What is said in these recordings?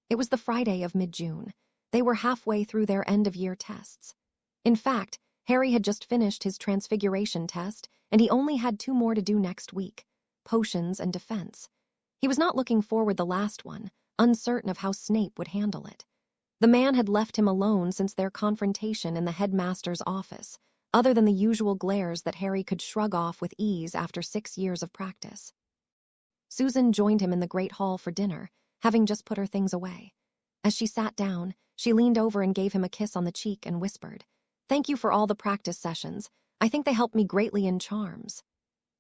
It was the Friday of mid-June. They were halfway through their end-of-year tests. In fact, Harry had just finished his transfiguration test, and he only had 2 more to do next week: potions and defense. He was not looking forward the last one, uncertain of how Snape would handle it. The man had left him alone since their confrontation in the headmaster's office, other than the usual glares that Harry could shrug off with ease after 6 years of practice. Susan joined him in the great hall for dinner, having just put her things away. As she sat down, she leaned over and gave him a kiss on the cheek and whispered, "Thank you for all the practice sessions. I think they helped me greatly in charms."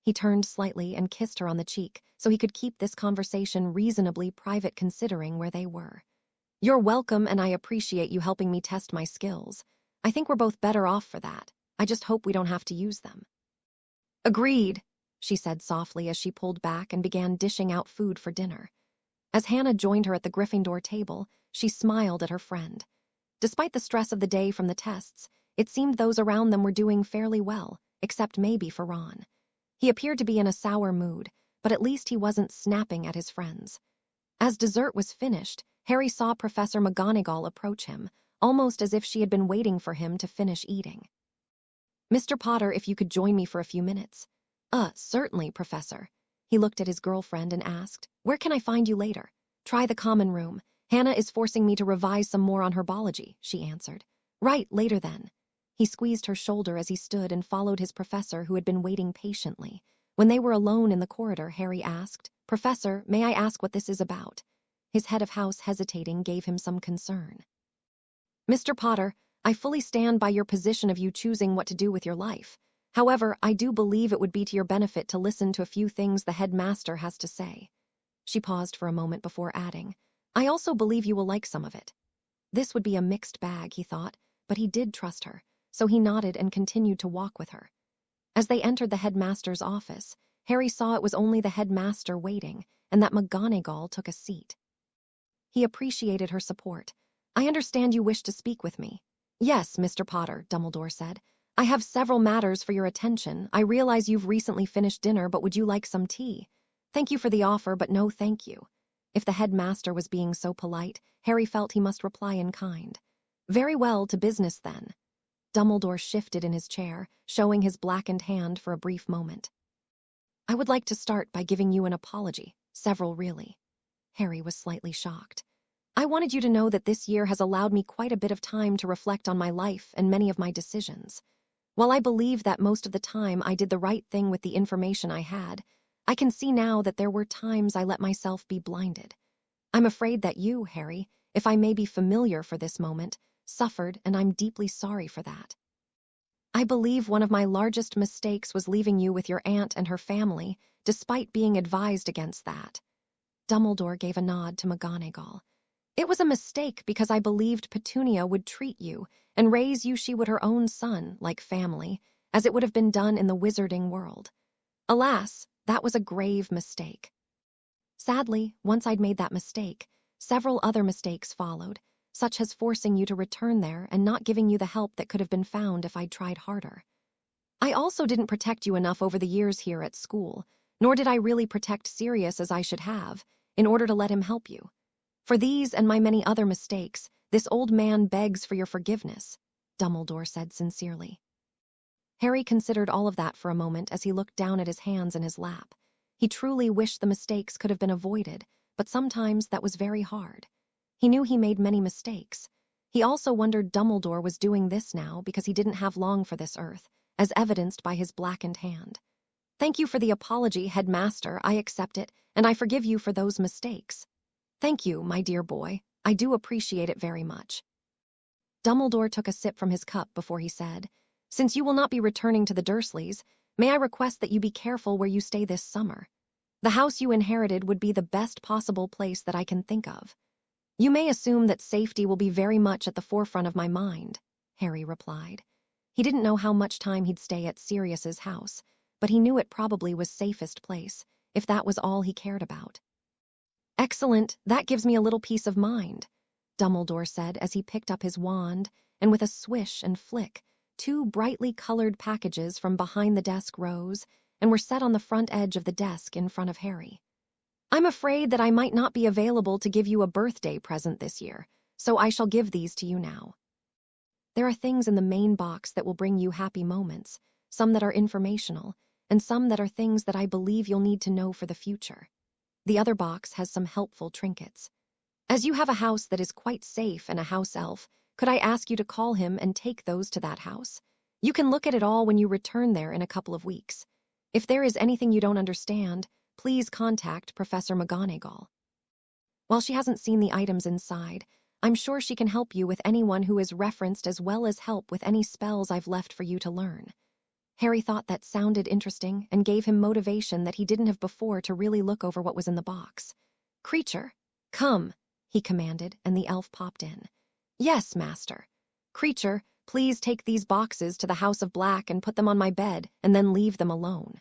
He turned slightly and kissed her on the cheek so he could keep this conversation reasonably private considering where they were. "You're welcome, and I appreciate you helping me test my skills. I think we're both better off for that. I just hope we don't have to use them." "Agreed," she said softly as she pulled back and began dishing out food for dinner. As Hannah joined her at the Gryffindor table, she smiled at her friend. Despite the stress of the day from the tests, it seemed those around them were doing fairly well, except maybe for Ron. He appeared to be in a sour mood, but at least he wasn't snapping at his friends. As dessert was finished, Harry saw Professor McGonagall approach him, almost as if she had been waiting for him to finish eating. "Mr. Potter, if you could join me for a few minutes." Certainly, Professor." He looked at his girlfriend and asked, "Where can I find you later?" "Try the common room. Hannah is forcing me to revise some more on herbology," she answered. "Right, later then." He squeezed her shoulder as he stood and followed his professor, who had been waiting patiently. When they were alone in the corridor, Harry asked, "Professor, may I ask what this is about?" His head of house, hesitating, gave him some concern. "Mr. Potter, I fully stand by your position of you choosing what to do with your life. However, I do believe it would be to your benefit to listen to a few things the headmaster has to say." She paused for a moment before adding, "I also believe you will like some of it." This would be a mixed bag, he thought, but he did trust her, so he nodded and continued to walk with her. As they entered the headmaster's office, Harry saw it was only the headmaster waiting, and that McGonagall took a seat. He appreciated her support. "I understand you wish to speak with me." "Yes, Mr. Potter," Dumbledore said. "I have several matters for your attention. I realize you've recently finished dinner, but would you like some tea?" "Thank you for the offer, but no thank you." If the headmaster was being so polite, Harry felt he must reply in kind. "Very well, to business then." Dumbledore shifted in his chair, showing his blackened hand for a brief moment. "I would like to start by giving you an apology. Several, really." Harry was slightly shocked. "I wanted you to know that this year has allowed me quite a bit of time to reflect on my life and many of my decisions. While I believe that most of the time I did the right thing with the information I had, I can see now that there were times I let myself be blinded. I'm afraid that you, Harry, if I may be familiar for this moment, suffered, and I'm deeply sorry for that. I believe one of my largest mistakes was leaving you with your aunt and her family, despite being advised against that." Dumbledore gave a nod to McGonagall. "It was a mistake because I believed Petunia would treat you and raise you she would her own son, like family, as it would have been done in the wizarding world. Alas, that was a grave mistake. Sadly, once I'd made that mistake, several other mistakes followed, such as forcing you to return there and not giving you the help that could have been found if I'd tried harder. I also didn't protect you enough over the years here at school, nor did I really protect Sirius as I should have, in order to let him help you. For these and my many other mistakes, this old man begs for your forgiveness," Dumbledore said sincerely. Harry considered all of that for a moment as he looked down at his hands in his lap. He truly wished the mistakes could have been avoided, but sometimes that was very hard. He knew he made many mistakes. He also wondered Dumbledore was doing this now because he didn't have long for this earth, as evidenced by his blackened hand. "Thank you for the apology, Headmaster. I accept it, and I forgive you for those mistakes." "Thank you, my dear boy. I do appreciate it very much." Dumbledore took a sip from his cup before he said, "Since you will not be returning to the Dursleys, may I request that you be careful where you stay this summer? The house you inherited would be the best possible place that I can think of." "You may assume that safety will be very much at the forefront of my mind," Harry replied. He didn't know how much time he'd stay at Sirius's house, but he knew it probably was safest place, if that was all he cared about. "Excellent, that gives me a little peace of mind," Dumbledore said as he picked up his wand, and with a swish and flick, 2 brightly colored packages from behind the desk rose and were set on the front edge of the desk in front of Harry. I'm afraid that I might not be available to give you a birthday present this year, so I shall give these to you now. There are things in the main box that will bring you happy moments, some that are informational, and some that are things that I believe you'll need to know for the future. The other box has some helpful trinkets. As you have a house that is quite safe and a house elf, could I ask you to call him and take those to that house? You can look at it all when you return there in a couple of weeks. If there is anything you don't understand, please contact Professor McGonagall. While she hasn't seen the items inside, I'm sure she can help you with anyone who is referenced as well as help with any spells I've left for you to learn. Harry thought that sounded interesting and gave him motivation that he didn't have before to really look over what was in the box. Creature, come, he commanded, and the elf popped in. Yes, master. Creature, please take these boxes to the House of Black and put them on my bed, and then leave them alone.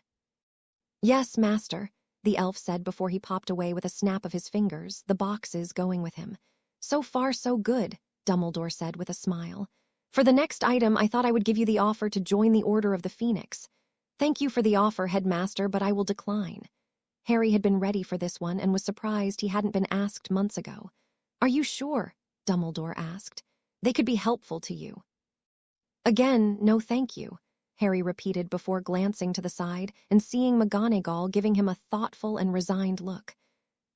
Yes, master, the elf said before he popped away with a snap of his fingers, the boxes going with him. So far, so good, Dumbledore said with a smile. For the next item, I thought I would give you the offer to join the Order of the Phoenix. Thank you for the offer, headmaster, but I will decline. Harry had been ready for this one and was surprised he hadn't been asked months ago. Are you sure? Dumbledore asked. They could be helpful to you. Again, no thank you, Harry repeated before glancing to the side and seeing McGonagall giving him a thoughtful and resigned look.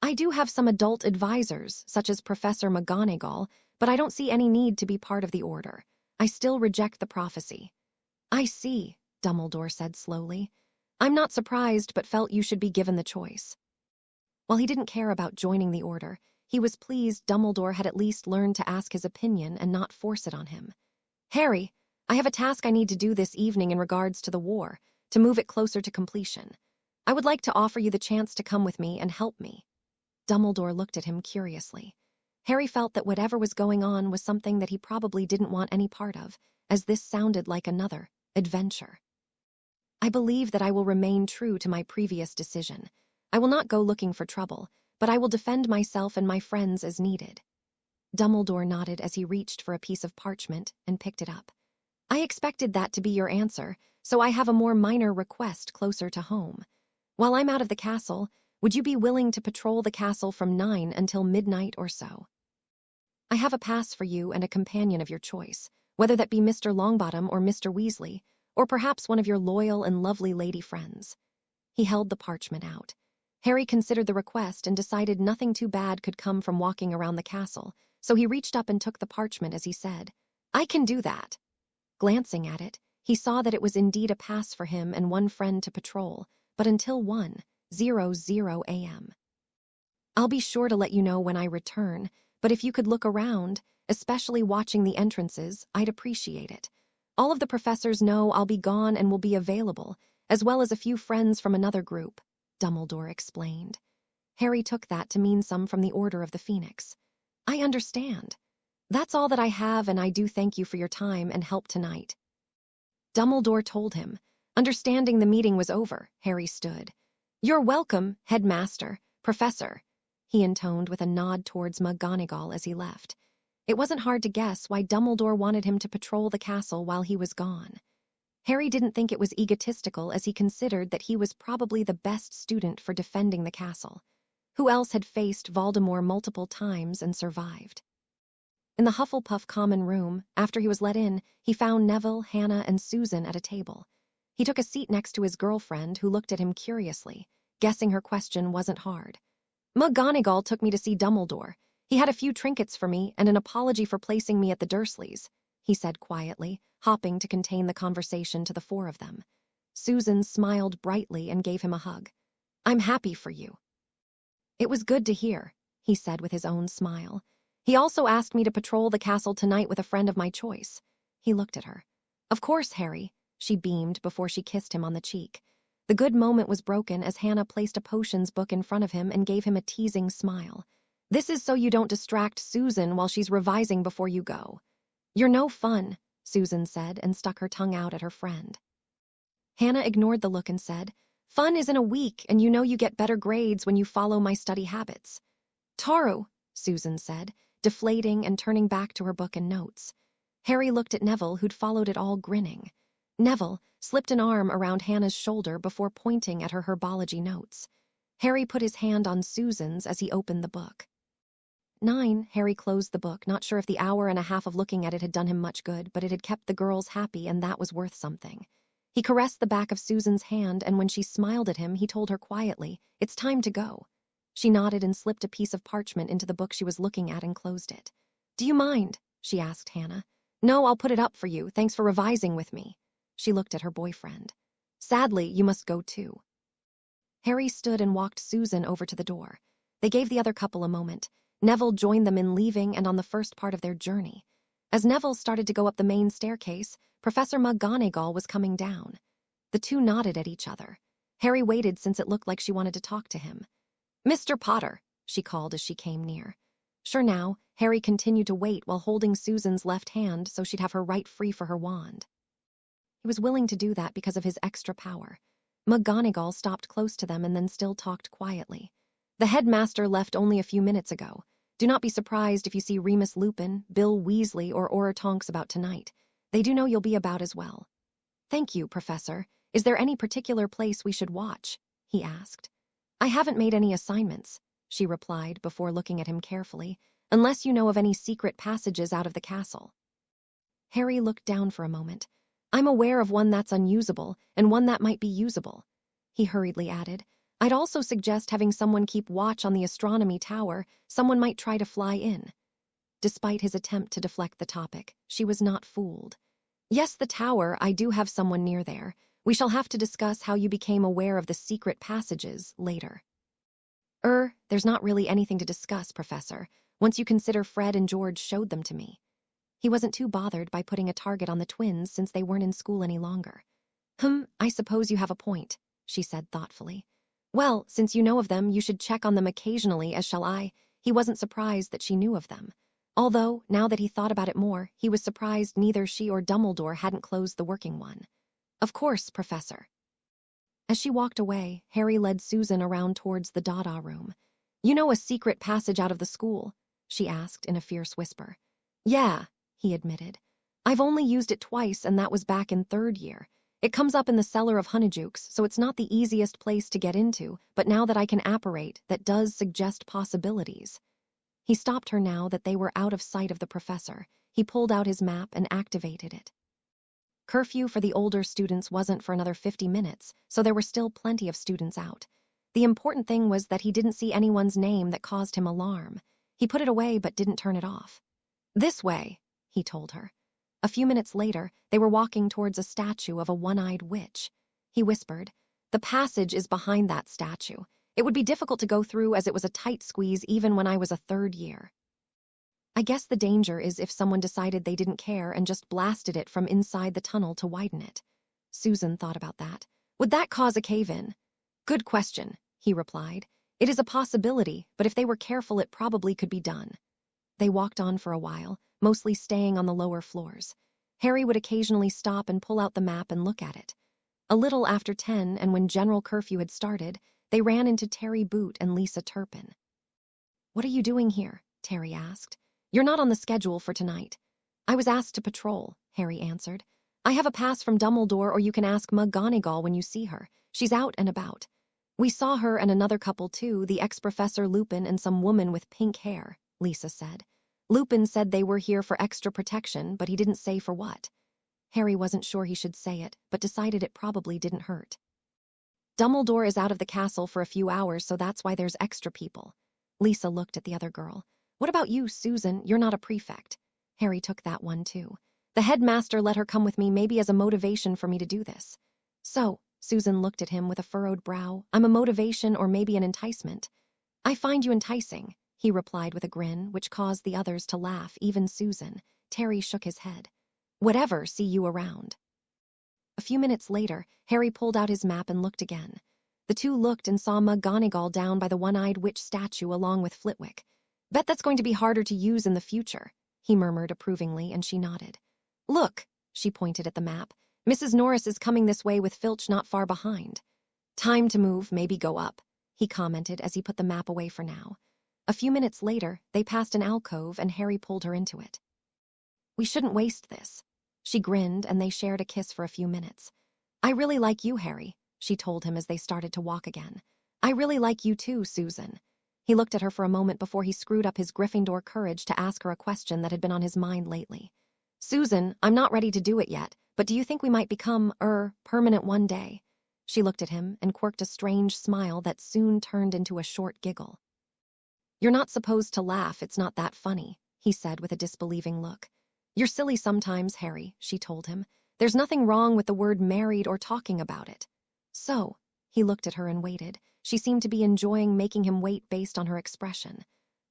I do have some adult advisors, such as Professor McGonagall, but I don't see any need to be part of the Order. I still reject the prophecy. I see, Dumbledore said slowly. I'm not surprised, but felt you should be given the choice. While he didn't care about joining the Order, he was pleased Dumbledore had at least learned to ask his opinion and not force it on him. Harry, I have a task I need to do this evening in regards to the war, to move it closer to completion. I would like to offer you the chance to come with me and help me. Dumbledore looked at him curiously. Harry felt that whatever was going on was something that he probably didn't want any part of, as this sounded like another adventure. I believe that I will remain true to my previous decision. I will not go looking for trouble, but I will defend myself and my friends as needed. Dumbledore nodded as he reached for a piece of parchment and picked it up. I expected that to be your answer, so I have a more minor request closer to home. While I'm out of the castle, would you be willing to patrol the castle from 9 until midnight or so? I have a pass for you and a companion of your choice, whether that be Mr. Longbottom or Mr. Weasley, or perhaps one of your loyal and lovely lady friends. He held the parchment out. Harry considered the request and decided nothing too bad could come from walking around the castle, so he reached up and took the parchment as he said, I can do that. Glancing at it, he saw that it was indeed a pass for him and one friend to patrol, but until 1:00 a.m. I'll be sure to let you know when I return, but if you could look around, especially watching the entrances, I'd appreciate it. All of the professors know I'll be gone and will be available, as well as a few friends from another group, Dumbledore explained. Harry took that to mean some from the Order of the Phoenix. I understand. That's all that I have, and I do thank you for your time and help tonight. Dumbledore told him. Understanding the meeting was over, Harry stood. You're welcome, headmaster, professor, he intoned with a nod towards McGonagall as he left. It wasn't hard to guess why Dumbledore wanted him to patrol the castle while he was gone. Harry didn't think it was egotistical as he considered that he was probably the best student for defending the castle. Who else had faced Voldemort multiple times and survived? In the Hufflepuff common room, after he was let in, he found Neville, Hannah, and Susan at a table. He took a seat next to his girlfriend, who looked at him curiously, guessing her question wasn't hard. McGonagall took me to see Dumbledore. He had a few trinkets for me and an apology for placing me at the Dursleys, he said quietly, hopping to contain the conversation to the four of them. Susan smiled brightly and gave him a hug. I'm happy for you. It was good to hear, he said with his own smile. He also asked me to patrol the castle tonight with a friend of my choice. He looked at her. Of course, Harry, she beamed before she kissed him on the cheek. The good moment was broken as Hannah placed a potions book in front of him and gave him a teasing smile. This is so you don't distract Susan while she's revising before you go. You're no fun, Susan said and stuck her tongue out at her friend. Hannah ignored the look and said, Fun is in a week, and you know you get better grades when you follow my study habits. Taru, Susan said, deflating and turning back to her book and notes. Harry looked at Neville, who'd followed it all, grinning. Neville slipped an arm around Hannah's shoulder before pointing at her herbology notes. Harry put his hand on Susan's as he opened the book. 9. Harry closed the book, not sure if the hour and a half of looking at it had done him much good, but it had kept the girls happy, and that was worth something. He caressed the back of Susan's hand, and when she smiled at him, he told her quietly, "It's time to go." She nodded and slipped a piece of parchment into the book she was looking at and closed it. "Do you mind?" she asked Hannah. "No, I'll put it up for you. Thanks for revising with me." She looked at her boyfriend. "Sadly, you must go too." Harry stood and walked Susan over to the door. They gave the other couple a moment. Neville joined them in leaving and on the first part of their journey. As Neville started to go up the main staircase, Professor McGonagall was coming down. The two nodded at each other. Harry waited since it looked like she wanted to talk to him. "Mr. Potter," she called as she came near. Sure now, Harry continued to wait while holding Susan's left hand so she'd have her right free for her wand. He was willing to do that because of his extra power. McGonagall stopped close to them and then still talked quietly. "The headmaster left only a few minutes ago. Do not be surprised if you see Remus Lupin, Bill Weasley, or Auror Tonks about tonight. They do know you'll be about as well." "Thank you, Professor. Is there any particular place we should watch?" he asked. "I haven't made any assignments," she replied before looking at him carefully, "unless you know of any secret passages out of the castle." Harry looked down for a moment. "I'm aware of one that's unusable and one that might be usable." He hurriedly added, "I'd also suggest having someone keep watch on the astronomy tower. Someone might try to fly in." Despite his attempt to deflect the topic, she was not fooled. "Yes, the tower, I do have someone near there. We shall have to discuss how you became aware of the secret passages later." There's not really anything to discuss, Professor, once you consider Fred and George showed them to me." He wasn't too bothered by putting a target on the twins since they weren't in school any longer. I suppose you have a point," she said thoughtfully. "Well, since you know of them, you should check on them occasionally, as shall I." He wasn't surprised that she knew of them. Although, now that he thought about it more, he was surprised neither she or Dumbledore hadn't closed the working one. "Of course, Professor." As she walked away, Harry led Susan around towards the Dada room. "You know a secret passage out of the school?" she asked in a fierce whisper. "Yeah," he admitted. "I've only used it twice, and that was back in 3rd year. It comes up in the cellar of Honeydukes, so it's not the easiest place to get into, but now that I can apparate, that does suggest possibilities." He stopped her now that they were out of sight of the professor. He pulled out his map and activated it. Curfew for the older students wasn't for another 50 minutes, so there were still plenty of students out. The important thing was that he didn't see anyone's name that caused him alarm. He put it away but didn't turn it off. "This way," he told her. A few minutes later, they were walking towards a statue of a one-eyed witch. He whispered, "The passage is behind that statue. It would be difficult to go through as it was a tight squeeze even when I was a 3rd year. I guess the danger is if someone decided they didn't care and just blasted it from inside the tunnel to widen it." Susan thought about that. "Would that cause a cave-in?" "Good question," he replied. "It is a possibility, but if they were careful, it probably could be done." They walked on for a while, mostly staying on the lower floors. Harry would occasionally stop and pull out the map and look at it. A little after 10, and when general curfew had started, they ran into Terry Boot and Lisa Turpin. "What are you doing here?" Terry asked. "You're not on the schedule for tonight." "I was asked to patrol," Harry answered. "I have a pass from Dumbledore, or you can ask McGonagall when you see her. She's out and about." "We saw her and another couple too, the ex-Professor Lupin and some woman with pink hair," Lisa said. "Lupin said they were here for extra protection, but he didn't say for what." Harry wasn't sure he should say it, but decided it probably didn't hurt. "Dumbledore is out of the castle for a few hours, so that's why there's extra people." Lisa looked at the other girl. "What about you, Susan? You're not a prefect." Harry took that one too. "The headmaster let her come with me, maybe as a motivation for me to do this." "So," Susan looked at him with a furrowed brow, "I'm a motivation or maybe an enticement." "I find you enticing," he replied with a grin, which caused the others to laugh, even Susan. Terry shook his head. "Whatever, see you around." A few minutes later, Harry pulled out his map and looked again. The two looked and saw McGonagall down by the one-eyed witch statue along with Flitwick. "Bet that's going to be harder to use in the future," he murmured approvingly, and she nodded. "Look," she pointed at the map. "Mrs. Norris is coming this way with Filch not far behind." "Time to move, maybe go up," he commented as he put the map away for now. A few minutes later, they passed an alcove and Harry pulled her into it. "We shouldn't waste this." She grinned and they shared a kiss for a few minutes. "I really like you, Harry," she told him as they started to walk again. I really like you too, Susan. He looked at her for a moment before he screwed up his Gryffindor courage to ask her a question that had been on his mind lately. Susan, I'm not ready to do it yet, but do you think we might become, permanent one day? She looked at him and quirked a strange smile that soon turned into a short giggle. You're not supposed to laugh, it's not that funny, he said with a disbelieving look. You're silly sometimes, Harry, she told him. There's nothing wrong with the word married or talking about it. So, he looked at her and waited. She seemed to be enjoying making him wait based on her expression.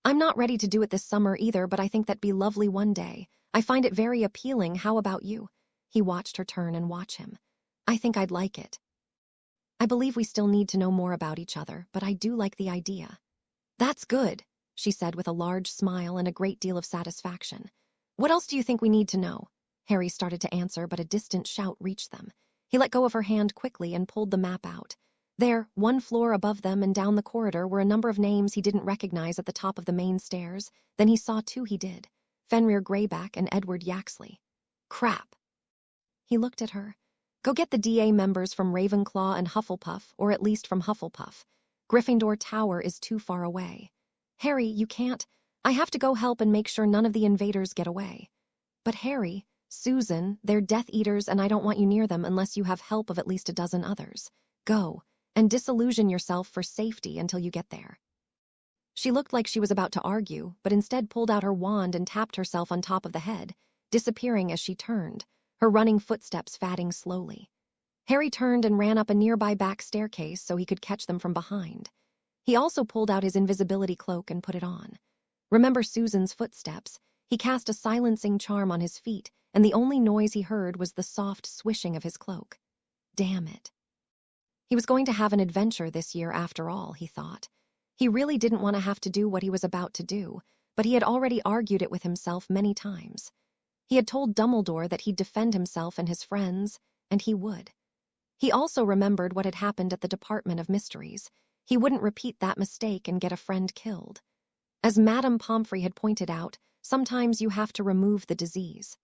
I'm not ready to do it this summer either, but I think that'd be lovely one day. I find it very appealing. How about you? He watched her turn and watch him. I think I'd like it. I believe we still need to know more about each other, but I do like the idea. That's good, she said with a large smile and a great deal of satisfaction. What else do you think we need to know? Harry started to answer, but a distant shout reached them. He let go of her hand quickly and pulled the map out. There, one floor above them and down the corridor, were a number of names he didn't recognize at the top of the main stairs. Then he saw two he did. Fenrir Greyback and Edward Yaxley. Crap. He looked at her. Go get the DA members from Ravenclaw and Hufflepuff, or at least from Hufflepuff. Gryffindor Tower is too far away. Harry, you can't. I have to go help and make sure none of the invaders get away. But Harry, Susan, they're Death Eaters and I don't want you near them unless you have help of at least a dozen others. Go, and disillusion yourself for safety until you get there. She looked like she was about to argue, but instead pulled out her wand and tapped herself on top of the head, disappearing as she turned, her running footsteps fading slowly. Harry turned and ran up a nearby back staircase so he could catch them from behind. He also pulled out his invisibility cloak and put it on. Remember Susan's footsteps? He cast a silencing charm on his feet, and the only noise he heard was the soft swishing of his cloak. Damn it. He was going to have an adventure this year after all, he thought. He really didn't want to have to do what he was about to do, but he had already argued it with himself many times. He had told Dumbledore that he'd defend himself and his friends, and he would. He also remembered what had happened at the Department of Mysteries. He wouldn't repeat that mistake and get a friend killed. As Madame Pomfrey had pointed out, sometimes you have to remove the disease.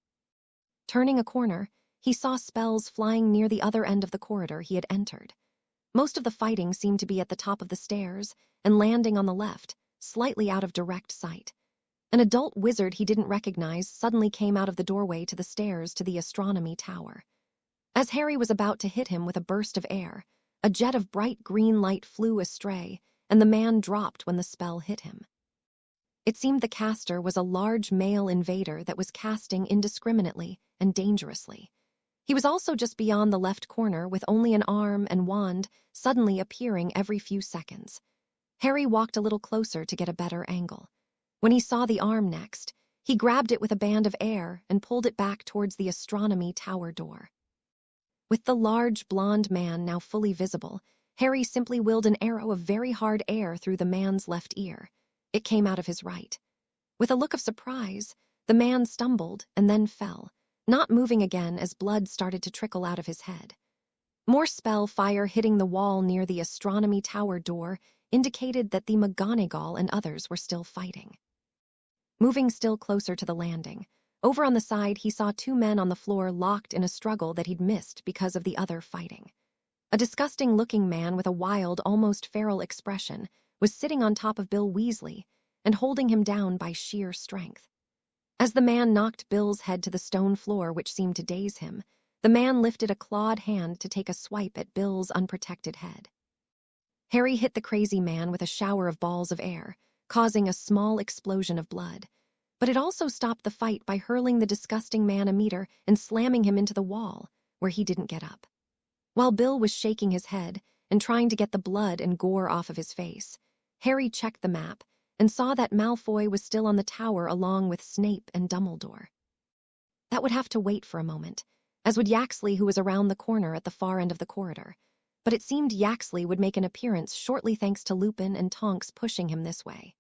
Turning a corner, he saw spells flying near the other end of the corridor he had entered. Most of the fighting seemed to be at the top of the stairs and landing on the left, slightly out of direct sight. An adult wizard he didn't recognize suddenly came out of the doorway to the stairs to the astronomy tower. As Harry was about to hit him with a burst of air, a jet of bright green light flew astray, and the man dropped when the spell hit him. It seemed the caster was a large male invader that was casting indiscriminately and dangerously. He was also just beyond the left corner with only an arm and wand suddenly appearing every few seconds. Harry walked a little closer to get a better angle. When he saw the arm next, he grabbed it with a band of air and pulled it back towards the astronomy tower door. With the large blonde man now fully visible, Harry simply willed an arrow of very hard air through the man's left ear. It came out of his right. With a look of surprise, the man stumbled and then fell, not moving again as blood started to trickle out of his head. More spell fire hitting the wall near the astronomy tower door indicated that the McGonagall and others were still fighting. Moving still closer to the landing, over on the side he saw two men on the floor locked in a struggle that he'd missed because of the other fighting. A disgusting-looking man with a wild, almost feral expression was sitting on top of Bill Weasley and holding him down by sheer strength. As the man knocked Bill's head to the stone floor, which seemed to daze him, the man lifted a clawed hand to take a swipe at Bill's unprotected head. Harry hit the crazy man with a shower of balls of air, causing a small explosion of blood. But it also stopped the fight by hurling the disgusting man a meter and slamming him into the wall, where he didn't get up. While Bill was shaking his head and trying to get the blood and gore off of his face, Harry checked the map and saw that Malfoy was still on the tower along with Snape and Dumbledore. That would have to wait for a moment, as would Yaxley, who was around the corner at the far end of the corridor. But it seemed Yaxley would make an appearance shortly thanks to Lupin and Tonks pushing him this way.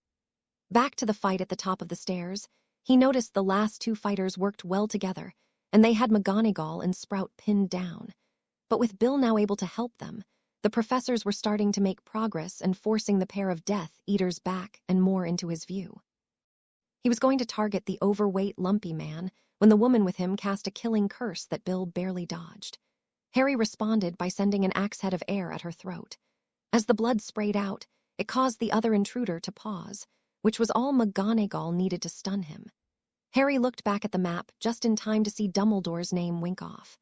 Back to the fight at the top of the stairs, he noticed the last two fighters worked well together, and they had McGonagall and Sprout pinned down. But with Bill now able to help them, the professors were starting to make progress and forcing the pair of Death Eaters back and more into his view. He was going to target the overweight, lumpy man when the woman with him cast a killing curse that Bill barely dodged. Harry responded by sending an axe head of air at her throat. As the blood sprayed out, it caused the other intruder to pause, which was all McGonagall needed to stun him. Harry looked back at the map just in time to see Dumbledore's name wink off.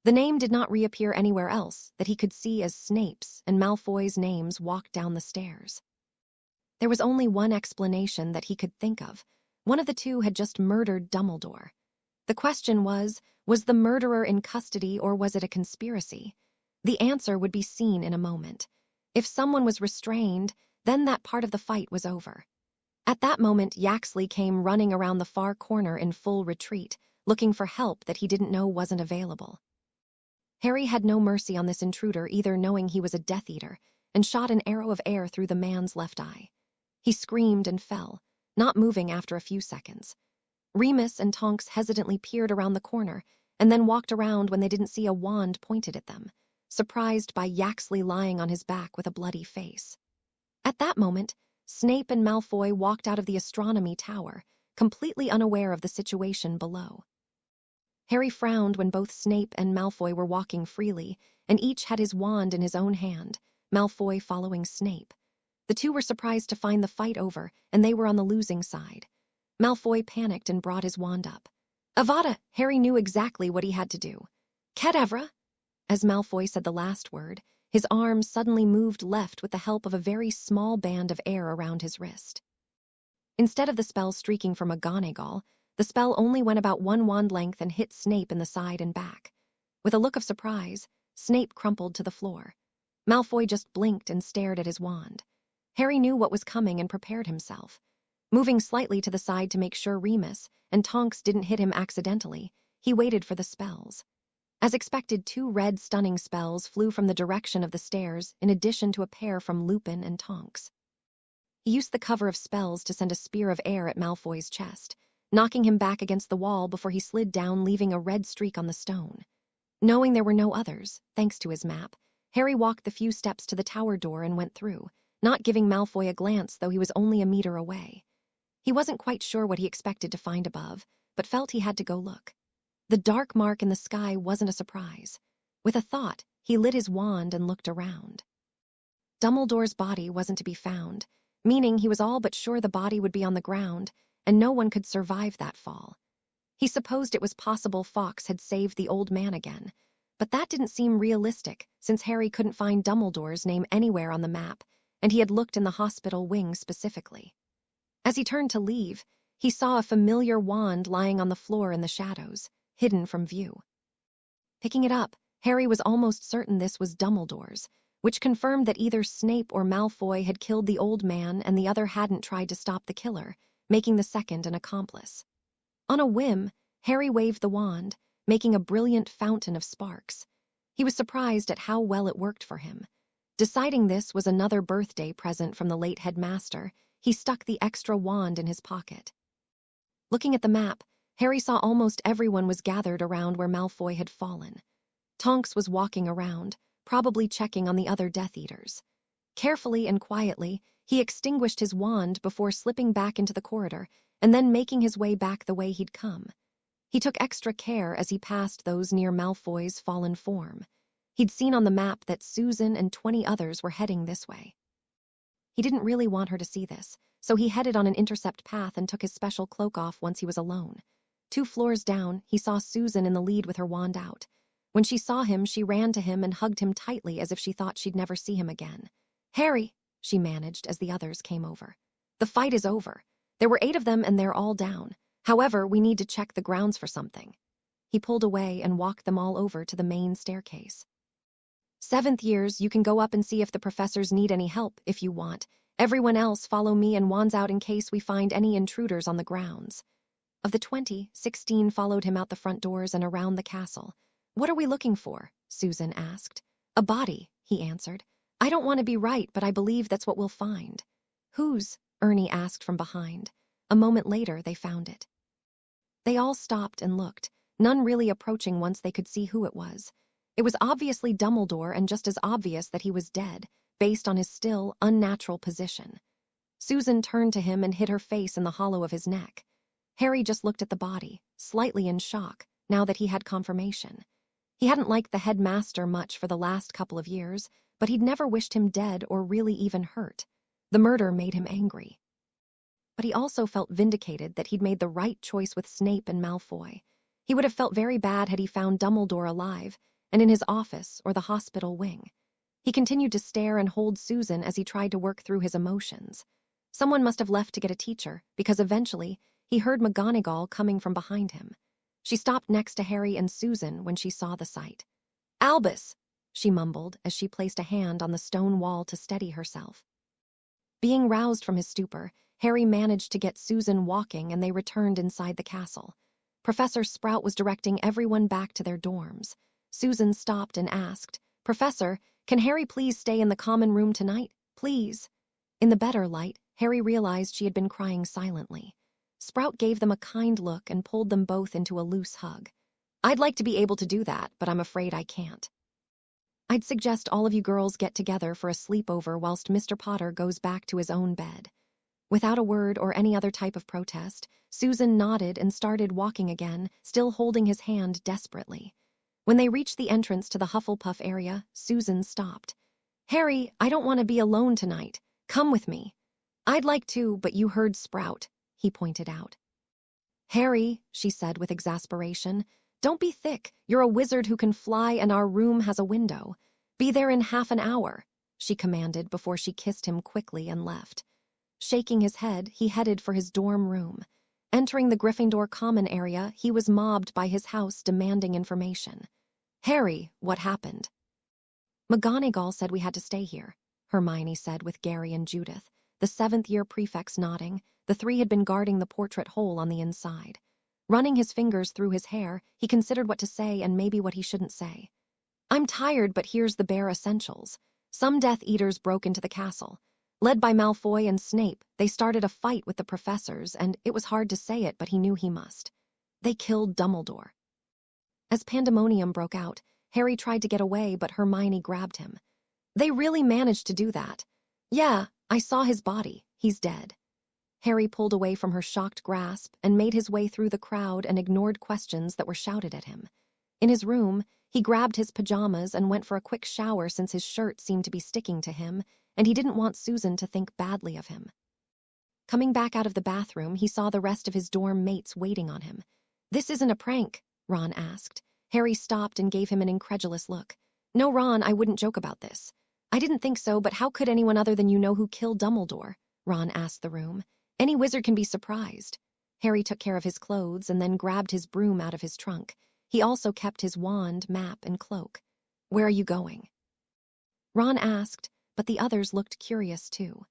The name did not reappear anywhere else that he could see as Snape's and Malfoy's names walked down the stairs. There was only one explanation that he could think of. One of the two had just murdered Dumbledore. The question was the murderer in custody or was it a conspiracy? The answer would be seen in a moment. If someone was restrained, then that part of the fight was over. At that moment, Yaxley came running around the far corner in full retreat, looking for help that he didn't know wasn't available. Harry had no mercy on this intruder, either knowing he was a Death Eater, and shot an arrow of air through the man's left eye. He screamed and fell, not moving after a few seconds. Remus and Tonks hesitantly peered around the corner, and then walked around when they didn't see a wand pointed at them, surprised by Yaxley lying on his back with a bloody face. At that moment, Snape and Malfoy walked out of the astronomy tower, completely unaware of the situation below. Harry frowned when both Snape and Malfoy were walking freely, and each had his wand in his own hand, Malfoy following Snape. The two were surprised to find the fight over, and they were on the losing side. Malfoy panicked and brought his wand up. Avada! Harry knew exactly what he had to do. Kedavra! As Malfoy said the last word, his arm suddenly moved left with the help of a very small band of air around his wrist. Instead of the spell streaking from McGonagall, the spell only went about one wand length and hit Snape in the side and back. With a look of surprise, Snape crumpled to the floor. Malfoy just blinked and stared at his wand. Harry knew what was coming and prepared himself. Moving slightly to the side to make sure Remus and Tonks didn't hit him accidentally, he waited for the spells. As expected, 2 red stunning spells flew from the direction of the stairs, in addition to a pair from Lupin and Tonks. He used the cover of spells to send a spear of air at Malfoy's chest, knocking him back against the wall before he slid down, leaving a red streak on the stone. Knowing there were no others, thanks to his map, Harry walked the few steps to the tower door and went through, not giving Malfoy a glance though he was only a meter away. He wasn't quite sure what he expected to find above, but felt he had to go look. The dark mark in the sky wasn't a surprise. With a thought, he lit his wand and looked around. Dumbledore's body wasn't to be found, meaning he was all but sure the body would be on the ground, and no one could survive that fall. He supposed it was possible Fawkes had saved the old man again, but that didn't seem realistic since Harry couldn't find Dumbledore's name anywhere on the map, and he had looked in the hospital wing specifically. As he turned to leave, he saw a familiar wand lying on the floor in the shadows, hidden from view. Picking it up, Harry was almost certain this was Dumbledore's, which confirmed that either Snape or Malfoy had killed the old man and the other hadn't tried to stop the killer, making the second an accomplice. On a whim, Harry waved the wand, making a brilliant fountain of sparks. He was surprised at how well it worked for him. Deciding this was another birthday present from the late headmaster, he stuck the extra wand in his pocket. Looking at the map, Harry saw almost everyone was gathered around where Malfoy had fallen. Tonks was walking around, probably checking on the other Death Eaters. Carefully and quietly, he extinguished his wand before slipping back into the corridor and then making his way back the way he'd come. He took extra care as he passed those near Malfoy's fallen form. He'd seen on the map that Susan and 20 others were heading this way. He didn't really want her to see this, so he headed on an intercept path and took his special cloak off once he was alone. 2 floors down, he saw Susan in the lead with her wand out. When she saw him, she ran to him and hugged him tightly as if she thought she'd never see him again. "Harry," she managed as the others came over. "The fight is over. There were 8 of them and they're all down. However, we need to check the grounds for something." He pulled away and walked them all over to the main staircase. "7th years, you can go up and see if the professors need any help, if you want. Everyone else follow me and wands out in case we find any intruders on the grounds." Of the 20, 16 followed him out the front doors and around the castle. "What are we looking for?" Susan asked. "A body," he answered. "I don't want to be right, but I believe that's what we'll find." "Whose?" Ernie asked from behind. A moment later, they found it. They all stopped and looked, none really approaching once they could see who it was. It was obviously Dumbledore, and just as obvious that he was dead, based on his still, unnatural position. Susan turned to him and hid her face in the hollow of his neck. Harry just looked at the body, slightly in shock, now that he had confirmation. He hadn't liked the headmaster much for the last couple of years, but he'd never wished him dead or really even hurt. The murder made him angry. But he also felt vindicated that he'd made the right choice with Snape and Malfoy. He would have felt very bad had he found Dumbledore alive and in his office or the hospital wing. He continued to stare and hold Susan as he tried to work through his emotions. Someone must have left to get a teacher, because eventually he heard McGonagall coming from behind him. She stopped next to Harry and Susan when she saw the sight. "Albus," she mumbled as she placed a hand on the stone wall to steady herself. Being roused from his stupor, Harry managed to get Susan walking and they returned inside the castle. Professor Sprout was directing everyone back to their dorms. Susan stopped and asked, "Professor, can Harry please stay in the common room tonight? Please?" In the better light, Harry realized she had been crying silently. Sprout gave them a kind look and pulled them both into a loose hug. "I'd like to be able to do that, but I'm afraid I can't. I'd suggest all of you girls get together for a sleepover whilst Mr. Potter goes back to his own bed." Without a word or any other type of protest, Susan nodded and started walking again, still holding his hand desperately. When they reached the entrance to the Hufflepuff area, Susan stopped. "Harry, I don't want to be alone tonight. Come with me." "I'd like to, but you heard Sprout," he pointed out. "Harry," she said with exasperation, "don't be thick. You're a wizard who can fly and our room has a window. Be there in half an hour," she commanded before she kissed him quickly and left. Shaking his head, he headed for his dorm room. Entering the Gryffindor common area, he was mobbed by his house demanding information. "Harry, what happened?" "McGonagall said we had to stay here," Hermione said with Gary and Judith, the seventh-year prefects nodding. The three had been guarding the portrait hole on the inside. Running his fingers through his hair, he considered what to say and maybe what he shouldn't say. "I'm tired, but here's the bare essentials. Some Death Eaters broke into the castle. Led by Malfoy and Snape, they started a fight with the professors, and it was hard to say it, but he knew he must. They killed Dumbledore." As pandemonium broke out, Harry tried to get away, but Hermione grabbed him. "They really managed to do that." "Yeah, I saw his body. He's dead." Harry pulled away from her shocked grasp and made his way through the crowd and ignored questions that were shouted at him. In his room, he grabbed his pajamas and went for a quick shower since his shirt seemed to be sticking to him, and he didn't want Susan to think badly of him. Coming back out of the bathroom, he saw the rest of his dorm mates waiting on him. "This isn't a prank?" Ron asked. Harry stopped and gave him an incredulous look. "No, Ron, I wouldn't joke about this." "I didn't think so, but how could anyone other than you know who killed Dumbledore?" Ron asked the room. "Any wizard can be surprised." Harry took care of his clothes and then grabbed his broom out of his trunk. He also kept his wand, map, and cloak. "Where are you going?" Ron asked, but the others looked curious too.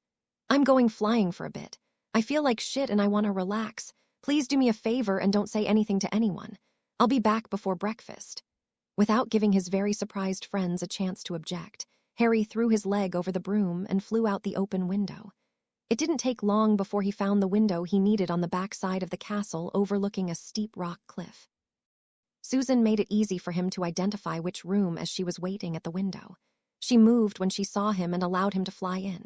"I'm going flying for a bit. I feel like shit and I want to relax. Please do me a favor and don't say anything to anyone. I'll be back before breakfast." Without giving his very surprised friends a chance to object, Harry threw his leg over the broom and flew out the open window. It didn't take long before he found the window he needed on the back side of the castle overlooking a steep rock cliff. Susan made it easy for him to identify which room as she was waiting at the window. She moved when she saw him and allowed him to fly in.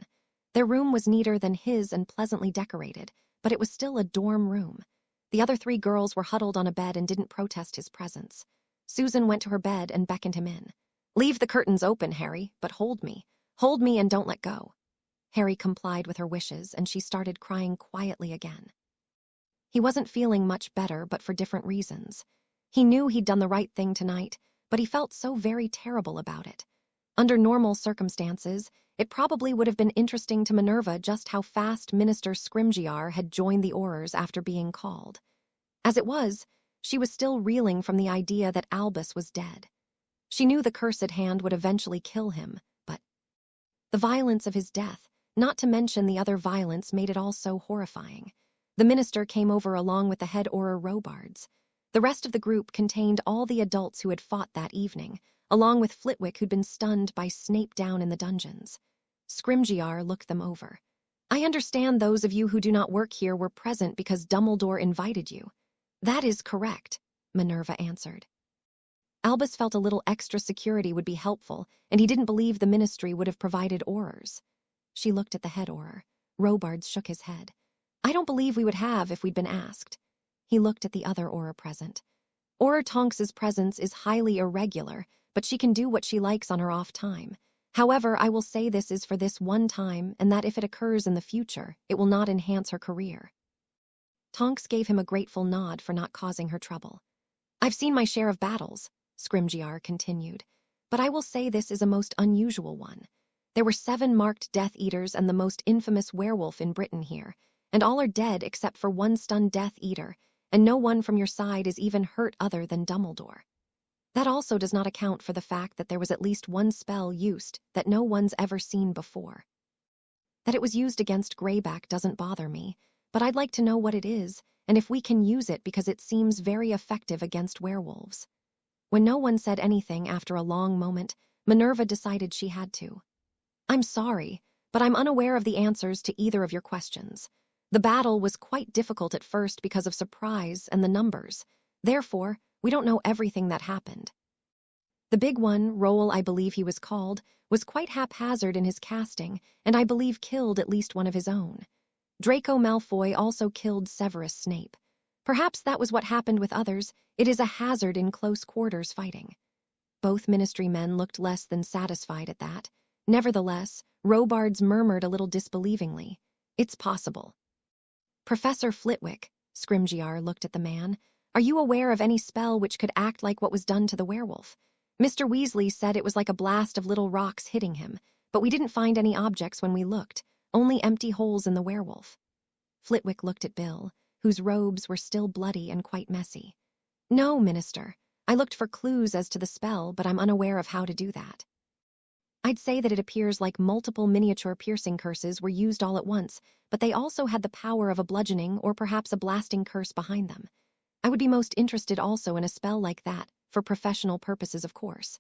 Their room was neater than his and pleasantly decorated, but it was still a dorm room. The other three girls were huddled on a bed and didn't protest his presence. Susan went to her bed and beckoned him in. "Leave the curtains open, Harry, but hold me. Hold me and don't let go." Harry complied with her wishes, and she started crying quietly again. He wasn't feeling much better, but for different reasons. He knew he'd done the right thing tonight, but he felt so very terrible about it. Under normal circumstances, it probably would have been interesting to Minerva just how fast Minister Scrimgeour had joined the Aurors after being called. As it was, she was still reeling from the idea that Albus was dead. She knew the cursed hand would eventually kill him, but the violence of his death, not to mention the other violence, made it all so horrifying. The minister came over along with the head Auror Robards. The rest of the group contained all the adults who had fought that evening, along with Flitwick who'd been stunned by Snape down in the dungeons. Scrimgeour looked them over. "I understand those of you who do not work here were present because Dumbledore invited you." "That is correct," Minerva answered. Albus felt a little extra security would be helpful, and he didn't believe the ministry would have provided Aurors. She looked at the head Auror. Robards shook his head. "I don't believe we would have if we'd been asked." He looked at the other Auror present. "Auror Tonks's presence is highly irregular, but she can do what she likes on her off time. However, I will say this is for this one time and that if it occurs in the future, it will not enhance her career. Tonks gave him a grateful nod for not causing her trouble. I've seen my share of battles, Scrimgeour continued, but I will say this is a most unusual one. There were 7 marked Death Eaters and the most infamous werewolf in Britain here, and all are dead except for one stunned Death Eater, and no one from your side is even hurt other than Dumbledore. That also does not account for the fact that there was at least one spell used that no one's ever seen before. That it was used against Greyback doesn't bother me, but I'd like to know what it is, and if we can use it because it seems very effective against werewolves. When no one said anything after a long moment, Minerva decided she had to. I'm sorry, but I'm unaware of the answers to either of your questions. The battle was quite difficult at first because of surprise and the numbers. Therefore, we don't know everything that happened. The big one, Roll I believe he was called, was quite haphazard in his casting, and I believe killed at least one of his own. Draco Malfoy also killed Severus Snape. Perhaps that was what happened with others. It is a hazard in close quarters fighting. Both Ministry men looked less than satisfied at that. Nevertheless, Robards murmured a little disbelievingly. It's possible. Professor Flitwick, Scrimgeour looked at the man. Are you aware of any spell which could act like what was done to the werewolf? Mr. Weasley said it was like a blast of little rocks hitting him, but we didn't find any objects when we looked, only empty holes in the werewolf. Flitwick looked at Bill, whose robes were still bloody and quite messy. No, Minister. I looked for clues as to the spell, but I'm unaware of how to do that. I'd say that it appears like multiple miniature piercing curses were used all at once, but they also had the power of a bludgeoning or perhaps a blasting curse behind them. I would be most interested also in a spell like that, for professional purposes, of course.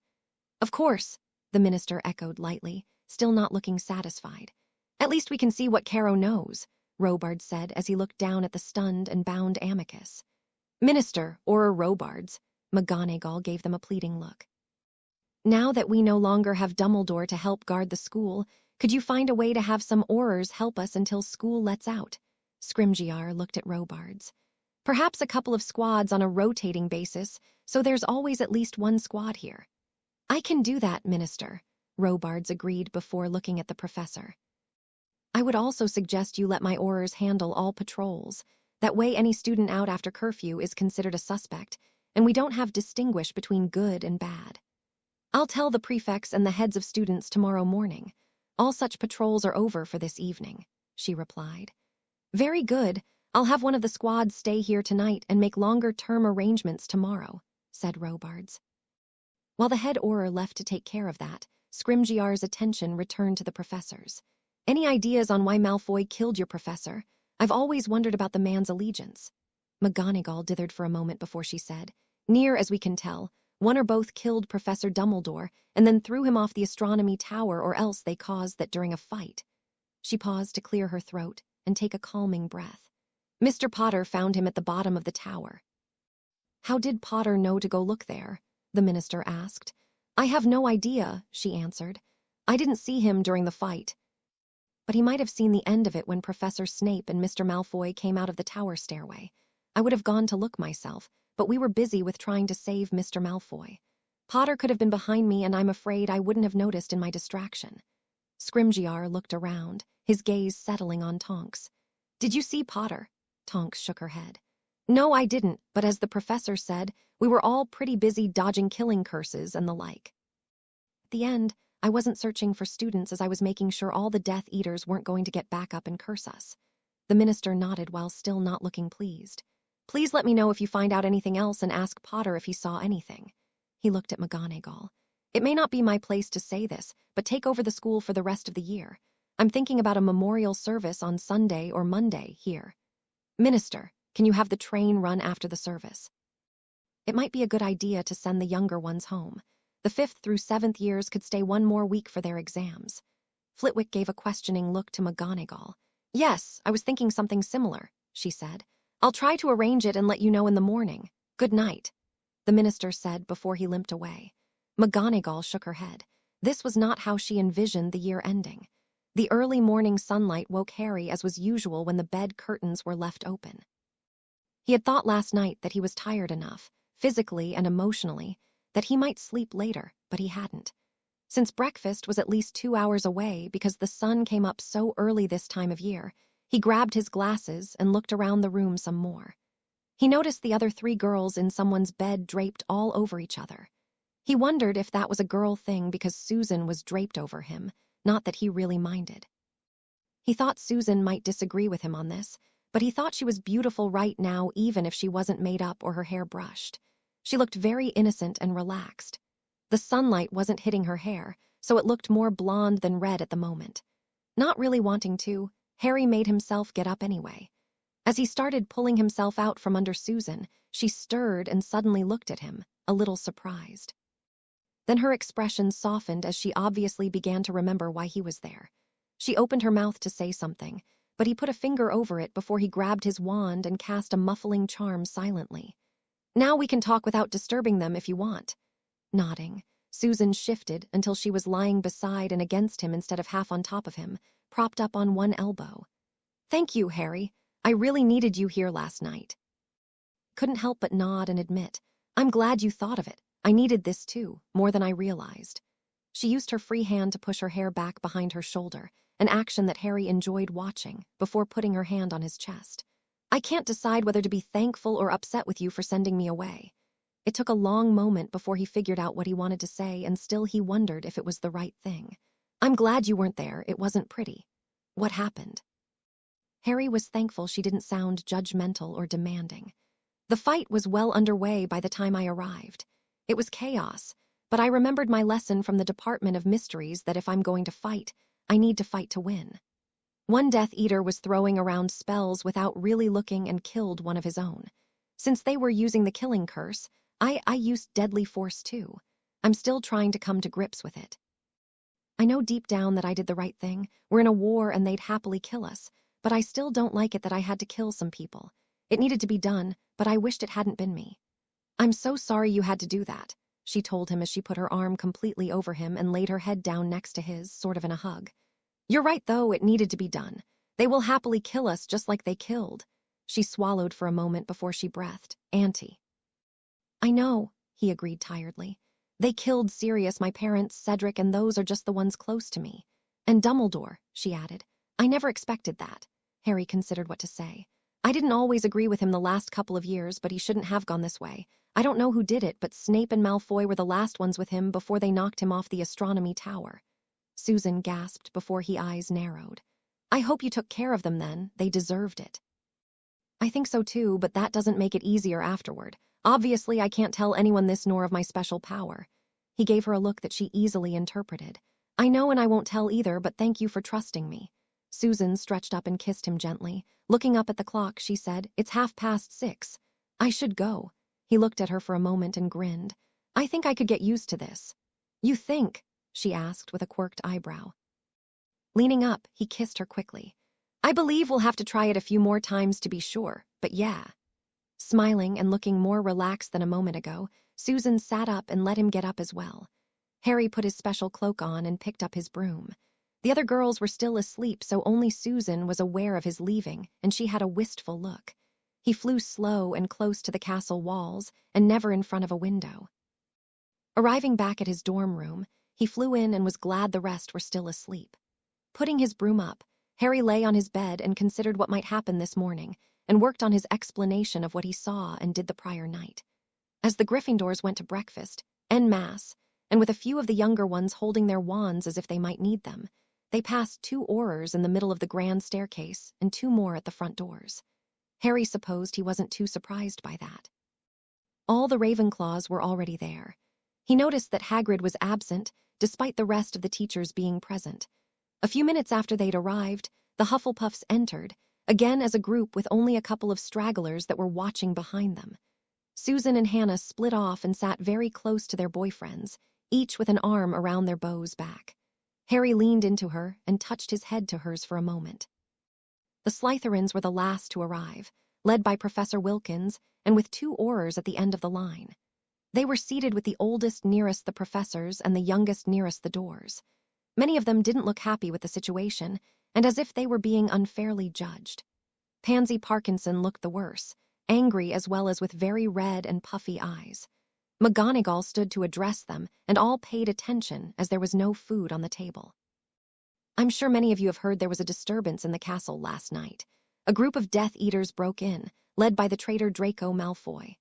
Of course, the Minister echoed lightly, still not looking satisfied. At least we can see what Caro knows, Robard said as he looked down at the stunned and bound Amicus. Minister, or Robards, McGonagall gave them a pleading look. Now that we no longer have Dumbledore to help guard the school, could you find a way to have some Aurors help us until school lets out? Scrimgeour looked at Robards. Perhaps a couple of squads on a rotating basis, so there's always at least one squad here. I can do that, Minister, Robards agreed before looking at the professor. I would also suggest you let my Aurors handle all patrols. That way any student out after curfew is considered a suspect, and we don't have distinguish between good and bad. I'll tell the prefects and the heads of students tomorrow morning. All such patrols are over for this evening, she replied. Very good. I'll have one of the squads stay here tonight and make longer-term arrangements tomorrow, said Robards. While the head Auror left to take care of that, Scrimgeour's attention returned to the professors. Any ideas on why Malfoy killed your professor? I've always wondered about the man's allegiance. McGonagall dithered for a moment before she said, Near as we can tell, one or both killed Professor Dumbledore and then threw him off the astronomy tower, or else they caused that during a fight. She paused to clear her throat and take a calming breath. Mr. Potter found him at the bottom of the tower. How did Potter know to go look there? The minister asked. I have no idea, she answered. I didn't see him during the fight. But he might have seen the end of it when Professor Snape and Mr. Malfoy came out of the tower stairway. I would have gone to look myself, but we were busy with trying to save Mr. Malfoy. Potter could have been behind me, and I'm afraid I wouldn't have noticed in my distraction. Scrimgeour looked around, his gaze settling on Tonks. Did you see Potter? Tonks shook her head. No, I didn't, but as the professor said, we were all pretty busy dodging killing curses and the like. At the end, I wasn't searching for students as I was making sure all the Death Eaters weren't going to get back up and curse us. The minister nodded while still not looking pleased. Please let me know if you find out anything else and ask Potter if he saw anything. He looked at McGonagall. It may not be my place to say this, but take over the school for the rest of the year. I'm thinking about a memorial service on Sunday or Monday here. Minister, can you have the train run after the service? It might be a good idea to send the younger ones home. The 5th through 7th years could stay one more week for their exams. Flitwick gave a questioning look to McGonagall. Yes, I was thinking something similar, she said. I'll try to arrange it and let you know in the morning. Good night, the minister said before he limped away. McGonagall shook her head. This was not how she envisioned the year ending. The early morning sunlight woke Harry as was usual when the bed curtains were left open. He had thought last night that he was tired enough, physically and emotionally, that he might sleep later, but he hadn't. Since breakfast was at least 2 hours away because the sun came up so early this time of year, he grabbed his glasses and looked around the room some more. He noticed the other 3 girls in someone's bed draped all over each other. He wondered if that was a girl thing because Susan was draped over him, not that he really minded. He thought Susan might disagree with him on this, but he thought she was beautiful right now even if she wasn't made up or her hair brushed. She looked very innocent and relaxed. The sunlight wasn't hitting her hair, so it looked more blonde than red at the moment. Not really wanting to, Harry made himself get up anyway. As he started pulling himself out from under Susan, she stirred and suddenly looked at him, a little surprised. Then her expression softened as she obviously began to remember why he was there. She opened her mouth to say something, but he put a finger over it before he grabbed his wand and cast a muffling charm silently. "Now we can talk without disturbing them if you want." Nodding, Susan shifted until she was lying beside and against him instead of half on top of him, propped up on one elbow. "Thank you, Harry. I really needed you here last night." Couldn't help but nod and admit, "I'm glad you thought of it. I needed this too, more than I realized." She used her free hand to push her hair back behind her shoulder, an action that Harry enjoyed watching, before putting her hand on his chest. "I can't decide whether to be thankful or upset with you for sending me away." It took a long moment before he figured out what he wanted to say, and still he wondered if it was the right thing. "I'm glad you weren't there. It wasn't pretty." "What happened?" Harry was thankful she didn't sound judgmental or demanding. "The fight was well underway by the time I arrived. It was chaos, but I remembered my lesson from the Department of Mysteries that if I'm going to fight, I need to fight to win. One Death Eater was throwing around spells without really looking and killed one of his own. Since they were using the killing curse, I used deadly force too. I'm still trying to come to grips with it. I know deep down that I did the right thing. We're in a war and they'd happily kill us, but I still don't like it that I had to kill some people. It needed to be done, but I wished it hadn't been me." "I'm so sorry you had to do that," she told him as she put her arm completely over him and laid her head down next to his, sort of in a hug. "You're right, though, it needed to be done. They will happily kill us just like they killed." She swallowed for a moment before she breathed, "Auntie." "I know," he agreed tiredly. "They killed Sirius, my parents, Cedric, and those are just the ones close to me. And Dumbledore," she added. "I never expected that." Harry considered what to say. "I didn't always agree with him the last couple of years, but he shouldn't have gone this way. I don't know who did it, but Snape and Malfoy were the last ones with him before they knocked him off the astronomy tower." Susan gasped before his eyes narrowed. "I hope you took care of them then. They deserved it." "I think so too, but that doesn't make it easier afterward. Obviously, I can't tell anyone this nor of my special power." He gave her a look that she easily interpreted. "I know, and I won't tell either, but thank you for trusting me." Susan stretched up and kissed him gently. Looking up at the clock, she said, "It's 6:30. I should go." He looked at her for a moment and grinned. "I think I could get used to this." "You think?" she asked with a quirked eyebrow. Leaning up, he kissed her quickly. "I believe we'll have to try it a few more times to be sure, but yeah." Smiling and looking more relaxed than a moment ago, Susan sat up and let him get up as well. Harry put his special cloak on and picked up his broom. The other girls were still asleep, so only Susan was aware of his leaving, and she had a wistful look. He flew slow and close to the castle walls, and never in front of a window. Arriving back at his dorm room, he flew in and was glad the rest were still asleep. Putting his broom up, Harry lay on his bed and considered what might happen this morning, and worked on his explanation of what he saw and did the prior night. As the Gryffindors went to breakfast, en masse, and with a few of the younger ones holding their wands as if they might need them, they passed 2 Aurors in the middle of the grand staircase and 2 more at the front doors. Harry supposed he wasn't too surprised by that. All the Ravenclaws were already there. He noticed that Hagrid was absent, despite the rest of the teachers being present. A few minutes after they'd arrived, the Hufflepuffs entered, again as a group with only a couple of stragglers that were watching behind them. Susan and Hannah split off and sat very close to their boyfriends, each with an arm around their beau's back. Harry leaned into her and touched his head to hers for a moment. The Slytherins were the last to arrive, led by Professor Wilkins and with 2 Aurors at the end of the line. They were seated with the oldest nearest the professors and the youngest nearest the doors. Many of them didn't look happy with the situation, and as if they were being unfairly judged. Pansy Parkinson looked the worse, angry as well as with very red and puffy eyes. McGonagall stood to address them, and all paid attention as there was no food on the table. I'm sure many of you have heard there was a disturbance in the castle last night. A group of Death Eaters broke in, led by the traitor Draco Malfoy.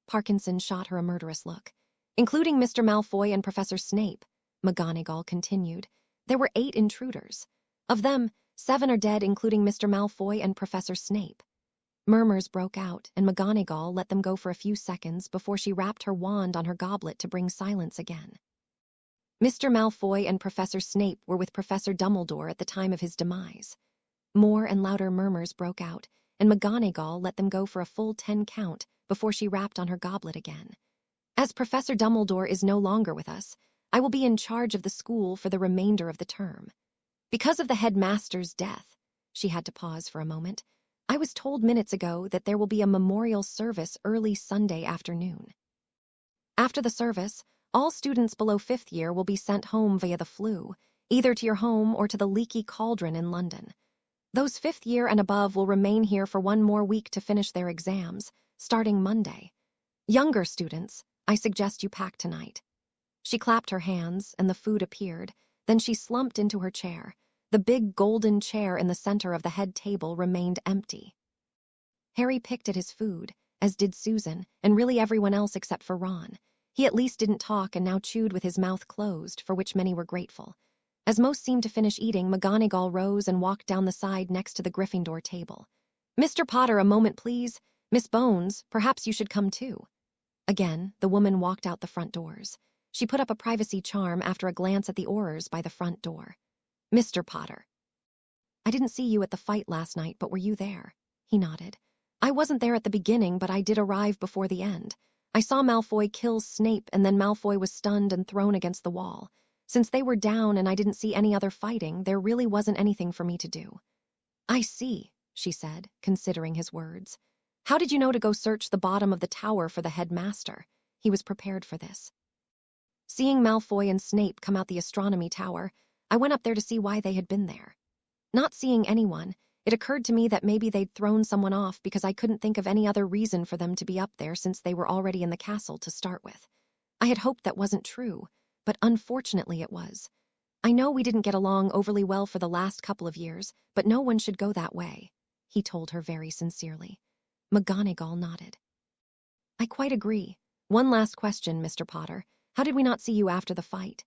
Parkinson shot her a murderous look. Including Mr. Malfoy and Professor Snape, McGonagall continued. There were 8 intruders. Of them, 7 are dead, including Mr. Malfoy and Professor Snape. Murmurs broke out, and McGonagall let them go for a few seconds before she rapped her wand on her goblet to bring silence again. Mr. Malfoy and Professor Snape were with Professor Dumbledore at the time of his demise. More and louder murmurs broke out, and McGonagall let them go for a full 10 count before she rapped on her goblet again. As Professor Dumbledore is no longer with us, I will be in charge of the school for the remainder of the term. Because of the headmaster's death, she had to pause for a moment, I was told minutes ago that there will be a memorial service early Sunday afternoon. After the service, all students below 5th year will be sent home via the Floo, either to your home or to the Leaky Cauldron in London. Those 5th year and above will remain here for 1 more week to finish their exams, starting Monday. Younger students, I suggest you pack tonight. She clapped her hands, and the food appeared. Then she slumped into her chair. The big golden chair in the center of the head table remained empty. Harry picked at his food, as did Susan, and really everyone else except for Ron. He at least didn't talk and now chewed with his mouth closed, for which many were grateful. As most seemed to finish eating, McGonagall rose and walked down the side next to the Gryffindor table. Mr. Potter, a moment, please. Miss Bones, perhaps you should come too. Again, the woman walked out the front doors. She put up a privacy charm after a glance at the Aurors by the front door. Mr. Potter. I didn't see you at the fight last night, but were you there? He nodded. I wasn't there at the beginning, but I did arrive before the end. I saw Malfoy kill Snape, and then Malfoy was stunned and thrown against the wall. Since they were down and I didn't see any other fighting, there really wasn't anything for me to do. I see, she said, considering his words. How did you know to go search the bottom of the tower for the headmaster? He was prepared for this. Seeing Malfoy and Snape come out the astronomy tower, I went up there to see why they had been there. Not seeing anyone, it occurred to me that maybe they'd thrown someone off because I couldn't think of any other reason for them to be up there since they were already in the castle to start with. I had hoped that wasn't true, but unfortunately it was. I know we didn't get along overly well for the last couple of years, but no one should go that way, he told her very sincerely. McGonagall nodded. I quite agree. One last question, Mr. Potter. How did we not see you after the fight?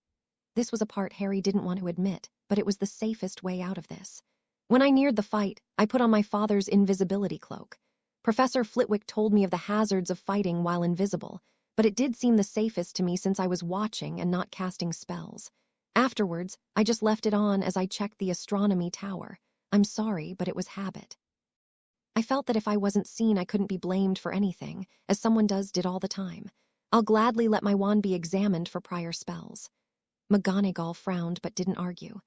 This was a part Harry didn't want to admit, but it was the safest way out of this. When I neared the fight, I put on my father's invisibility cloak. Professor Flitwick told me of the hazards of fighting while invisible, but it did seem the safest to me since I was watching and not casting spells. Afterwards, I just left it on as I checked the astronomy tower. I'm sorry, but it was habit. I felt that if I wasn't seen, I couldn't be blamed for anything, as someone did all the time. I'll gladly let my wand be examined for prior spells. McGonagall frowned but didn't argue.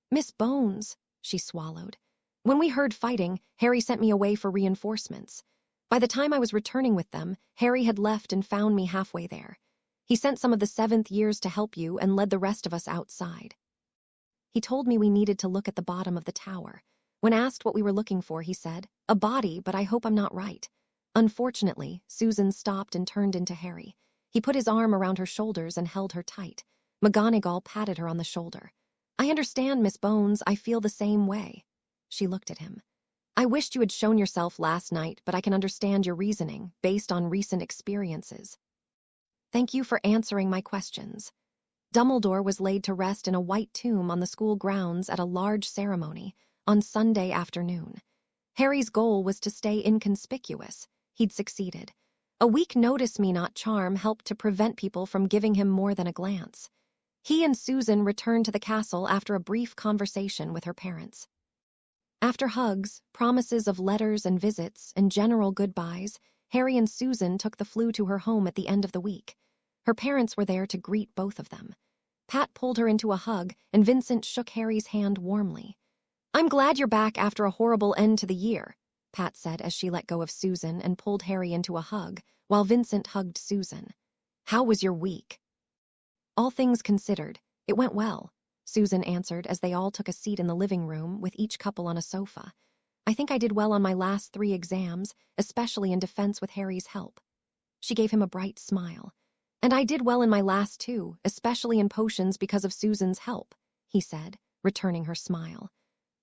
Miss Bones, she swallowed. When we heard fighting, Harry sent me away for reinforcements. By the time I was returning with them, Harry had left and found me halfway there. He sent some of the 7th years to help you and led the rest of us outside. He told me we needed to look at the bottom of the tower. When asked what we were looking for, he said, a body, but I hope I'm not right. Unfortunately, Susan stopped and turned into Harry. He put his arm around her shoulders and held her tight. McGonagall patted her on the shoulder. I understand, Miss Bones, I feel the same way. She looked at him. I wished you had shown yourself last night, but I can understand your reasoning, based on recent experiences. Thank you for answering my questions. Dumbledore was laid to rest in a white tomb on the school grounds at a large ceremony on Sunday afternoon. Harry's goal was to stay inconspicuous. He'd succeeded. A weak notice-me-not charm helped to prevent people from giving him more than a glance. He and Susan returned to the castle after a brief conversation with her parents. After hugs, promises of letters and visits, and general goodbyes, Harry and Susan took the Floo to her home at the end of the week. Her parents were there to greet both of them. Pat pulled her into a hug, and Vincent shook Harry's hand warmly. I'm glad you're back after a horrible end to the year, Pat said as she let go of Susan and pulled Harry into a hug, while Vincent hugged Susan. How was your week? All things considered, it went well, Susan answered as they all took a seat in the living room with each couple on a sofa. I think I did well on my last 3 exams, especially in defense with Harry's help. She gave him a bright smile. And I did well in my last two, especially in potions because of Susan's help, he said, returning her smile.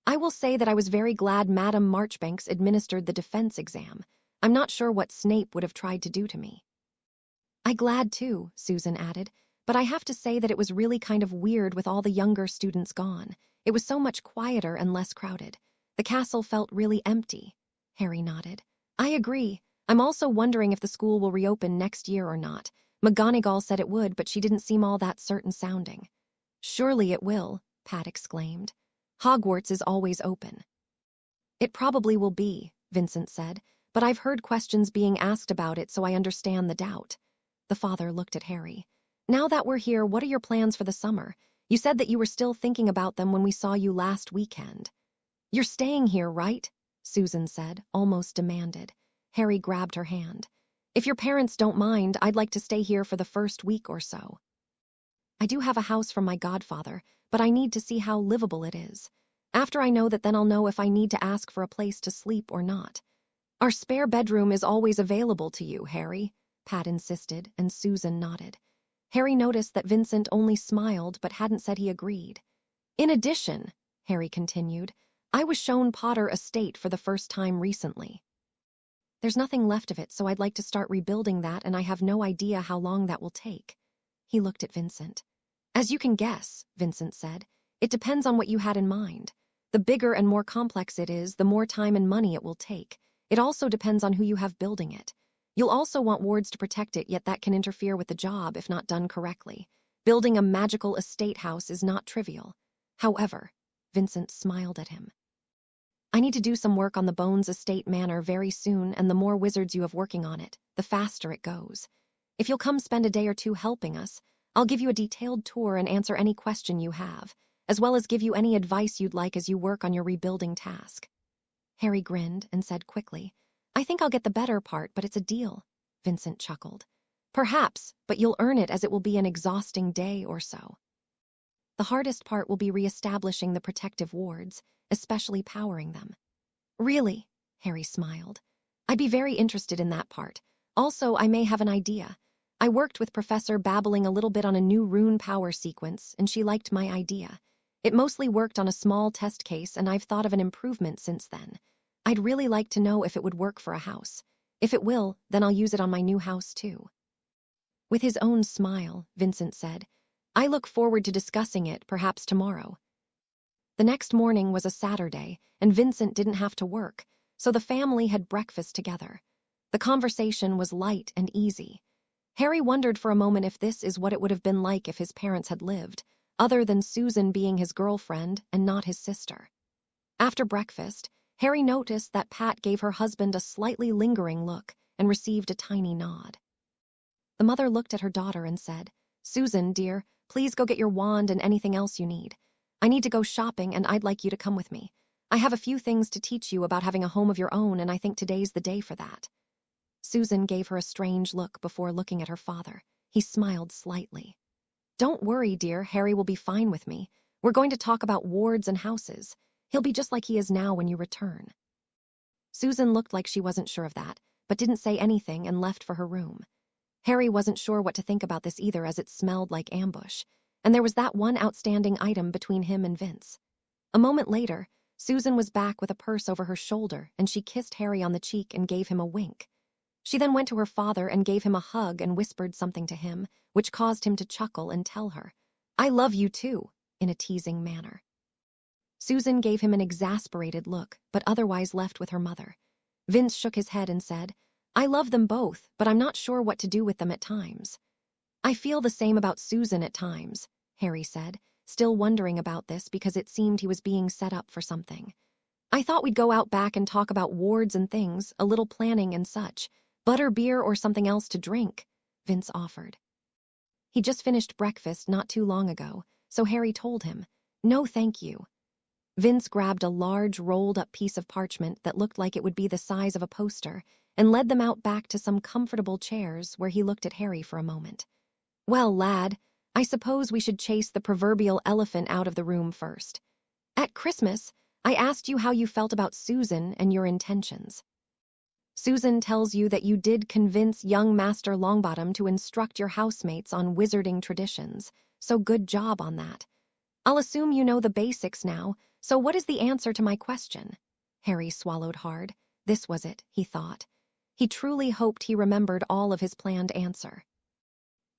I will say that I was very glad Madame Marchbanks administered the defense exam. I'm not sure what Snape would have tried to do to me. I'm glad too, Susan added, but I have to say that it was really kind of weird with all the younger students gone. It was so much quieter and less crowded. The castle felt really empty. Harry nodded. I agree. I'm also wondering if the school will reopen next year or not. McGonagall said it would, but she didn't seem all that certain sounding. Surely it will, Pat exclaimed. Hogwarts is always open. It probably will be, Vincent said, but I've heard questions being asked about it, so I understand the doubt. The father looked at Harry. Now that we're here, what are your plans for the summer? You said that you were still thinking about them when we saw you last weekend. You're staying here, right? Susan said, almost demanded. Harry grabbed her hand. If your parents don't mind, I'd like to stay here for the first week or so. I do have a house from my godfather, but I need to see how livable it is. After I know that, then I'll know if I need to ask for a place to sleep or not. Our spare bedroom is always available to you, Harry, Pat insisted, and Susan nodded. Harry noticed that Vincent only smiled but hadn't said he agreed. In addition, Harry continued, I was shown Potter Estate for the first time recently. There's nothing left of it, so I'd like to start rebuilding that, and I have no idea how long that will take. He looked at Vincent. As you can guess, Vincent said, it depends on what you had in mind. The bigger and more complex it is, the more time and money it will take. It also depends on who you have building it. You'll also want wards to protect it, yet that can interfere with the job if not done correctly. Building a magical estate house is not trivial. However, Vincent smiled at him. I need to do some work on the Bones Estate Manor very soon, and the more wizards you have working on it, the faster it goes. If you'll come spend a day or two helping us, I'll give you a detailed tour and answer any question you have, as well as give you any advice you'd like as you work on your rebuilding task. Harry grinned and said quickly, I think I'll get the better part, but it's a deal. Vincent chuckled. Perhaps, but you'll earn it, as it will be an exhausting day or so. The hardest part will be re-establishing the protective wards, especially powering them. Really? Harry smiled. I'd be very interested in that part. Also, I may have an idea. I worked with Professor Babbling a little bit on a new rune power sequence, and she liked my idea. It mostly worked on a small test case, and I've thought of an improvement since then. I'd really like to know if it would work for a house. If it will, then I'll use it on my new house too. With his own smile, Vincent said, I look forward to discussing it, perhaps tomorrow. The next morning was a Saturday, and Vincent didn't have to work, so the family had breakfast together. The conversation was light and easy. Harry wondered for a moment if this is what it would have been like if his parents had lived, other than Susan being his girlfriend and not his sister. After breakfast, Harry noticed that Pat gave her husband a slightly lingering look and received a tiny nod. The mother looked at her daughter and said, Susan, dear, please go get your wand and anything else you need. I need to go shopping, and I'd like you to come with me. I have a few things to teach you about having a home of your own, and I think today's the day for that. Susan gave her a strange look before looking at her father. He smiled slightly. Don't worry, dear, Harry will be fine with me. We're going to talk about wards and houses. He'll be just like he is now when you return. Susan looked like she wasn't sure of that, but didn't say anything and left for her room. Harry wasn't sure what to think about this either, as it smelled like ambush, and there was that one outstanding item between him and Vince. A moment later, Susan was back with a purse over her shoulder, and she kissed Harry on the cheek and gave him a wink. She then went to her father and gave him a hug and whispered something to him, which caused him to chuckle and tell her, I love you too, in a teasing manner. Susan gave him an exasperated look, but otherwise left with her mother. Vince shook his head and said, I love them both, but I'm not sure what to do with them at times. I feel the same about Susan at times, Harry said, still wondering about this because it seemed he was being set up for something. I thought we'd go out back and talk about wards and things, a little planning and such. Butter beer or something else to drink, Vince offered. He just finished breakfast not too long ago, so Harry told him, no thank you. Vince grabbed a large rolled-up piece of parchment that looked like it would be the size of a poster and led them out back to some comfortable chairs where he looked at Harry for a moment. Well, lad, I suppose we should chase the proverbial elephant out of the room first. At Christmas, I asked you how you felt about Susan and your intentions. Susan tells you that you did convince young Master Longbottom to instruct your housemates on wizarding traditions, so good job on that. I'll assume you know the basics now, so what is the answer to my question? Harry swallowed hard. This was it, he thought. He truly hoped he remembered all of his planned answer.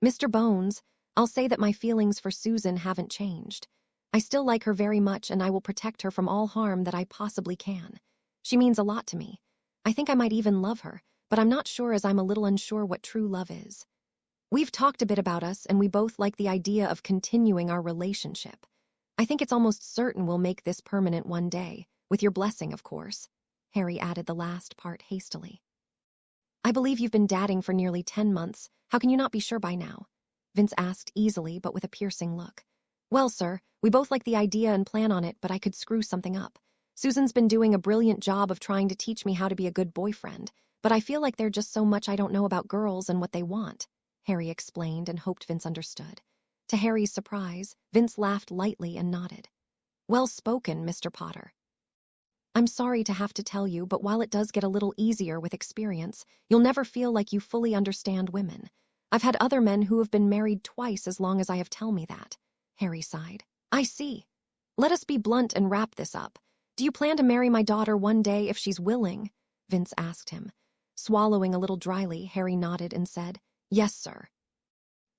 Mr. Bones, I'll say that my feelings for Susan haven't changed. I still like her very much, and I will protect her from all harm that I possibly can. She means a lot to me. I think I might even love her, but I'm not sure, as I'm a little unsure what true love is. We've talked a bit about us, and we both like the idea of continuing our relationship. I think it's almost certain we'll make this permanent one day, with your blessing, of course. Harry added the last part hastily. I believe you've been dadding for nearly 10 months. How can you not be sure by now? Vince asked easily, but with a piercing look. Well, sir, we both like the idea and plan on it, but I could screw something up. Susan's been doing a brilliant job of trying to teach me how to be a good boyfriend, but I feel like there's just so much I don't know about girls and what they want, Harry explained and hoped Vince understood. To Harry's surprise, Vince laughed lightly and nodded. Well spoken, Mr. Potter. I'm sorry to have to tell you, but while it does get a little easier with experience, you'll never feel like you fully understand women. I've had other men who have been married twice as long as I have tell me that. Harry sighed. I see. Let us be blunt and wrap this up. Do you plan to marry my daughter one day if she's willing? Vince asked him. Swallowing a little dryly, Harry nodded and said, Yes, sir.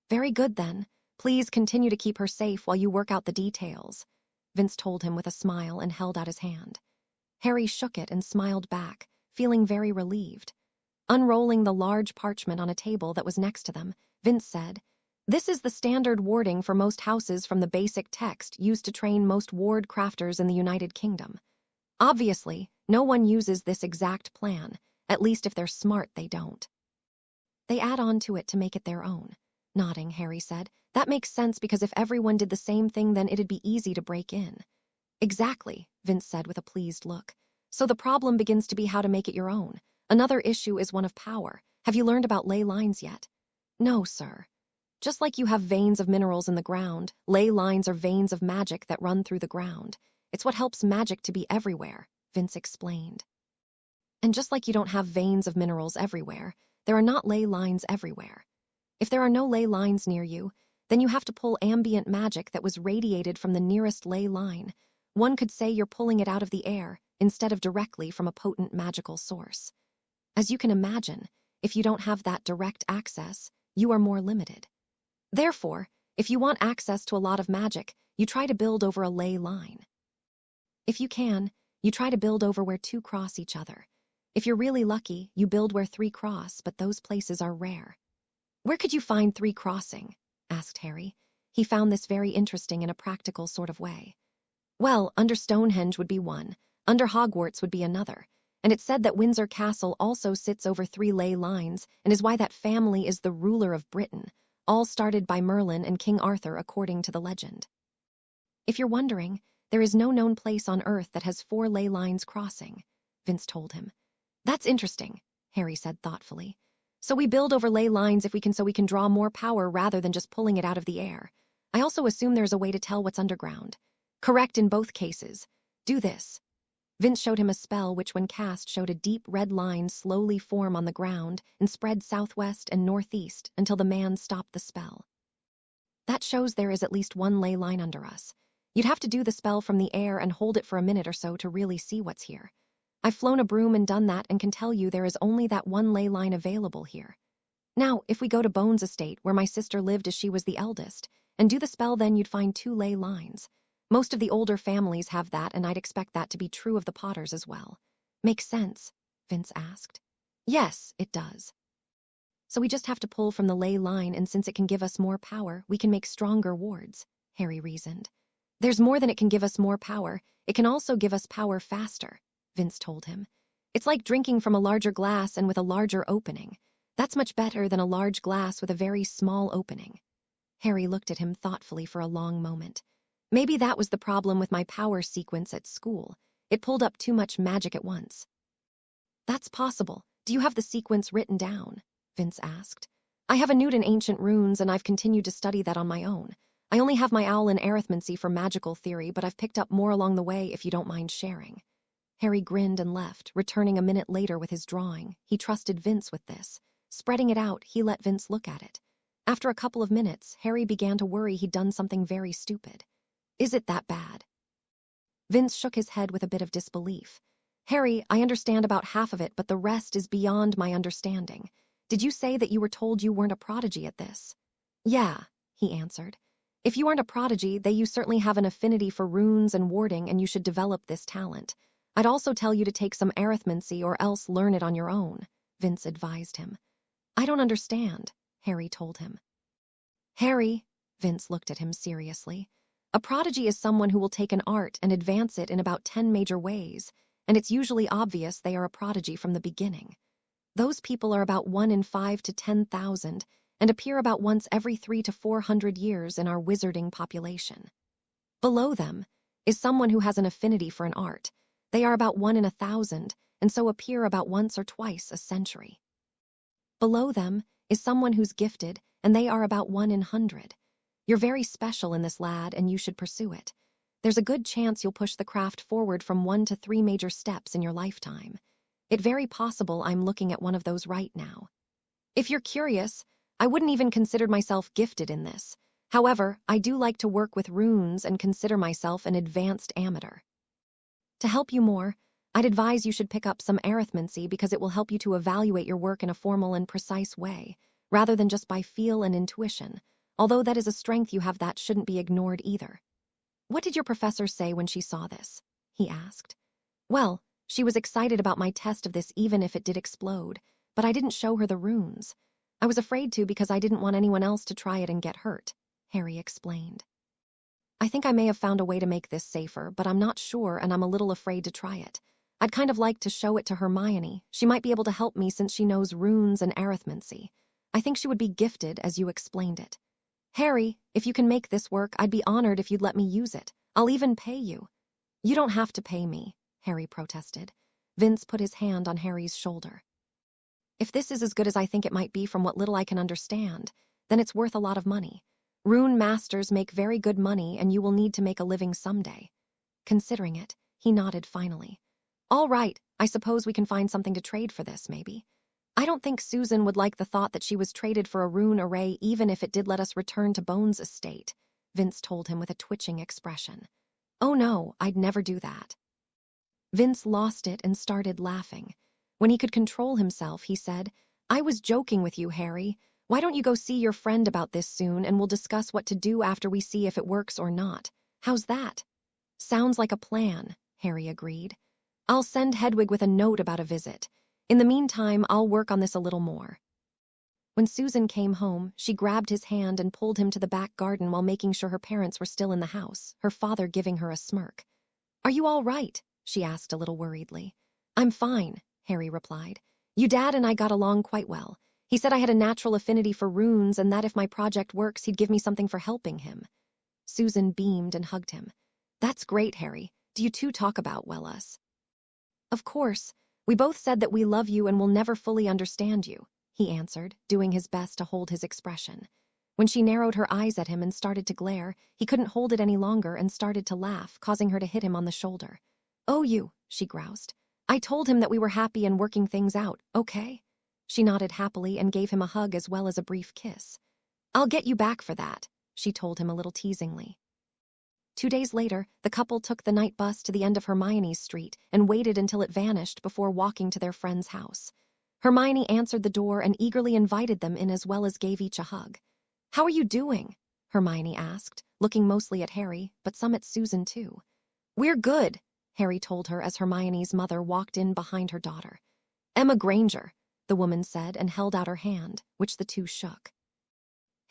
Very good then. Please continue to keep her safe while you work out the details, Vince told him with a smile and held out his hand. Harry shook it and smiled back, feeling very relieved. Unrolling the large parchment on a table that was next to them, Vince said, This is the standard wording for most houses from the basic text used to train most ward crafters in the United Kingdom. Obviously, no one uses this exact plan, at least if they're smart they don't. They add on to it to make it their own. Nodding, Harry said, That makes sense, because if everyone did the same thing, then it'd be easy to break in. Exactly, Vince said with a pleased look. So the problem begins to be how to make it your own. Another issue is one of power. Have you learned about ley lines yet? No, sir. Just like you have veins of minerals in the ground, ley lines are veins of magic that run through the ground. It's what helps magic to be everywhere, Vince explained. And just like you don't have veins of minerals everywhere, there are not ley lines everywhere. If there are no ley lines near you, then you have to pull ambient magic that was radiated from the nearest ley line. One could say you're pulling it out of the air, instead of directly from a potent magical source. As you can imagine, if you don't have that direct access, you are more limited. Therefore, if you want access to a lot of magic, you try to build over a ley line. If you can, you try to build over where two cross each other. If you're really lucky, you build where three cross, but those places are rare. Where could you find three crossing? Asked Harry. He found this very interesting in a practical sort of way. Well, under Stonehenge would be one, under Hogwarts would be another, and it's said that Windsor Castle also sits over three ley lines and is why that family is the ruler of Britain, all started by Merlin and King Arthur according to the legend. If you're wondering, there is no known place on Earth that has 4 ley lines crossing, Vince told him. That's interesting, Harry said thoughtfully. So we build over ley lines if we can, so we can draw more power rather than just pulling it out of the air. I also assume there's a way to tell what's underground. Correct in both cases. Do this. Vince showed him a spell which, when cast, showed a deep red line slowly form on the ground and spread southwest and northeast until the man stopped the spell. That shows there is at least 1 ley line under us. You'd have to do the spell from the air and hold it for a minute or so to really see what's here. I've flown a broom and done that and can tell you there is only that 1 ley line available here. Now, if we go to Bones' estate, where my sister lived as she was the eldest, and do the spell, then you'd find 2 ley lines. Most of the older families have that, and I'd expect that to be true of the Potters as well. Makes sense? Vince asked. Yes, it does. So we just have to pull from the ley line, and since it can give us more power, we can make stronger wards, Harry reasoned. There's more than it can give us more power. It can also give us power faster, Vince told him. It's like drinking from a larger glass and with a larger opening. That's much better than a large glass with a very small opening. Harry looked at him thoughtfully for a long moment. Maybe that was the problem with my power sequence at school. It pulled up too much magic at once. That's possible. Do you have the sequence written down? Vince asked. I have a Newt in ancient runes, and I've continued to study that on my own. I only have my owl in arithmancy for magical theory, but I've picked up more along the way if you don't mind sharing. Harry grinned and left, returning a minute later with his drawing. He trusted Vince with this. Spreading it out, he let Vince look at it. After a couple of minutes, Harry began to worry he'd done something very stupid. Is it that bad? Vince shook his head with a bit of disbelief. Harry, I understand about half of it, but the rest is beyond my understanding. Did you say that you were told you weren't a prodigy at this? Yeah, he answered. If you aren't a prodigy, then you certainly have an affinity for runes and warding, and you should develop this talent. I'd also tell you to take some arithmancy or else learn it on your own, Vince advised him. I don't understand, Harry told him. Harry, Vince looked at him seriously. A prodigy is someone who will take an art and advance it in about 10 major ways, and it's usually obvious they are a prodigy from the beginning. Those people are about 1 in 5 to 10,000 and appear about once every 300 to 400 years in our wizarding population. Below them is someone who has an affinity for an art. They are about 1 in 1,000 and so appear about once or twice a century. Below them is someone who's gifted, and they are about 1 in 100. You're very special in this, lad, and you should pursue it. There's a good chance you'll push the craft forward from 1 to 3 major steps in your lifetime. It's very possible I'm looking at one of those right now. If you're curious, I wouldn't even consider myself gifted in this. However, I do like to work with runes and consider myself an advanced amateur. To help you more, I'd advise you should pick up some arithmancy because it will help you to evaluate your work in a formal and precise way, rather than just by feel and intuition. Although that is a strength you have that shouldn't be ignored either. What did your professor say when she saw this? He asked. Well, she was excited about my test of this even if it did explode, but I didn't show her the runes. I was afraid to because I didn't want anyone else to try it and get hurt, Harry explained. I think I may have found a way to make this safer, but I'm not sure and I'm a little afraid to try it. I'd kind of like to show it to Hermione. She might be able to help me since she knows runes and arithmancy. I think she would be gifted as you explained it. Harry, if you can make this work, I'd be honored if you'd let me use it. I'll even pay you. You don't have to pay me, Harry protested. Vince put his hand on Harry's shoulder. If this is as good as I think it might be from what little I can understand, then it's worth a lot of money. Rune masters make very good money and you will need to make a living someday. Considering it, he nodded finally. All right, I suppose we can find something to trade for this, maybe. I don't think Susan would like the thought that she was traded for a rune array even if it did let us return to Bones' estate, Vince told him with a twitching expression. Oh no, I'd never do that. Vince lost it and started laughing. When he could control himself, he said, I was joking with you, Harry. Why don't you go see your friend about this soon and we'll discuss what to do after we see if it works or not. How's that? Sounds like a plan, Harry agreed. I'll send Hedwig with a note about a visit. In the meantime, I'll work on this a little more. When Susan came home, she grabbed his hand and pulled him to the back garden while making sure her parents were still in the house, her father giving her a smirk. Are you all right? She asked a little worriedly. I'm fine, Harry replied. Your dad and I got along quite well. He said I had a natural affinity for runes and that if my project works, he'd give me something for helping him. Susan beamed and hugged him. That's great, Harry. Do you two talk about, well, us? Of course. We both said that we love you and will never fully understand you, he answered, doing his best to hold his expression. When she narrowed her eyes at him and started to glare, he couldn't hold it any longer and started to laugh, causing her to hit him on the shoulder. Oh, you, she groused. I told him that we were happy and working things out, okay? She nodded happily and gave him a hug as well as a brief kiss. I'll get you back for that, she told him a little teasingly. 2 days later, the couple took the night bus to the end of Hermione's street and waited until it vanished before walking to their friend's house. Hermione answered the door and eagerly invited them in as well as gave each a hug. How are you doing? Hermione asked, looking mostly at Harry, but some at Susan too. We're good, Harry told her as Hermione's mother walked in behind her daughter. Emma Granger, the woman said and held out her hand, which the two shook.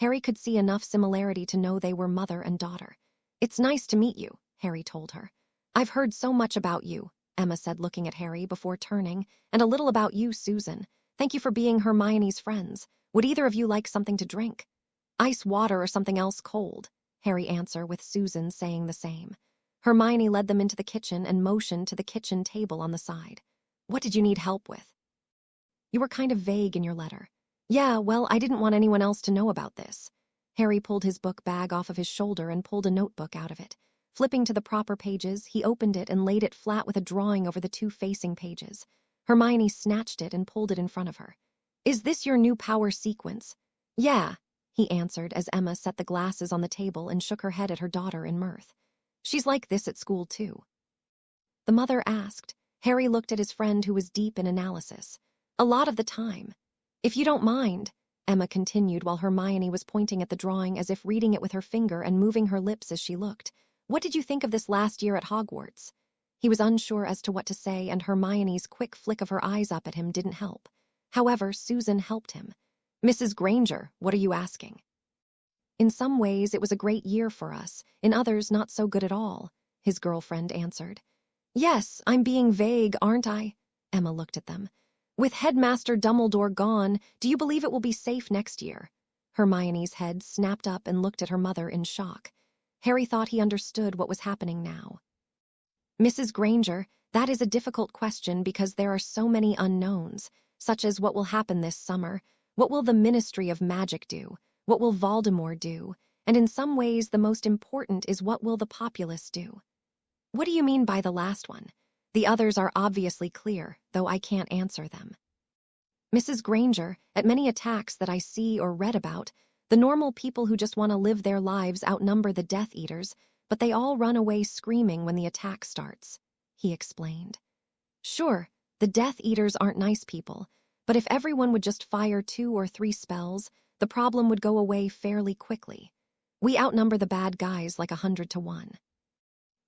Harry could see enough similarity to know they were mother and daughter. It's nice to meet you, Harry told her. I've heard so much about you, Emma said looking at Harry before turning, and a little about you, Susan. Thank you for being Hermione's friends. Would either of you like something to drink? Ice water or something else cold, Harry answered with Susan saying the same. Hermione led them into the kitchen and motioned to the kitchen table on the side. What did you need help with? You were kind of vague in your letter. Yeah, well, I didn't want anyone else to know about this. Harry pulled his book bag off of his shoulder and pulled a notebook out of it. Flipping to the proper pages, he opened it and laid it flat with a drawing over the two facing pages. Hermione snatched it and pulled it in front of her. "Is this your new power sequence?" "Yeah," he answered as Emma set the glasses on the table and shook her head at her daughter in mirth. "She's like this at school, too." The mother asked. Harry looked at his friend who was deep in analysis. "A lot of the time. If you don't mind," Emma continued while Hermione was pointing at the drawing as if reading it with her finger and moving her lips as she looked. "What did you think of this last year at Hogwarts?" He was unsure as to what to say, and Hermione's quick flick of her eyes up at him didn't help. However, Susan helped him. "Mrs. Granger, what are you asking?" "In some ways, it was a great year for us. In others, not so good at all," his girlfriend answered. "Yes, I'm being vague, aren't I?" Emma looked at them. "With Headmaster Dumbledore gone, do you believe it will be safe next year?" Hermione's head snapped up and looked at her mother in shock. Harry thought he understood what was happening now. "Mrs. Granger, that is a difficult question because there are so many unknowns, such as what will happen this summer, what will the Ministry of Magic do, what will Voldemort do, and in some ways the most important is what will the populace do." "What do you mean by the last one? The others are obviously clear, though I can't answer them." "Mrs. Granger, at many attacks that I see or read about, the normal people who just want to live their lives outnumber the Death Eaters, but they all run away screaming when the attack starts," he explained. "Sure, the Death Eaters aren't nice people, but if everyone would just fire 2 or 3 spells, the problem would go away fairly quickly. We outnumber the bad guys like 100 to 1.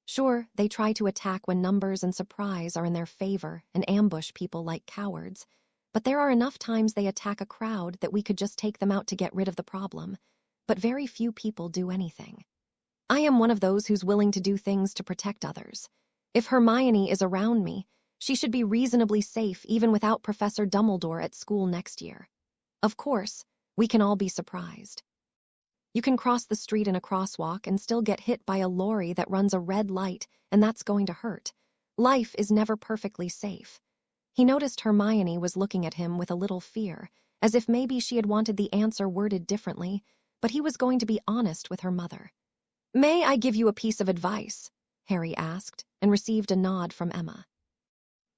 Sure, they try to attack when numbers and surprise are in their favor and ambush people like cowards, but there are enough times they attack a crowd that we could just take them out to get rid of the problem, but very few people do anything. I am one of those who's willing to do things to protect others. If Hermione is around me, she should be reasonably safe even without Professor Dumbledore at school next year. Of course, we can all be surprised. You can cross the street in a crosswalk and still get hit by a lorry that runs a red light, and that's going to hurt. Life is never perfectly safe." He noticed Hermione was looking at him with a little fear, as if maybe she had wanted the answer worded differently, but he was going to be honest with her mother. "May I give you a piece of advice?" Harry asked, and received a nod from Emma.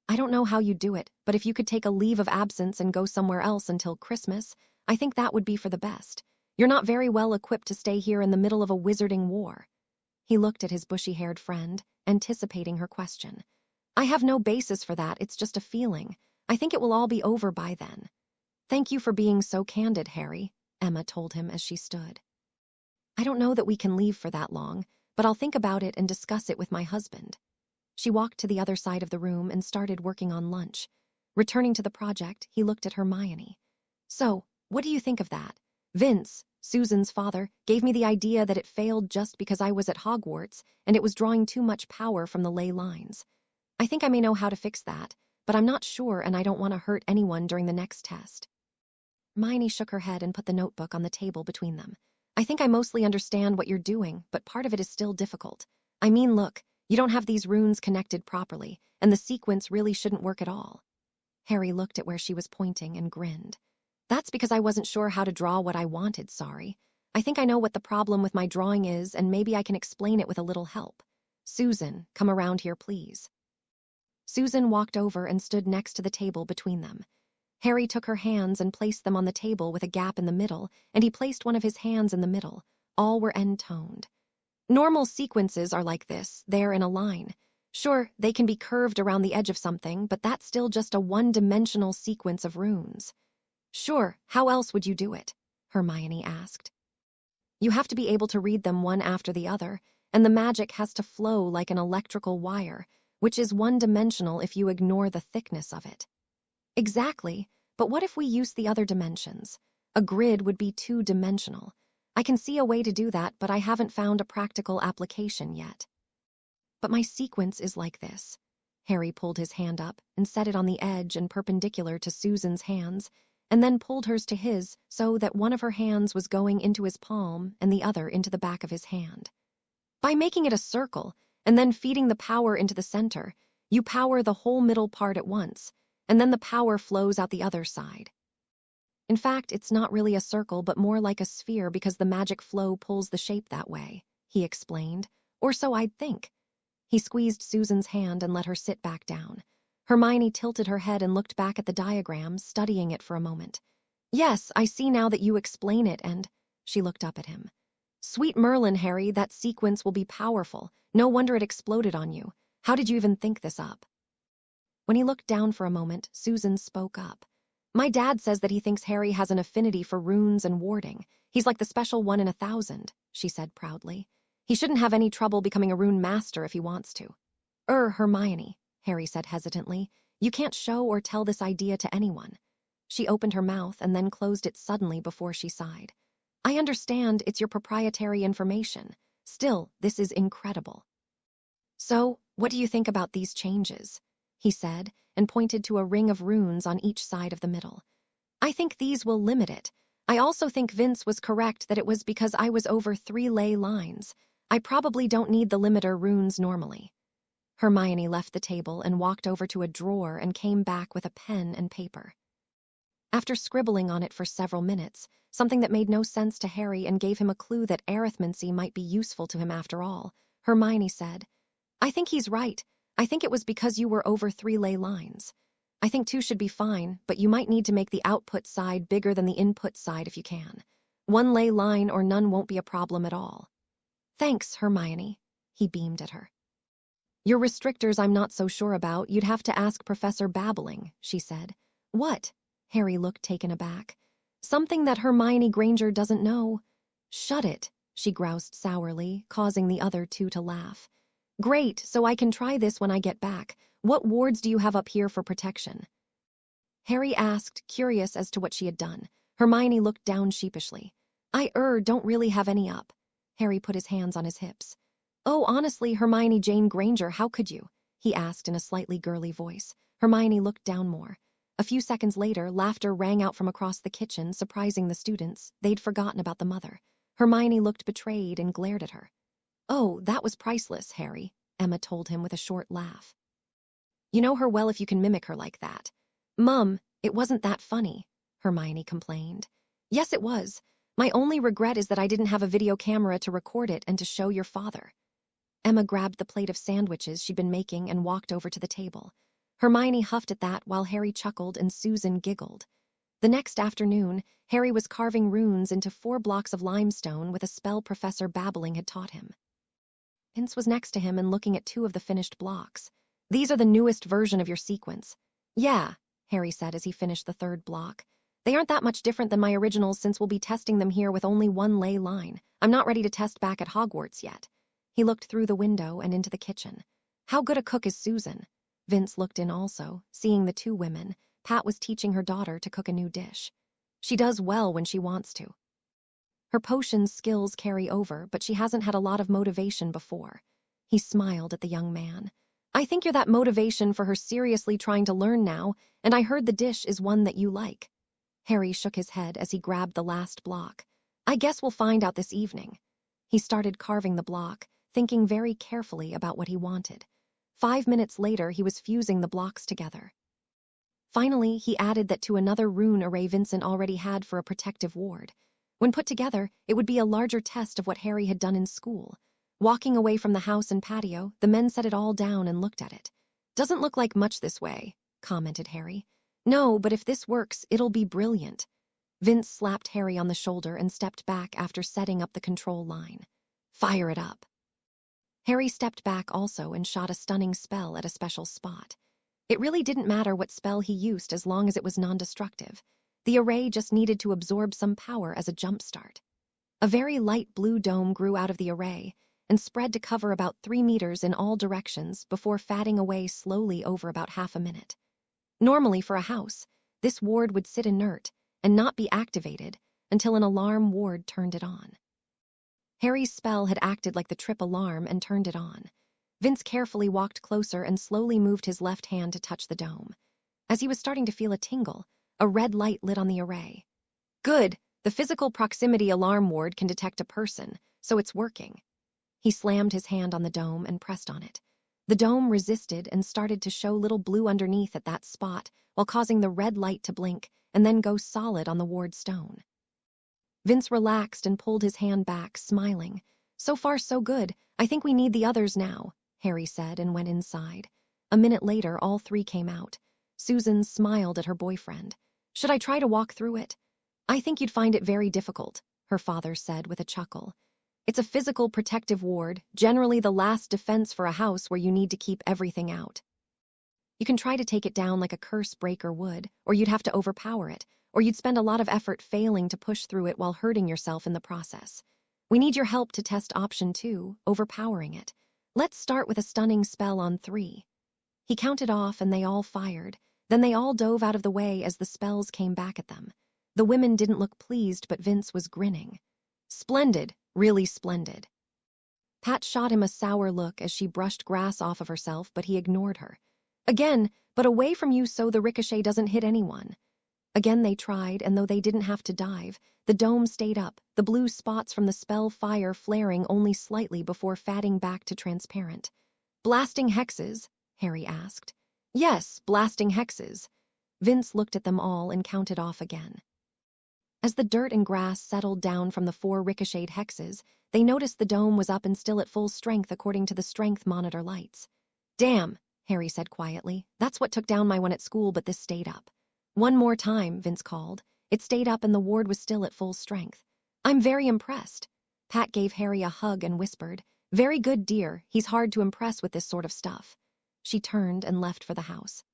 "I don't know how you do it, but if you could take a leave of absence and go somewhere else until Christmas, I think that would be for the best. You're not very well equipped to stay here in the middle of a wizarding war." He looked at his bushy-haired friend, anticipating her question. "I have no basis for that, it's just a feeling. I think it will all be over by then." "Thank you for being so candid, Harry," Emma told him as she stood. "I don't know that we can leave for that long, but I'll think about it and discuss it with my husband." She walked to the other side of the room and started working on lunch. Returning to the project, he looked at Hermione. "So, what do you think of that? Vince, Susan's father, gave me the idea that it failed just because I was at Hogwarts and it was drawing too much power from the ley lines. I think I may know how to fix that, but I'm not sure and I don't want to hurt anyone during the next test." Hermione shook her head and put the notebook on the table between them. "I think I mostly understand what you're doing, but part of it is still difficult. I mean, look, you don't have these runes connected properly, and the sequence really shouldn't work at all." Harry looked at where she was pointing and grinned. "That's because I wasn't sure how to draw what I wanted, sorry. I think I know what the problem with my drawing is, and maybe I can explain it with a little help. Susan, come around here, please." Susan walked over and stood next to the table between them. Harry took her hands and placed them on the table with a gap in the middle, and he placed one of his hands in the middle. All were end-toned. "Normal sequences are like this, they're in a line. Sure, they can be curved around the edge of something, but that's still just a one-dimensional sequence of runes." "Sure, how else would you do it?" Hermione asked. "You have to be able to read them one after the other, and the magic has to flow like an electrical wire, which is one-dimensional if you ignore the thickness of it." "Exactly, but what if we use the other dimensions? A grid would be two-dimensional. I can see a way to do that, but I haven't found a practical application yet." "But my sequence is like this." Harry pulled his hand up and set it on the edge and perpendicular to Susan's hands, and then pulled hers to his so that one of her hands was going into his palm and the other into the back of his hand. "By making it a circle and then feeding the power into the center, you power the whole middle part at once, and then the power flows out the other side. In fact, it's not really a circle but more like a sphere because the magic flow pulls the shape that way," he explained. Or so I'd think. He squeezed Susan's hand and let her sit back down. Hermione tilted her head and looked back at the diagram, studying it for a moment. Yes, I see now that you explain it, and… She looked up at him. Sweet Merlin, Harry, that sequence will be powerful. No wonder it exploded on you. How did you even think this up? When he looked down for a moment, Susan spoke up. My dad says that he thinks Harry has an affinity for runes and warding. He's like the special 1 in 1,000, she said proudly. He shouldn't have any trouble becoming a rune master if he wants to. Hermione, Harry said hesitantly. You can't show or tell this idea to anyone. She opened her mouth and then closed it suddenly before she sighed. I understand it's your proprietary information. Still, this is incredible. So, what do you think about these changes? He said, and pointed to a ring of runes on each side of the middle. I think these will limit it. I also think Vince was correct that it was because I was over 3 ley lines. I probably don't need the limiter runes normally. Hermione left the table and walked over to a drawer and came back with a pen and paper. After scribbling on it for several minutes, something that made no sense to Harry and gave him a clue that arithmancy might be useful to him after all, Hermione said, I think he's right. I think it was because you were over 3 ley lines. I think 2 should be fine, but you might need to make the output side bigger than the input side if you can. 1 ley line or none won't be a problem at all. Thanks, Hermione. He beamed at her. Your restrictors I'm not so sure about. You'd have to ask Professor Babbling, she said. What? Harry looked taken aback. Something that Hermione Granger doesn't know. Shut it, she groused sourly, causing the other two to laugh. Great, so I can try this when I get back. What wards do you have up here for protection? Harry asked, curious as to what she had done. Hermione looked down sheepishly. I don't really have any up. Harry put his hands on his hips. Oh, honestly, Hermione Jane Granger, how could you? He asked in a slightly girly voice. Hermione looked down more. A few seconds later, laughter rang out from across the kitchen, surprising the students. They'd forgotten about the mother. Hermione looked betrayed and glared at her. Oh, that was priceless, Harry, Emma told him with a short laugh. You know her well if you can mimic her like that. Mum, it wasn't that funny, Hermione complained. Yes, it was. My only regret is that I didn't have a video camera to record it and to show your father. Emma grabbed the plate of sandwiches she'd been making and walked over to the table. Hermione huffed at that while Harry chuckled and Susan giggled. The next afternoon, Harry was carving runes into 4 blocks of limestone with a spell Professor Babbling had taught him. Vince was next to him and looking at 2 of the finished blocks. These are the newest version of your sequence. Yeah, Harry said as he finished the 3rd block. They aren't that much different than my originals since we'll be testing them here with only 1 ley line. I'm not ready to test back at Hogwarts yet. He looked through the window and into the kitchen. How good a cook is Susan? Vince looked in also, seeing the 2 women. Pat was teaching her daughter to cook a new dish. She does well when she wants to. Her potions skills carry over, but she hasn't had a lot of motivation before. He smiled at the young man. I think you're that motivation for her seriously trying to learn now, and I heard the dish is one that you like. Harry shook his head as he grabbed the last block. I guess we'll find out this evening. He started carving the block, thinking very carefully about what he wanted. 5 minutes later, he was fusing the blocks together. Finally, he added that to another rune array Vincent already had for a protective ward. When put together, it would be a larger test of what Harry had done in school. Walking away from the house and patio, the men set it all down and looked at it. Doesn't look like much this way, commented Harry. No, but if this works, it'll be brilliant. Vince slapped Harry on the shoulder and stepped back after setting up the control line. Fire it up. Harry stepped back also and shot a stunning spell at a special spot. It really didn't matter what spell he used as long as it was non-destructive. The array just needed to absorb some power as a jumpstart. A very light blue dome grew out of the array and spread to cover about 3 meters in all directions before fatting away slowly over about half a minute. Normally for a house, this ward would sit inert and not be activated until an alarm ward turned it on. Harry's spell had acted like the trip alarm and turned it on. Vince carefully walked closer and slowly moved his left hand to touch the dome. As he was starting to feel a tingle, a red light lit on the array. Good, the physical proximity alarm ward can detect a person, so it's working. He slammed his hand on the dome and pressed on it. The dome resisted and started to show little blue underneath at that spot, while causing the red light to blink and then go solid on the ward stone. Vince relaxed and pulled his hand back, smiling. So far, so good. I think we need the others now, Harry said and went inside. A minute later, all three came out. Susan smiled at her boyfriend. Should I try to walk through it? I think you'd find it very difficult, her father said with a chuckle. It's a physical protective ward, generally the last defense for a house where you need to keep everything out. You can try to take it down like a curse breaker would, or you'd have to overpower it, or you'd spend a lot of effort failing to push through it while hurting yourself in the process. We need your help to test option 2, overpowering it. Let's start with a stunning spell on 3. He counted off and they all fired. Then they all dove out of the way as the spells came back at them. The women didn't look pleased, but Vince was grinning. Splendid, really splendid. Pat shot him a sour look as she brushed grass off of herself, but he ignored her. Again, but away from you so the ricochet doesn't hit anyone. Again they tried, and though they didn't have to dive, the dome stayed up, the blue spots from the spell fire flaring only slightly before fading back to transparent. Blasting hexes? Harry asked. Yes, blasting hexes. Vince looked at them all and counted off again. As the dirt and grass settled down from the 4 ricocheted hexes, they noticed the dome was up and still at full strength according to the strength monitor lights. Damn, Harry said quietly. That's what took down my one at school, but this stayed up. One more time, Vince called. It stayed up and the ward was still at full strength. I'm very impressed. Pat gave Harry a hug and whispered, Very good, dear. He's hard to impress with this sort of stuff. She turned and left for the house.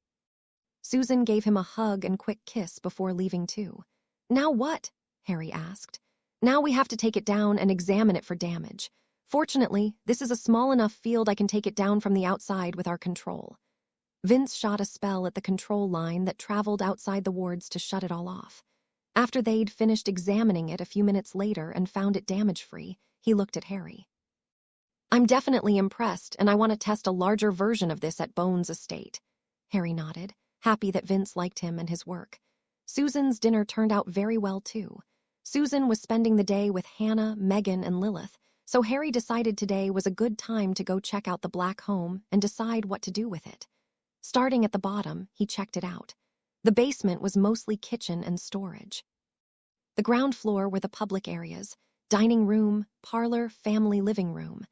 Susan gave him a hug and quick kiss before leaving too. Now what? Harry asked. Now we have to take it down and examine it for damage. Fortunately, this is a small enough field I can take it down from the outside with our control. Vince shot a spell at the control line that traveled outside the wards to shut it all off. After they'd finished examining it a few minutes later and found it damage-free, he looked at Harry. I'm definitely impressed, and I want to test a larger version of this at Bones Estate. Harry nodded, happy that Vince liked him and his work. Susan's dinner turned out very well, too. Susan was spending the day with Hannah, Megan, and Lilith, so Harry decided today was a good time to go check out the Black Home and decide what to do with it. Starting at the bottom, he checked it out. The basement was mostly kitchen and storage. The ground floor were the public areas, dining room, parlor, family living room.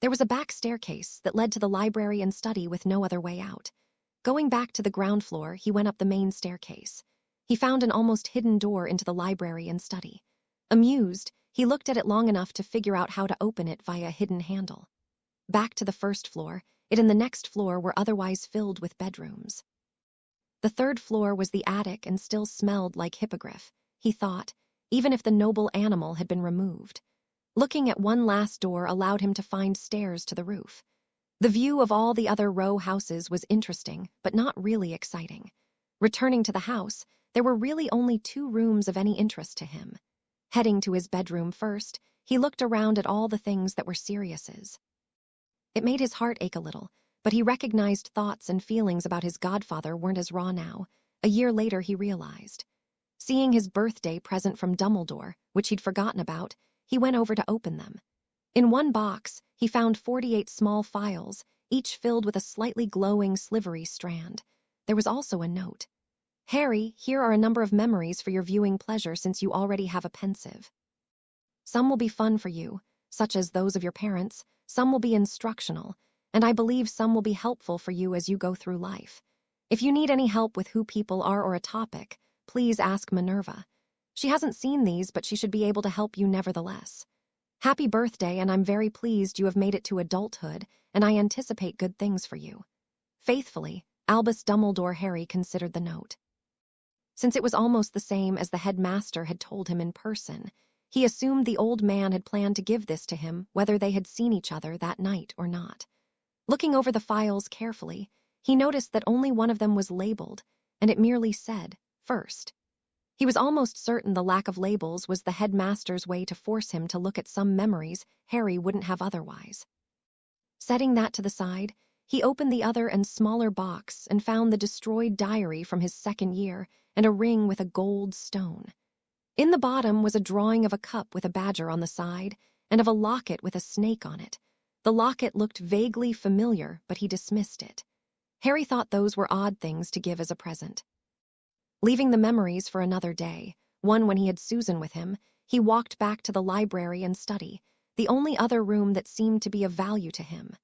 There was a back staircase that led to the library and study with no other way out. Going back to the ground floor, he went up the main staircase. He found an almost hidden door into the library and study. Amused, he looked at it long enough to figure out how to open it via a hidden handle. Back to the first floor, it and the next floor were otherwise filled with bedrooms. The third floor was the attic and still smelled like hippogriff, he thought, even if the noble animal had been removed. Looking at one last door allowed him to find stairs to the roof. The view of all the other row houses was interesting, but not really exciting. Returning to the house, there were really only 2 rooms of any interest to him. Heading to his bedroom first, he looked around at all the things that were Sirius's. It made his heart ache a little, but he recognized thoughts and feelings about his godfather weren't as raw now. A year later, he realized. Seeing his birthday present from Dumbledore, which he'd forgotten about, he went over to open them. In one box, he found 48 small files, each filled with a slightly glowing, slivery strand. There was also a note. Harry, here are a number of memories for your viewing pleasure since you already have a pensive. Some will be fun for you, such as those of your parents, some will be instructional, and I believe some will be helpful for you as you go through life. If you need any help with who people are or a topic, please ask Minerva. She hasn't seen these, but she should be able to help you nevertheless. Happy birthday, and I'm very pleased you have made it to adulthood, and I anticipate good things for you. Faithfully, Albus Dumbledore. Harry considered the note. Since it was almost the same as the headmaster had told him in person, he assumed the old man had planned to give this to him whether they had seen each other that night or not. Looking over the files carefully, he noticed that only one of them was labeled, and it merely said, First. He was almost certain the lack of labels was the headmaster's way to force him to look at some memories Harry wouldn't have otherwise. Setting that to the side, he opened the other and smaller box and found the destroyed diary from his second year and a ring with a gold stone. In the bottom was a drawing of a cup with a badger on the side and of a locket with a snake on it. The locket looked vaguely familiar, but he dismissed it. Harry thought those were odd things to give as a present. Leaving the memories for another day, one when he had Susan with him, he walked back to the library and study. the only other room that seemed to be of value to him.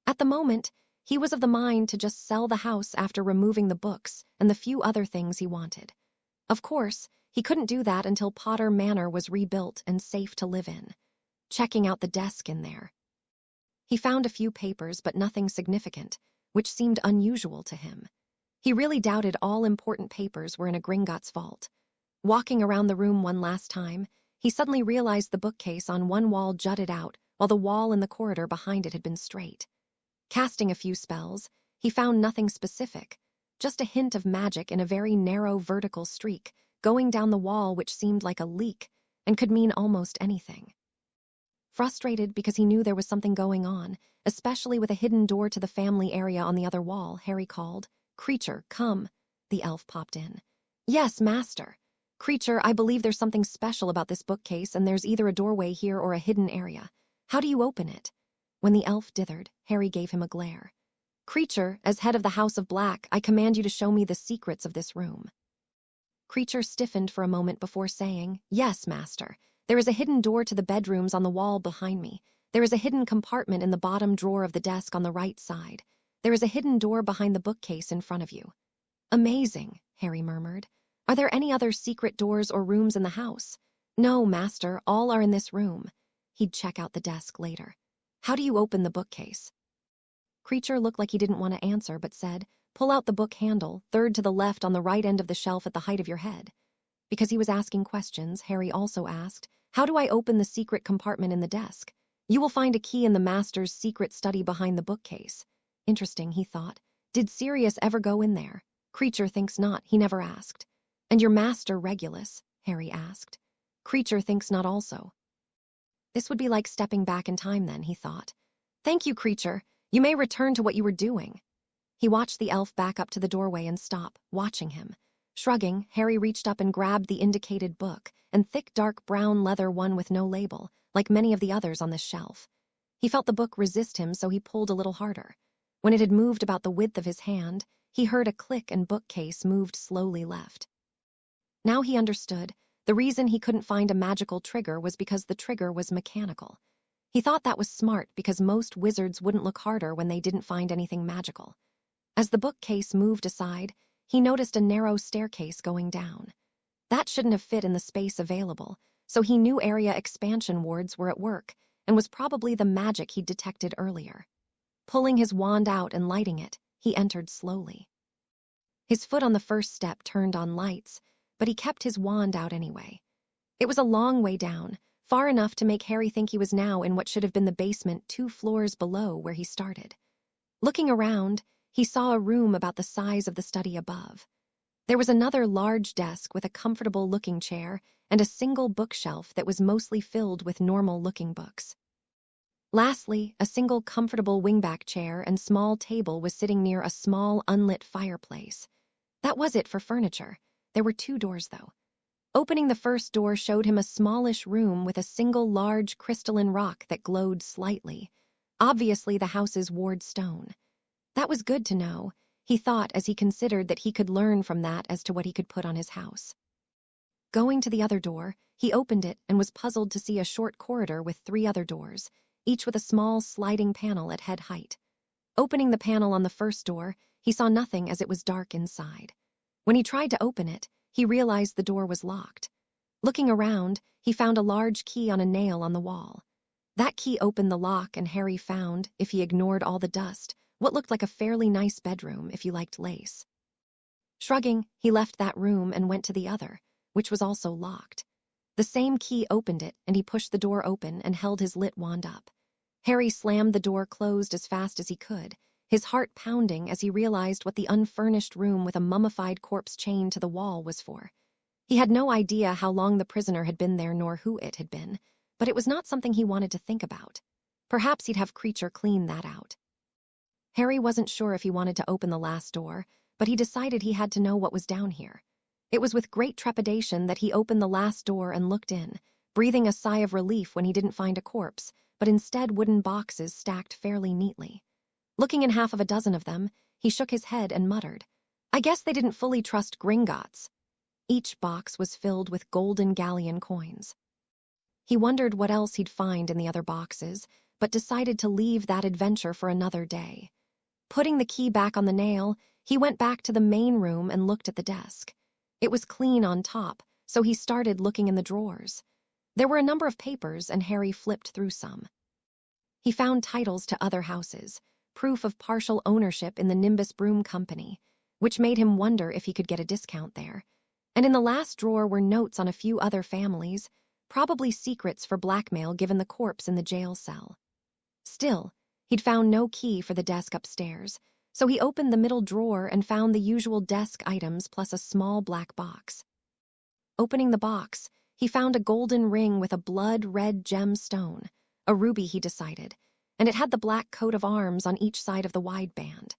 At the moment, he was of the mind to just sell the house after removing the books and the few other things he wanted. Of course, he couldn't do that until Potter Manor was rebuilt and safe to live in. Checking out the desk in there, he found a few papers but nothing significant, which seemed unusual to him. He really doubted all important papers were in a Gringotts vault. Walking around the room one last time, he suddenly realized the bookcase on one wall jutted out while the wall in the corridor behind it had been straight. Casting a few spells, he found nothing specific, just a hint of magic in a very narrow vertical streak going down the wall which seemed like a leak and could mean almost anything. Frustrated because he knew there was something going on, especially with a hidden door to the family area on the other wall, Harry called, "Creature, come." The elf popped in. "Yes, master. Creature, I believe there's something special about this bookcase and there's either a doorway here or a hidden area. How do you open it?" When the elf dithered, Harry gave him a glare. "Creature, as head of the House of Black, I command you to show me the secrets of this room." Creature stiffened for a moment before saying, "Yes, master. There is a hidden door to the bedrooms on the wall behind me. There is a hidden compartment in the bottom drawer of the desk on the right side. There is a hidden door behind the bookcase in front of you." "Amazing," Harry murmured. "Are there any other secret doors or rooms in the house?" "No, master, all are in this room." He'd check out the desk later. "How do you open the bookcase?" Creature looked like he didn't want to answer but said, "Pull out the book handle, third to the left on the right end of the shelf at the height of your head." Because he was asking questions, Harry also asked, "How do I open the secret compartment in the desk?" "You will find a key in the master's secret study behind the bookcase." Interesting, he thought. Did Sirius ever go in there? Creature thinks not, he never asked. "And your master, Regulus?" Harry asked. Creature thinks not also. This would be like stepping back in time then, he thought. "Thank you, Creature. You may return to what you were doing." He watched the elf back up to the doorway and stop, watching him. Shrugging, Harry reached up and grabbed the indicated book, and thick dark brown leather one with no label, like many of the others on this shelf. He felt the book resist him, so he pulled a little harder. When it had moved about the width of his hand, he heard a click and bookcase moved slowly left. Now he understood. The reason he couldn't find a magical trigger was because the trigger was mechanical. He thought that was smart because most wizards wouldn't look harder when they didn't find anything magical. As the bookcase moved aside, he noticed a narrow staircase going down. That shouldn't have fit in the space available, so he knew area expansion wards were at work and was probably the magic he'd detected earlier. Pulling his wand out and lighting it, he entered slowly. His foot on the first step turned on lights, but he kept his wand out anyway. It was a long way down, far enough to make Harry think he was now in what should have been the basement 2 floors below where he started. Looking around, he saw a room about the size of the study above. There was another large desk with a comfortable-looking chair and a single bookshelf that was mostly filled with normal-looking books. Lastly, a single comfortable wingback chair and small table was sitting near a small, unlit fireplace. That was it for furniture. There were 2 doors, though. Opening the first door showed him a smallish room with a single large crystalline rock that glowed slightly, obviously the house's ward stone. That was good to know, he thought as he considered that he could learn from that as to what he could put on his house. Going to the other door, he opened it and was puzzled to see a short corridor with 3 other doors, each with a small sliding panel at head height. Opening the panel on the first door, he saw nothing as it was dark inside. When he tried to open it, he realized the door was locked. Looking around, he found a large key on a nail on the wall. That key opened the lock and Harry found, if he ignored all the dust, what looked like a fairly nice bedroom if you liked lace. Shrugging, he left that room and went to the other, which was also locked. The same key opened it, and he pushed the door open and held his lit wand up. Harry slammed the door closed as fast as he could, his heart pounding as he realized what the unfurnished room with a mummified corpse chained to the wall was for. He had no idea how long the prisoner had been there nor who it had been, but it was not something he wanted to think about. Perhaps he'd have Creature clean that out. Harry wasn't sure if he wanted to open the last door, but he decided he had to know what was down here. It was with great trepidation that he opened the last door and looked in, breathing a sigh of relief when he didn't find a corpse, but instead wooden boxes stacked fairly neatly. Looking in half of a dozen of them, he shook his head and muttered, "I guess they didn't fully trust Gringotts." Each box was filled with golden galleon coins. He wondered what else he'd find in the other boxes, but decided to leave that adventure for another day. Putting the key back on the nail, he went back to the main room and looked at the desk. It was clean on top, so he started looking in the drawers. There were a number of papers, and Harry flipped through some. He found titles to other houses, proof of partial ownership in the Nimbus Broom Company, which made him wonder if he could get a discount there. And in the last drawer were notes on a few other families, probably secrets for blackmail given the corpse in the jail cell. Still, he'd found no key for the desk upstairs, so he opened the middle drawer and found the usual desk items plus a small black box. Opening the box, he found a golden ring with a blood-red gemstone, a ruby he decided, and it had the black coat of arms on each side of the wide band.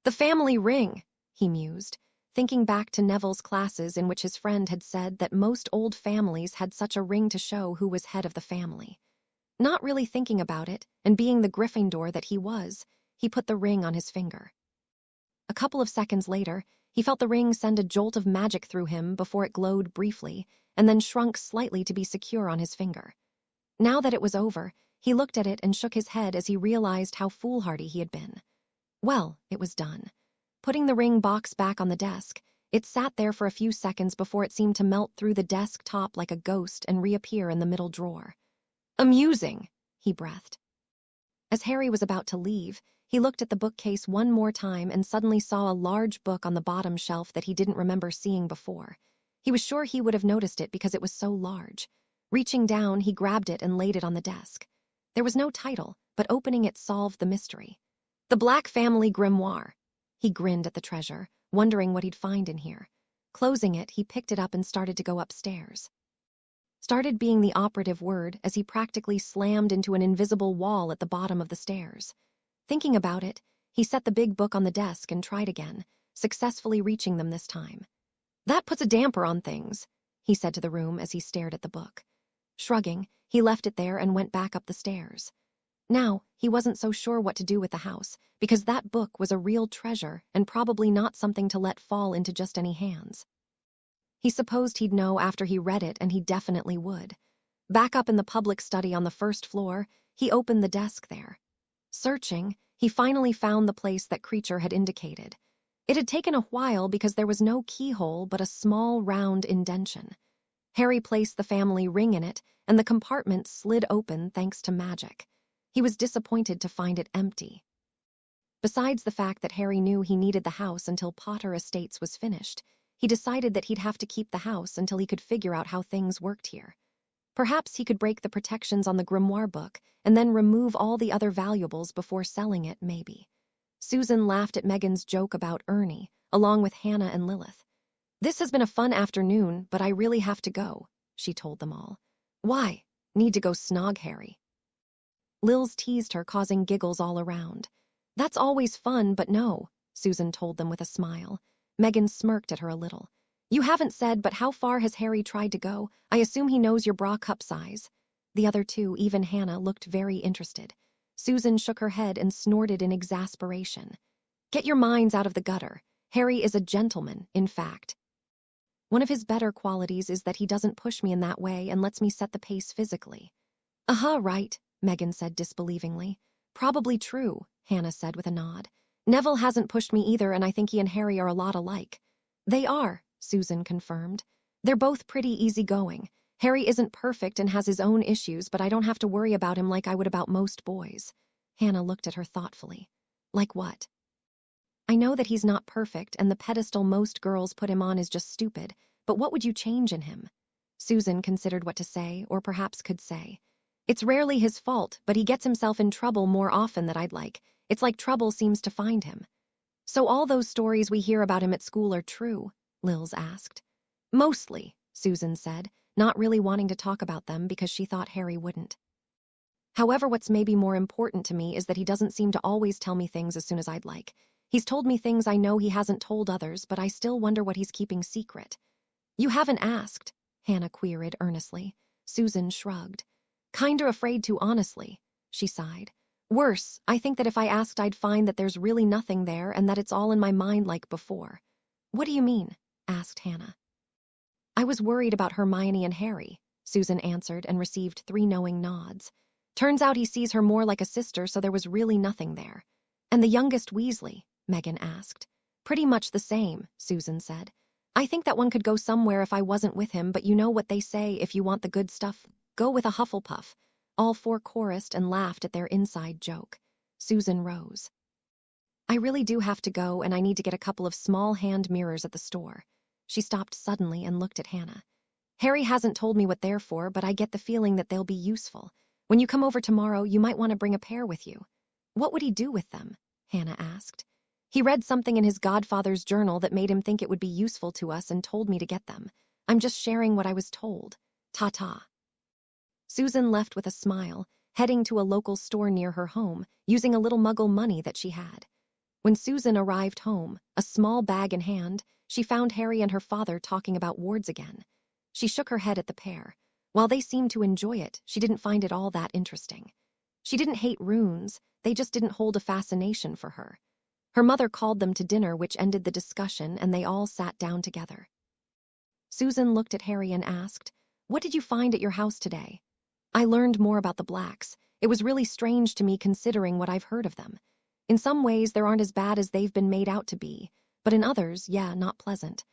The family ring, he mused, thinking back to Neville's classes in which his friend had said that most old families had such a ring to show who was head of the family. Not really thinking about it, and being the Gryffindor that he was, he put the ring on his finger. A couple of seconds later, he felt the ring send a jolt of magic through him before it glowed briefly, and then shrunk slightly to be secure on his finger. Now that it was over, he looked at it and shook his head as he realized how foolhardy he had been. Well, it was done. Putting the ring box back on the desk, it sat there for a few seconds before it seemed to melt through the desk top like a ghost and reappear in the middle drawer. Amusing, he breathed. As Harry was about to leave, he looked at the bookcase one more time and suddenly saw a large book on the bottom shelf that he didn't remember seeing before. He was sure he would have noticed it because it was so large. Reaching down, he grabbed it and laid it on the desk. There was no title, but opening it solved the mystery. The Black Family Grimoire. He grinned at the treasure, wondering what he'd find in here. Closing it, he picked it up and started to go upstairs. Started being the operative word as he practically slammed into an invisible wall at the bottom of the stairs. Thinking about it, he set the big book on the desk and tried again, successfully reaching them this time. That puts a damper on things, he said to the room as he stared at the book. Shrugging, he left it there and went back up the stairs. Now, he wasn't so sure what to do with the house, because that book was a real treasure and probably not something to let fall into just any hands. He supposed he'd know after he read it, and he definitely would. Back up in the public study on the first floor, he opened the desk there. Searching, he finally found the place that Creature had indicated. It had taken a while because there was no keyhole but a small round indention. Harry placed the family ring in it, and the compartment slid open thanks to magic. He was disappointed to find it empty. Besides the fact that Harry knew he needed the house until Potter Estates was finished, he decided that he'd have to keep the house until he could figure out how things worked here. Perhaps he could break the protections on the grimoire book and then remove all the other valuables before selling it, maybe. Susan laughed at Megan's joke about Ernie, along with Hannah and Lilith. "This has been a fun afternoon, but I really have to go," she told them all. "Why? Need to go snog Harry." Lils teased her, causing giggles all around. "That's always fun, but no," Susan told them with a smile. Megan smirked at her a little. "You haven't said, but how far has Harry tried to go? I assume he knows your bra cup size." The other two, even Hannah, looked very interested. Susan shook her head and snorted in exasperation. "Get your minds out of the gutter. Harry is a gentleman, in fact. One of his better qualities is that he doesn't push me in that way and lets me set the pace physically." Right," Megan said disbelievingly. "Probably true," Hannah said with a nod. "Neville hasn't pushed me either, and I think he and Harry are a lot alike." "They are," Susan confirmed. "They're both pretty easygoing. Harry isn't perfect and has his own issues, but I don't have to worry about him like I would about most boys." Hannah looked at her thoughtfully. "Like what?" "I know that he's not perfect, and the pedestal most girls put him on is just stupid, but what would you change in him?" Susan considered what to say, or perhaps could say. "It's rarely his fault, but he gets himself in trouble more often than I'd like. It's like trouble seems to find him." "So all those stories we hear about him at school are true?" Lils asked. "Mostly," Susan said, not really wanting to talk about them because she thought Harry wouldn't. "However, what's maybe more important to me is that he doesn't seem to always tell me things as soon as I'd like. He's told me things I know he hasn't told others, but I still wonder what he's keeping secret." "You haven't asked," Hannah queried earnestly. Susan shrugged. "Kinda afraid to, honestly," she sighed. "Worse, I think that if I asked I'd find that there's really nothing there and that it's all in my mind like before." "What do you mean?" asked Hannah. "I was worried about Hermione and Harry," Susan answered and received 3 knowing nods. Turns out he sees her more like a sister, so there was really nothing there. And the youngest Weasley? Megan asked. Pretty much the same, Susan said. I think that one could go somewhere if I wasn't with him, but you know what they say, if you want the good stuff, go with a Hufflepuff. All 4 chorused and laughed at their inside joke. Susan rose. I really do have to go, and I need to get a couple of small hand mirrors at the store. She stopped suddenly and looked at Hannah. Harry hasn't told me what they're for, but I get the feeling that they'll be useful. When you come over tomorrow, you might want to bring a pair with you. What would he do with them? Hannah asked. He read something in his godfather's journal that made him think it would be useful to us and told me to get them. I'm just sharing what I was told. Ta-ta. Susan left with a smile, heading to a local store near her home, using a little muggle money that she had. When Susan arrived home, a small bag in hand, she found Harry and her father talking about wards again. She shook her head at the pair. While they seemed to enjoy it, she didn't find it all that interesting. She didn't hate runes, they just didn't hold a fascination for her. Her mother called them to dinner, which ended the discussion, and they all sat down together. Susan looked at Harry and asked, "What did you find at your house today?" "I learned more about the Blacks. It was really strange to me considering what I've heard of them. In some ways, they aren't as bad as they've been made out to be, but in others, yeah, not pleasant.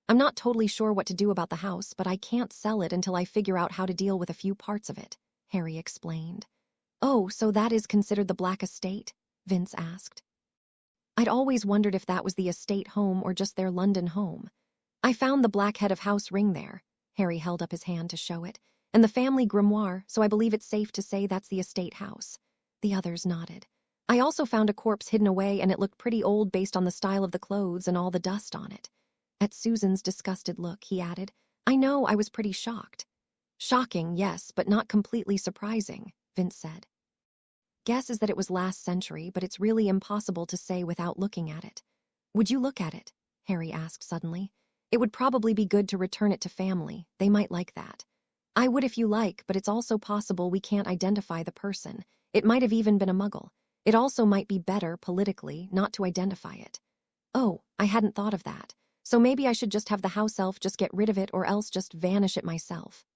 I'm not totally sure what to do about the house, but I can't sell it until I figure out how to deal with a few parts of it," Harry explained. "Oh, so that is considered the Black estate?" Vince asked. "I'd always wondered if that was the estate home or just their London home. I found the black head of house ring there." Harry held up his hand to show it. "And the family grimoire, so I believe it's safe to say that's the estate house." The others nodded. "I also found a corpse hidden away, and it looked pretty old based on the style of the clothes and all the dust on it." At Susan's disgusted look, he added, "I know, I was pretty shocked." "Shocking, yes, but not completely surprising," Vince said. "Guess is that it was last century, but it's really impossible to say without looking at it." "Would you look at it?" Harry asked suddenly. "It would probably be good to return it to family. They might like that." "I would if you like, but it's also possible we can't identify the person. It might have even been a muggle. It also might be better, politically, not to identify it." "Oh, I hadn't thought of that. So maybe I should just have the house elf just get rid of it or else just vanish it myself?"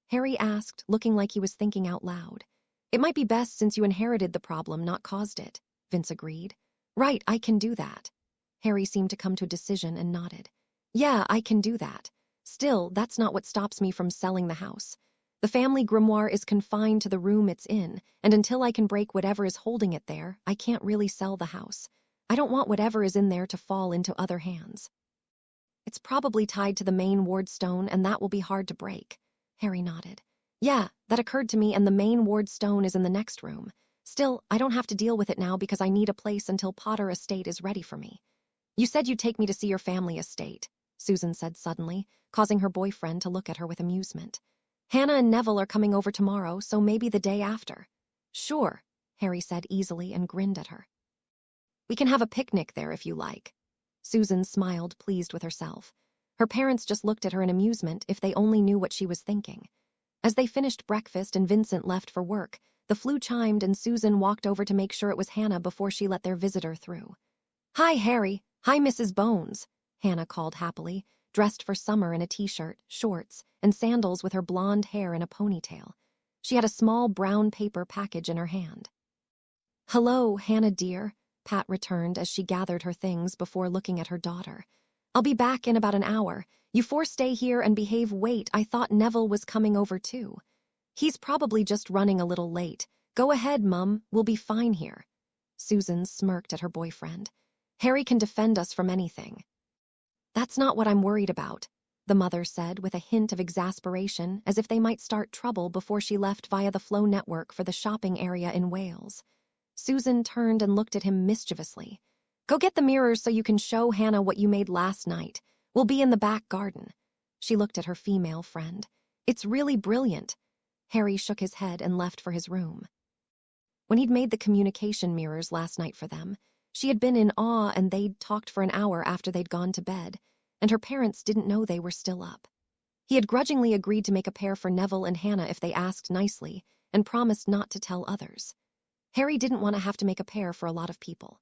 Harry asked, looking like he was thinking out loud. "It might be best since you inherited the problem, not caused it," Vince agreed. "Right, I can do that." Harry seemed to come to a decision and nodded. "Yeah, I can do that. Still, that's not what stops me from selling the house. The family grimoire is confined to the room it's in, and until I can break whatever is holding it there, I can't really sell the house. I don't want whatever is in there to fall into other hands." "It's probably tied to the main ward stone, and that will be hard to break." Harry nodded. "Yeah, that occurred to me, and the main ward stone is in the next room. Still, I don't have to deal with it now because I need a place until Potter Estate is ready for me." "You said you'd take me to see your family estate," Susan said suddenly, causing her boyfriend to look at her with amusement. "Hannah and Neville are coming over tomorrow, so maybe the day after." "Sure," Harry said easily and grinned at her. "We can have a picnic there if you like." Susan smiled, pleased with herself. Her parents just looked at her in amusement if they only knew what she was thinking. As they finished breakfast and Vincent left for work, the flue chimed and Susan walked over to make sure it was Hannah before she let their visitor through. "Hi, Harry. Hi, Mrs. Bones," Hannah called happily, dressed for summer in a t-shirt, shorts, and sandals with her blonde hair in a ponytail. She had a small brown paper package in her hand. "Hello, Hannah dear," Pat returned as she gathered her things before looking at her daughter. "I'll be back in about an hour. You four stay here and behave. Wait, I thought Neville was coming over too." "He's probably just running a little late. Go ahead, Mum, we'll be fine here." Susan smirked at her boyfriend. "Harry can defend us from anything." "That's not what I'm worried about," the mother said with a hint of exasperation, as if they might start trouble before she left via the Flow network for the shopping area in Wales. Susan turned and looked at him mischievously. "Go get the mirrors so you can show Hannah what you made last night. We'll be in the back garden." She looked at her female friend. "It's really brilliant." Harry shook his head and left for his room. When he'd made the communication mirrors last night for them, she had been in awe and they'd talked for an hour after they'd gone to bed, and her parents didn't know they were still up. He had grudgingly agreed to make a pair for Neville and Hannah if they asked nicely, and promised not to tell others. Harry didn't want to have to make a pair for a lot of people.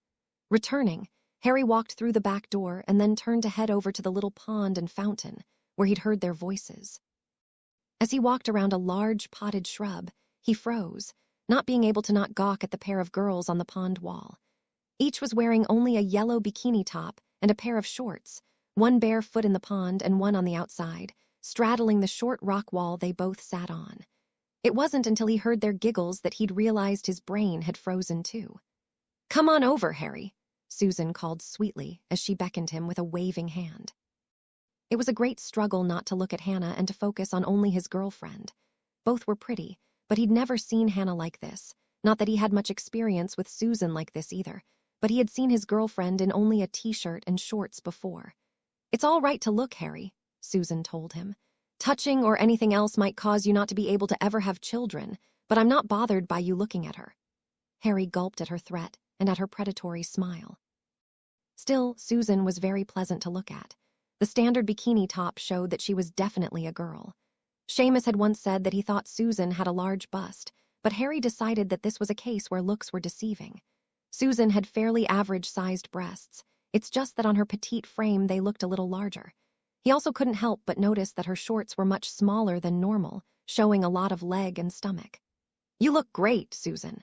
Returning, Harry walked through the back door and then turned to head over to the little pond and fountain, where he'd heard their voices. As he walked around a large potted shrub, he froze, not being able to not gawk at the pair of girls on the pond wall. Each was wearing only a yellow bikini top and a pair of shorts, one bare foot in the pond and one on the outside, straddling the short rock wall they both sat on. It wasn't until he heard their giggles that he'd realized his brain had frozen too. "Come on over, Harry," Susan called sweetly as she beckoned him with a waving hand. It was a great struggle not to look at Hannah and to focus on only his girlfriend. Both were pretty, but he'd never seen Hannah like this. Not that he had much experience with Susan like this either, but he had seen his girlfriend in only a t-shirt and shorts before. "It's all right to look, Harry," Susan told him. "Touching or anything else might cause you not to be able to ever have children, but I'm not bothered by you looking at her." Harry gulped at her threat and at her predatory smile. Still, Susan was very pleasant to look at. The standard bikini top showed that she was definitely a girl. Seamus had once said that he thought Susan had a large bust, but Harry decided that this was a case where looks were deceiving. Susan had fairly average-sized breasts. It's just that on her petite frame they looked a little larger. He also couldn't help but notice that her shorts were much smaller than normal, showing a lot of leg and stomach. "You look great, Susan."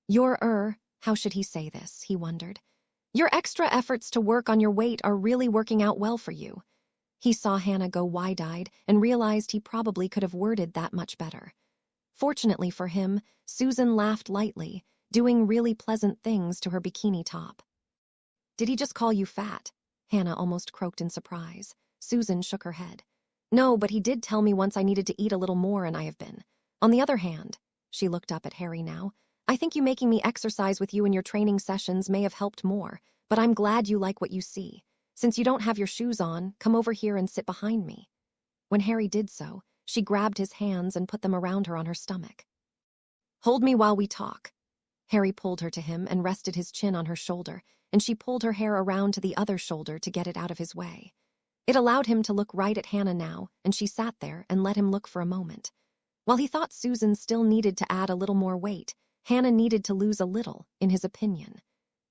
How should he say this, he wondered. "Your extra efforts to work on your weight are really working out well for you." He saw Hannah go wide-eyed and realized he probably could have worded that much better. Fortunately for him, Susan laughed lightly, doing really pleasant things to her bikini top. "Did he just call you fat?" Hannah almost croaked in surprise. Susan shook her head. "No, but he did tell me once I needed to eat a little more, and I have been. On the other hand," she looked up at Harry now, "I think you making me exercise with you in your training sessions may have helped more, but I'm glad you like what you see. Since you don't have your shoes on, come over here and sit behind me." When Harry did so, she grabbed his hands and put them around her on her stomach. "Hold me while we talk." Harry pulled her to him and rested his chin on her shoulder, and she pulled her hair around to the other shoulder to get it out of his way. It allowed him to look right at Hannah now, and she sat there and let him look for a moment. While he thought Susan still needed to add a little more weight, Hannah needed to lose a little, in his opinion.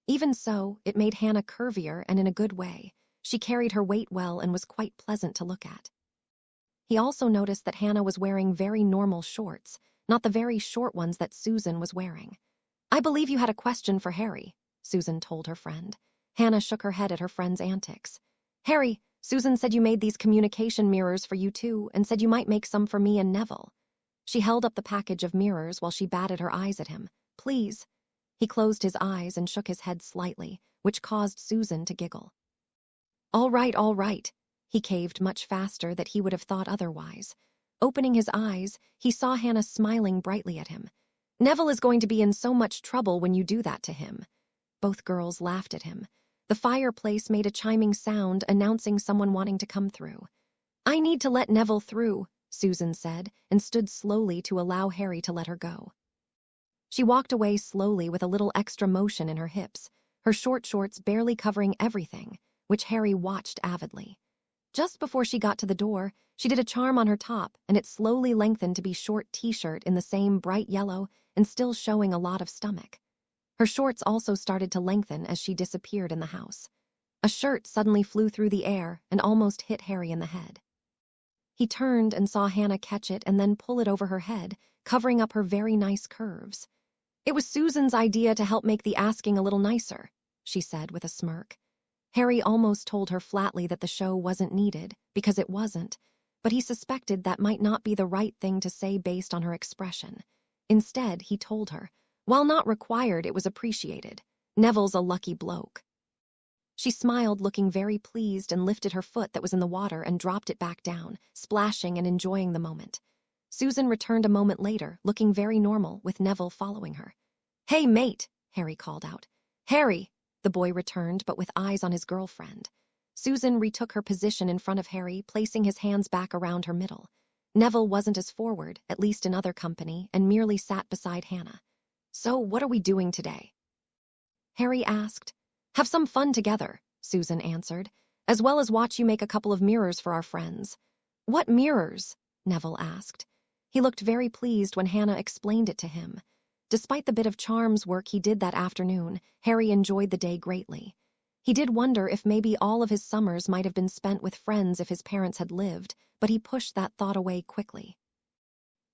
Even so, it made Hannah curvier and in a good way. She carried her weight well and was quite pleasant to look at. He also noticed that Hannah was wearing very normal shorts, not the very short ones that Susan was wearing. "I believe you had a question for Harry," Susan told her friend. Hannah shook her head at her friend's antics. "Harry, Susan said you made these communication mirrors for you too, and said you might make some for me and Neville." She held up the package of mirrors while she batted her eyes at him. "Please." He closed his eyes and shook his head slightly, which caused Susan to giggle. All right. He caved much faster than he would have thought otherwise. Opening his eyes, he saw Hannah smiling brightly at him. "Neville is going to be in so much trouble when you do that to him." Both girls laughed at him. The fireplace made a chiming sound announcing someone wanting to come through. "I need to let Neville through," Susan said, and stood slowly to allow Harry to let her go. She walked away slowly with a little extra motion in her hips, her short shorts barely covering everything, which Harry watched avidly. Just before she got to the door, she did a charm on her top, and it slowly lengthened to be short t-shirt in the same bright yellow and still showing a lot of stomach. Her shorts also started to lengthen as she disappeared in the house. A shirt suddenly flew through the air and almost hit Harry in the head. He turned and saw Hannah catch it and then pull it over her head, covering up her very nice curves. "It was Susan's idea to help make the asking a little nicer," she said with a smirk. Harry almost told her flatly that the show wasn't needed, because it wasn't, but he suspected that might not be the right thing to say based on her expression. Instead, he told her, "While not required, it was appreciated. Neville's a lucky bloke." She smiled, looking very pleased, and lifted her foot that was in the water and dropped it back down, splashing and enjoying the moment. Susan returned a moment later, looking very normal, with Neville following her. "Hey, mate," Harry called out. "Harry," the boy returned, but with eyes on his girlfriend. Susan retook her position in front of Harry, placing his hands back around her middle. Neville wasn't as forward, at least in other company, and merely sat beside Hannah. "So, what are we doing today?" Harry asked. "Have some fun together," Susan answered, "as well as watch you make a couple of mirrors for our friends." "What mirrors?" Neville asked. He looked very pleased when Hannah explained it to him. Despite the bit of charms work he did that afternoon, Harry enjoyed the day greatly. He did wonder if maybe all of his summers might have been spent with friends if his parents had lived, but he pushed that thought away quickly.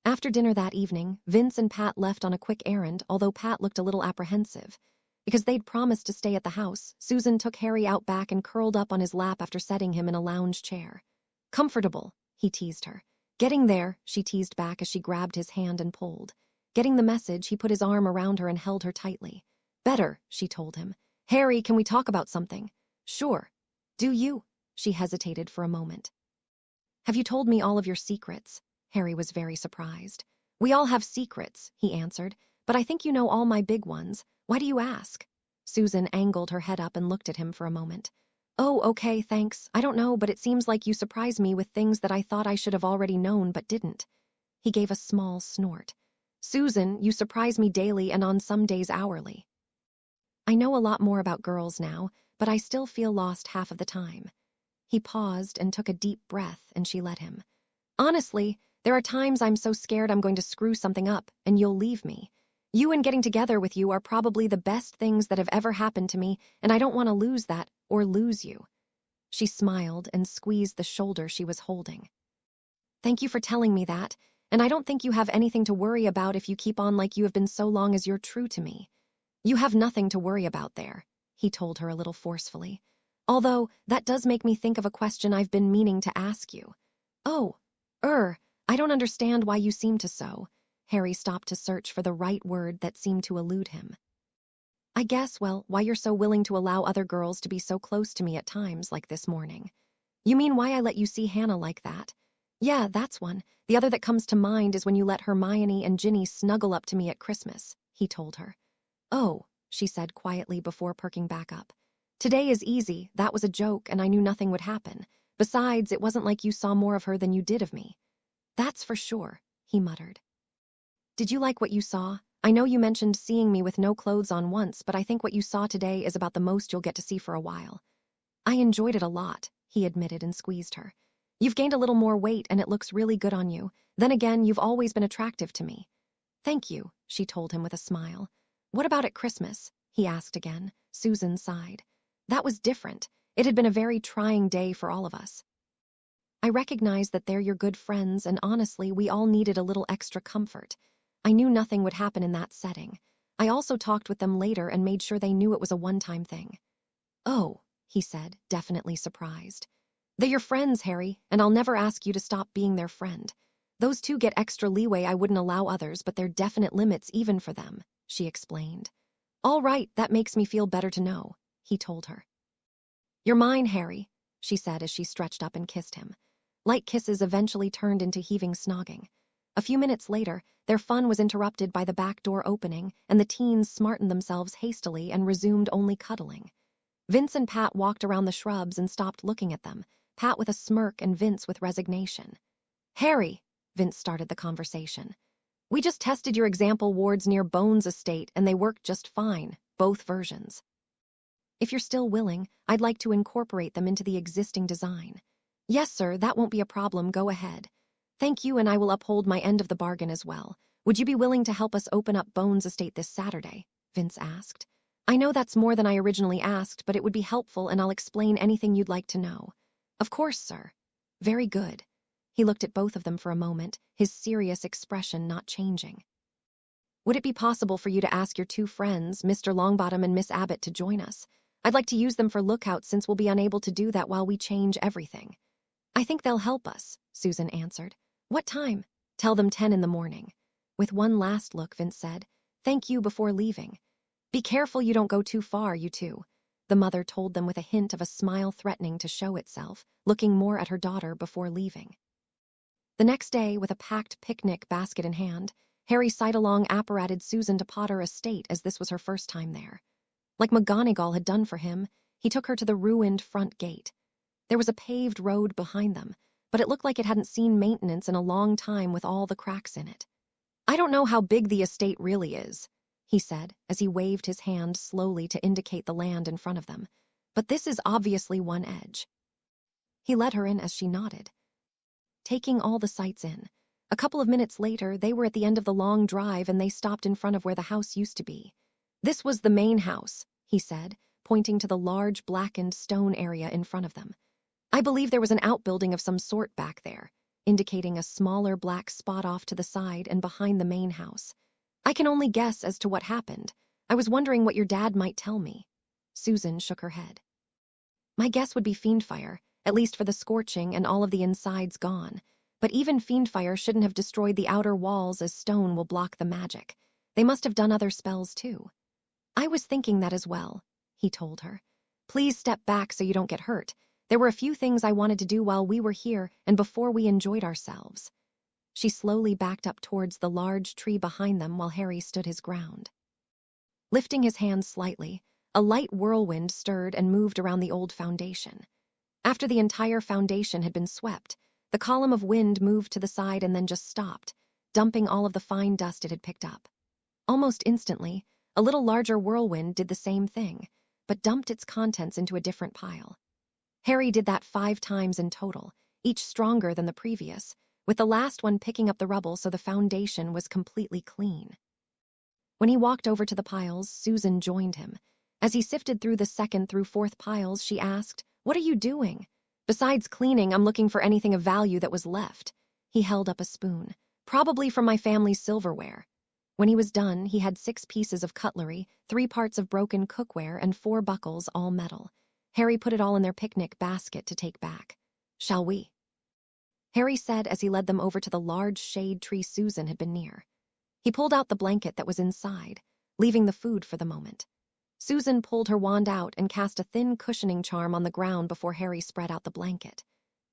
After dinner that evening, Vince and Pat left on a quick errand, although Pat looked a little apprehensive. Because they'd promised to stay at the house, Susan took Harry out back and curled up on his lap after setting him in a lounge chair. "Comfortable," he teased her. "Getting there," she teased back as she grabbed his hand and pulled. Getting the message, he put his arm around her and held her tightly. "Better," she told him. "Harry, can we talk about something?" "Sure." "Do you?" She hesitated for a moment. "Have you told me all of your secrets?" Harry was very surprised. "We all have secrets," he answered, "but I think you know all my big ones. Why do you ask?" Susan angled her head up and looked at him for a moment. "Oh, okay, thanks. I don't know, but it seems like you surprise me with things that I thought I should have already known but didn't." He gave a small snort. "Susan, you surprise me daily and on some days hourly. I know a lot more about girls now, but I still feel lost half of the time." He paused and took a deep breath, and she let him. "Honestly, there are times I'm so scared I'm going to screw something up, and you'll leave me. You and getting together with you are probably the best things that have ever happened to me, and I don't want to lose that, or lose you." She smiled and squeezed the shoulder she was holding. "Thank you for telling me that, and I don't think you have anything to worry about if you keep on like you have been so long as you're true to me." "You have nothing to worry about there," he told her a little forcefully. "Although, that does make me think of a question I've been meaning to ask you." "Oh, I don't understand why you seem to so." Harry stopped to search for the right word that seemed to elude him. "I guess, well, why you're so willing to allow other girls to be so close to me at times like this morning." "You mean why I let you see Hannah like that?" "Yeah, that's one. The other that comes to mind is when you let Hermione and Ginny snuggle up to me at Christmas," he told her. "Oh," she said quietly before perking back up. "Today is easy. That was a joke, and I knew nothing would happen. Besides, it wasn't like you saw more of her than you did of me." "That's for sure," he muttered. "Did you like what you saw? I know you mentioned seeing me with no clothes on once, but I think what you saw today is about the most you'll get to see for a while." "I enjoyed it a lot," he admitted and squeezed her. "You've gained a little more weight, and it looks really good on you. Then again, you've always been attractive to me." "Thank you," she told him with a smile. "What about at Christmas?" he asked again. Susan sighed. "That was different. It had been a very trying day for all of us. I recognize that they're your good friends, and honestly, we all needed a little extra comfort. I knew nothing would happen in that setting. I also talked with them later and made sure they knew it was a one-time thing." "Oh," he said, definitely surprised. "They're your friends, Harry, and I'll never ask you to stop being their friend. Those two get extra leeway I wouldn't allow others, but there are definite limits even for them," she explained. "All right, that makes me feel better to know," he told her. "You're mine, Harry," she said as she stretched up and kissed him. Light kisses eventually turned into heaving snogging. A few minutes later, their fun was interrupted by the back door opening, and the teens smartened themselves hastily and resumed only cuddling. Vince and Pat walked around the shrubs and stopped looking at them, Pat with a smirk and Vince with resignation. "Harry," Vince started the conversation. "We just tested your example wards near Bones Estate, and they worked just fine, both versions. If you're still willing, I'd like to incorporate them into the existing design." "Yes, sir, that won't be a problem, go ahead." "Thank you, and I will uphold my end of the bargain as well. Would you be willing to help us open up Bones Estate this Saturday?" Vince asked. "I know that's more than I originally asked, but it would be helpful, and I'll explain anything you'd like to know." "Of course, sir." "Very good." He looked at both of them for a moment, his serious expression not changing. "Would it be possible for you to ask your two friends, Mr. Longbottom and Miss Abbott, to join us? I'd like to use them for lookouts since we'll be unable to do that while we change everything." "I think they'll help us," Susan answered. "What time?" "Tell them 10 in the morning." With one last look, Vince said, "Thank you," before leaving. "Be careful you don't go too far, you two," the mother told them with a hint of a smile threatening to show itself, looking more at her daughter before leaving. The next day, with a packed picnic basket in hand, Harry sidelong apparated Susan to Potter Estate as this was her first time there. Like McGonagall had done for him, he took her to the ruined front gate. There was a paved road behind them, but it looked like it hadn't seen maintenance in a long time with all the cracks in it. "I don't know how big the estate really is," he said as he waved his hand slowly to indicate the land in front of them, "but this is obviously one edge." He led her in as she nodded, taking all the sights in. A couple of minutes later, they were at the end of the long drive and they stopped in front of where the house used to be. "This was the main house," he said, pointing to the large blackened stone area in front of them. I believe there was an outbuilding of some sort back there, indicating a smaller black spot off to the side and behind the main house. I can only guess as to what happened. I was wondering what your dad might tell me. Susan shook her head. My guess would be fiendfire, at least for the scorching and all of the insides gone. But even fiendfire shouldn't have destroyed the outer walls, as stone will block the magic. They must have done other spells too. I was thinking that as well, he told her. Please step back so you don't get hurt. There were a few things I wanted to do while we were here and before we enjoyed ourselves. She slowly backed up towards the large tree behind them while Harry stood his ground. Lifting his hands slightly, a light whirlwind stirred and moved around the old foundation. After the entire foundation had been swept, the column of wind moved to the side and then just stopped, dumping all of the fine dust it had picked up. Almost instantly, a little larger whirlwind did the same thing, but dumped its contents into a different pile. Harry did that 5 times in total, each stronger than the previous, with the last one picking up the rubble so the foundation was completely clean. When he walked over to the piles, Susan joined him. As he sifted through the 2nd through 4th piles, she asked, "What are you doing?" "Besides cleaning, I'm looking for anything of value that was left." He held up a spoon. "Probably from my family's silverware." When he was done, he had 6 pieces of cutlery, 3 parts of broken cookware, and 4 buckles, all metal. Harry put it all in their picnic basket to take back. "Shall we?" Harry said as he led them over to the large shade tree Susan had been near. He pulled out the blanket that was inside, leaving the food for the moment. Susan pulled her wand out and cast a thin cushioning charm on the ground before Harry spread out the blanket.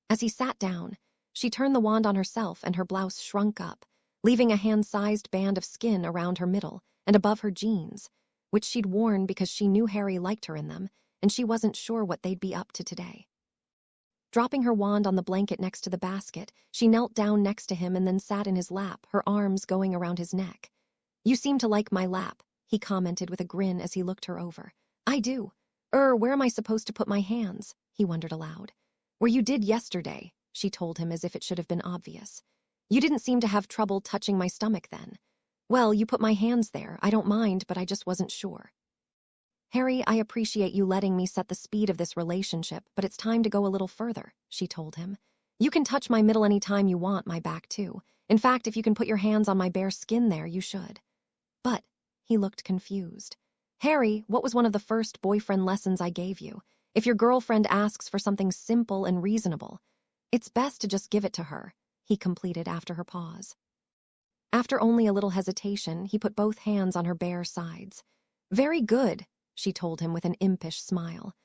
As he sat down, she turned the wand on herself and her blouse shrunk up, leaving a hand-sized band of skin around her middle and above her jeans, which she'd worn because she knew Harry liked her in them, and she wasn't sure what they'd be up to today. Dropping her wand on the blanket next to the basket, she knelt down next to him and then sat in his lap, her arms going around his neck. "You seem to like my lap," he commented with a grin as he looked her over. "I do. Where am I supposed to put my hands?" he wondered aloud. "Where you did yesterday," she told him as if it should have been obvious. "You didn't seem to have trouble touching my stomach then." "Well, you put my hands there. I don't mind, but I just wasn't sure." "Harry, I appreciate you letting me set the speed of this relationship, but it's time to go a little further," she told him. "You can touch my middle any time you want, my back too. In fact, if you can put your hands on my bare skin there, you should." "But," he looked confused. "Harry, what was one of the first boyfriend lessons I gave you? If your girlfriend asks for something simple and reasonable, it's best to just give it to her," he completed after her pause. After only a little hesitation, he put both hands on her bare sides. "Very good," she told him with an impish smile.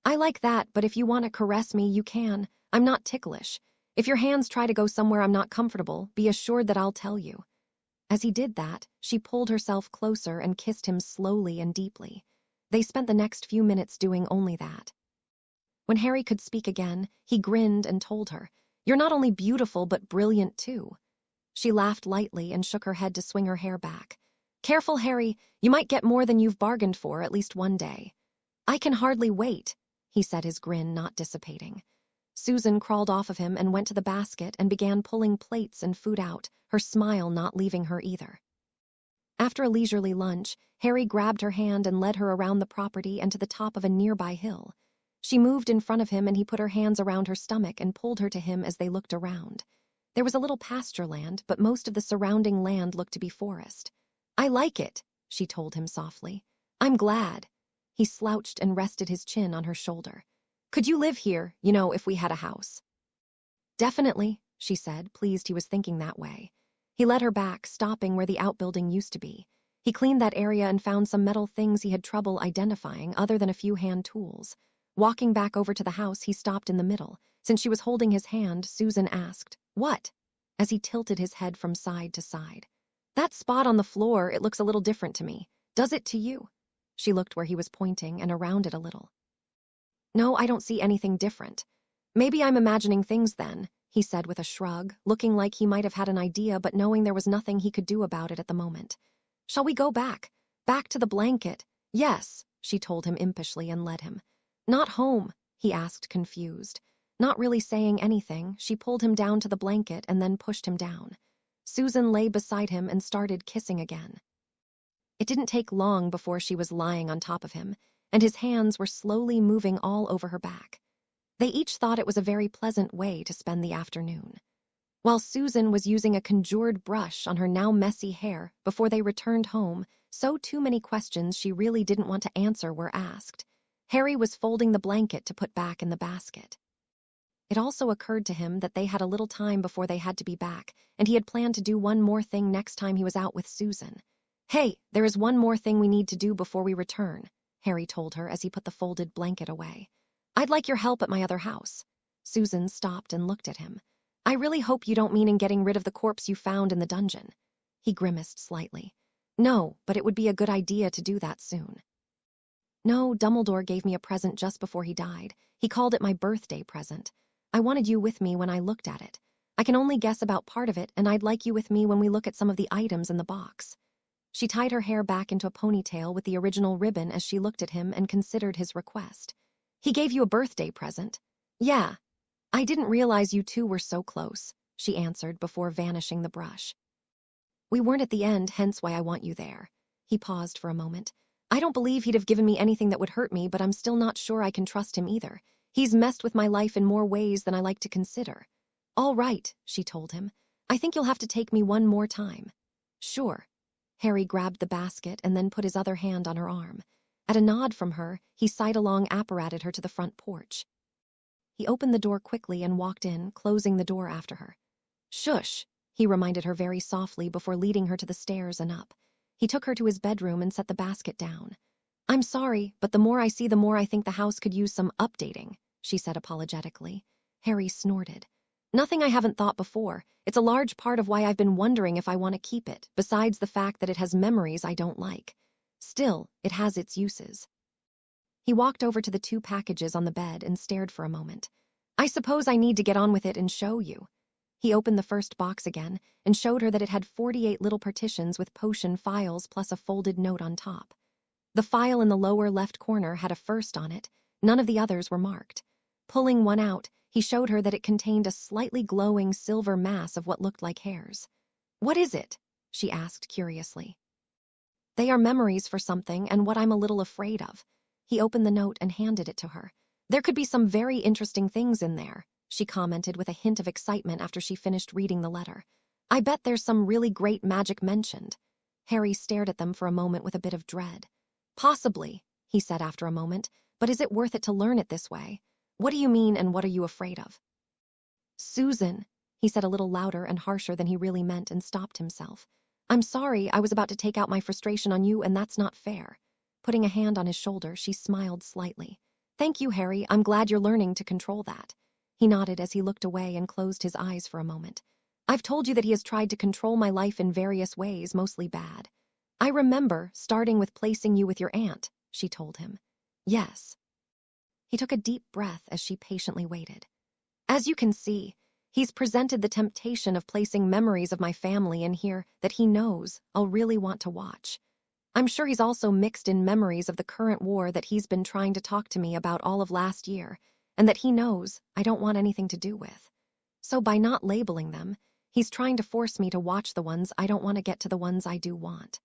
"I like that, but if you want to caress me, you can. I'm not ticklish. If your hands try to go somewhere I'm not comfortable, be assured that I'll tell you." As he did that, she pulled herself closer and kissed him slowly and deeply. They spent the next few minutes doing only that. When Harry could speak again, he grinned and told her, "You're not only beautiful but brilliant too." She laughed lightly and shook her head to swing her hair back. "Careful, Harry, you might get more than you've bargained for at least one day." "I can hardly wait," he said, his grin not dissipating. Susan crawled off of him and went to the basket and began pulling plates and food out, her smile not leaving her either. After a leisurely lunch, Harry grabbed her hand and led her around the property and to the top of a nearby hill. She moved in front of him and he put her hands around her stomach and pulled her to him as they looked around. There was a little pasture land, but most of the surrounding land looked to be forest. "I like it," she told him softly. "I'm glad." He slouched and rested his chin on her shoulder. "Could you live here, if we had a house?" "Definitely," she said, pleased he was thinking that way. He led her back, stopping where the outbuilding used to be. He cleaned that area and found some metal things he had trouble identifying other than a few hand tools. Walking back over to the house, he stopped in the middle. Since she was holding his hand, Susan asked, "What?" as he tilted his head from side to side. "That spot on the floor, it looks a little different to me. Does it to you?" She looked where he was pointing and around it a little. "No, I don't see anything different. Maybe I'm imagining things then," he said with a shrug, looking like he might have had an idea but knowing there was nothing he could do about it at the moment. "Shall we go back? Back to the blanket?" "Yes," she told him impishly and led him. "Not home?" he asked, confused. Not really saying anything, she pulled him down to the blanket and then pushed him down. Susan lay beside him and started kissing again. It didn't take long before she was lying on top of him, and his hands were slowly moving all over her back. They each thought it was a very pleasant way to spend the afternoon. While Susan was using a conjured brush on her now messy hair before they returned home, so too many questions she really didn't want to answer were asked. Harry was folding the blanket to put back in the basket. It also occurred to him that they had a little time before they had to be back, and he had planned to do one more thing next time he was out with Susan. "Hey, there is one more thing we need to do before we return," Harry told her as he put the folded blanket away. "I'd like your help at my other house." Susan stopped and looked at him. "I really hope you don't mean in getting rid of the corpse you found in the dungeon." He grimaced slightly. "No, but it would be a good idea to do that soon." "No, Dumbledore gave me a present just before he died. He called it my birthday present. I wanted you with me when I looked at it. I can only guess about part of it, and I'd like you with me when we look at some of the items in the box." She tied her hair back into a ponytail with the original ribbon as she looked at him and considered his request. "He gave you a birthday present?" "Yeah. I didn't realize you two were so close," she answered before vanishing the brush. "We weren't at the end, hence why I want you there." He paused for a moment. "I don't believe he'd have given me anything that would hurt me, but I'm still not sure I can trust him either. He's messed with my life in more ways than I like to consider." "All right," she told him. "I think you'll have to take me one more time." "Sure." Harry grabbed the basket and then put his other hand on her arm. At a nod from her, he sidelong apparated her to the front porch. He opened the door quickly and walked in, closing the door after her. "Shush," he reminded her very softly before leading her to the stairs and up. He took her to his bedroom and set the basket down. "I'm sorry, but the more I see, the more I think the house could use some updating," she said apologetically. Harry snorted. "Nothing I haven't thought before. It's a large part of why I've been wondering if I want to keep it, besides the fact that it has memories I don't like. Still, it has its uses." He walked over to the two packages on the bed and stared for a moment. "I suppose I need to get on with it and show you." He opened the first box again and showed her that it had 48 little partitions with potion files plus a folded note on top. The file in the lower left corner had a first on it. None of the others were marked. Pulling one out, he showed her that it contained a slightly glowing silver mass of what looked like hairs. "What is it?" she asked curiously. "They are memories for something and what I'm a little afraid of." He opened the note and handed it to her. "There could be some very interesting things in there," she commented with a hint of excitement after she finished reading the letter. "I bet there's some really great magic mentioned." Harry stared at them for a moment with a bit of dread. "Possibly," he said after a moment, "but is it worth it to learn it this way? What do you mean and what are you afraid of?" "Susan," he said a little louder and harsher than he really meant and stopped himself. "I'm sorry, I was about to take out my frustration on you and that's not fair." Putting a hand on his shoulder, she smiled slightly. "Thank you, Harry, I'm glad you're learning to control that." He nodded as he looked away and closed his eyes for a moment. "I've told you that he has tried to control my life in various ways, mostly bad. I remember starting with placing you with your aunt," she told him. "Yes." He took a deep breath as she patiently waited. "As you can see, he's presented the temptation of placing memories of my family in here that he knows I'll really want to watch. I'm sure he's also mixed in memories of the current war that he's been trying to talk to me about all of last year, and that he knows I don't want anything to do with. So by not labeling them, he's trying to force me to watch the ones I don't want to get to the ones I do want."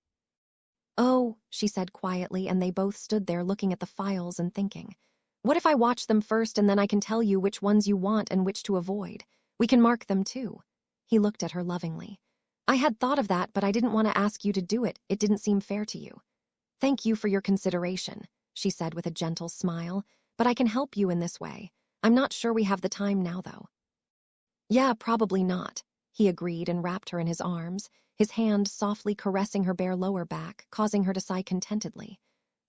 "Oh," she said quietly, and they both stood there looking at the files and thinking. "What if I watch them first and then I can tell you which ones you want and which to avoid? We can mark them too." He looked at her lovingly. "I had thought of that, but I didn't want to ask you to do it. It didn't seem fair to you." "Thank you for your consideration," she said with a gentle smile, "but I can help you in this way. I'm not sure we have the time now, though." "Yeah, probably not," he agreed and wrapped her in his arms, his hand softly caressing her bare lower back, causing her to sigh contentedly.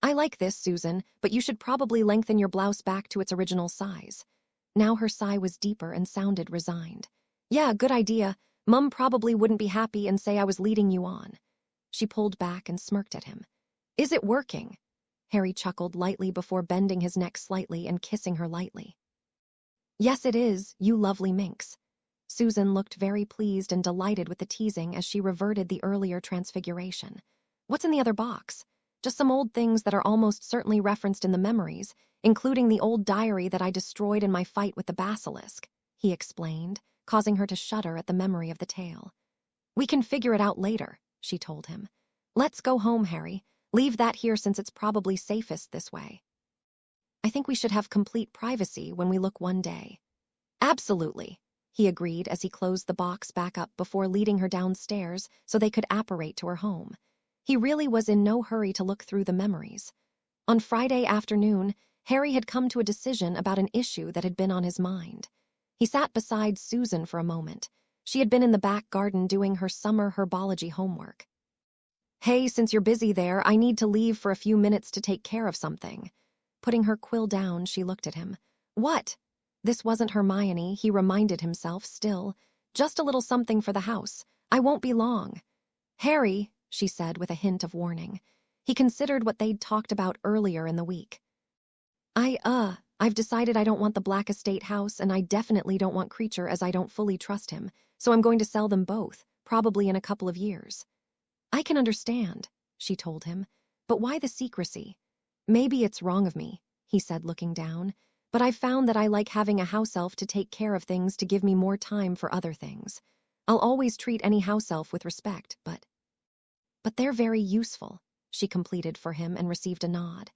"I like this, Susan, but you should probably lengthen your blouse back to its original size." Now her sigh was deeper and sounded resigned. "Yeah, good idea. Mum probably wouldn't be happy and say I was leading you on." She pulled back and smirked at him. "Is it working?" Harry chuckled lightly before bending his neck slightly and kissing her lightly. "Yes, it is, you lovely minx." Susan looked very pleased and delighted with the teasing as she reverted the earlier transfiguration. "What's in the other box?" "Just some old things that are almost certainly referenced in the memories, including the old diary that I destroyed in my fight with the basilisk," he explained, causing her to shudder at the memory of the tale. "We can figure it out later," she told him. "Let's go home, Harry. Leave that here since it's probably safest this way." I think we should have complete privacy when we look one day. Absolutely, he agreed as he closed the box back up before leading her downstairs so they could apparate to her home. He really was in no hurry to look through the memories. On Friday afternoon, Harry had come to a decision about an issue that had been on his mind. He sat beside Susan for a moment. She had been in the back garden doing her summer herbology homework. Hey, since you're busy there, I need to leave for a few minutes to take care of something. Putting her quill down, she looked at him. What? This wasn't Hermione, he reminded himself still. Just a little something for the house. I won't be long. Harry, she said with a hint of warning. He considered what they'd talked about earlier in the week. I've decided I don't want the Black Estate house, and I definitely don't want Creature, as I don't fully trust him, so I'm going to sell them both, probably in a couple of years. I can understand, she told him, but why the secrecy? Maybe it's wrong of me, he said, looking down, but I've found that I like having a house elf to take care of things to give me more time for other things. I'll always treat any house elf with respect, but they're very useful, she completed for him and received a nod.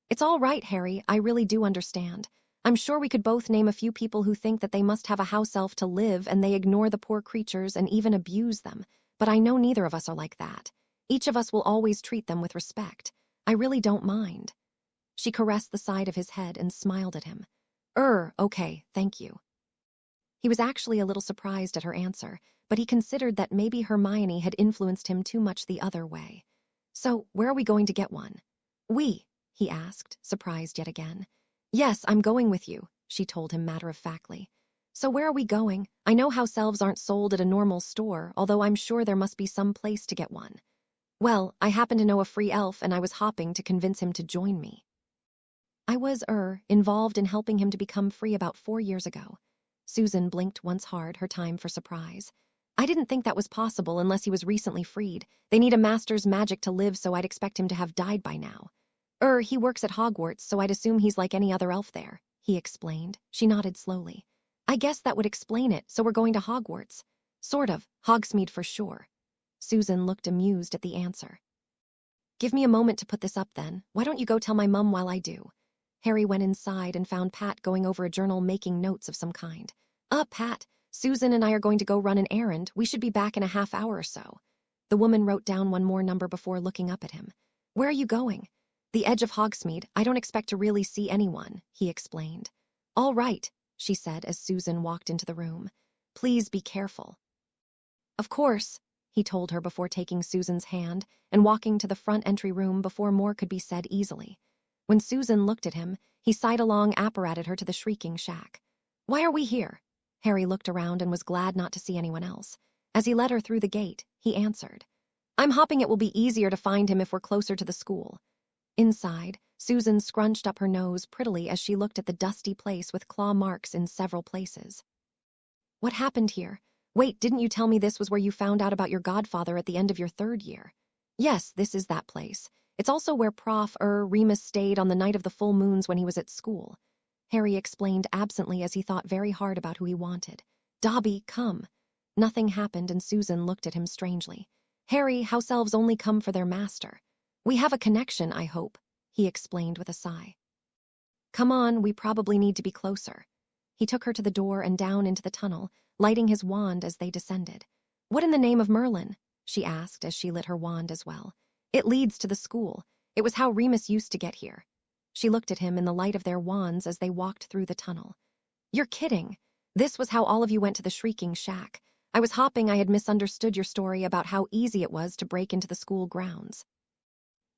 It's all right, Harry, I really do understand. I'm sure we could both name a few people who think that they must have a house elf to live and they ignore the poor creatures and even abuse them, but I know neither of us are like that. Each of us will always treat them with respect. I really don't mind. She caressed the side of his head and smiled at him. Okay, thank you. He was actually a little surprised at her answer, but he considered that maybe Hermione had influenced him too much the other way. So, where are we going to get one? He asked, surprised yet again. Yes, I'm going with you, she told him matter-of-factly. So where are we going? I know house elves aren't sold at a normal store, although I'm sure there must be some place to get one. Well, I happen to know a free elf and I was hopping to convince him to join me. I was, involved in helping him to become free about 4 years ago. Susan blinked once hard, her time for surprise. I didn't think that was possible unless he was recently freed. They need a master's magic to live, so I'd expect him to have died by now. He works at Hogwarts, so I'd assume he's like any other elf there, he explained. She nodded slowly. I guess that would explain it, so we're going to Hogwarts. Sort of, Hogsmeade for sure. Susan looked amused at the answer. Give me a moment to put this up then. Why don't you go tell my mum while I do? Harry went inside and found Pat going over a journal making notes of some kind. Pat, Susan and I are going to go run an errand. We should be back in a half hour or so. The woman wrote down one more number before looking up at him. Where are you going? The edge of Hogsmeade. I don't expect to really see anyone, he explained. All right, she said as Susan walked into the room. Please be careful. Of course, he told her before taking Susan's hand and walking to the front entry room before more could be said easily. When Susan looked at him, he sidelong apparated her to the shrieking shack. Why are we here? Harry looked around and was glad not to see anyone else. As he led her through the gate, he answered. I'm hoping it will be easier to find him if we're closer to the school. Inside, Susan scrunched up her nose prettily as she looked at the dusty place with claw marks in several places. What happened here? Wait, didn't you tell me this was where you found out about your godfather at the end of your 3rd year? Yes, this is that place. It's also where Prof. Remus stayed on the night of the full moons when he was at school. Harry explained absently as he thought very hard about who he wanted. Dobby, come. Nothing happened and Susan looked at him strangely. Harry, house elves only come for their master. We have a connection, I hope, he explained with a sigh. Come on, we probably need to be closer. He took her to the door and down into the tunnel, lighting his wand as they descended. What in the name of Merlin? She asked as she lit her wand as well. It leads to the school. It was how Remus used to get here. She looked at him in the light of their wands as they walked through the tunnel. You're kidding. This was how all of you went to the Shrieking Shack. I was hoping I had misunderstood your story about how easy it was to break into the school grounds.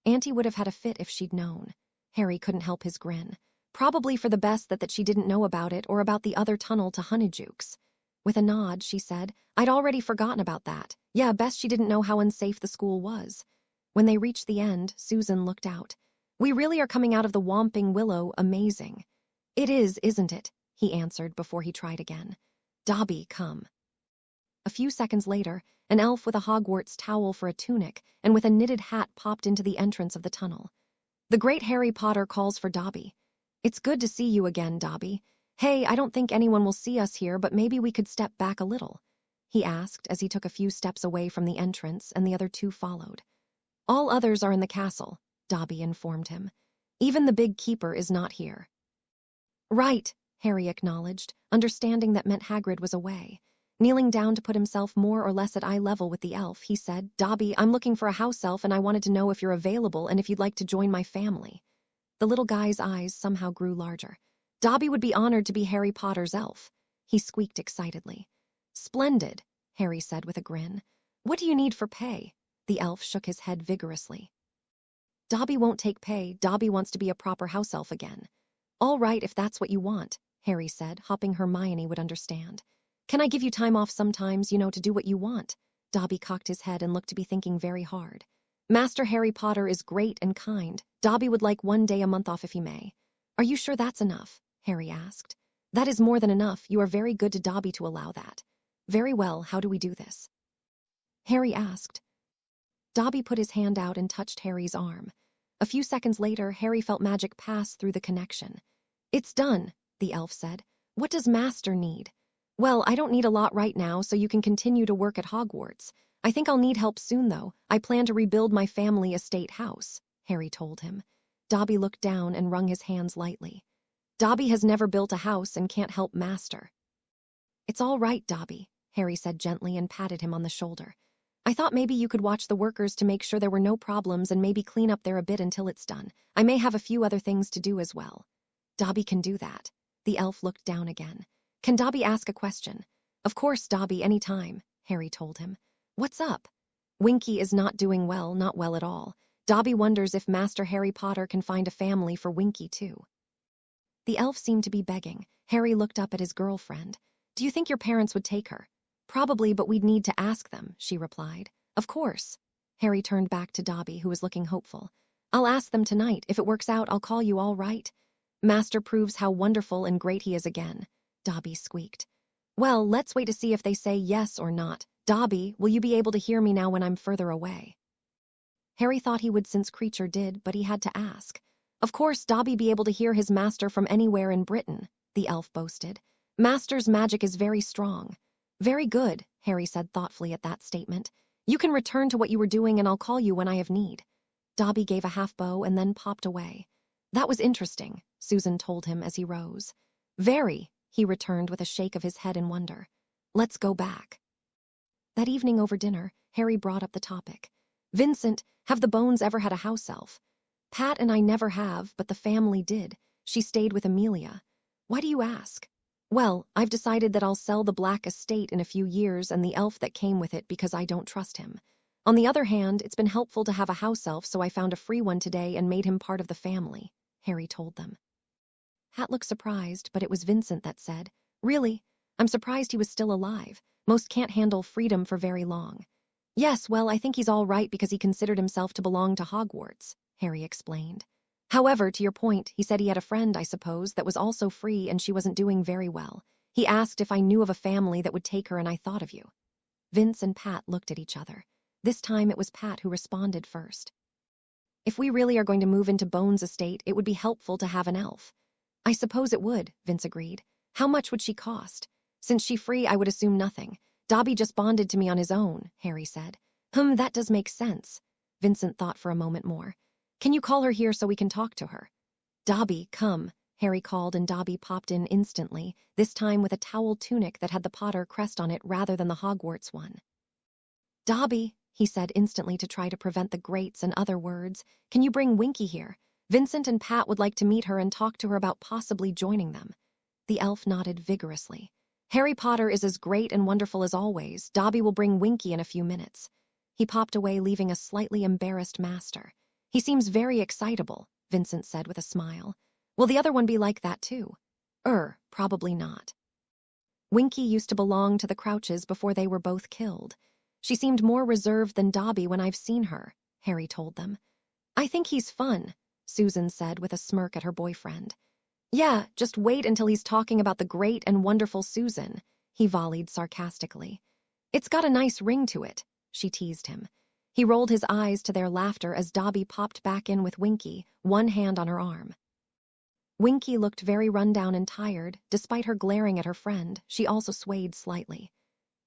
Auntie would have had a fit if she'd known. Harry couldn't help his grin. Probably for the best that she didn't know about it or about the other tunnel to Honeydukes. With a nod, she said, I'd already forgotten about that. Yeah, best she didn't know how unsafe the school was. When they reached the end, Susan looked out. We really are coming out of the Whomping Willow amazing. It is, isn't it? He answered before he tried again. Dobby, come. A few seconds later, an elf with a Hogwarts towel for a tunic and with a knitted hat popped into the entrance of the tunnel. The great Harry Potter calls for Dobby. It's good to see you again, Dobby. Hey, I don't think anyone will see us here, but maybe we could step back a little, he asked as he took a few steps away from the entrance and the other two followed. All others are in the castle, Dobby informed him. Even the big keeper is not here. Right, Harry acknowledged, understanding that meant Hagrid was away. Kneeling down to put himself more or less at eye level with the elf, he said, Dobby, I'm looking for a house elf and I wanted to know if you're available and if you'd like to join my family. The little guy's eyes somehow grew larger. Dobby would be honored to be Harry Potter's elf. He squeaked excitedly. Splendid, Harry said with a grin. What do you need for pay? The elf shook his head vigorously. Dobby won't take pay. Dobby wants to be a proper house elf again. All right, if that's what you want, Harry said, hoping Hermione would understand. Can I give you time off sometimes, to do what you want? Dobby cocked his head and looked to be thinking very hard. Master Harry Potter is great and kind. Dobby would like 1 day a month off if he may. Are you sure that's enough? Harry asked. That is more than enough. You are very good to Dobby to allow that. Very well, how do we do this? Harry asked. Dobby put his hand out and touched Harry's arm. A few seconds later, Harry felt magic pass through the connection. It's done, the elf said. What does Master need? Well, I don't need a lot right now, so you can continue to work at Hogwarts. I think I'll need help soon, though. I plan to rebuild my family estate house, Harry told him. Dobby looked down and wrung his hands lightly. Dobby has never built a house and can't help Master. It's all right, Dobby, Harry said gently and patted him on the shoulder. I thought maybe you could watch the workers to make sure there were no problems and maybe clean up there a bit until it's done. I may have a few other things to do as well. Dobby can do that. The elf looked down again. Can Dobby ask a question? Of course, Dobby, any time, Harry told him. What's up? Winky is not doing well, not well at all. Dobby wonders if Master Harry Potter can find a family for Winky, too. The elf seemed to be begging. Harry looked up at his girlfriend. Do you think your parents would take her? Probably, but we'd need to ask them, she replied. Of course. Harry turned back to Dobby, who was looking hopeful. I'll ask them tonight. If it works out, I'll call you, all right? Master proves how wonderful and great he is again, Dobby squeaked. Well, let's wait to see if they say yes or not. Dobby, will you be able to hear me now when I'm further away? Harry thought he would since Creature did, but he had to ask. Of course, Dobby be able to hear his master from anywhere in Britain, the elf boasted. Master's magic is very strong. Very good, Harry said thoughtfully at that statement. You can return to what you were doing and I'll call you when I have need. Dobby gave a half bow and then popped away. That was interesting, Susan told him as he rose. Very, he returned with a shake of his head in wonder. Let's go back. That evening over dinner, Harry brought up the topic. Vincent, have the Bones ever had a house elf? Pat and I never have, but the family did. She stayed with Amelia. Why do you ask? Well, I've decided that I'll sell the Black estate in a few years and the elf that came with it because I don't trust him. On the other hand, it's been helpful to have a house elf, so I found a free one today and made him part of the family, Harry told them. Hat looked surprised, but it was Vincent that said, Really? I'm surprised he was still alive. Most can't handle freedom for very long. Yes, well, I think he's all right because he considered himself to belong to Hogwarts, Harry explained. However, to your point, he said he had a friend, I suppose, that was also free and she wasn't doing very well. He asked if I knew of a family that would take her and I thought of you. Vince and Pat looked at each other. This time it was Pat who responded first. If we really are going to move into Bones estate, it would be helpful to have an elf. I suppose it would, Vince agreed. How much would she cost? Since she's free, I would assume nothing. Dobby just bonded to me on his own, Harry said. That does make sense. Vincent thought for a moment more. Can you call her here so we can talk to her? Dobby, come, Harry called and Dobby popped in instantly, this time with a towel tunic that had the Potter crest on it rather than the Hogwarts one. Dobby, he said instantly to try to prevent the greats and other words, can you bring Winky here? Vincent and Pat would like to meet her and talk to her about possibly joining them. The elf nodded vigorously. Harry Potter is as great and wonderful as always. Dobby will bring Winky in a few minutes. He popped away, leaving a slightly embarrassed master. He seems very excitable, Vincent said with a smile. Will the other one be like that too? Probably not. Winky used to belong to the Crouches before they were both killed. She seemed more reserved than Dobby when I've seen her, Harry told them. I think he's fun, Susan said with a smirk at her boyfriend. Yeah, just wait until he's talking about the great and wonderful Susan, he volleyed sarcastically. It's got a nice ring to it, she teased him. He rolled his eyes to their laughter as Dobby popped back in with Winky, one hand on her arm. Winky looked very run down and tired. Despite her glaring at her friend, she also swayed slightly.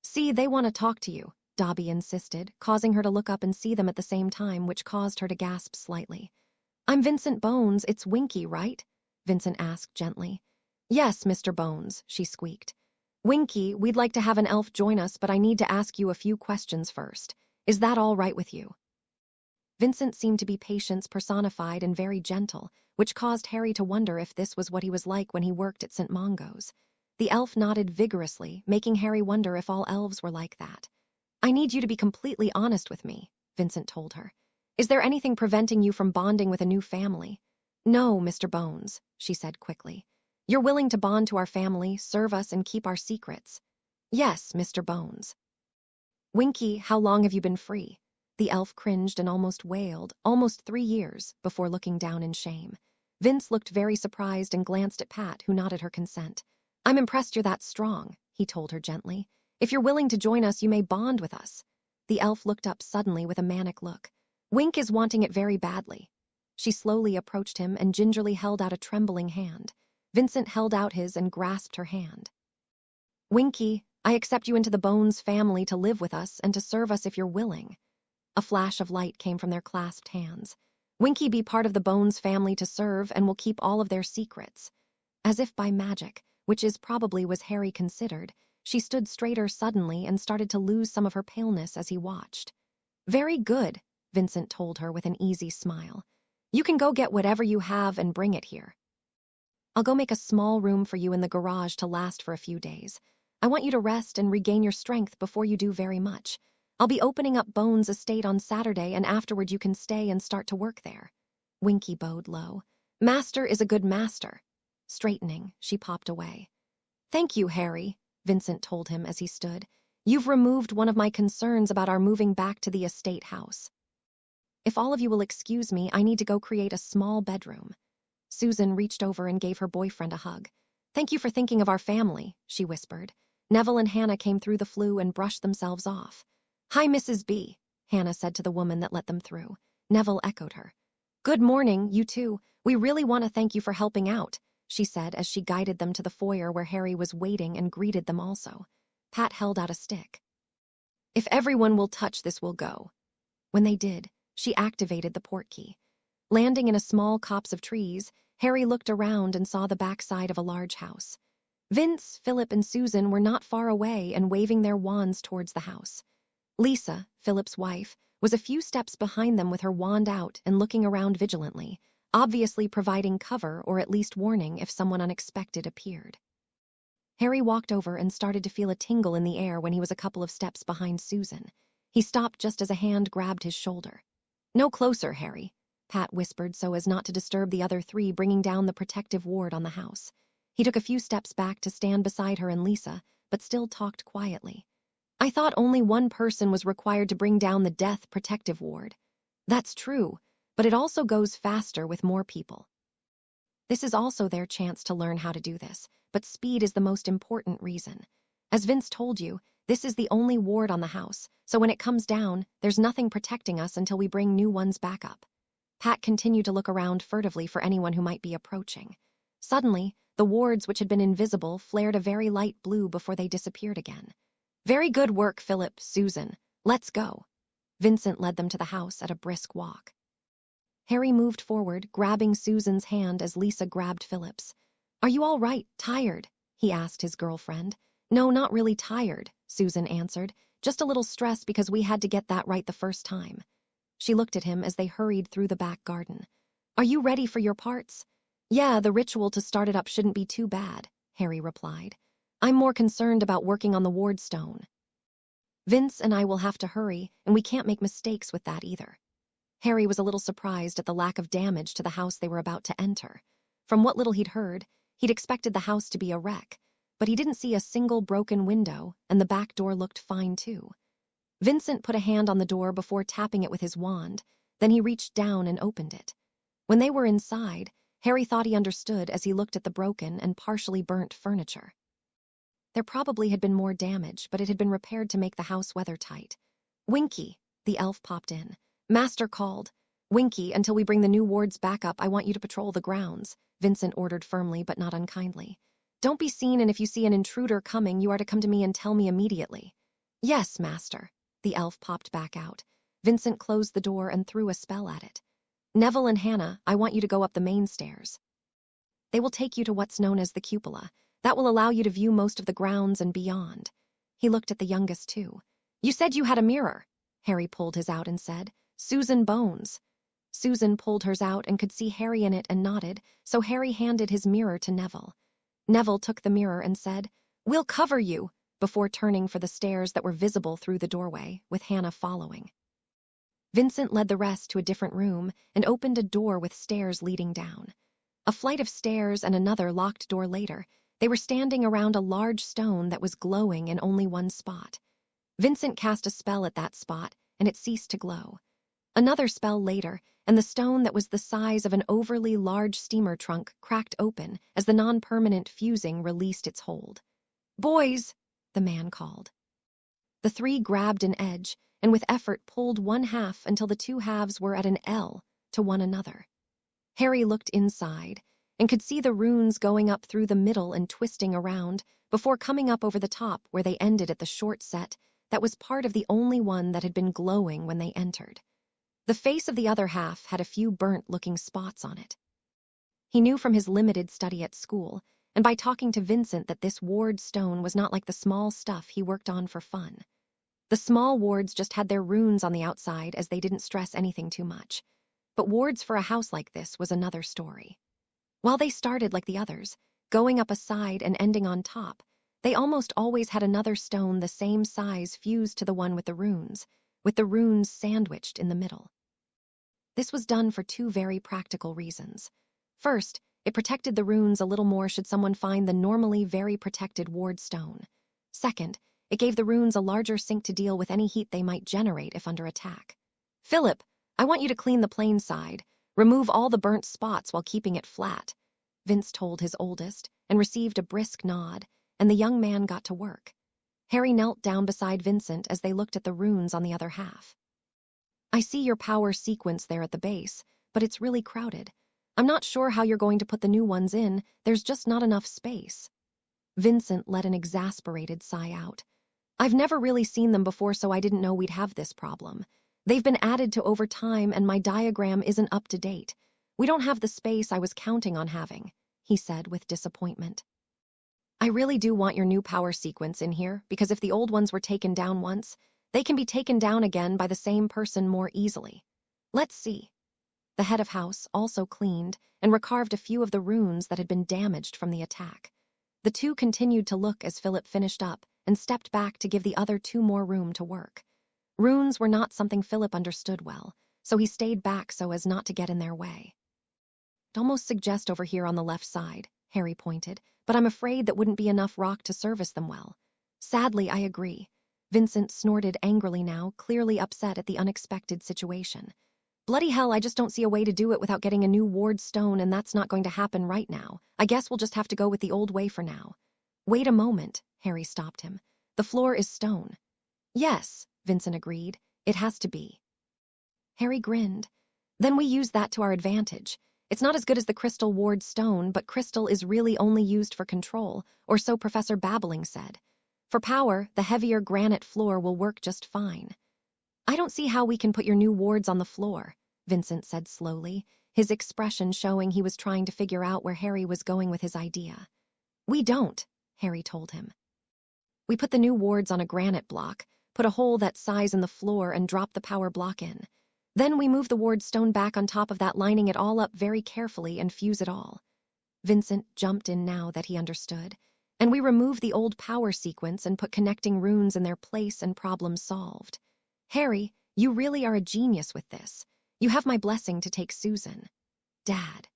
See, they want to talk to you, Dobby insisted, causing her to look up and see them at the same time, which caused her to gasp slightly. I'm Vincent Bones, it's Winky, right? Vincent asked gently. Yes, Mr. Bones, she squeaked. Winky, we'd like to have an elf join us, but I need to ask you a few questions first. Is that all right with you? Vincent seemed to be patience personified and very gentle, which caused Harry to wonder if this was what he was like when he worked at St. Mungo's. The elf nodded vigorously, making Harry wonder if all elves were like that. I need you to be completely honest with me, Vincent told her. Is there anything preventing you from bonding with a new family? No, Mr. Bones, she said quickly. You're willing to bond to our family, serve us, and keep our secrets. Yes, Mr. Bones. Winky, how long have you been free? The elf cringed and almost wailed, almost 3 years, before looking down in shame. Vince looked very surprised and glanced at Pat, who nodded her consent. I'm impressed you're that strong, he told her gently. If you're willing to join us, you may bond with us. The elf looked up suddenly with a manic look. Wink is wanting it very badly. She slowly approached him and gingerly held out a trembling hand. Vincent held out his and grasped her hand. Winky, I accept you into the Bones family to live with us and to serve us if you're willing. A flash of light came from their clasped hands. Winky be part of the Bones family to serve and will keep all of their secrets. As if by magic, which is probably was Harry considered, she stood straighter suddenly and started to lose some of her paleness as he watched. Very good, Vincent told her with an easy smile. You can go get whatever you have and bring it here. I'll go make a small room for you in the garage to last for a few days. I want you to rest and regain your strength before you do very much. I'll be opening up Bones' estate on Saturday, and afterward you can stay and start to work there. Winky bowed low. Master is a good master. Straightening, she popped away. Thank you, Harry, Vincent told him as he stood. You've removed one of my concerns about our moving back to the estate house. If all of you will excuse me, I need to go create a small bedroom. Susan reached over and gave her boyfriend a hug. Thank you for thinking of our family, she whispered. Neville and Hannah came through the flue and brushed themselves off. Hi, Mrs. B, Hannah said to the woman that let them through. Neville echoed her. Good morning, you two. We really want to thank you for helping out, she said as she guided them to the foyer where Harry was waiting and greeted them also. Pat held out a stick. If everyone will touch this, we'll go. When they did, she activated the portkey. Landing in a small copse of trees, Harry looked around and saw the backside of a large house. Vince, Philip, and Susan were not far away and waving their wands towards the house. Lisa, Philip's wife, was a few steps behind them with her wand out and looking around vigilantly, obviously providing cover or at least warning if someone unexpected appeared. Harry walked over and started to feel a tingle in the air when he was a couple of steps behind Susan. He stopped just as a hand grabbed his shoulder. No closer, Harry, Pat whispered so as not to disturb the other three, bringing down the protective ward on the house. He took a few steps back to stand beside her and Lisa, but still talked quietly. I thought only one person was required to bring down the death protective ward. That's true, but it also goes faster with more people. This is also their chance to learn how to do this, but speed is the most important reason. As Vince told you, this is the only ward on the house, so when it comes down, there's nothing protecting us until we bring new ones back up. Pat continued to look around furtively for anyone who might be approaching. Suddenly, the wards which had been invisible flared a very light blue before they disappeared again. Very good work, Philip, Susan. Let's go. Vincent led them to the house at a brisk walk. Harry moved forward, grabbing Susan's hand as Lisa grabbed Philip's. Are you all right, tired? He asked his girlfriend. No, not really tired, Susan answered. Just a little stressed because we had to get that right the first time. She looked at him as they hurried through the back garden. Are you ready for your parts? Yeah, the ritual to start it up shouldn't be too bad, Harry replied. I'm more concerned about working on the ward stone. Vince and I will have to hurry, and we can't make mistakes with that either. Harry was a little surprised at the lack of damage to the house they were about to enter. From what little he'd heard, he'd expected the house to be a wreck, but he didn't see a single broken window, and the back door looked fine too. Vincent put a hand on the door before tapping it with his wand, then he reached down and opened it. When they were inside, Harry thought he understood as he looked at the broken and partially burnt furniture. There probably had been more damage, but it had been repaired to make the house weather-tight. Winky, the elf popped in. Master called. Winky, until we bring the new wards back up, I want you to patrol the grounds, Vincent ordered firmly but not unkindly. Don't be seen, and if you see an intruder coming, you are to come to me and tell me immediately. Yes, master, the elf popped back out. Vincent closed the door and threw a spell at it. Neville and Hannah, I want you to go up the main stairs. They will take you to what's known as the cupola. That will allow you to view most of the grounds and beyond. He looked at the youngest too. You said you had a mirror. Harry pulled his out and said, Susan Bones. Susan pulled hers out and could see Harry in it and nodded, so Harry handed his mirror to Neville. Neville took the mirror and said, We'll cover you, before turning for the stairs that were visible through the doorway, with Hannah following. Vincent led the rest to a different room and opened a door with stairs leading down. A flight of stairs and another locked door later, they were standing around a large stone that was glowing in only one spot. Vincent cast a spell at that spot, and it ceased to glow. Another spell later, and the stone that was the size of an overly large steamer trunk cracked open as the non-permanent fusing released its hold. Boys, the man called. The three grabbed an edge, and with effort pulled one half until the two halves were at an L to one another. Harry looked inside, and could see the runes going up through the middle and twisting around, before coming up over the top where they ended at the short set that was part of the only one that had been glowing when they entered. The face of the other half had a few burnt-looking spots on it. He knew from his limited study at school, and by talking to Vincent, that this ward stone was not like the small stuff he worked on for fun. The small wards just had their runes on the outside as they didn't stress anything too much. But wards for a house like this was another story. While they started like the others, going up a side and ending on top, they almost always had another stone the same size fused to the one with the runes sandwiched in the middle. This was done for two very practical reasons. First, it protected the runes a little more should someone find the normally very protected ward stone. Second, it gave the runes a larger sink to deal with any heat they might generate if under attack. Philip, I want you to clean the plain side. Remove all the burnt spots while keeping it flat, Vince told his oldest, and received a brisk nod, and the young man got to work. Harry knelt down beside Vincent as they looked at the runes on the other half. I see your power sequence there at the base, but it's really crowded. I'm not sure how you're going to put the new ones in, there's just not enough space. Vincent let an exasperated sigh out. I've never really seen them before, so I didn't know we'd have this problem. They've been added to over time, and my diagram isn't up to date. We don't have the space I was counting on having, he said with disappointment. I really do want your new power sequence in here, because if the old ones were taken down once, they can be taken down again by the same person more easily. Let's see. The head of house also cleaned and recarved a few of the runes that had been damaged from the attack. The two continued to look as Philip finished up and stepped back to give the other two more room to work. Runes were not something Philip understood well, so he stayed back so as not to get in their way. I'd almost suggest over here on the left side, Harry pointed, but I'm afraid that wouldn't be enough rock to service them well. Sadly, I agree. Vincent snorted angrily now, clearly upset at the unexpected situation. Bloody hell, I just don't see a way to do it without getting a new ward stone, and that's not going to happen right now. I guess we'll just have to go with the old way for now. Wait a moment, Harry stopped him. The floor is stone. Yes, Vincent agreed. It has to be. Harry grinned. Then we use that to our advantage. It's not as good as the crystal ward stone, but crystal is really only used for control, or so Professor Babbling said. For power, the heavier granite floor will work just fine. I don't see how we can put your new wards on the floor, Vincent said slowly, his expression showing he was trying to figure out where Harry was going with his idea. We don't, Harry told him. We put the new wards on a granite block, put a hole that size in the floor, and drop the power block in. Then we move the ward stone back on top of that, lining it all up very carefully, and fuse it all. Vincent jumped in now that he understood. And we remove the old power sequence and put connecting runes in their place, and problem solved. Harry, you really are a genius with this. You have my blessing to take Susan. Dad.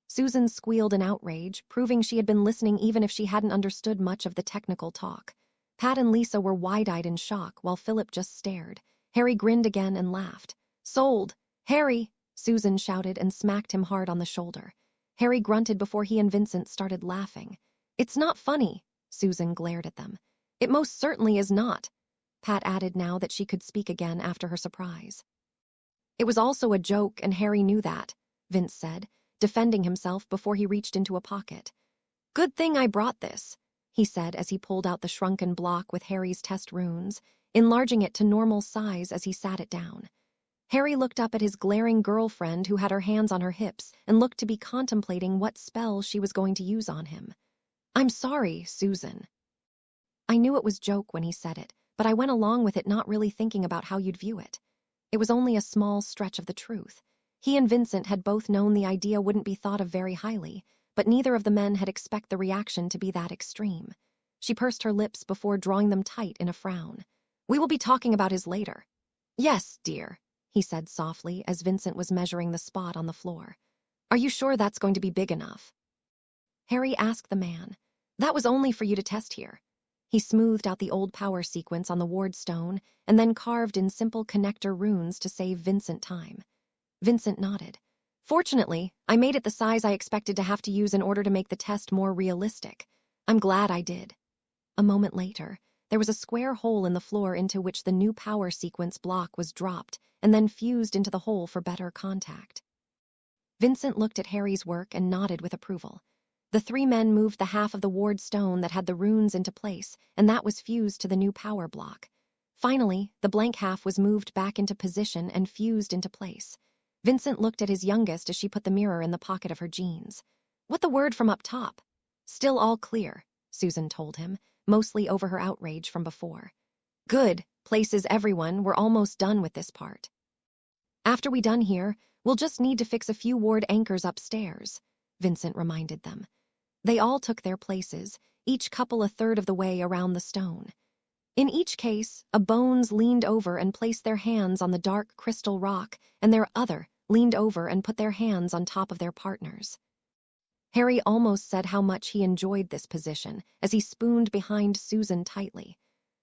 Susan squealed in outrage, proving she had been listening even if she hadn't understood much of the technical talk. Pat and Lisa were wide-eyed in shock, while Philip just stared. Harry grinned again and laughed. Sold! Harry! Susan shouted and smacked him hard on the shoulder. Harry grunted before he and Vincent started laughing. It's not funny, Susan glared at them. It most certainly is not, Pat added now that she could speak again after her surprise. It was also a joke, and Harry knew that, Vince said, defending himself before he reached into a pocket. Good thing I brought this, he said as he pulled out the shrunken block with Harry's test runes, enlarging it to normal size as he sat it down. Harry looked up at his glaring girlfriend who had her hands on her hips and looked to be contemplating what spell she was going to use on him. "I'm sorry, Susan." I knew it was joke when he said it, but I went along with it not really thinking about how you'd view it. It was only a small stretch of the truth. He and Vincent had both known the idea wouldn't be thought of very highly, but neither of the men had expected the reaction to be that extreme. She pursed her lips before drawing them tight in a frown. "We will be talking about his later." "Yes, dear," he said softly as Vincent was measuring the spot on the floor. "Are you sure that's going to be big enough?" Harry asked the man. "That was only for you to test here." He smoothed out the old power sequence on the ward stone and then carved in simple connector runes to save Vincent time. Vincent nodded. "Fortunately, I made it the size I expected to have to use in order to make the test more realistic. I'm glad I did." A moment later, there was a square hole in the floor into which the new power sequence block was dropped and then fused into the hole for better contact. Vincent looked at Harry's work and nodded with approval. The three men moved the half of the ward stone that had the runes into place, and that was fused to the new power block. Finally, the blank half was moved back into position and fused into place. Vincent looked at his youngest as she put the mirror in the pocket of her jeans. "What the word from up top?" "Still all clear," Susan told him, mostly over her outrage from before. "Good, places everyone, we're almost done with this part. After we done here, we'll just need to fix a few ward anchors upstairs," Vincent reminded them. They all took their places, each couple a third of the way around the stone. In each case, a bones leaned over and placed their hands on the dark crystal rock, and their other leaned over and put their hands on top of their partners. Harry almost said how much he enjoyed this position as he spooned behind Susan tightly,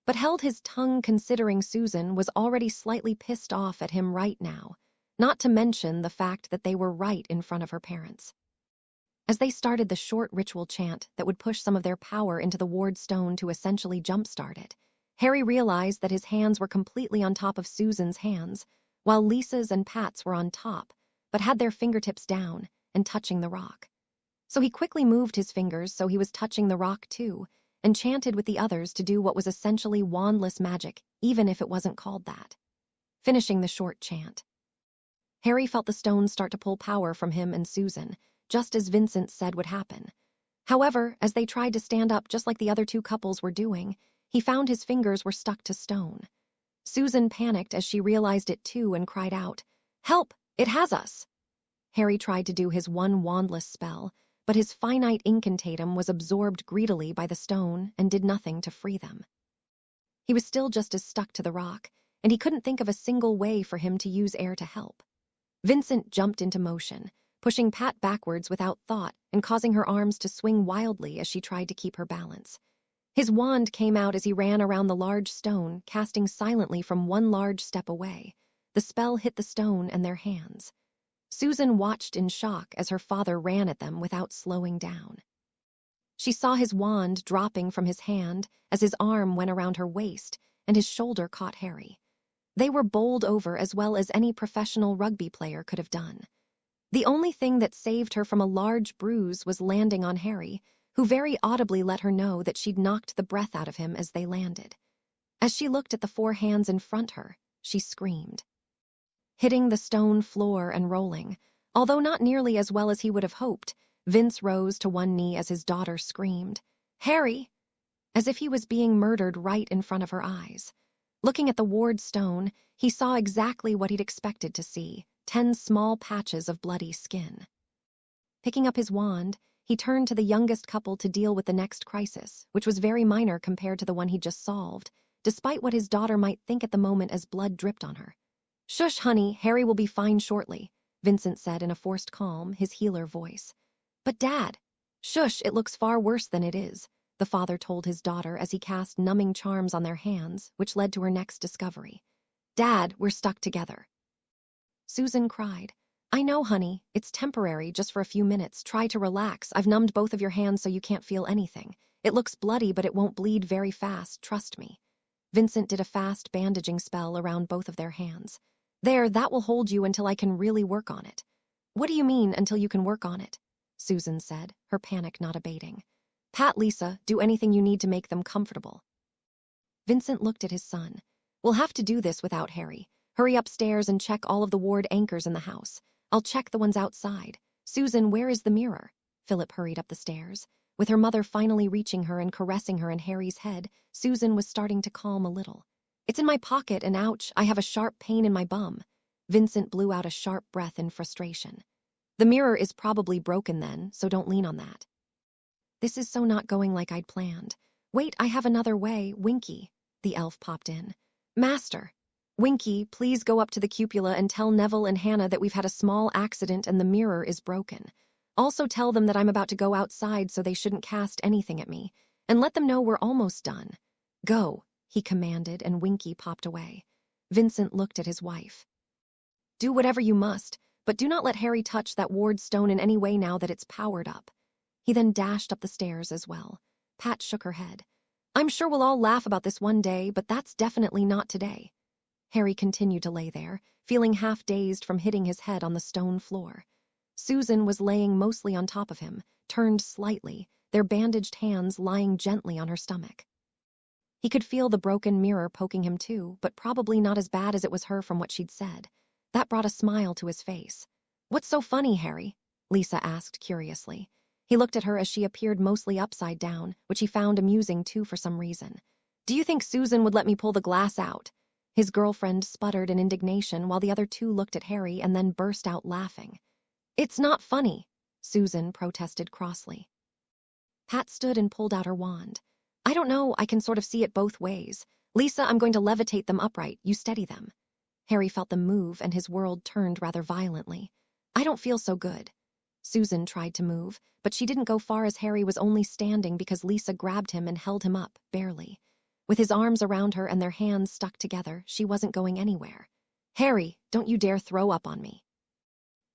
but held his tongue considering Susan was already slightly pissed off at him right now, not to mention the fact that they were right in front of her parents. As they started the short ritual chant that would push some of their power into the ward stone to essentially jumpstart it, Harry realized that his hands were completely on top of Susan's hands, while Lisa's and Pat's were on top, but had their fingertips down and touching the rock. So he quickly moved his fingers so he was touching the rock too, and chanted with the others to do what was essentially wandless magic, even if it wasn't called that. Finishing the short chant, Harry felt the stones start to pull power from him and Susan, just as Vincent said would happen. However, as they tried to stand up just like the other two couples were doing, he found his fingers were stuck to stone. Susan panicked as she realized it too and cried out, "Help! It has us!" Harry tried to do his one wandless spell, but his finite incantatum was absorbed greedily by the stone and did nothing to free them. He was still just as stuck to the rock, and he couldn't think of a single way for him to use air to help. Vincent jumped into motion, pushing Pat backwards without thought and causing her arms to swing wildly as she tried to keep her balance. His wand came out as he ran around the large stone, casting silently from one large step away. The spell hit the stone and their hands. Susan watched in shock as her father ran at them without slowing down. She saw his wand dropping from his hand as his arm went around her waist and his shoulder caught Harry. They were bowled over as well as any professional rugby player could have done. The only thing that saved her from a large bruise was landing on Harry, who very audibly let her know that she'd knocked the breath out of him as they landed. As she looked at the four hands in front her, she screamed. Hitting the stone floor and rolling, although not nearly as well as he would have hoped, Vince rose to one knee as his daughter screamed, "Harry!" as if he was being murdered right in front of her eyes. Looking at the ward stone, he saw exactly what he'd expected to see, 10 small patches of bloody skin. Picking up his wand, he turned to the youngest couple to deal with the next crisis, which was very minor compared to the one he'd just solved, despite what his daughter might think at the moment as blood dripped on her. "Shush, honey, Harry will be fine shortly," Vincent said in a forced calm, his healer voice. "But Dad—" "Shush, it looks far worse than it is," the father told his daughter as he cast numbing charms on their hands, which led to her next discovery. "Dad, we're stuck together." Susan cried, "I know, honey. It's temporary, just for a few minutes. Try to relax. I've numbed both of your hands so you can't feel anything. It looks bloody, but it won't bleed very fast, trust me." Vincent did a fast bandaging spell around both of their hands. "There, that will hold you until I can really work on it." "What do you mean, until you can work on it?" Susan said, her panic not abating. "Pat, Lisa, do anything you need to make them comfortable." Vincent looked at his son. "We'll have to do this without Harry. Hurry upstairs and check all of the ward anchors in the house. I'll check the ones outside. Susan, where is the mirror? Philip hurried up the stairs. With her mother finally reaching her and caressing her in Harry's head, Susan was starting to calm a little. It's in my pocket and ouch, I have a sharp pain in my bum. Vincent blew out a sharp breath in frustration. The mirror is probably broken then, so don't lean on that. This is so not going like I'd planned. Wait, I have another way, Winky. The elf popped in. Master. Winky, please go up to the cupola and tell Neville and Hannah that we've had a small accident and the mirror is broken. Also tell them that I'm about to go outside so they shouldn't cast anything at me. And let them know we're almost done. Go, he commanded, and Winky popped away. Vincent looked at his wife. Do whatever you must, but do not let Harry touch that ward stone in any way now that it's powered up. He then dashed up the stairs as well. Pat shook her head. I'm sure we'll all laugh about this one day, but that's definitely not today. Harry continued to lay there, feeling half dazed from hitting his head on the stone floor. Susan was laying mostly on top of him, turned slightly, their bandaged hands lying gently on her stomach. He could feel the broken mirror poking him too, but probably not as bad as it was her from what she'd said. That brought a smile to his face. What's so funny, Harry? Lisa asked curiously. He looked at her as she appeared mostly upside down, which he found amusing too for some reason. Do you think Susan would let me pull the glass out? His girlfriend sputtered in indignation while the other two looked at Harry and then burst out laughing. It's not funny, Susan protested crossly. Pat stood and pulled out her wand. I don't know, I can sort of see it both ways. Lisa, I'm going to levitate them upright, you steady them. Harry felt them move and his world turned rather violently. I don't feel so good. Susan tried to move, but she didn't go far as Harry was only standing because Lisa grabbed him and held him up, barely. With his arms around her and their hands stuck together, she wasn't going anywhere. Harry, don't you dare throw up on me.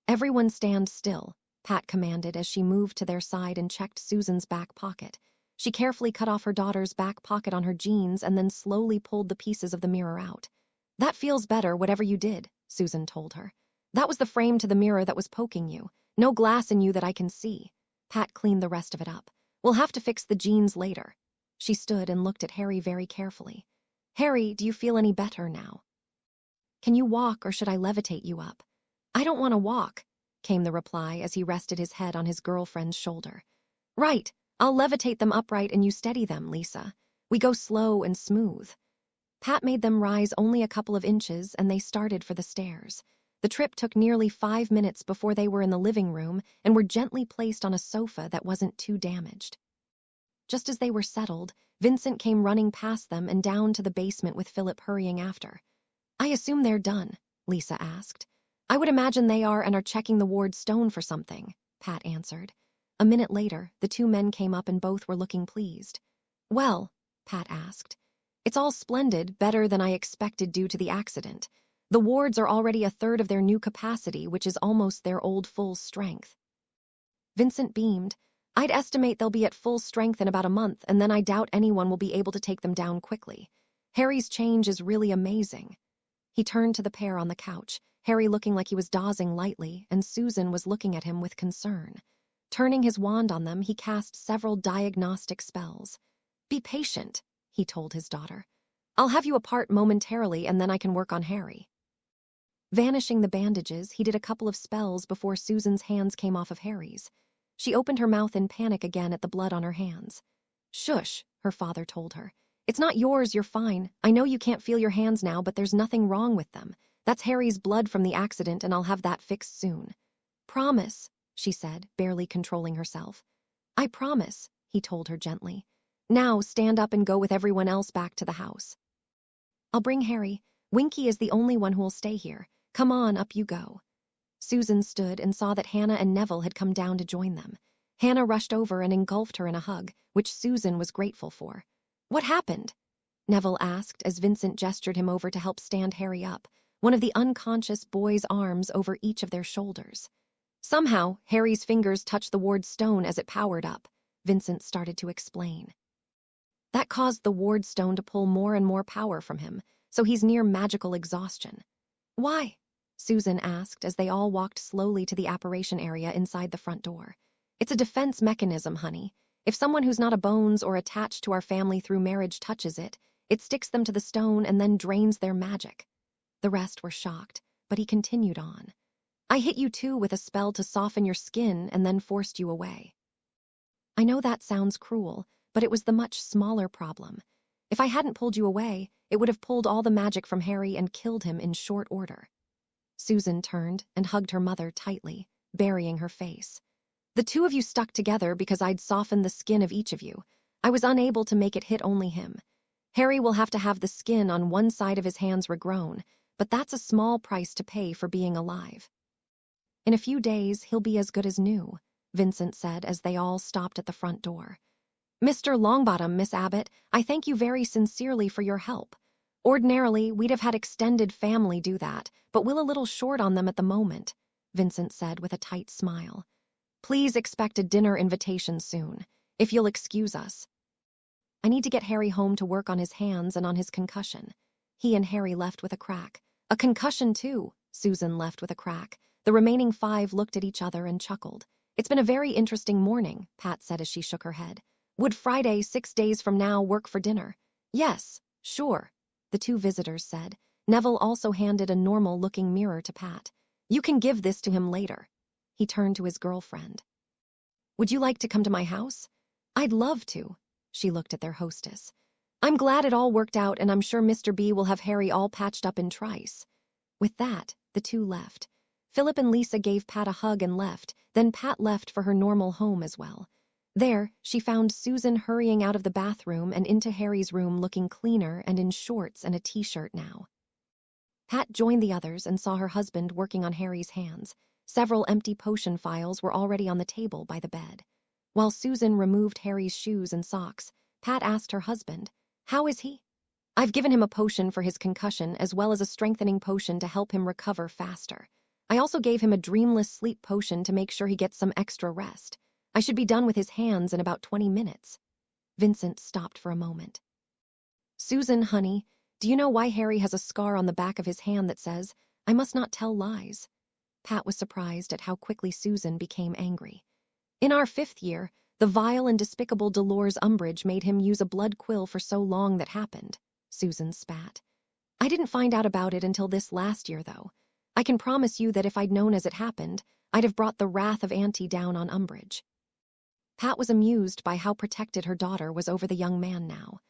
Everyone stand still, Pat commanded as she moved to their side and checked Susan's back pocket. She carefully cut off her daughter's back pocket on her jeans and then slowly pulled the pieces of the mirror out. That feels better, whatever you did, Susan told her. That was the frame to the mirror that was poking you. No glass in you that I can see. Pat cleaned the rest of it up. We'll have to fix the jeans later. She stood and looked at Harry very carefully. Harry, do you feel any better now? Can you walk or should I levitate you up? I don't want to walk, came the reply as he rested his head on his girlfriend's shoulder. Right, I'll levitate them upright and you steady them, Lisa. We go slow and smooth. Pat made them rise only a couple of inches and they started for the stairs. The trip took nearly 5 minutes before they were in the living room and were gently placed on a sofa that wasn't too damaged. Just as they were settled, Vincent came running past them and down to the basement with Philip hurrying after. I assume they're done, Lisa asked. I would imagine they are and are checking the ward stone for something, Pat answered. A minute later, the two men came up and both were looking pleased. Well, Pat asked. It's all splendid, better than I expected due to the accident. The wards are already a third of their new capacity, which is almost their old full strength. Vincent beamed. I'd estimate they'll be at full strength in about a month, and then I doubt anyone will be able to take them down quickly. Harry's change is really amazing. He turned to the pair on the couch, Harry looking like he was dozing lightly, and Susan was looking at him with concern. Turning his wand on them, he cast several diagnostic spells. Be patient, he told his daughter. I'll have you apart momentarily, and then I can work on Harry. Vanishing the bandages, he did a couple of spells before Susan's hands came off of Harry's. She opened her mouth in panic again at the blood on her hands. Shush, her father told her. It's not yours, you're fine. I know you can't feel your hands now, but there's nothing wrong with them. That's Harry's blood from the accident, and I'll have that fixed soon. Promise, she said, barely controlling herself. I promise, he told her gently. Now stand up and go with everyone else back to the house. I'll bring Harry. Winky is the only one who will stay here. Come on, up you go. Susan stood and saw that Hannah and Neville had come down to join them. Hannah rushed over and engulfed her in a hug, which Susan was grateful for. What happened? Neville asked as Vincent gestured him over to help stand Harry up, one of the unconscious boy's arms over each of their shoulders. Somehow, Harry's fingers touched the ward stone as it powered up, Vincent started to explain. That caused the ward stone to pull more and more power from him, so he's near magical exhaustion. Why? Susan asked as they all walked slowly to the apparition area inside the front door. It's a defense mechanism, honey. If someone who's not a bones or attached to our family through marriage touches it, it sticks them to the stone and then drains their magic. The rest were shocked, but he continued on. I hit you too with a spell to soften your skin and then forced you away. I know that sounds cruel, but it was the much smaller problem. If I hadn't pulled you away, it would have pulled all the magic from Harry and killed him in short order. Susan turned and hugged her mother tightly, burying her face. The two of you stuck together because I'd softened the skin of each of you. I was unable to make it hit only him. Harry will have to have the skin on one side of his hands regrown, but that's a small price to pay for being alive. In a few days, he'll be as good as new, Vincent said as they all stopped at the front door. Mr. Longbottom, Miss Abbott, I thank you very sincerely for your help. Ordinarily, we'd have had extended family do that, but we're a little short on them at the moment, Vincent said with a tight smile. Please expect a dinner invitation soon, if you'll excuse us. I need to get Harry home to work on his hands and on his concussion. He and Harry left with a crack. A concussion, too, Susan left with a crack. The remaining 5 looked at each other and chuckled. It's been a very interesting morning, Pat said as she shook her head. Would Friday, 6 days from now, work for dinner? Yes, sure, the 2 visitors said. Neville also handed a normal-looking mirror to Pat. You can give this to him later. He turned to his girlfriend. Would you like to come to my house? I'd love to. She looked at their hostess. I'm glad it all worked out, and I'm sure Mr. B will have Harry all patched up in trice. With that, the 2 left. Philip and Lisa gave Pat a hug and left, then Pat left for her normal home as well. There, she found Susan hurrying out of the bathroom and into Harry's room looking cleaner and in shorts and a t-shirt now. Pat joined the others and saw her husband working on Harry's hands. Several empty potion phials were already on the table by the bed. While Susan removed Harry's shoes and socks, Pat asked her husband, How is he? I've given him a potion for his concussion as well as a strengthening potion to help him recover faster. I also gave him a dreamless sleep potion to make sure he gets some extra rest. I should be done with his hands in about 20 minutes. Vincent stopped for a moment. Susan, honey, do you know why Harry has a scar on the back of his hand that says, I must not tell lies? Pat was surprised at how quickly Susan became angry. In our 5th year, the vile and despicable Dolores Umbridge made him use a blood quill for so long that happened, Susan spat. I didn't find out about it until this last year, though. I can promise you that if I'd known as it happened, I'd have brought the wrath of Auntie down on Umbridge. Pat was amused by how protected her daughter was over the young man now.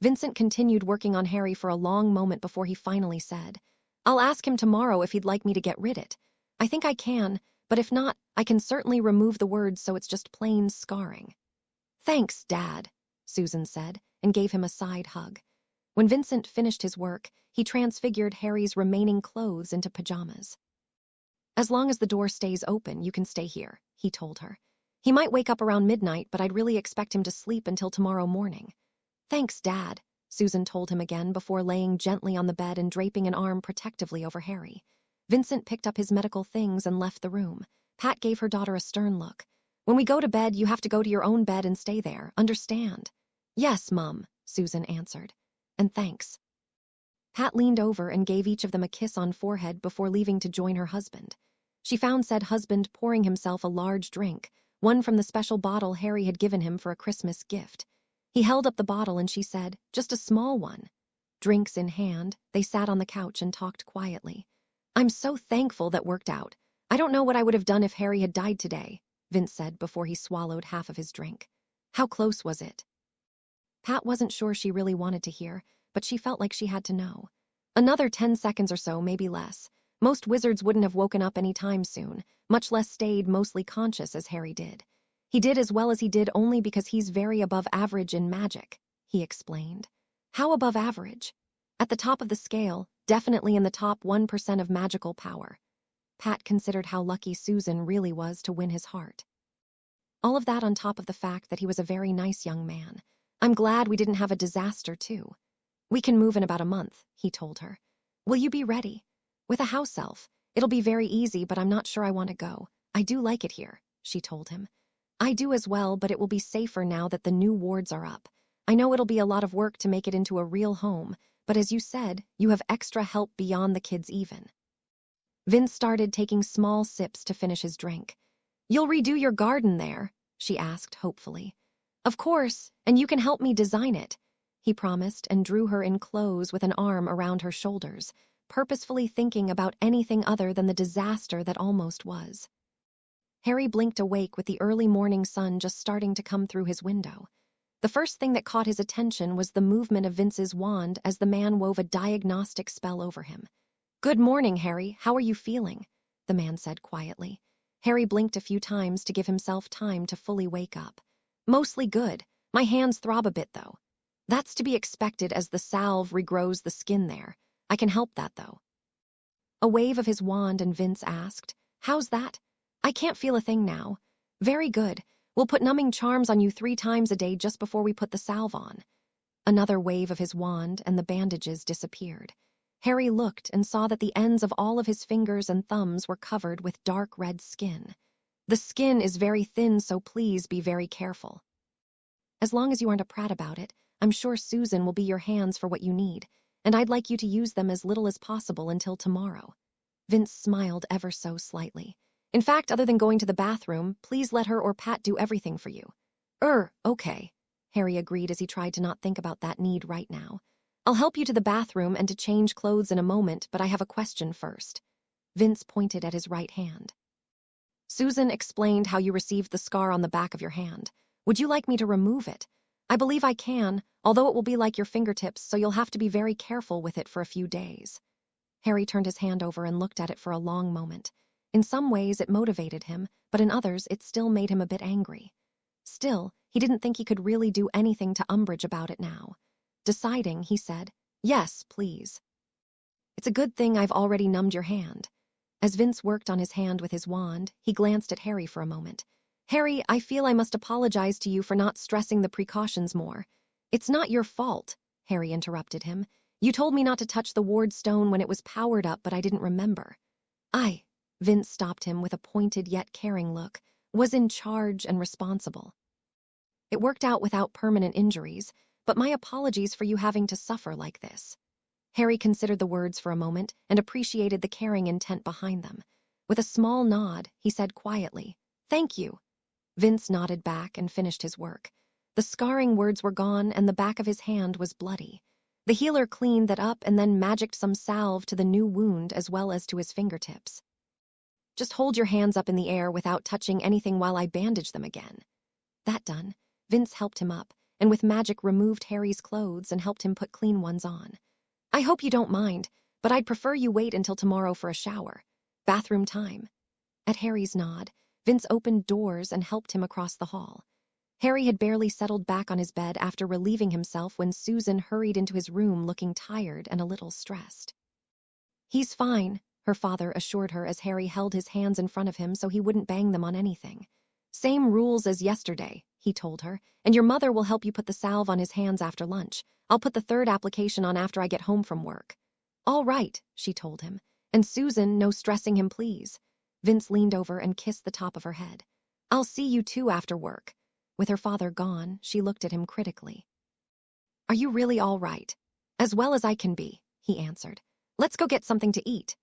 Vincent continued working on Harry for a long moment before he finally said, I'll ask him tomorrow if he'd like me to get rid it. I think I can, but if not, I can certainly remove the words so it's just plain scarring. Thanks, Dad, Susan said, and gave him a side hug. When Vincent finished his work, he transfigured Harry's remaining clothes into pajamas. As long as the door stays open, you can stay here, he told her. He might wake up around midnight, but I'd really expect him to sleep until tomorrow morning. Thanks, Dad, Susan told him again before laying gently on the bed and draping an arm protectively over Harry. Vincent picked up his medical things and left the room. Pat gave her daughter a stern look. When we go to bed, you have to go to your own bed and stay there, understand? Yes, Mum, Susan answered. And thanks. Pat leaned over and gave each of them a kiss on forehead before leaving to join her husband. She found said husband pouring himself a large drink, one from the special bottle Harry had given him for a Christmas gift. He held up the bottle and she said, just a small one. Drinks in hand, they sat on the couch and talked quietly. I'm so thankful that worked out. I don't know what I would have done if Harry had died today, Vince said before he swallowed half of his drink. How close was it? Pat wasn't sure she really wanted to hear, but she felt like she had to know. Another 10 seconds or so, maybe less. Most wizards wouldn't have woken up any time soon, much less stayed mostly conscious as Harry did. He did as well as he did only because he's very above average in magic, he explained. How above average? At the top of the scale, definitely in the top 1% of magical power. Pat considered how lucky Susan really was to win his heart. All of that on top of the fact that he was a very nice young man. I'm glad we didn't have a disaster, too. We can move in about a month, he told her. Will you be ready? With a house elf, it'll be very easy, but I'm not sure I want to go. I do like it here, she told him. I do as well, but it will be safer now that the new wards are up. I know it'll be a lot of work to make it into a real home, but as you said, you have extra help beyond the kids even. Vince started taking small sips to finish his drink. You'll redo your garden there? She asked hopefully. Of course, and you can help me design it, he promised and drew her in close with an arm around her shoulders. purposefully thinking about anything other than the disaster that almost was. Harry blinked awake with the early morning sun just starting to come through his window. The first thing that caught his attention was the movement of Vince's wand as the man wove a diagnostic spell over him. "Good morning, Harry. How are you feeling?" the man said quietly. Harry blinked a few times to give himself time to fully wake up. "Mostly good. My hands throb a bit, though. That's to be expected as the salve regrows the skin there. I can help that, though." A wave of his wand and Vince asked, "How's that?" "I can't feel a thing now." "Very good. We'll put numbing charms on you 3 times a day just before we put the salve on." Another wave of his wand and the bandages disappeared. Harry looked and saw that the ends of all of his fingers and thumbs were covered with dark red skin. "The skin is very thin, so please be very careful. As long as you aren't a prat about it, I'm sure Susan will be your hands for what you need, and I'd like you to use them as little as possible until tomorrow." Vince smiled ever so slightly. "In fact, other than going to the bathroom, please let her or Pat do everything for you." Okay," Harry agreed as he tried to not think about that need right now. "I'll help you to the bathroom and to change clothes in a moment, but I have a question first." Vince pointed at his right hand. "Susan explained how you received the scar on the back of your hand. Would you like me to remove it?" "I believe I can, although it will be like your fingertips, so you'll have to be very careful with it for a few days." Harry turned his hand over and looked at it for a long moment. In some ways, it motivated him, but in others, it still made him a bit angry. Still, he didn't think he could really do anything to Umbridge about it now. Deciding, he said, "Yes, please. It's a good thing I've already numbed your hand." As Vince worked on his hand with his wand, he glanced at Harry for a moment. "Harry, I feel I must apologize to you for not stressing the precautions more." "It's not your fault," Harry interrupted him. "You told me not to touch the ward stone when it was powered up, but I didn't remember." Vince stopped him with a pointed yet caring look, "was in charge and responsible. It worked out without permanent injuries, but my apologies for you having to suffer like this." Harry considered the words for a moment and appreciated the caring intent behind them. With a small nod, he said quietly, "Thank you." Vince nodded back and finished his work. The scarring words were gone and the back of his hand was bloody. The healer cleaned that up and then magicked some salve to the new wound as well as to his fingertips. "Just hold your hands up in the air without touching anything while I bandage them again." That done, Vince helped him up, and with magic removed Harry's clothes and helped him put clean ones on. "I hope you don't mind, but I'd prefer you wait until tomorrow for a shower. Bathroom time." At Harry's nod, Vince opened doors and helped him across the hall. Harry had barely settled back on his bed after relieving himself when Susan hurried into his room looking tired and a little stressed. "He's fine," her father assured her as Harry held his hands in front of him so he wouldn't bang them on anything. "Same rules as yesterday," he told her, "and your mother will help you put the salve on his hands after lunch. I'll put the 3rd application on after I get home from work." "All right," she told him. "And Susan, no stressing him, please." Vince leaned over and kissed the top of her head. "I'll see you too after work." With her father gone, she looked at him critically. "Are you really all right?" "As well as I can be," he answered. "Let's go get something to eat."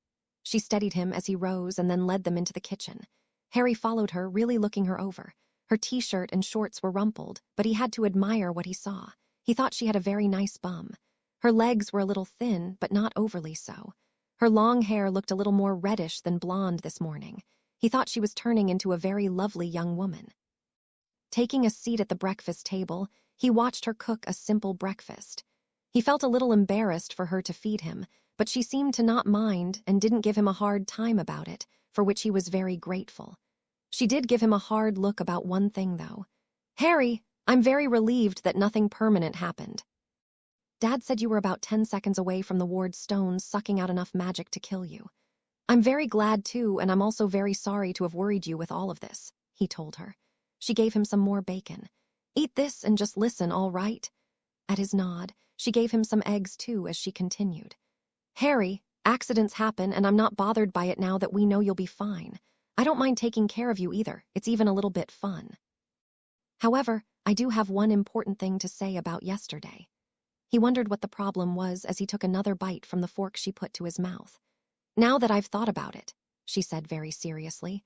She steadied him as he rose and then led them into the kitchen. Harry followed her, really looking her over. Her t-shirt and shorts were rumpled, but he had to admire what he saw. He thought she had a very nice bum. Her legs were a little thin, but not overly so. Her long hair looked a little more reddish than blonde this morning. He thought she was turning into a very lovely young woman. Taking a seat at the breakfast table, he watched her cook a simple breakfast. He felt a little embarrassed for her to feed him, but she seemed to not mind and didn't give him a hard time about it, for which he was very grateful. She did give him a hard look about one thing, though. "Harry, I'm very relieved that nothing permanent happened. Dad said you were about 10 seconds away from the ward stones sucking out enough magic to kill you. I'm very glad too, and I'm also very sorry to have worried you with all of this," he told her. She gave him some more bacon. "Eat this and just listen, all right?" At his nod, she gave him some eggs too as she continued. "Harry, accidents happen and I'm not bothered by it now that we know you'll be fine. I don't mind taking care of you either. It's even a little bit fun. However, I do have one important thing to say about yesterday." He wondered what the problem was as he took another bite from the fork she put to his mouth. "Now that I've thought about it," she said very seriously,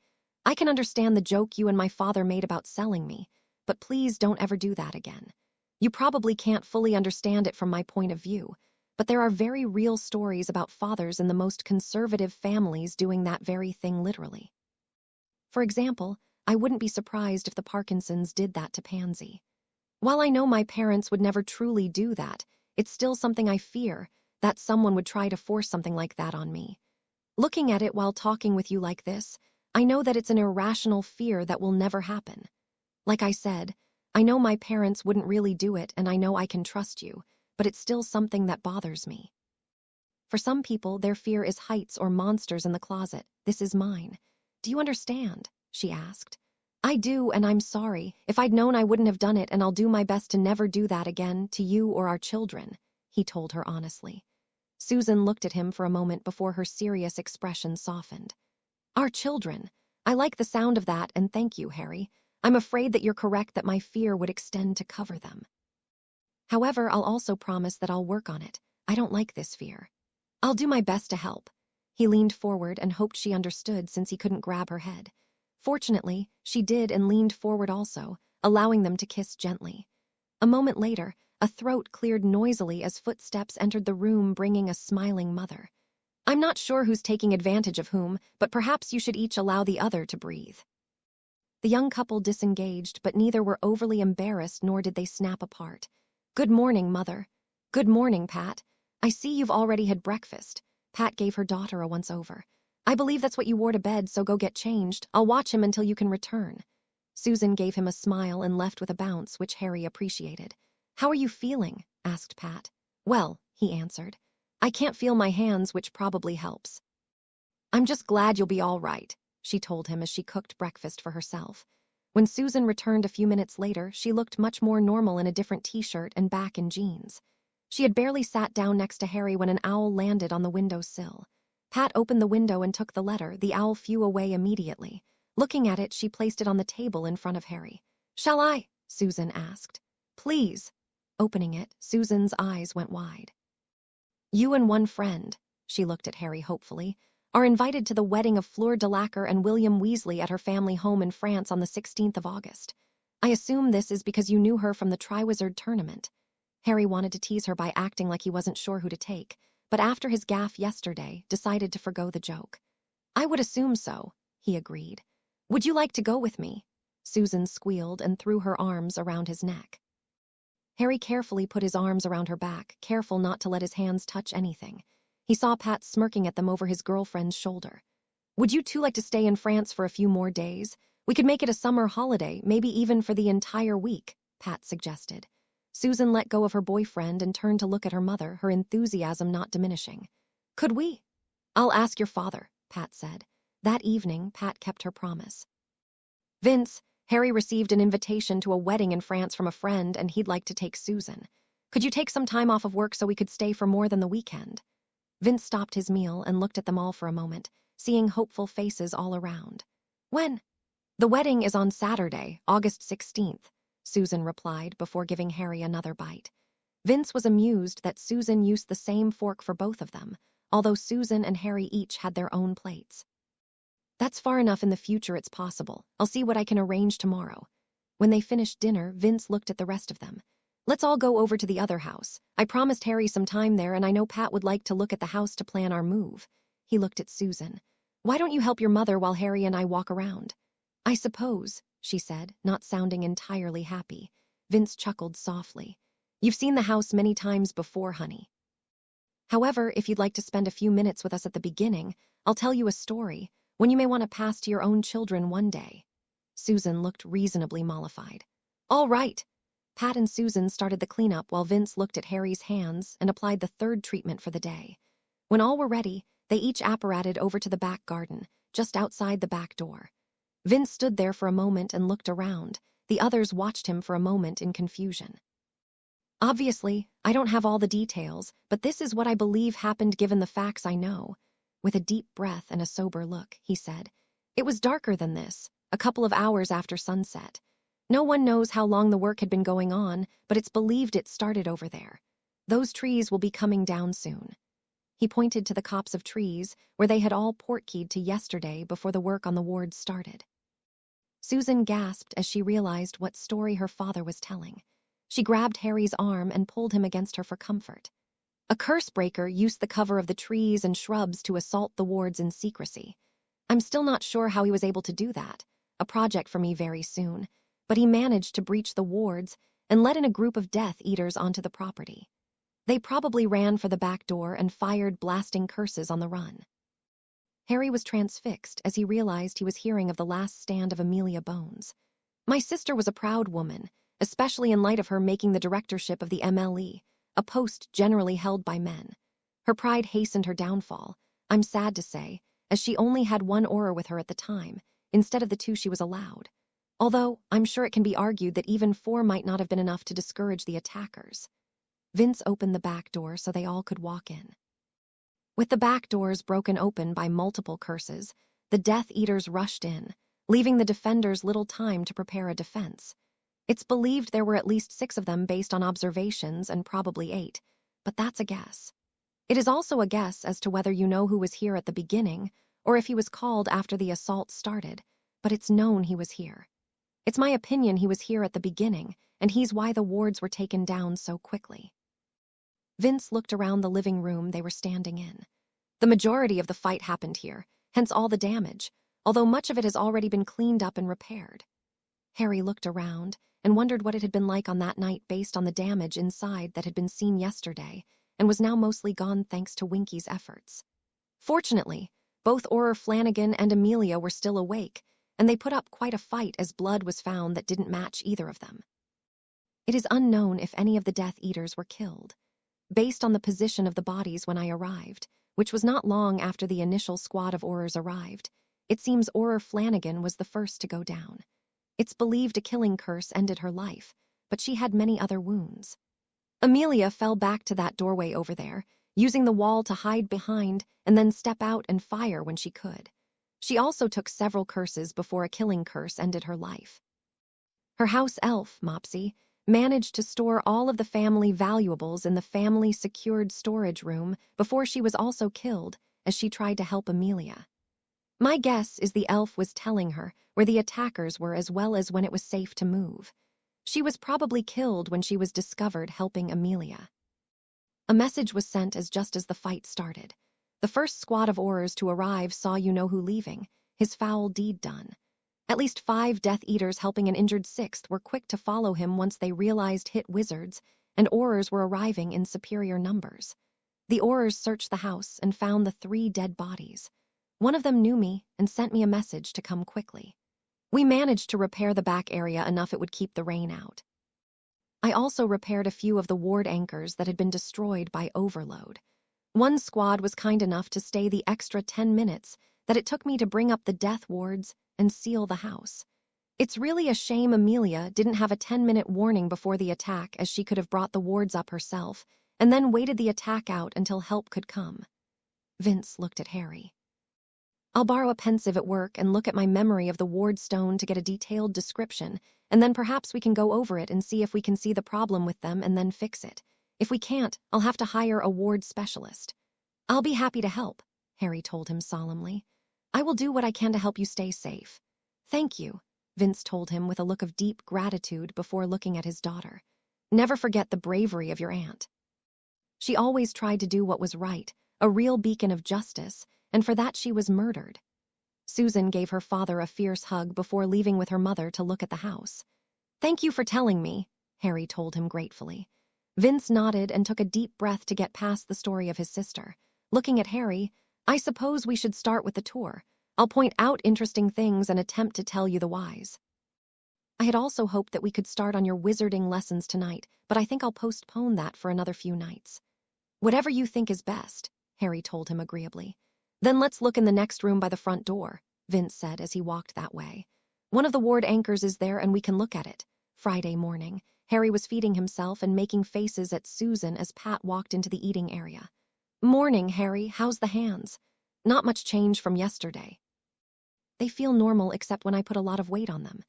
"I can understand the joke you and my father made about selling me, but please don't ever do that again. You probably can't fully understand it from my point of view, but there are very real stories about fathers in the most conservative families doing that very thing literally. For example, I wouldn't be surprised if the Parkinsons did that to Pansy. While I know my parents would never truly do that, it's still something I fear, that someone would try to force something like that on me. Looking at it while talking with you like this, I know that it's an irrational fear that will never happen. Like I said, I know my parents wouldn't really do it and I know I can trust you, but it's still something that bothers me. For some people, their fear is heights or monsters in the closet. This is mine. Do you understand? She asked. I do, and I'm sorry. If I'd known, I wouldn't have done it, and I'll do my best to never do that again, to you or our children, he told her honestly. Susan looked at him for a moment before her serious expression softened. Our children. I like the sound of that, and thank you, Harry. I'm afraid that you're correct that my fear would extend to cover them. However, I'll also promise that I'll work on it. I don't like this fear. I'll do my best to help. He leaned forward and hoped she understood since he couldn't grab her head. Fortunately, she did and leaned forward also, allowing them to kiss gently. A moment later, a throat cleared noisily as footsteps entered the room bringing a smiling mother. I'm not sure who's taking advantage of whom, but perhaps you should each allow the other to breathe. The young couple disengaged, but neither were overly embarrassed nor did they snap apart. Good morning, Mother. Good morning, Pat. I see you've already had breakfast. Pat gave her daughter a once-over. I believe that's what you wore to bed, so go get changed. I'll watch him until you can return. Susan gave him a smile and left with a bounce, which Harry appreciated. How are you feeling? Asked Pat. Well, he answered. I can't feel my hands, which probably helps. I'm just glad you'll be all right, she told him as she cooked breakfast for herself. When Susan returned a few minutes later, she looked much more normal in a different t-shirt and back in jeans. She had barely sat down next to Harry when an owl landed on the windowsill. Pat opened the window and took the letter. The owl flew away immediately. Looking at it, she placed it on the table in front of Harry. Shall I? Susan asked. Please. Opening it, Susan's eyes went wide. You and one friend, she looked at Harry hopefully, are invited to the wedding of Fleur Delacour and William Weasley at her family home in France on the 16th of August. I assume this is because you knew her from the Triwizard Tournament. Harry wanted to tease her by acting like he wasn't sure who to take, but after his gaffe yesterday, decided to forgo the joke. I would assume so, he agreed. Would you like to go with me? Susan squealed and threw her arms around his neck. Harry carefully put his arms around her back, careful not to let his hands touch anything. He saw Pat smirking at them over his girlfriend's shoulder. Would you two like to stay in France for a few more days? We could make it a summer holiday, maybe even for the entire week, Pat suggested. Susan let go of her boyfriend and turned to look at her mother, her enthusiasm not diminishing. Could we? I'll ask your father, Pat said. That evening, Pat kept her promise. Vince, Harry received an invitation to a wedding in France from a friend and he'd like to take Susan. Could you take some time off of work so we could stay for more than the weekend? Vince stopped his meal and looked at them all for a moment, seeing hopeful faces all around. When? The wedding is on Saturday, August 16th, Susan replied before giving Harry another bite. Vince was amused that Susan used the same fork for both of them, although Susan and Harry each had their own plates. That's far enough in the future it's possible. I'll see what I can arrange tomorrow. When they finished dinner, Vince looked at the rest of them. Let's all go over to the other house. I promised Harry some time there and I know Pat would like to look at the house to plan our move. He looked at Susan. Why don't you help your mother while Harry and I walk around? I suppose, she said, not sounding entirely happy. Vince chuckled softly. You've seen the house many times before, honey. However, if you'd like to spend a few minutes with us at the beginning, I'll tell you a story, one you may want to pass to your own children one day. Susan looked reasonably mollified. All right. Pat and Susan started the cleanup while Vince looked at Harry's hands and applied the third treatment for the day. When all were ready, they each apparated over to the back garden, just outside the back door. Vince stood there for a moment and looked around. The others watched him for a moment in confusion. Obviously, I don't have all the details, but this is what I believe happened given the facts I know. With a deep breath and a sober look, he said, It was darker than this, a couple of hours after sunset. No one knows how long the work had been going on, but it's believed it started over there. Those trees will be coming down soon. He pointed to the copse of trees where they had all portkeyed to yesterday before the work on the wards started. Susan gasped as she realized what story her father was telling. She grabbed Harry's arm and pulled him against her for comfort. A curse breaker used the cover of the trees and shrubs to assault the wards in secrecy. I'm still not sure how he was able to do that, a project for me very soon, but he managed to breach the wards and let in a group of Death Eaters onto the property. They probably ran for the back door and fired blasting curses on the run. Harry was transfixed as he realized he was hearing of the last stand of Amelia Bones. My sister was a proud woman, especially in light of her making the directorship of the MLE, a post generally held by men. Her pride hastened her downfall, I'm sad to say, as she only had one aura with her at the time, instead of the 2 she was allowed. Although, I'm sure it can be argued that even 4 might not have been enough to discourage the attackers. Vince opened the back door so they all could walk in. With the back doors broken open by multiple curses, the Death Eaters rushed in, leaving the defenders little time to prepare a defense. It's believed there were at least 6 of them based on observations and probably 8, but that's a guess. It is also a guess as to whether you know who was here at the beginning or if he was called after the assault started, but it's known he was here. It's my opinion he was here at the beginning, and he's why the wards were taken down so quickly. Vince looked around the living room they were standing in. The majority of the fight happened here, hence all the damage, although much of it has already been cleaned up and repaired. Harry looked around and wondered what it had been like on that night based on the damage inside that had been seen yesterday and was now mostly gone thanks to Winky's efforts. Fortunately, both Auror Flanagan and Amelia were still awake, and they put up quite a fight as blood was found that didn't match either of them. It is unknown if any of the Death Eaters were killed. Based on the position of the bodies when I arrived, which was not long after the initial squad of Aurors arrived, it seems Auror Flanagan was the first to go down. It's believed a killing curse ended her life, but she had many other wounds. Amelia fell back to that doorway over there, using the wall to hide behind and then step out and fire when she could. She also took several curses before a killing curse ended her life. Her house elf, Mopsy, managed to store all of the family valuables in the family secured storage room before she was also killed as she tried to help Amelia. My guess is the elf was telling her where the attackers were as well as when it was safe to move. She was probably killed when she was discovered helping Amelia. A message was sent just as the fight started. The first squad of Aurors to arrive saw you-know-who leaving, his foul deed done. At least 5 Death Eaters helping an injured 6th were quick to follow him once they realized hit wizards, and Aurors were arriving in superior numbers. The Aurors searched the house and found the 3 dead bodies. One of them knew me and sent me a message to come quickly. We managed to repair the back area enough it would keep the rain out. I also repaired a few of the ward anchors that had been destroyed by overload. One squad was kind enough to stay the extra 10 minutes that it took me to bring up the death wards and seal the house. It's really a shame Amelia didn't have a 10-minute warning before the attack, as she could have brought the wards up herself and then waited the attack out until help could come. Vince looked at Harry. I'll borrow a pensive at work and look at my memory of the ward stone to get a detailed description, and then perhaps we can go over it and see if we can see the problem with them and then fix it. If we can't, I'll have to hire a ward specialist. I'll be happy to help, Harry told him solemnly. I will do what I can to help you stay safe. Thank you, Vince told him with a look of deep gratitude before looking at his daughter. Never forget the bravery of your aunt. She always tried to do what was right, a real beacon of justice, and for that she was murdered. Susan gave her father a fierce hug before leaving with her mother to look at the house. Thank you for telling me, Harry told him gratefully. Vince nodded and took a deep breath to get past the story of his sister. Looking at Harry, I suppose we should start with the tour. I'll point out interesting things and attempt to tell you the whys. I had also hoped that we could start on your wizarding lessons tonight, but I think I'll postpone that for another few nights. Whatever you think is best, Harry told him agreeably. Then let's look in the next room by the front door, Vince said as he walked that way. One of the ward anchors is there and we can look at it. Friday morning, Harry was feeding himself and making faces at Susan as Pat walked into the eating area. Morning, Harry, how's the hands? Not much change from yesterday. They feel normal except when I put a lot of weight on them.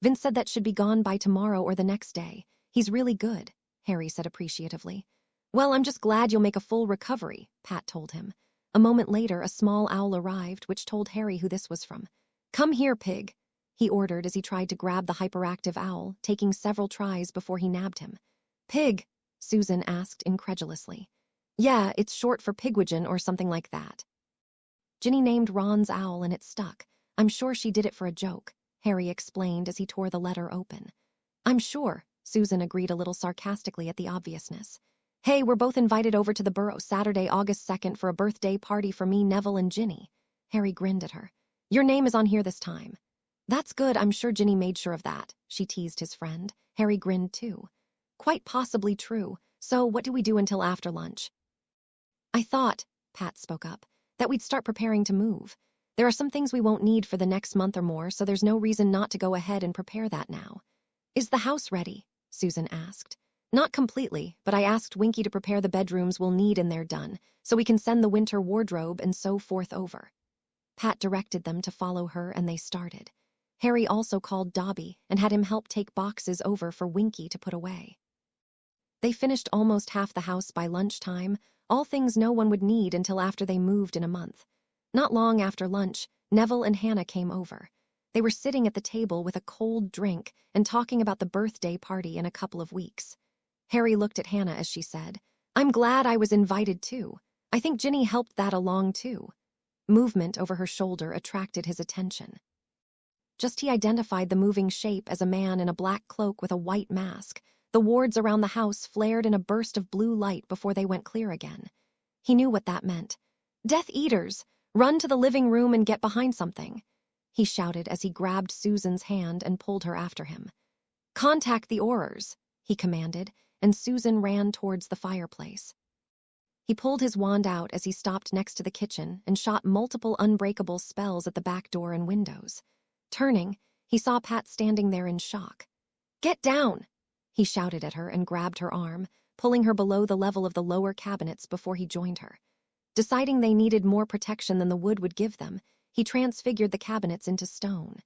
Vince said that should be gone by tomorrow or the next day. He's really good, Harry said appreciatively. Well, I'm just glad you'll make a full recovery, Pat told him. A moment later, a small owl arrived, which told Harry who this was from. Come here, pig, he ordered as he tried to grab the hyperactive owl, taking several tries before he nabbed him. Pig, Susan asked incredulously. Yeah, it's short for pigwidgeon or something like that. Ginny named Ron's owl and it stuck. I'm sure she did it for a joke, Harry explained as he tore the letter open. I'm sure, Susan agreed a little sarcastically at the obviousness. Hey, we're both invited over to the Burrow Saturday, August 2nd for a birthday party for me, Neville, and Ginny. Harry grinned at her. Your name is on here this time. That's good, I'm sure Ginny made sure of that, she teased his friend. Harry grinned too. Quite possibly true. So what do we do until after lunch? I thought, Pat spoke up, that we'd start preparing to move. There are some things we won't need for the next month or more, so there's no reason not to go ahead and prepare that now. Is the house ready? Susan asked. Not completely, but I asked Winky to prepare the bedrooms we'll need and they're done, so we can send the winter wardrobe and so forth over. Pat directed them to follow her and they started. Harry also called Dobby and had him help take boxes over for Winky to put away. They finished almost half the house by lunchtime, all things no one would need until after they moved in a month. Not long after lunch, Neville and Hannah came over. They were sitting at the table with a cold drink and talking about the birthday party in a couple of weeks. Harry looked at Hannah as she said, I'm glad I was invited too. I think Ginny helped that along too. Movement over her shoulder attracted his attention. Just he identified the moving shape as a man in a black cloak with a white mask. The wards around the house flared in a burst of blue light before they went clear again. He knew what that meant. Death Eaters! Run to the living room and get behind something, he shouted as he grabbed Susan's hand and pulled her after him. Contact the Aurors, he commanded, and Susan ran towards the fireplace. He pulled his wand out as he stopped next to the kitchen and shot multiple unbreakable spells at the back door and windows. Turning, he saw Pat standing there in shock. Get down! He shouted at her and grabbed her arm, pulling her below the level of the lower cabinets before he joined her. Deciding they needed more protection than the wood would give them, he transfigured the cabinets into stone.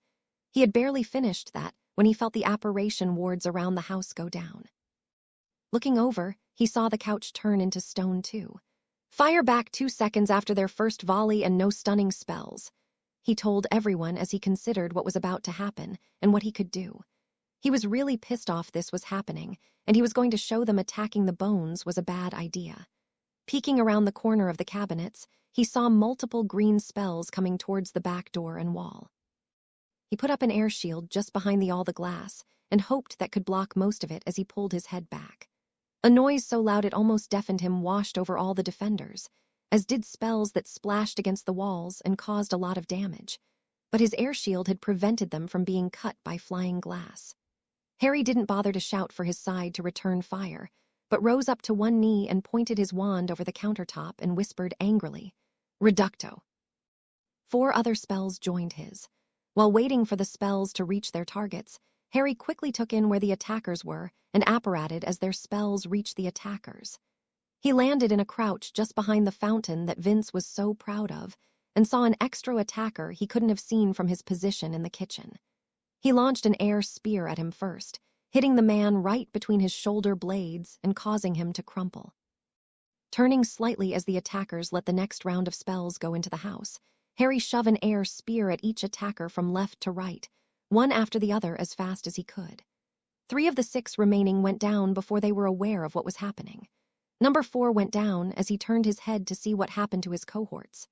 He had barely finished that when he felt the apparition wards around the house go down. Looking over, he saw the couch turn into stone too. Fire back 2 seconds after their first volley and no stunning spells, he told everyone as he considered what was about to happen and what he could do. He was really pissed off this was happening, and he was going to show them attacking the bones was a bad idea. Peeking around the corner of the cabinets, he saw multiple green spells coming towards the back door and wall. He put up an air shield just behind all the glass and hoped that could block most of it as he pulled his head back. A noise so loud it almost deafened him washed over all the defenders, as did spells that splashed against the walls and caused a lot of damage. But his air shield had prevented them from being cut by flying glass. Harry didn't bother to shout for his side to return fire, but rose up to one knee and pointed his wand over the countertop and whispered angrily, Reducto. 4 other spells joined his. While waiting for the spells to reach their targets, Harry quickly took in where the attackers were and apparated as their spells reached the attackers. He landed in a crouch just behind the fountain that Vince was so proud of and saw an extra attacker he couldn't have seen from his position in the kitchen. He launched an air spear at him first, hitting the man right between his shoulder blades and causing him to crumple. Turning slightly as the attackers let the next round of spells go into the house, Harry shoved an air spear at each attacker from left to right, one after the other as fast as he could. 3 of the 6 remaining went down before they were aware of what was happening. Number 4 went down as he turned his head to see what happened to his cohorts.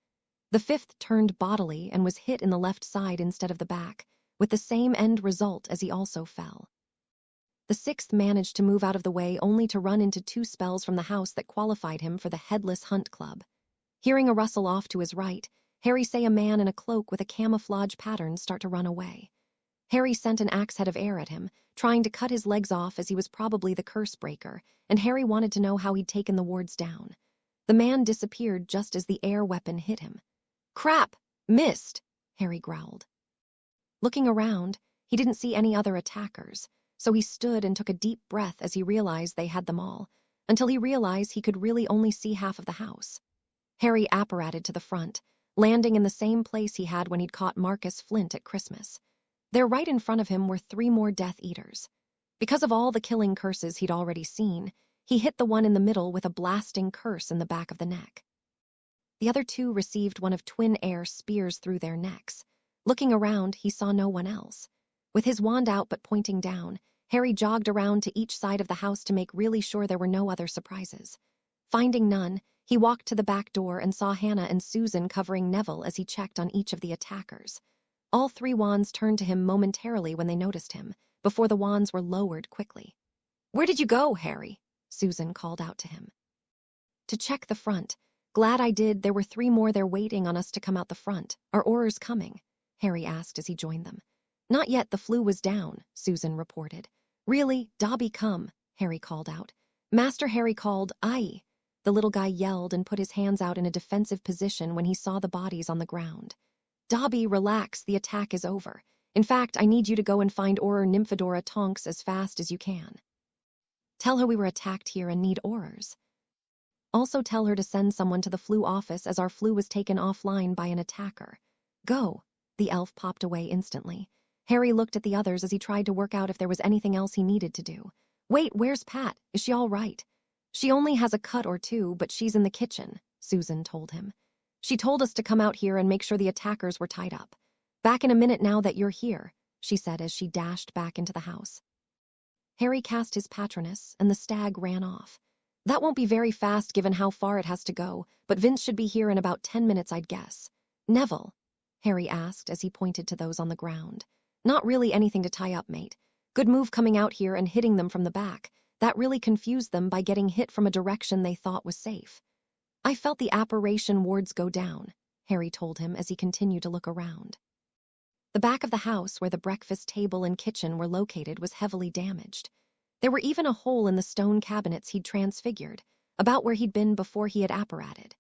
The 5th turned bodily and was hit in the left side instead of the back, with the same end result as he also fell. The 6th managed to move out of the way only to run into 2 spells from the house that qualified him for the Headless Hunt Club. Hearing a rustle off to his right, Harry saw a man in a cloak with a camouflage pattern start to run away. Harry sent an axe head of air at him, trying to cut his legs off as he was probably the curse breaker, and Harry wanted to know how he'd taken the wards down. The man disappeared just as the air weapon hit him. Crap! Missed! Harry growled. Looking around, he didn't see any other attackers, so he stood and took a deep breath as he realized they had them all, until he realized he could really only see half of the house. Harry apparated to the front, landing in the same place he had when he'd caught Marcus Flint at Christmas. There right in front of him were 3 more Death Eaters. Because of all the killing curses he'd already seen, he hit the one in the middle with a blasting curse in the back of the neck. The other 2 received one of twin air spears through their necks. Looking around, he saw no one else. With his wand out but pointing down, Harry jogged around to each side of the house to make really sure there were no other surprises. Finding none, he walked to the back door and saw Hannah and Susan covering Neville as he checked on each of the attackers. All 3 wands turned to him momentarily when they noticed him, before the wands were lowered quickly. "Where did you go, Harry?" Susan called out to him. "To check the front. Glad I did. There were 3 more there waiting on us to come out the front. Are Aurors coming?" Harry asked as he joined them. "Not yet, the flu was down," Susan reported. "Really? Dobby, come," Harry called out. Master Harry called, "Aye." The little guy yelled and put his hands out in a defensive position when he saw the bodies on the ground. "Dobby, relax, the attack is over. In fact, I need you to go and find Auror Nymphadora Tonks as fast as you can. Tell her we were attacked here and need Aurors. Also tell her to send someone to the flu office as our flu was taken offline by an attacker. Go." The elf popped away instantly. Harry looked at the others as he tried to work out if there was anything else he needed to do. "Wait, where's Pat? Is she all right?" "She only has a cut or 2, but she's in the kitchen," Susan told him. "She told us to come out here and make sure the attackers were tied up. Back in a minute now that you're here," she said as she dashed back into the house. Harry cast his Patronus, and the stag ran off. "That won't be very fast given how far it has to go, but Vince should be here in about 10 minutes, I'd guess." "Neville?" Harry asked as he pointed to those on the ground. "Not really anything to tie up, mate. Good move coming out here and hitting them from the back. That really confused them by getting hit from a direction they thought was safe." "I felt the apparition wards go down," Harry told him as he continued to look around. The back of the house where the breakfast table and kitchen were located was heavily damaged. There were even a hole in the stone cabinets he'd transfigured, about where he'd been before he had apparated.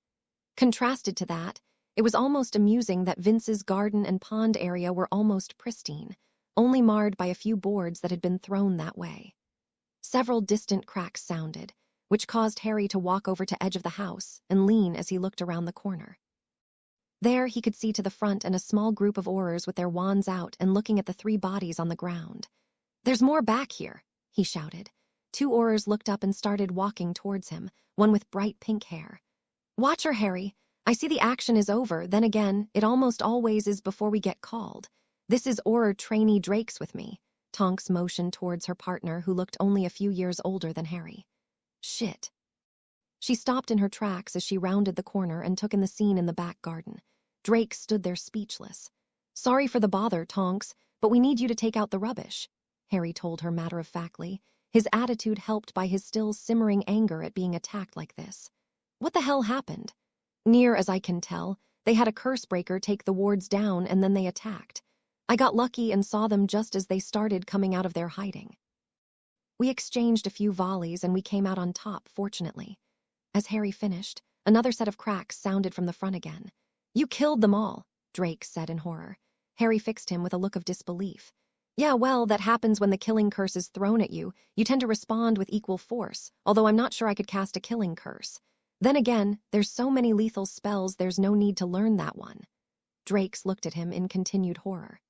Contrasted to that, it was almost amusing that Vince's garden and pond area were almost pristine, only marred by a few boards that had been thrown that way. Several distant cracks sounded, which caused Harry to walk over to edge of the house and lean as he looked around the corner. There he could see to the front and a small group of Aurors with their wands out and looking at the 3 bodies on the ground. "There's more back here," he shouted. 2 Aurors looked up and started walking towards him, one with bright pink hair. "Watch her, Harry. I see the action is over, then again, it almost always is before we get called. This is Auror trainee Drakes with me." Tonks motioned towards her partner, who looked only a few years older than Harry. "Shit." She stopped in her tracks as she rounded the corner and took in the scene in the back garden. Drake stood there speechless. "Sorry for the bother, Tonks, but we need you to take out the rubbish," Harry told her matter-of-factly, his attitude helped by his still simmering anger at being attacked like this. "What the hell happened?" "Near as I can tell, they had a curse breaker take the wards down and then they attacked. I got lucky and saw them just as they started coming out of their hiding. We exchanged a few volleys and we came out on top, fortunately." As Harry finished, another set of cracks sounded from the front again. "You killed them all," Drake said in horror. Harry fixed him with a look of disbelief. "Yeah, well, that happens when the killing curse is thrown at you. You tend to respond with equal force, although I'm not sure I could cast a killing curse. Then again, there's so many lethal spells there's no need to learn that one." Drakes looked at him in continued horror.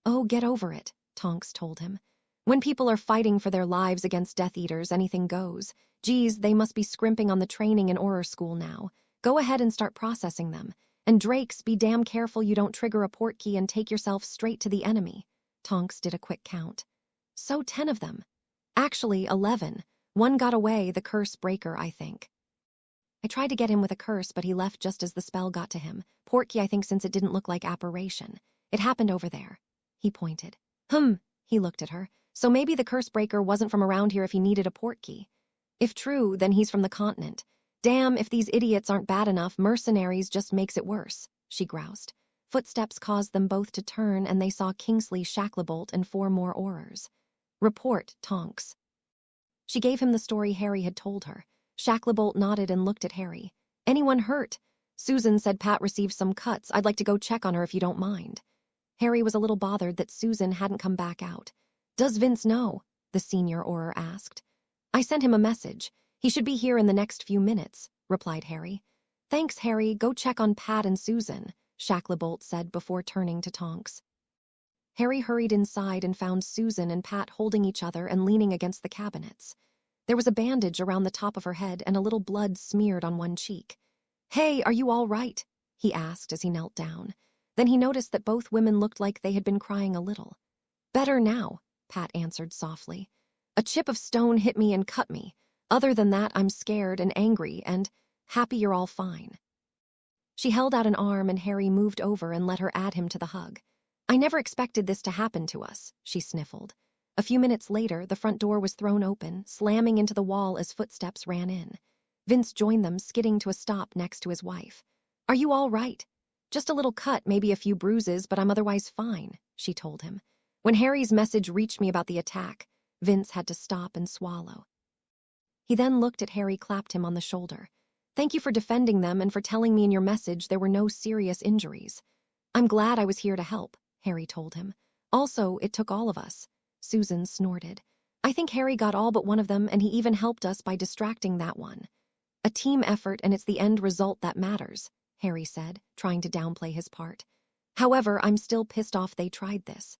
"Oh, get over it," Tonks told him. "When people are fighting for their lives against Death Eaters, anything goes. Geez, they must be scrimping on the training in Auror School now. Go ahead and start processing them. And Drakes, be damn careful you don't trigger a port key and take yourself straight to the enemy." Tonks did a quick count. "So 10 of them. Actually, 11. One got away, the curse breaker, I think. I tried to get him with a curse, but he left just as the spell got to him. Port key, I think, since it didn't look like apparition. It happened over there." He pointed. He looked at her. "So maybe the curse breaker wasn't from around here if he needed a port key. If true, then he's from the continent. Damn, if these idiots aren't bad enough, mercenaries just makes it worse," she groused. Footsteps caused them both to turn, and they saw Kingsley, Shacklebolt, and 4 more Aurors. "Report, Tonks." She gave him the story Harry had told her. Shacklebolt nodded and looked at Harry. "Anyone hurt?" "Susan said Pat received some cuts. I'd like to go check on her if you don't mind." Harry was a little bothered that Susan hadn't come back out. "Does Vince know?" the senior Auror asked. "I sent him a message. He should be here in the next few minutes," replied Harry. "Thanks, Harry. Go check on Pat and Susan," Shacklebolt said before turning to Tonks. Harry hurried inside and found Susan and Pat holding each other and leaning against the cabinets. There was a bandage around the top of her head and a little blood smeared on one cheek. "Hey, are you all right?" he asked as he knelt down. Then he noticed that both women looked like they had been crying a little. "Better now," Pat answered softly. "A chip of stone hit me and cut me. Other than that, I'm scared and angry and happy you're all fine." She held out an arm and Harry moved over and let her add him to the hug. "I never expected this to happen to us," she sniffled. A few minutes later, the front door was thrown open, slamming into the wall as footsteps ran in. Vince joined them, skidding to a stop next to his wife. "Are you all right?" "Just a little cut, maybe a few bruises, but I'm otherwise fine," she told him. When Harry's message reached me about the attack, Vince had to stop and swallow. He then looked at Harry, clapped him on the shoulder. "Thank you for defending them and for telling me in your message there were no serious injuries." "I'm glad I was here to help," Harry told him. "Also, it took all of us." Susan snorted. "I think Harry got all but one of them, and he even helped us by distracting that one." "A team effort, and it's the end result that matters," Harry said, trying to downplay his part. "However, I'm still pissed off they tried this."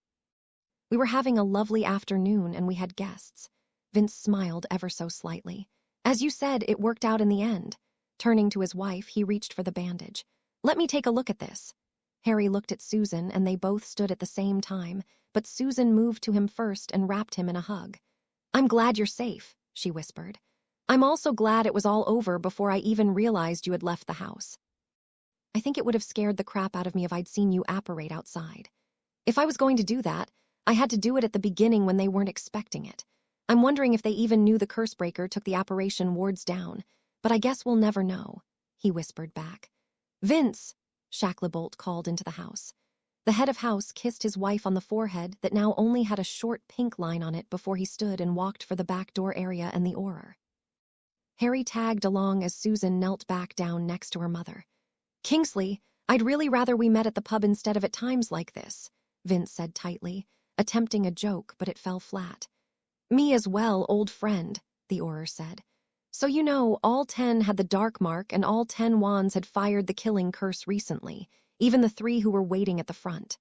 "We were having a lovely afternoon and we had guests." Vince smiled ever so slightly. "As you said, it worked out in the end." Turning to his wife, he reached for the bandage. "Let me take a look at this." Harry looked at Susan and they both stood at the same time, but Susan moved to him first and wrapped him in a hug. "I'm glad you're safe," she whispered. "I'm also glad it was all over before I even realized you had left the house. I think it would have scared the crap out of me if I'd seen you apparate outside. If I was going to do that, I had to do it at the beginning when they weren't expecting it. I'm wondering if they even knew the Cursebreaker took the apparition wards down, but I guess we'll never know," he whispered back. "Vince!" Shacklebolt called into the house. The head of house kissed his wife on the forehead that now only had a short pink line on it before he stood and walked for the back door area and the Auror. Harry tagged along as Susan knelt back down next to her mother. "Kingsley, I'd really rather we met at the pub instead of at times like this," Vince said tightly, attempting a joke, but it fell flat. "Me as well, old friend," the Auror said. "So you know, all 10 had the dark mark and all 10 wands had fired the killing curse recently, even the 3 who were waiting at the front.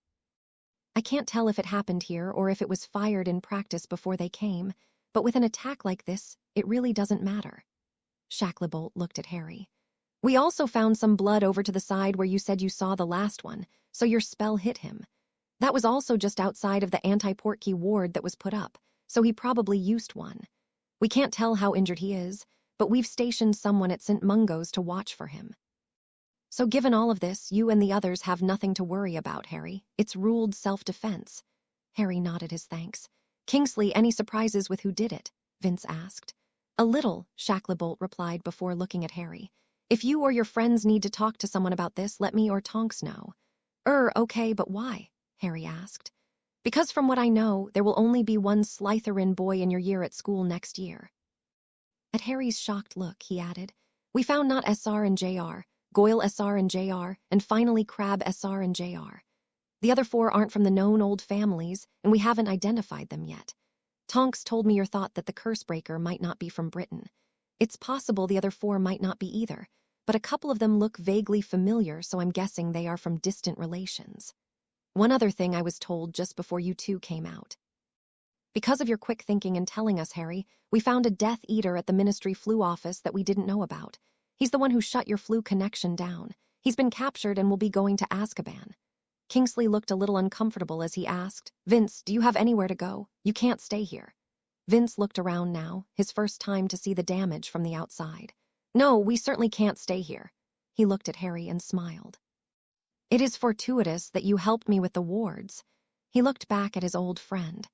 I can't tell if it happened here or if it was fired in practice before they came, but with an attack like this, it really doesn't matter." Shacklebolt looked at Harry. "We also found some blood over to the side where you said you saw the last one, so your spell hit him. That was also just outside of the anti-Portkey ward that was put up, so he probably used one. We can't tell how injured he is, but we've stationed someone at St. Mungo's to watch for him. So given all of this, you and the others have nothing to worry about, Harry. It's ruled self-defense." Harry nodded his thanks. "Kingsley, any surprises with who did it?" Vince asked. "A little," Shacklebolt replied before looking at Harry. "If you or your friends need to talk to someone about this, let me or Tonks know." Okay, but why?" Harry asked. "Because from what I know, there will only be one Slytherin boy in your year at school next year." At Harry's shocked look, he added, "We found not SR and JR, Goyle SR and JR, and finally Crabbe SR and JR. The other 4 aren't from the known old families, and we haven't identified them yet. Tonks told me your thought that the Cursebreaker might not be from Britain. It's possible the other 4 might not be either, but a couple of them look vaguely familiar, so I'm guessing they are from distant relations. One other thing I was told just before you 2 came out. Because of your quick thinking and telling us, Harry, we found a Death Eater at the Ministry Flu office that we didn't know about. He's the one who shut your Flu connection down. He's been captured and will be going to Azkaban." Kingsley looked a little uncomfortable as he asked, "Vince, do you have anywhere to go? You can't stay here." Vince looked around now, his first time to see the damage from the outside. "No, we certainly can't stay here." He looked at Harry and smiled. "It is fortuitous that you helped me with the wards." He looked back at his old friend.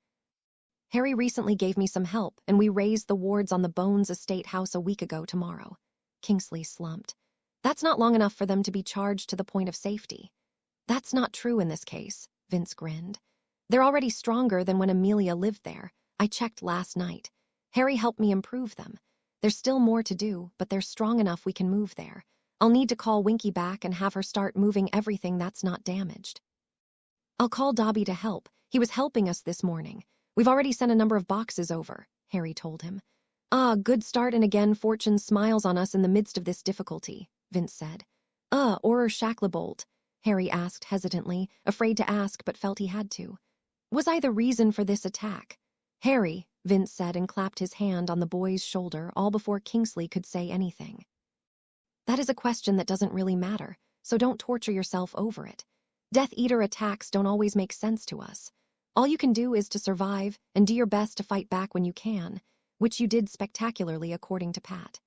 "Harry recently gave me some help, and we raised the wards on the Bones Estate house a week ago tomorrow." Kingsley slumped. "That's not long enough for them to be charged to the point of safety." "That's not true in this case," Vince grinned. "They're already stronger than when Amelia lived there. I checked last night. Harry helped me improve them. There's still more to do, but they're strong enough we can move there. I'll need to call Winky back and have her start moving everything that's not damaged." "I'll call Dobby to help. He was helping us this morning. We've already sent a number of boxes over," Harry told him. "Ah, good start, and again fortune smiles on us in the midst of this difficulty," Vince said. Or Shacklebolt?" Harry asked hesitantly, afraid to ask but felt he had to. "Was I the reason for this attack?" "Harry," Vince said and clapped his hand on the boy's shoulder all before Kingsley could say anything. "That is a question that doesn't really matter, so don't torture yourself over it. Death Eater attacks don't always make sense to us. All you can do is to survive and do your best to fight back when you can. which you did spectacularly according to Pat.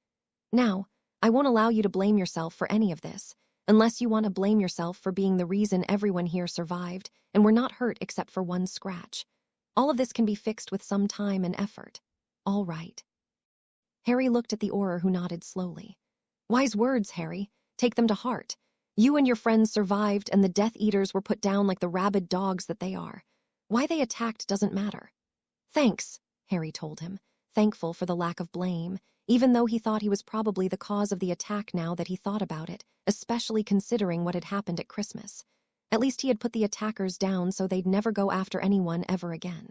Now, I won't allow you to blame yourself for any of this, unless you want to blame yourself for being the reason everyone here survived and were not hurt except for one scratch. All of this can be fixed with some time and effort. All right. Harry looked at the Auror, who nodded slowly. Wise words, Harry. Take them to heart. You and your friends survived, and the Death Eaters were put down like the rabid dogs that they are. Why they attacked doesn't matter. Thanks, Harry told him, thankful for the lack of blame, even though he thought he was probably the cause of the attack now that he thought about it, especially considering what had happened at Christmas. At least he had put the attackers down so they'd never go after anyone ever again.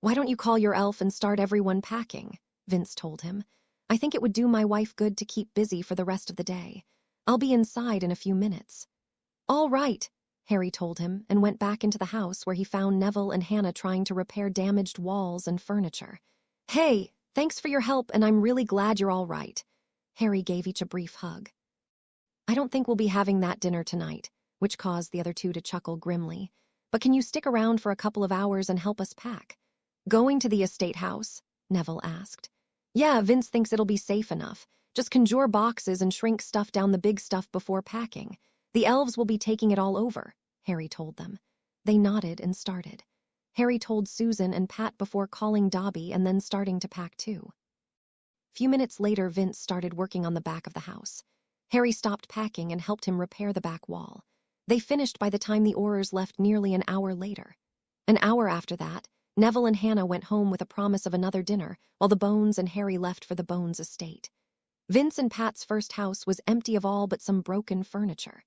Why don't you call your elf and start everyone packing? Vince told him. I think it would do my wife good to keep busy for the rest of the day. I'll be inside in a few minutes. All right, Harry told him, and went back into the house where he found Neville and Hannah trying to repair damaged walls and furniture. Hey, thanks for your help, and I'm really glad you're all right. Harry gave each a brief hug. I don't think we'll be having that dinner tonight, which caused the other two to chuckle grimly. But can you stick around for a couple of hours and help us pack? Going to the estate house? Neville asked. Yeah, Vince thinks it'll be safe enough. Just conjure boxes and shrink stuff down the big stuff before packing. The elves will be taking it all over, Harry told them. They nodded and started. Harry told Susan and Pat before calling Dobby and then starting to pack too. Few minutes later, Vince started working on the back of the house. Harry stopped packing and helped him repair the back wall. They finished by the time the Aurors left nearly an hour later. An hour after that, Neville and Hannah went home with a promise of another dinner, while the Bones and Harry left for the Bones estate. Vince and Pat's first house was empty of all but some broken furniture.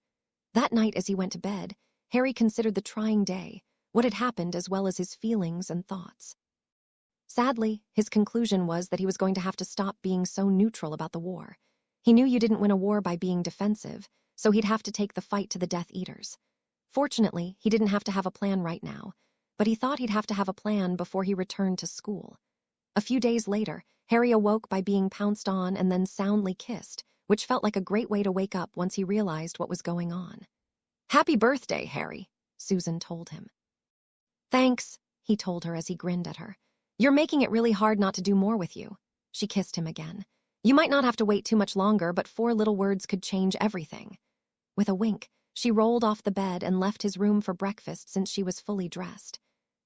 That night as he went to bed, Harry considered the trying day, what had happened as well as his feelings and thoughts. Sadly, his conclusion was that he was going to have to stop being so neutral about the war. He knew you didn't win a war by being defensive, so he'd have to take the fight to the Death Eaters. Fortunately, he didn't have to have a plan right now, but he thought he'd have to have a plan before he returned to school. A few days later, Harry awoke by being pounced on and then soundly kissed, which felt like a great way to wake up once he realized what was going on. Happy birthday, Harry, Susan told him. Thanks, he told her as he grinned at her. You're making it really hard not to do more with you. She kissed him again. You might not have to wait too much longer, but 4 little words could change everything. With a wink, she rolled off the bed and left his room for breakfast since she was fully dressed.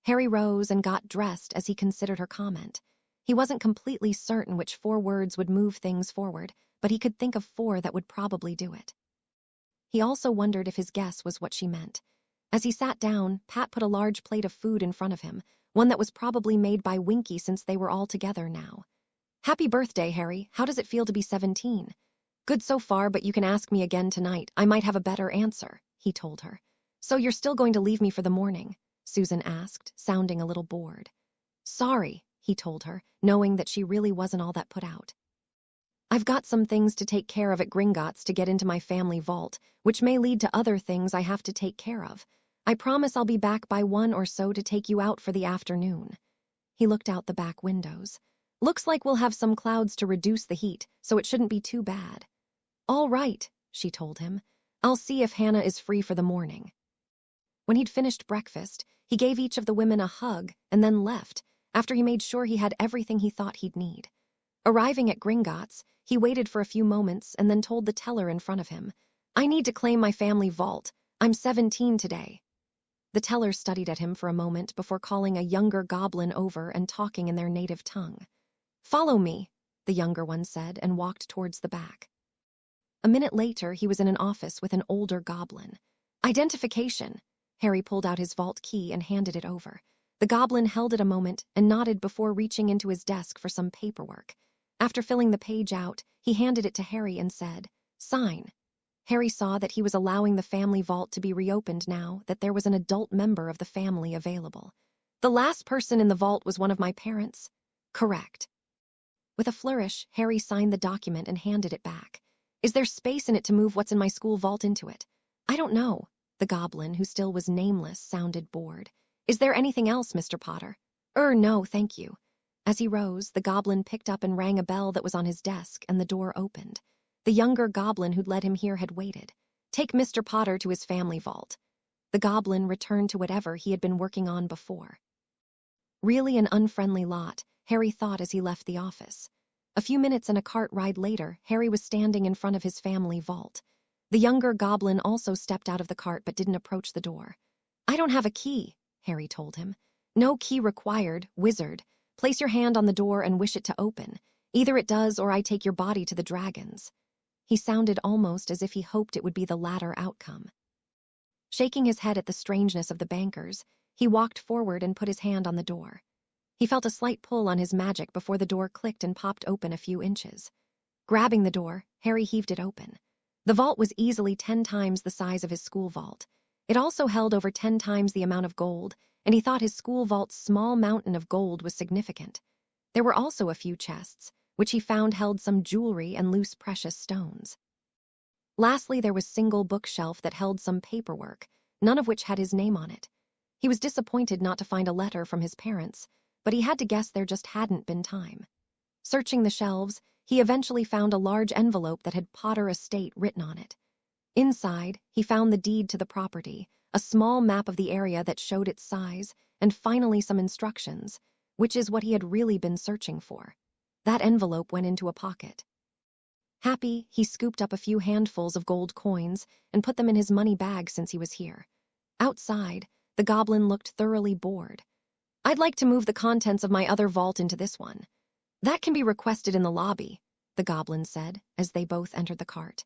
Harry rose and got dressed as he considered her comment. He wasn't completely certain which 4 words would move things forward, but he could think of 4 that would probably do it. He also wondered if his guess was what she meant. As he sat down, Pat put a large plate of food in front of him, one that was probably made by Winky since they were all together now. Happy birthday, Harry. How does it feel to be 17? Good so far, but you can ask me again tonight. I might have a better answer, he told her. So you're still going to leave me for the morning? Susan asked, sounding a little bored. Sorry, he told her, knowing that she really wasn't all that put out. I've got some things to take care of at Gringotts to get into my family vault, which may lead to other things I have to take care of. I promise I'll be back by 1 or so to take you out for the afternoon. He looked out the back windows. Looks like we'll have some clouds to reduce the heat, so it shouldn't be too bad. All right, she told him. I'll see if Hannah is free for the morning. When he'd finished breakfast, he gave each of the women a hug and then left, after he made sure he had everything he thought he'd need. Arriving at Gringotts, he waited for a few moments and then told the teller in front of him, I need to claim my family vault. I'm 17 today. The teller studied at him for a moment before calling a younger goblin over and talking in their native tongue. Follow me, the younger one said and walked towards the back. A minute later, he was in an office with an older goblin. Identification. Harry pulled out his vault key and handed it over. The goblin held it a moment and nodded before reaching into his desk for some paperwork. After filling the page out, he handed it to Harry and said, Sign. Harry saw that he was allowing the family vault to be reopened now that there was an adult member of the family available. The last person in the vault was one of my parents. Correct. With a flourish, Harry signed the document and handed it back. Is there space in it to move what's in my school vault into it? I don't know. The goblin, who still was nameless, sounded bored. Is there anything else, Mr. Potter? No, thank you. As he rose, the goblin picked up and rang a bell that was on his desk, and the door opened. The younger goblin who'd led him here had waited. Take Mr. Potter to his family vault. The goblin returned to whatever he had been working on before. Really an unfriendly lot, Harry thought as he left the office. A few minutes and a cart ride later, Harry was standing in front of his family vault. The younger goblin also stepped out of the cart but didn't approach the door. "I don't have a key," Harry told him. "No key required, wizard. Place your hand on the door and wish it to open. Either it does or I take your body to the dragons." He sounded almost as if he hoped it would be the latter outcome. Shaking his head at the strangeness of the bankers, he walked forward and put his hand on the door. He felt a slight pull on his magic before the door clicked and popped open a few inches. Grabbing the door, Harry heaved it open. The vault was easily 10 times the size of his school vault. It also held over 10 times the amount of gold, and he thought his school vault's small mountain of gold was significant. There were also a few chests, which he found held some jewelry and loose precious stones. Lastly, there was a single bookshelf that held some paperwork, none of which had his name on it. He was disappointed not to find a letter from his parents, but he had to guess there just hadn't been time. Searching the shelves, he eventually found a large envelope that had Potter Estate written on it. Inside, he found the deed to the property, a small map of the area that showed its size, and finally some instructions, which is what he had really been searching for. That envelope went into a pocket. Happy, he scooped up a few handfuls of gold coins and put them in his money bag since he was here. Outside, the goblin looked thoroughly bored. "I'd like to move the contents of my other vault into this one." "That can be requested in the lobby," the goblin said as they both entered the cart.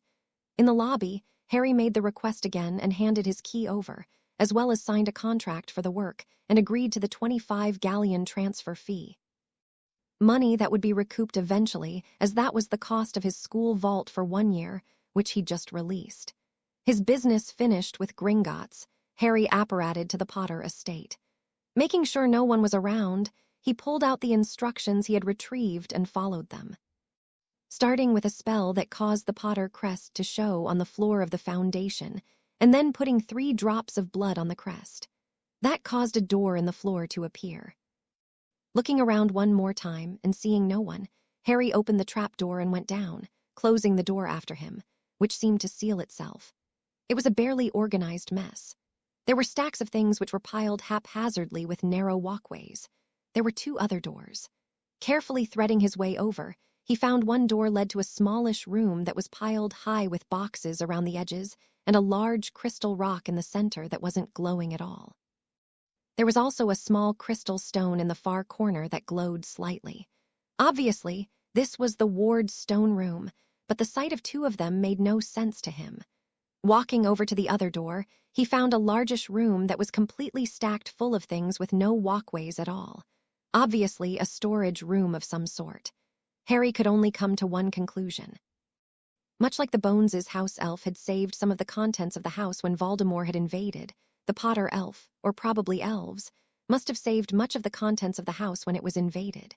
In the lobby, Harry made the request again and handed his key over, as well as signed a contract for the work and agreed to the 25 galleon transfer fee. Money that would be recouped eventually, as that was the cost of his school vault for 1 year, which he just released. His business finished with Gringotts, Harry apparated to the Potter estate. Making sure no one was around, he pulled out the instructions he had retrieved and followed them. Starting with a spell that caused the Potter crest to show on the floor of the foundation, and then putting 3 drops of blood on the crest. That caused a door in the floor to appear. Looking around one more time and seeing no one, Harry opened the trapdoor and went down, closing the door after him, which seemed to seal itself. It was a barely organized mess. There were stacks of things which were piled haphazardly with narrow walkways. There were 2 other doors. Carefully threading his way over, he found one door led to a smallish room that was piled high with boxes around the edges and a large crystal rock in the center that wasn't glowing at all. There was also a small crystal stone in the far corner that glowed slightly. Obviously, this was the ward's stone room, but the sight of 2 of them made no sense to him. Walking over to the other door, he found a largish room that was completely stacked full of things with no walkways at all. Obviously, a storage room of some sort. Harry could only come to one conclusion. Much like the Boneses' house elf had saved some of the contents of the house when Voldemort had invaded, the Potter elf, or probably elves, must have saved much of the contents of the house when it was invaded.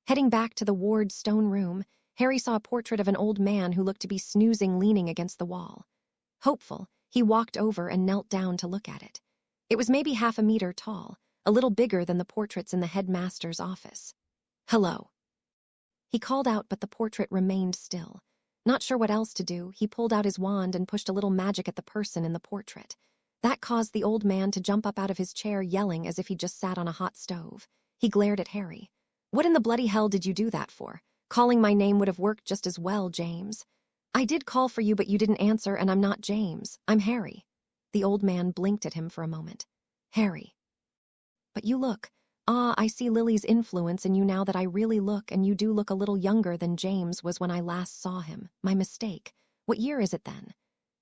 Heading back to the ward's stone room, Harry saw a portrait of an old man who looked to be snoozing leaning against the wall. Hopeful, he walked over and knelt down to look at it. It was maybe half a meter tall, a little bigger than the portraits in the headmaster's office. "Hello." He called out, but the portrait remained still. Not sure what else to do, he pulled out his wand and pushed a little magic at the person in the portrait. That caused the old man to jump up out of his chair, yelling as if he just sat on a hot stove. He glared at Harry. "What in the bloody hell did you do that for? Calling my name would have worked just as well, James." "I did call for you, but you didn't answer, and I'm not James. I'm Harry." The old man blinked at him for a moment. "Harry." "But you look. I see Lily's influence in you now that I really look, and you do look a little younger than James was when I last saw him. My mistake. What year is it then?"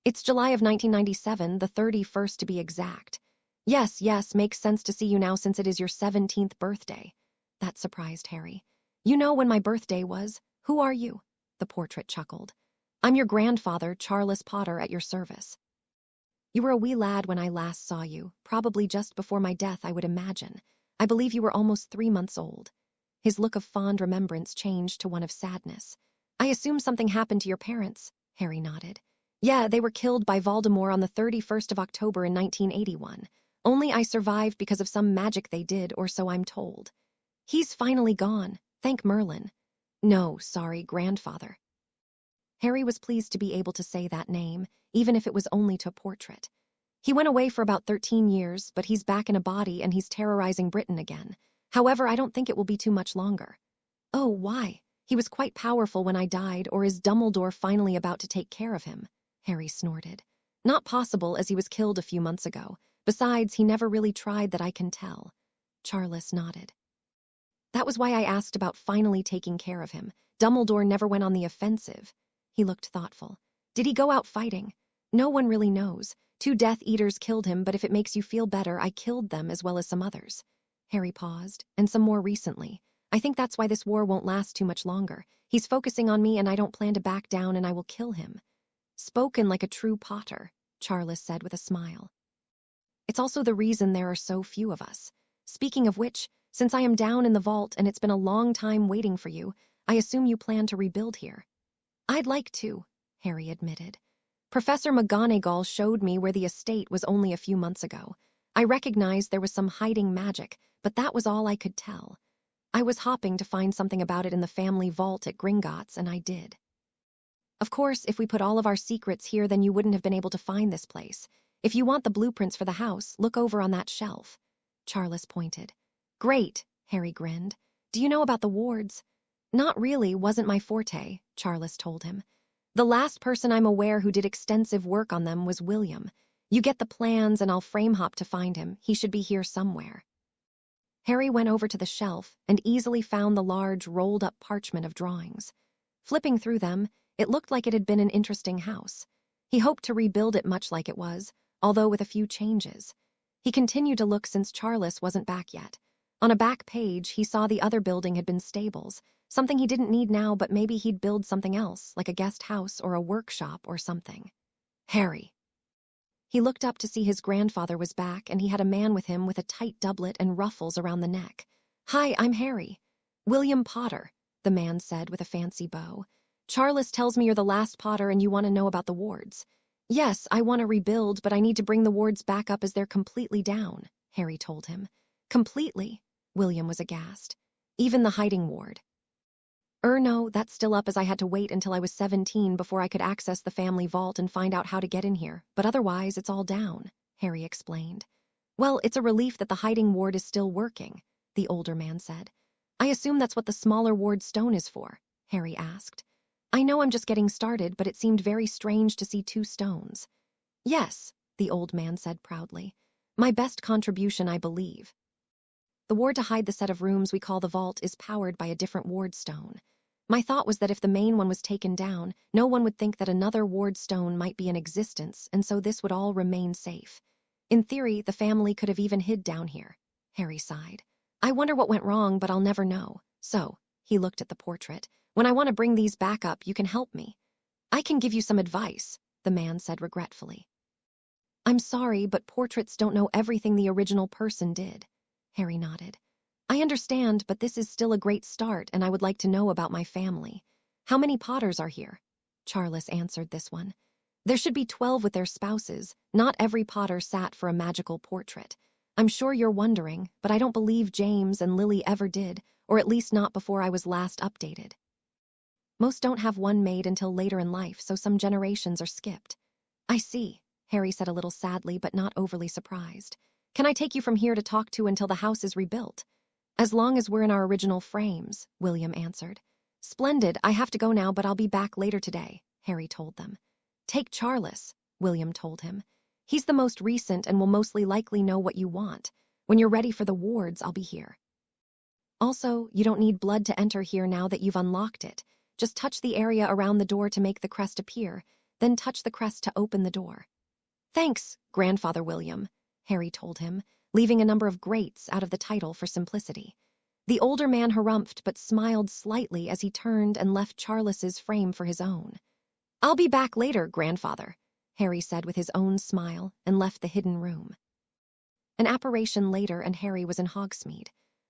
"It's July of 1997, the 31st to be exact." Yes, makes sense to see you now since it is your 17th birthday." That surprised Harry. "You know when my birthday was. Who are you?" The portrait chuckled. "I'm your grandfather, Charles Potter, at your service." "You were a wee lad when I last saw you, probably just before my death, I would imagine. I believe you were almost 3 months old." His look of fond remembrance changed to one of sadness. "I assume something happened to your parents," Harry nodded. "Yeah, they were killed by Voldemort on the 31st of October in 1981. Only I survived because of some magic they did, or so I'm told." "He's finally gone. Thank Merlin." "No, sorry, grandfather." Harry was pleased to be able to say that name, even if it was only to a portrait. "He went away for about 13 years, but he's back in a body and he's terrorizing Britain again. However, I don't think it will be too much longer." Oh, why? He was quite powerful when I died, or is Dumbledore finally about to take care of him? Harry snorted. Not possible, as he was killed a few months ago. Besides, he never really tried that I can tell. Charles nodded. That was why I asked about finally taking care of him. Dumbledore never went on the offensive. He looked thoughtful. Did he go out fighting? No one really knows. 2 Death Eaters killed him, but if it makes you feel better, I killed them as well as some others. Harry paused, and some more recently. I think that's why this war won't last too much longer. He's focusing on me and I don't plan to back down, and I will kill him. Spoken like a true Potter, Charles said with a smile. It's also the reason there are so few of us. Speaking of which, since I am down in the vault and it's been a long time waiting for you, I assume you plan to rebuild here. I'd like to, Harry admitted. Professor McGonagall showed me where the estate was only a few months ago. I recognized there was some hiding magic, but that was all I could tell. I was hoping to find something about it in the family vault at Gringotts, and I did. Of course, if we put all of our secrets here, then you wouldn't have been able to find this place. If you want the blueprints for the house, look over on that shelf. Charles pointed. Great, Harry grinned. Do you know about the wards? Not really, wasn't my forte, Charles told him. The last person I'm aware who did extensive work on them was William. You get the plans and I'll frame hop to find him. He should be here somewhere. Harry went over to the shelf and easily found the large, rolled-up parchment of drawings. Flipping through them, it looked like it had been an interesting house. He hoped to rebuild it much like it was, although with a few changes. He continued to look since Charles wasn't back yet. On a back page, he saw the other building had been stables, something he didn't need now, but maybe he'd build something else, like a guest house or a workshop or something. Harry. He looked up to see his grandfather was back, and he had a man with him with a tight doublet and ruffles around the neck. Hi, I'm Harry. William Potter, the man said with a fancy bow. Charles tells me you're the last Potter and you want to know about the wards. Yes, I want to rebuild, but I need to bring the wards back up as they're completely down, Harry told him. Completely? William was aghast. Even the hiding ward. No, that's still up, as I had to wait until I was 17 before I could access the family vault and find out how to get in here, but otherwise it's all down, Harry explained. Well, it's a relief that the hiding ward is still working, the older man said. I assume that's what the smaller ward stone is for, Harry asked. I know I'm just getting started, but it seemed very strange to see 2 stones. Yes, the old man said proudly. My best contribution, I believe. The ward to hide the set of rooms we call the vault is powered by a different ward stone. My thought was that if the main one was taken down, no one would think that another ward stone might be in existence, and so this would all remain safe. In theory, the family could have even hid down here. Harry sighed. I wonder what went wrong, but I'll never know. So, he looked at the portrait. When I want to bring these back up, you can help me. I can give you some advice, the man said regretfully. I'm sorry, but portraits don't know everything the original person did. Harry nodded. I understand, but this is still a great start, and I would like to know about my family. How many Potters are here? Charles answered this one. There should be 12 with their spouses. Not every Potter sat for a magical portrait. I'm sure you're wondering, but I don't believe James and Lily ever did, or at least not before I was last updated. Most don't have one made until later in life, so some generations are skipped. I see, Harry said a little sadly, but not overly surprised. Can I take you from here to talk to until the house is rebuilt? As long as we're in our original frames, William answered. Splendid, I have to go now, but I'll be back later today, Harry told them. Take Charles, William told him. He's the most recent and will mostly likely know what you want. When you're ready for the wards, I'll be here. Also, you don't need blood to enter here now that you've unlocked it. Just touch the area around the door to make the crest appear, then touch the crest to open the door. Thanks, Grandfather William, Harry told him, leaving a number of greats out of the title for simplicity. The older man harumphed but smiled slightly as he turned and left Charles's frame for his own. I'll be back later, Grandfather, Harry said with his own smile and left the hidden room. An apparition later and Harry was in Hogsmeade.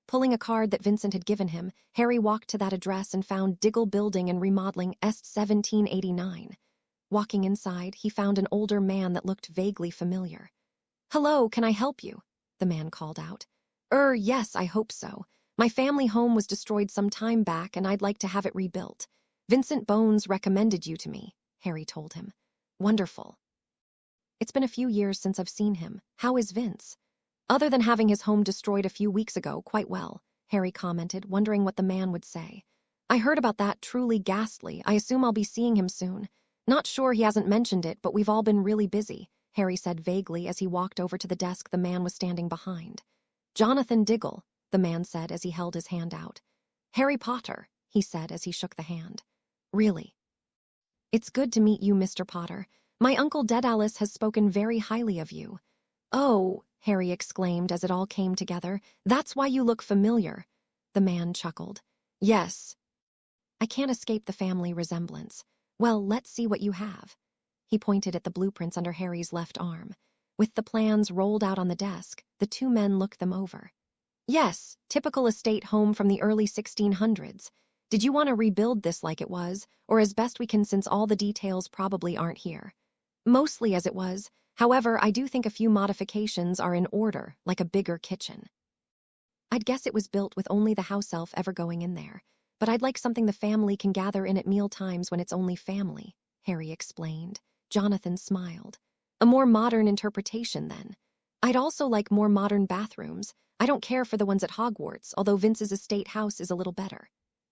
Pulling a card that Vincent had given him, Harry walked to that address and found Diggle Building and Remodeling Est 1789. Walking inside, he found an older man that looked vaguely familiar. Hello, can I help you? The man called out. Yes, I hope so. My family home was destroyed some time back and I'd like to have it rebuilt. Vincent Bones recommended you to me, Harry told him. Wonderful. It's been a few years since I've seen him. How is Vince? Other than having his home destroyed a few weeks ago, quite well, Harry commented, wondering what the man would say. I heard about that, truly ghastly. I assume I'll be seeing him soon. Not sure he hasn't mentioned it, but we've all been really busy, Harry said vaguely as he walked over to the desk the man was standing behind. Jonathan Diggle, the man said as he held his hand out. Harry Potter, he said as he shook the hand. Really? It's good to meet you, Mr. Potter. My uncle Daedalus has spoken very highly of you. Oh, Harry exclaimed as it all came together. That's why you look familiar. The man chuckled. Yes. I can't escape the family resemblance. Well, let's see what you have. He pointed at the blueprints under Harry's left arm. With the plans rolled out on the desk, the two men looked them over. Yes, typical estate home from the early 1600s. Did you want to rebuild this like it was, or as best we can since all the details probably aren't here? Mostly as it was. However, I do think a few modifications are in order, like a bigger kitchen. I'd guess it was built with only the house elf ever going in there, but I'd like something the family can gather in at meal times when it's only family, Harry explained. Jonathan smiled. A more modern interpretation, then. I'd also like more modern bathrooms. I don't care for the ones at Hogwarts, although Vince's estate house is a little better.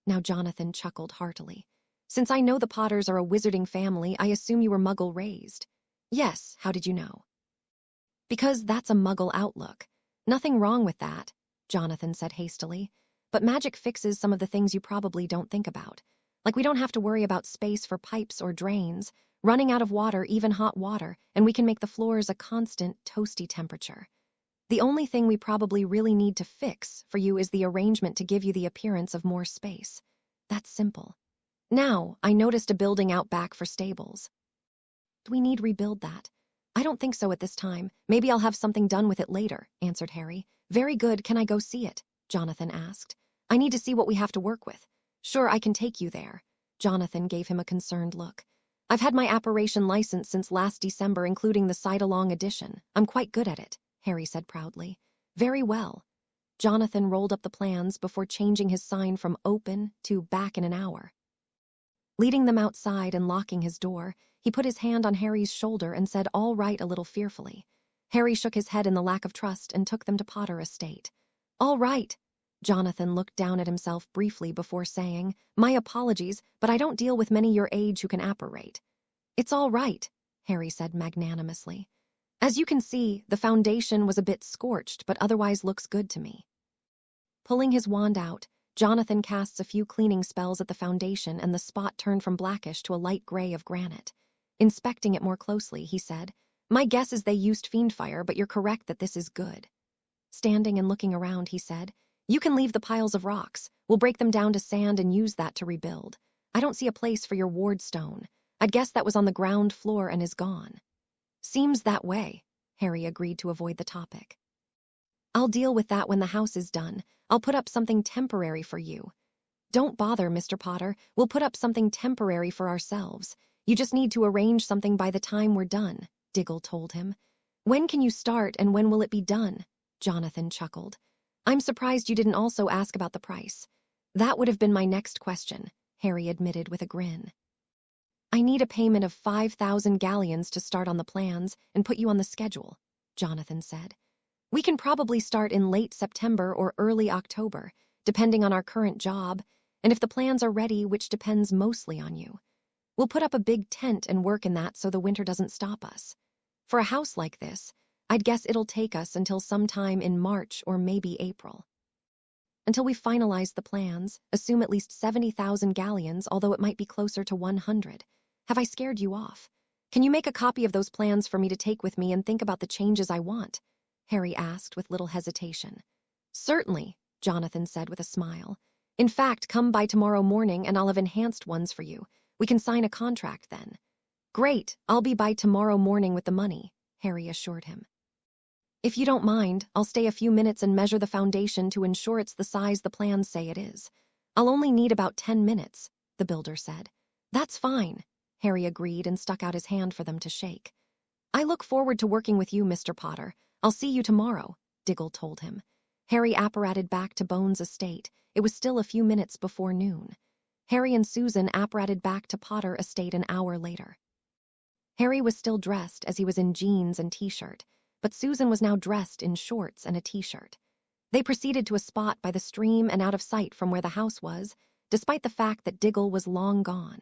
Now Jonathan chuckled heartily. Since I know the Potters are a wizarding family, I assume you were Muggle-raised. Yes, how did you know? Because that's a Muggle outlook. Nothing wrong with that, Jonathan said hastily. But magic fixes some of the things you probably don't think about. Like we don't have to worry about space for pipes or drains, running out of water, even hot water, and we can make the floors a constant, toasty temperature. The only thing we probably really need to fix for you is the arrangement to give you the appearance of more space. That's simple. Now, I noticed a building out back for stables. Do we need rebuild that? I don't think so at this time. Maybe I'll have something done with it later, answered Harry. Very good, can I go see it? Jonathan asked. I need to see what we have to work with. Sure, I can take you there. Jonathan gave him a concerned look. I've had my apparition license since last December, including the side-along edition. I'm quite good at it, Harry said proudly. Very well. Jonathan rolled up the plans before changing his sign from open to back in an hour. Leading them outside and locking his door, he put his hand on Harry's shoulder and said all right a little fearfully. Harry shook his head in the lack of trust and took them to Potter Estate. All right. Jonathan looked down at himself briefly before saying, My apologies, but I don't deal with many your age who can apparate. It's all right, Harry said magnanimously. As you can see, the foundation was a bit scorched, but otherwise looks good to me. Pulling his wand out, Jonathan casts a few cleaning spells at the foundation and the spot turned from blackish to a light gray of granite. Inspecting it more closely, he said, My guess is they used fiendfire, but you're correct that this is good. Standing and looking around, he said, You can leave the piles of rocks. We'll break them down to sand and use that to rebuild. I don't see a place for your ward stone. I'd guess that was on the ground floor and is gone. Seems that way, Harry agreed to avoid the topic. I'll deal with that when the house is done. I'll put up something temporary for you. Don't bother, Mr. Potter. We'll put up something temporary for ourselves. You just need to arrange something by the time we're done, Diggle told him. When can you start and when will it be done? Jonathan chuckled. I'm surprised you didn't also ask about the price. That would have been my next question, Harry admitted with a grin. I need a payment of 5,000 galleons to start on the plans and put you on the schedule, Jonathan said. We can probably start in late September or early October, depending on our current job, and if the plans are ready, which depends mostly on you. We'll put up a big tent and work in that so the winter doesn't stop us. For a house like this, I'd guess it'll take us until sometime in March or maybe April. Until we finalize the plans, assume at least 70,000 galleons, although it might be closer to 100. Have I scared you off? Can you make a copy of those plans for me to take with me and think about the changes I want? Harry asked with little hesitation. Certainly, Jonathan said with a smile. In fact, come by tomorrow morning and I'll have enhanced ones for you. We can sign a contract then. Great, I'll be by tomorrow morning with the money, Harry assured him. If you don't mind, I'll stay a few minutes and measure the foundation to ensure it's the size the plans say it is. I'll only need about 10 minutes, the builder said. That's fine, Harry agreed and stuck out his hand for them to shake. I look forward to working with you, Mr. Potter. I'll see you tomorrow, Diggle told him. Harry apparated back to Bones Estate. It was still a few minutes before noon. Harry and Susan apparated back to Potter Estate an hour later. Harry was still dressed as he was in jeans and t-shirt, but Susan was now dressed in shorts and a t-shirt. They proceeded to a spot by the stream and out of sight from where the house was, despite the fact that Diggle was long gone.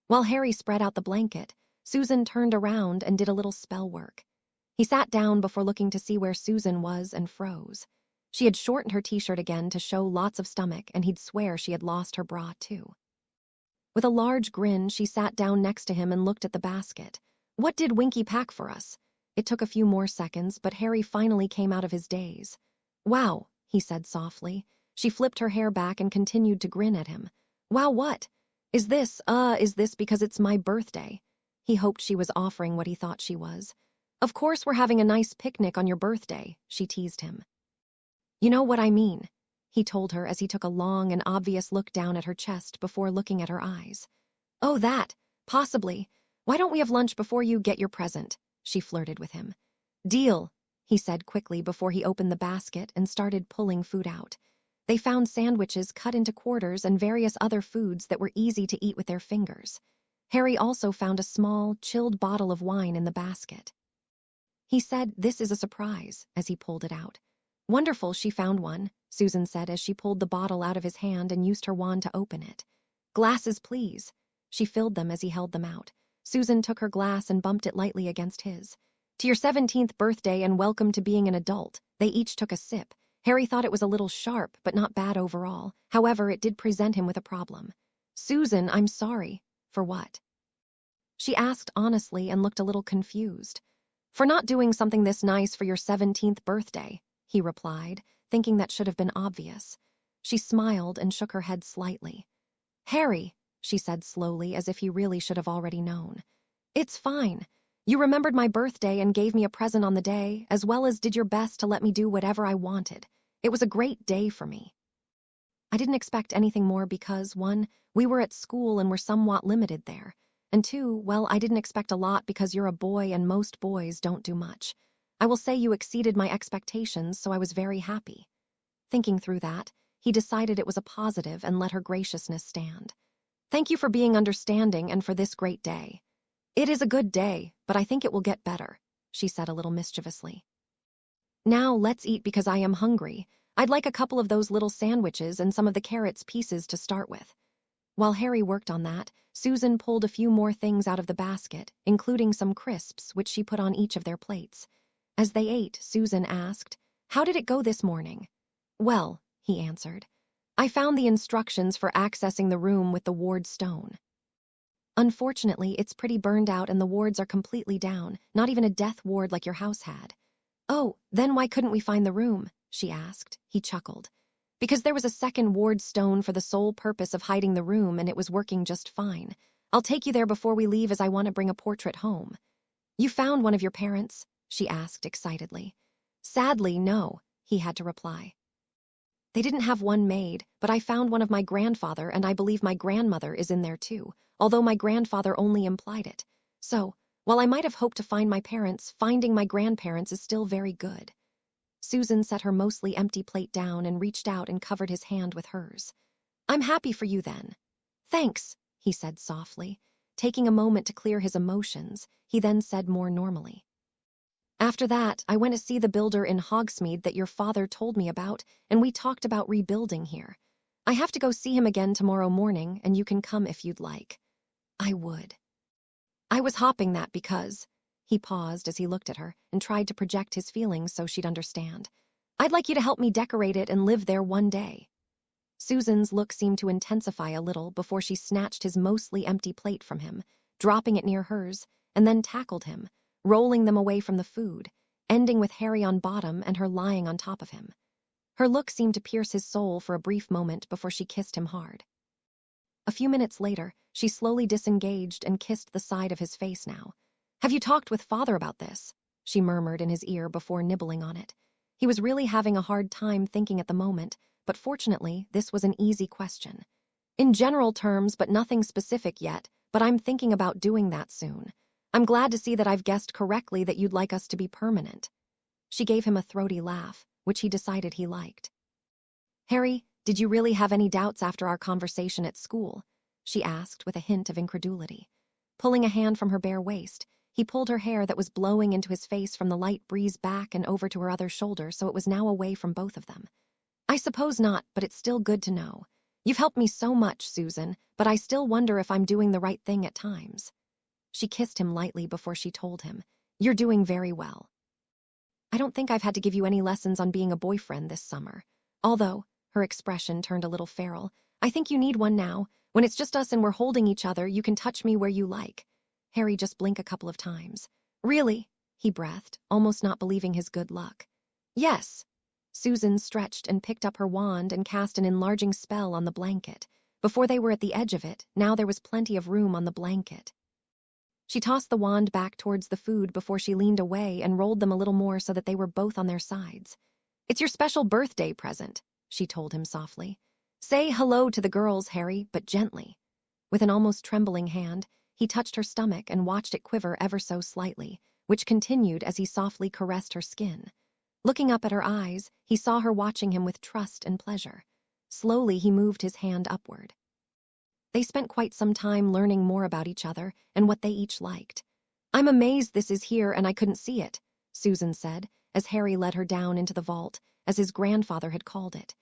While Harry spread out the blanket, Susan turned around and did a little spell work. He sat down before looking to see where Susan was and froze. She had shortened her t-shirt again to show lots of stomach, and he'd swear she had lost her bra too. With a large grin, she sat down next to him and looked at the basket. What did Winky pack for us? It took a few more seconds, but Harry finally came out of his daze. Wow, he said softly. She flipped her hair back and continued to grin at him. Wow, what? Is this because it's my birthday? He hoped she was offering what he thought she was. Of course we're having a nice picnic on your birthday, she teased him. You know what I mean, he told her as he took a long and obvious look down at her chest before looking at her eyes. Oh, that, possibly. Why don't we have lunch before you get your present? She flirted with him. Deal, he said quickly before he opened the basket and started pulling food out. They found sandwiches cut into quarters and various other foods that were easy to eat with their fingers. Harry also found a small, chilled bottle of wine in the basket. He said, "This is a surprise," as he pulled it out. Wonderful, she found one, Susan said as she pulled the bottle out of his hand and used her wand to open it. Glasses, please. She filled them as he held them out. Susan took her glass and bumped it lightly against his. To your 17th birthday and welcome to being an adult. They each took a sip. Harry thought it was a little sharp, but not bad overall. However, it did present him with a problem. Susan, I'm sorry. For what? She asked honestly and looked a little confused. For not doing something this nice for your 17th birthday, he replied, thinking that should have been obvious. She smiled and shook her head slightly. Harry, she said slowly as if he really should have already known. It's fine. You remembered my birthday and gave me a present on the day, as well as did your best to let me do whatever I wanted. It was a great day for me. I didn't expect anything more because, 1, we were at school and were somewhat limited there, and 2, well, I didn't expect a lot because you're a boy and most boys don't do much. I will say you exceeded my expectations, so I was very happy. Thinking through that, he decided it was a positive and let her graciousness stand. Thank you for being understanding and for this great day. It is a good day, but I think it will get better, she said a little mischievously. Now let's eat because I am hungry. I'd like a couple of those little sandwiches and some of the carrots pieces to start with. While Harry worked on that, Susan pulled a few more things out of the basket, including some crisps, which she put on each of their plates. As they ate, Susan asked, "How did it go this morning?" Well, he answered. I found the instructions for accessing the room with the ward stone. Unfortunately, it's pretty burned out and the wards are completely down, not even a death ward like your house had. Oh, then why couldn't we find the room? She asked. He chuckled. Because there was a second ward stone for the sole purpose of hiding the room and it was working just fine. I'll take you there before we leave as I want to bring a portrait home. You found one of your parents? She asked excitedly. Sadly, no, he had to reply. They didn't have one made, but I found one of my grandfather and I believe my grandmother is in there too, although my grandfather only implied it. So, while I might have hoped to find my parents, finding my grandparents is still very good. Susan set her mostly empty plate down and reached out and covered his hand with hers. I'm happy for you then. Thanks, he said softly. Taking a moment to clear his emotions, he then said more normally. After that, I went to see the builder in Hogsmeade that your father told me about, and we talked about rebuilding here. I have to go see him again tomorrow morning, and you can come if you'd like. I would. I was hopping that because... He paused as he looked at her and tried to project his feelings so she'd understand. I'd like you to help me decorate it and live there one day. Susan's look seemed to intensify a little before she snatched his mostly empty plate from him, dropping it near hers, and then tackled him, rolling them away from the food, ending with Harry on bottom and her lying on top of him. Her look seemed to pierce his soul for a brief moment before she kissed him hard. A few minutes later, she slowly disengaged and kissed the side of his face now. Have you talked with Father about this? She murmured in his ear before nibbling on it. He was really having a hard time thinking at the moment, but fortunately, this was an easy question. In general terms, but nothing specific yet, but I'm thinking about doing that soon. I'm glad to see that I've guessed correctly that you'd like us to be permanent. She gave him a throaty laugh, which he decided he liked. Harry, did you really have any doubts after our conversation at school? She asked with a hint of incredulity. Pulling a hand from her bare waist, he pulled her hair that was blowing into his face from the light breeze back and over to her other shoulder so it was now away from both of them. I suppose not, but it's still good to know. You've helped me so much, Susan, but I still wonder if I'm doing the right thing at times. She kissed him lightly before she told him, You're doing very well. I don't think I've had to give you any lessons on being a boyfriend this summer. Although, her expression turned a little feral, I think you need one now. When it's just us and we're holding each other, you can touch me where you like. Harry just blinked a couple of times. Really? He breathed, almost not believing his good luck. Yes. Susan stretched and picked up her wand and cast an enlarging spell on the blanket. Before they were at the edge of it, now there was plenty of room on the blanket. She tossed the wand back towards the food before she leaned away and rolled them a little more so that they were both on their sides. It's your special birthday present, she told him softly. Say hello to the girls, Harry, but gently. With an almost trembling hand, he touched her stomach and watched it quiver ever so slightly, which continued as he softly caressed her skin. Looking up at her eyes, he saw her watching him with trust and pleasure. Slowly, he moved his hand upward. They spent quite some time learning more about each other and what they each liked. I'm amazed this is here and I couldn't see it, Susan said, as Harry led her down into the vault, as his grandfather had called it.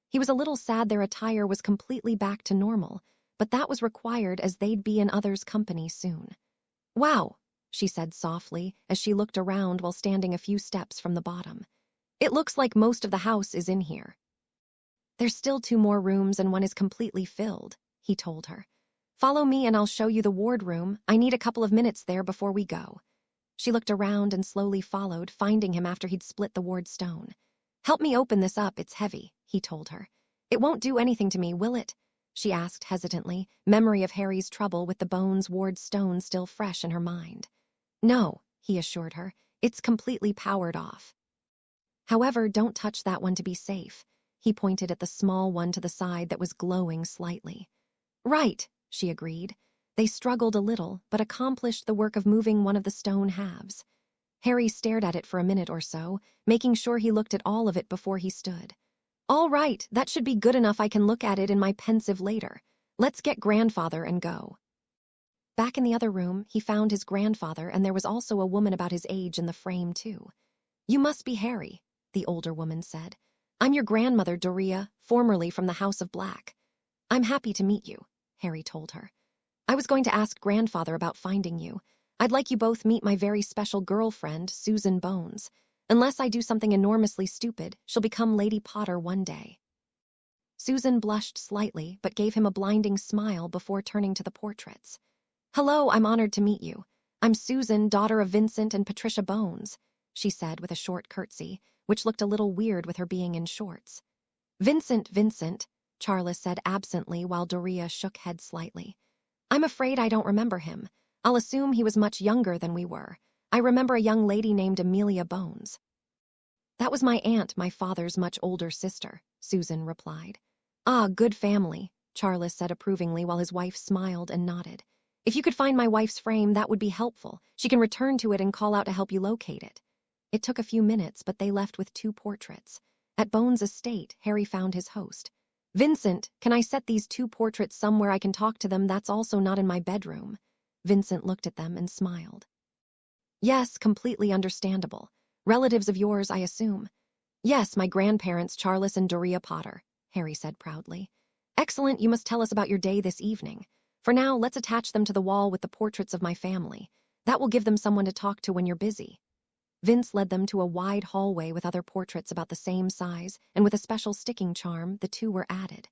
He was a little sad their attire was completely back to normal, but that was required as they'd be in others' company soon. Wow, she said softly as she looked around while standing a few steps from the bottom. It looks like most of the house is in here. There's still 2 more rooms and one is completely filled, he told her. Follow me and I'll show you the wardroom. I need a couple of minutes there before we go. She looked around and slowly followed, finding him after he'd split the ward stone. Help me open this up, it's heavy, he told her. It won't do anything to me, will it? She asked hesitantly, memory of Harry's trouble with the bones ward stone still fresh in her mind. No, he assured her, it's completely powered off. However, don't touch that one to be safe. He pointed at the small one to the side that was glowing slightly. Right, she agreed. They struggled a little, but accomplished the work of moving one of the stone halves. Harry stared at it for a minute or so, making sure he looked at all of it before he stood. All right, that should be good enough. I can look at it in my pensive later. Let's get grandfather and go. Back in the other room, he found his grandfather, and there was also a woman about his age in the frame, too. You must be Harry, the older woman said. I'm your grandmother, Doria, formerly from the House of Black. I'm happy to meet you, Harry told her. I was going to ask grandfather about finding you. I'd like you both meet my very special girlfriend, Susan Bones. Unless I do something enormously stupid, she'll become Lady Potter one day. Susan blushed slightly, but gave him a blinding smile before turning to the portraits. Hello, I'm honored to meet you. I'm Susan, daughter of Vincent and Patricia Bones, she said with a short curtsy, which looked a little weird with her being in shorts. Vincent, Charles said absently while Doria shook head slightly. I'm afraid I don't remember him. I'll assume he was much younger than we were. I remember a young lady named Amelia Bones. That was my aunt, my father's much older sister, Susan replied. Ah, good family, Charles said approvingly while his wife smiled and nodded. If you could find my wife's frame, that would be helpful. She can return to it and call out to help you locate it. It took a few minutes, but they left with 2 portraits. At Bones' estate, Harry found his host. Vincent, can I set these 2 portraits somewhere I can talk to them that's also not in my bedroom? Vincent looked at them and smiled. Yes, completely understandable. Relatives of yours, I assume. Yes, my grandparents, Charles and Doria Potter, Harry said proudly. Excellent, you must tell us about your day this evening. For now, let's attach them to the wall with the portraits of my family. That will give them someone to talk to when you're busy. Vince led them to a wide hallway with other portraits about the same size, and with a special sticking charm, the 2 were added.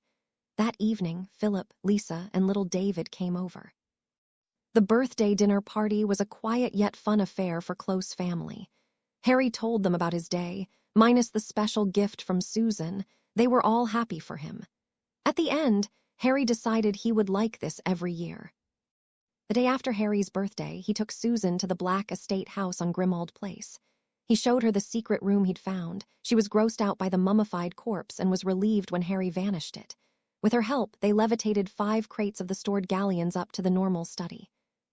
That evening, Philip, Lisa, and little David came over. The birthday dinner party was a quiet yet fun affair for close family. Harry told them about his day, minus the special gift from Susan. They were all happy for him. At the end, Harry decided he would like this every year. The day after Harry's birthday, he took Susan to the Black Estate house on Grimmauld Place. He showed her the secret room he'd found. She was grossed out by the mummified corpse and was relieved when Harry vanished it. With her help, they levitated 5 crates of the stored galleons up to the normal study.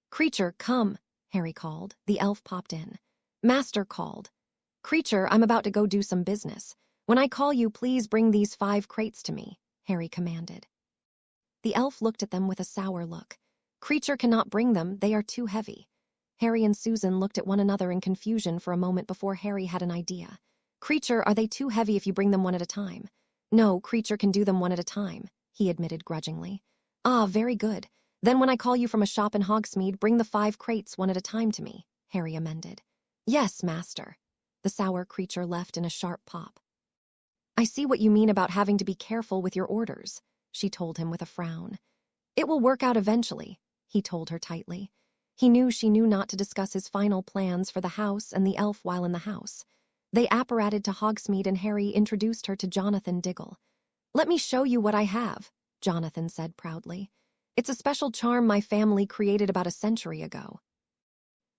Creature, come, Harry called. The elf popped in. Master called. Creature, I'm about to go do some business. When I call you, please bring these 5 crates to me, Harry commanded. The elf looked at them with a sour look. Creature cannot bring them, they are too heavy. Harry and Susan looked at one another in confusion for a moment before Harry had an idea. Creature, are they too heavy if you bring them one at a time? No, Creature can do them one at a time, he admitted grudgingly. Ah, very good. Then when I call you from a shop in Hogsmeade, bring the 5 crates one at a time to me, Harry amended. Yes, master. The sour creature left in a sharp pop. I see what you mean about having to be careful with your orders, she told him with a frown. It will work out eventually, he told her tightly. He knew she knew not to discuss his final plans for the house and the elf while in the house. They apparated to Hogsmeade and Harry introduced her to Jonathan Diggle. Let me show you what I have, Jonathan said proudly. It's a special charm my family created about a century ago.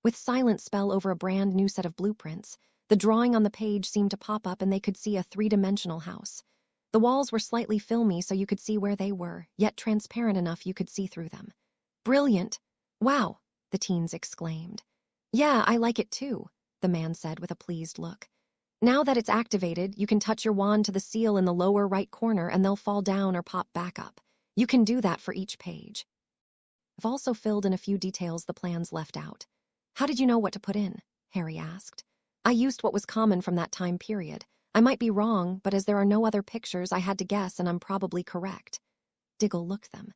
With silent spell over a brand new set of blueprints, the drawing on the page seemed to pop up and they could see a 3-dimensional house. The walls were slightly filmy so you could see where they were, yet transparent enough you could see through them. Brilliant! Wow! The teens exclaimed. Yeah, I like it too, the man said with a pleased look. Now that it's activated, you can touch your wand to the seal in the lower right corner and they'll fall down or pop back up. You can do that for each page. I've also filled in a few details the plans left out. How did you know what to put in? Harry asked. I used what was common from that time period. I might be wrong, but as there are no other pictures, I had to guess and I'm probably correct. Diggle looked them.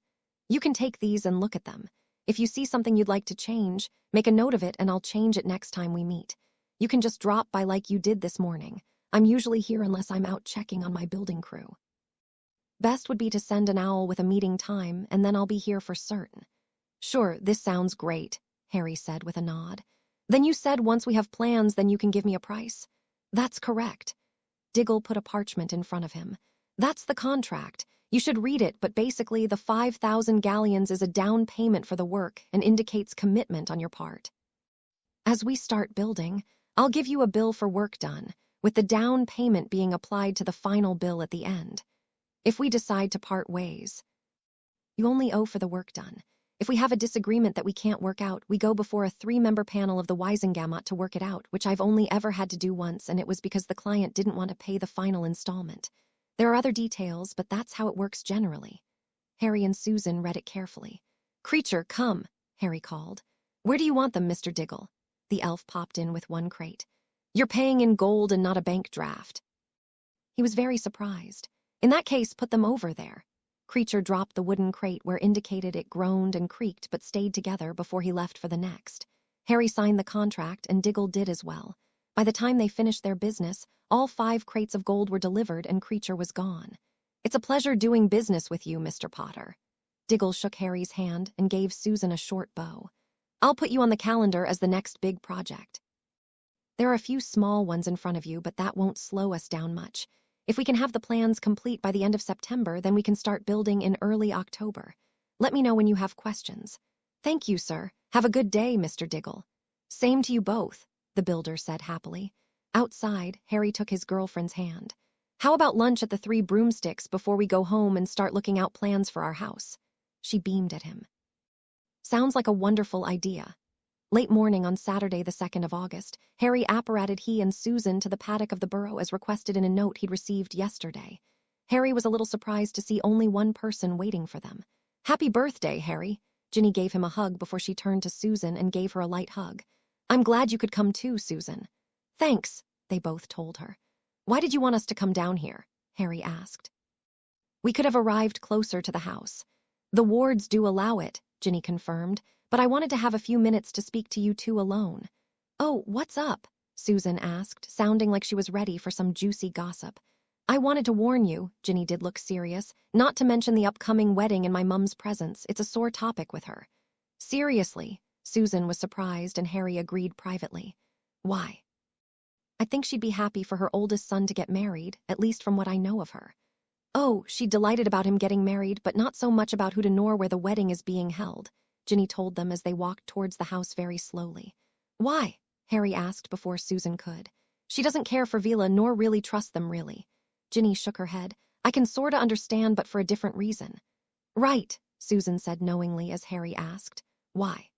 You can take these and look at them. If you see something you'd like to change, make a note of it and I'll change it next time we meet. You can just drop by like you did this morning. I'm usually here unless I'm out checking on my building crew. Best would be to send an owl with a meeting time and then I'll be here for certain. Sure, this sounds great, Harry said with a nod. Then you said once we have plans, then you can give me a price? That's correct. Diggle put a parchment in front of him. That's the contract. You should read it, but basically the 5,000 galleons is a down payment for the work and indicates commitment on your part. As we start building, I'll give you a bill for work done, with the down payment being applied to the final bill at the end. If we decide to part ways, you only owe for the work done. If we have a disagreement that we can't work out, we go before a 3-member panel of the Wisengamot to work it out, which I've only ever had to do once, and it was because the client didn't want to pay the final installment. There are other details, but that's how it works generally. Harry and Susan read it carefully. Creature, come, Harry called. Where do you want them, Mr. Diggle? The elf popped in with 1 crate. You're paying in gold and not a bank draft. He was very surprised. In that case, put them over there. Creature dropped the wooden crate where indicated it groaned and creaked but stayed together before he left for the next. Harry signed the contract and Diggle did as well. By the time they finished their business, all 5 crates of gold were delivered and Creature was gone. It's a pleasure doing business with you, Mr. Potter. Diggle shook Harry's hand and gave Susan a short bow. I'll put you on the calendar as the next big project. There are a few small ones in front of you, but that won't slow us down much. If we can have the plans complete by the end of September, then we can start building in early October. Let me know when you have questions. Thank you, sir. Have a good day, Mr. Diggle. Same to you both, the builder said happily. Outside, Harry took his girlfriend's hand. How about lunch at the 3 Broomsticks before we go home and start looking out plans for our house? She beamed at him. Sounds like a wonderful idea. Late morning on Saturday the 2nd of August, Harry apparated he and Susan to the paddock of the burrow as requested in a note he'd received yesterday. Harry was a little surprised to see only one person waiting for them. Happy birthday, Harry. Ginny gave him a hug before she turned to Susan and gave her a light hug. I'm glad you could come too, Susan. Thanks, they both told her. Why did you want us to come down here? Harry asked. We could have arrived closer to the house. The wards do allow it, Ginny confirmed, but I wanted to have a few minutes to speak to you two alone. Oh, what's up? Susan asked, sounding like she was ready for some juicy gossip. I wanted to warn you, Ginny did look serious, not to mention the upcoming wedding in my mum's presence. It's a sore topic with her. Seriously, Susan was surprised and Harry agreed privately. Why? I think she'd be happy for her oldest son to get married, at least from what I know of her. Oh, she'd delighted about him getting married, but not so much about who to nor where the wedding is being held, Ginny told them as they walked towards the house very slowly. Why? Harry asked before Susan could. She doesn't care for Vila nor really trust them really. Ginny shook her head. I can sorta understand, but for a different reason. Right, Susan said knowingly as Harry asked. Why?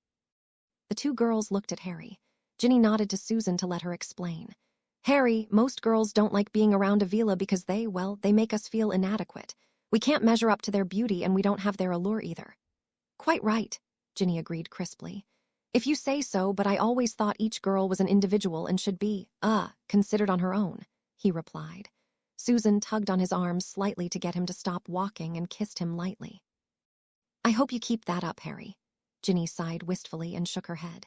The two girls looked at Harry. Ginny nodded to Susan to let her explain. Harry, most girls don't like being around a Vila because they make us feel inadequate. We can't measure up to their beauty and we don't have their allure either. Quite right, Ginny agreed crisply. If you say so, but I always thought each girl was an individual and should be, considered on her own, he replied. Susan tugged on his arm slightly to get him to stop walking and kissed him lightly. "I hope you keep that up, Harry." Ginny sighed wistfully and shook her head.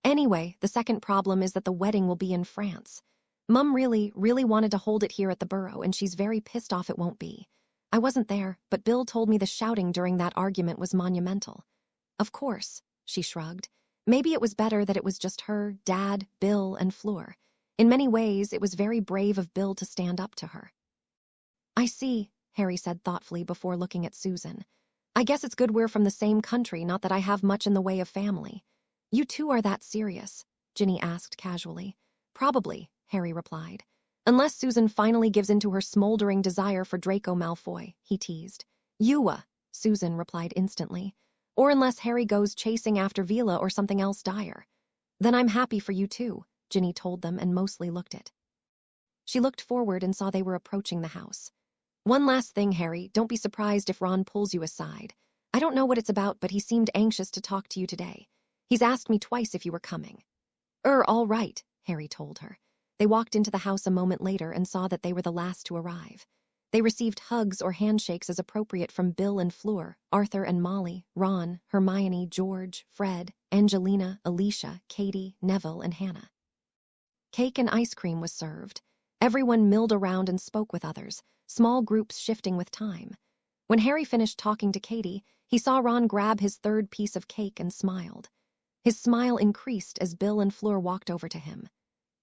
"Anyway, the second problem is that the wedding will be in France. Mum really wanted to hold it here at the Burrow, and she's very pissed off it won't be. I wasn't there, but Bill told me the shouting during that argument was monumental." "Of course," she shrugged. Maybe it was better that it was just her, Dad, Bill, and Fleur. In many ways, it was very brave of Bill to stand up to her. "I see," Harry said thoughtfully before looking at Susan. "I guess it's good we're from the same country, not that I have much in the way of family." "You two are that serious?" Ginny asked casually. "Probably," Harry replied. "Unless Susan finally gives in to her smoldering desire for Draco Malfoy," he teased. "Ewa," Susan replied instantly. "Or unless Harry goes chasing after Vila or something else dire." "Then I'm happy for you too," Ginny told them and mostly looked it. She looked forward and saw they were approaching the house. "One last thing, Harry, don't be surprised if Ron pulls you aside. I don't know what it's about, but he seemed anxious to talk to you today. He's asked me twice if you were coming." All right," Harry told her. They walked into the house a moment later and saw that they were the last to arrive. They received hugs or handshakes as appropriate from Bill and Fleur, Arthur and Molly, Ron, Hermione, George, Fred, Angelina, Alicia, Katie, Neville, and Hannah. Cake and ice cream was served. Everyone milled around and spoke with others, small groups shifting with time. When Harry finished talking to Katie, he saw Ron grab his third piece of cake and smiled. His smile increased as Bill and Fleur walked over to him.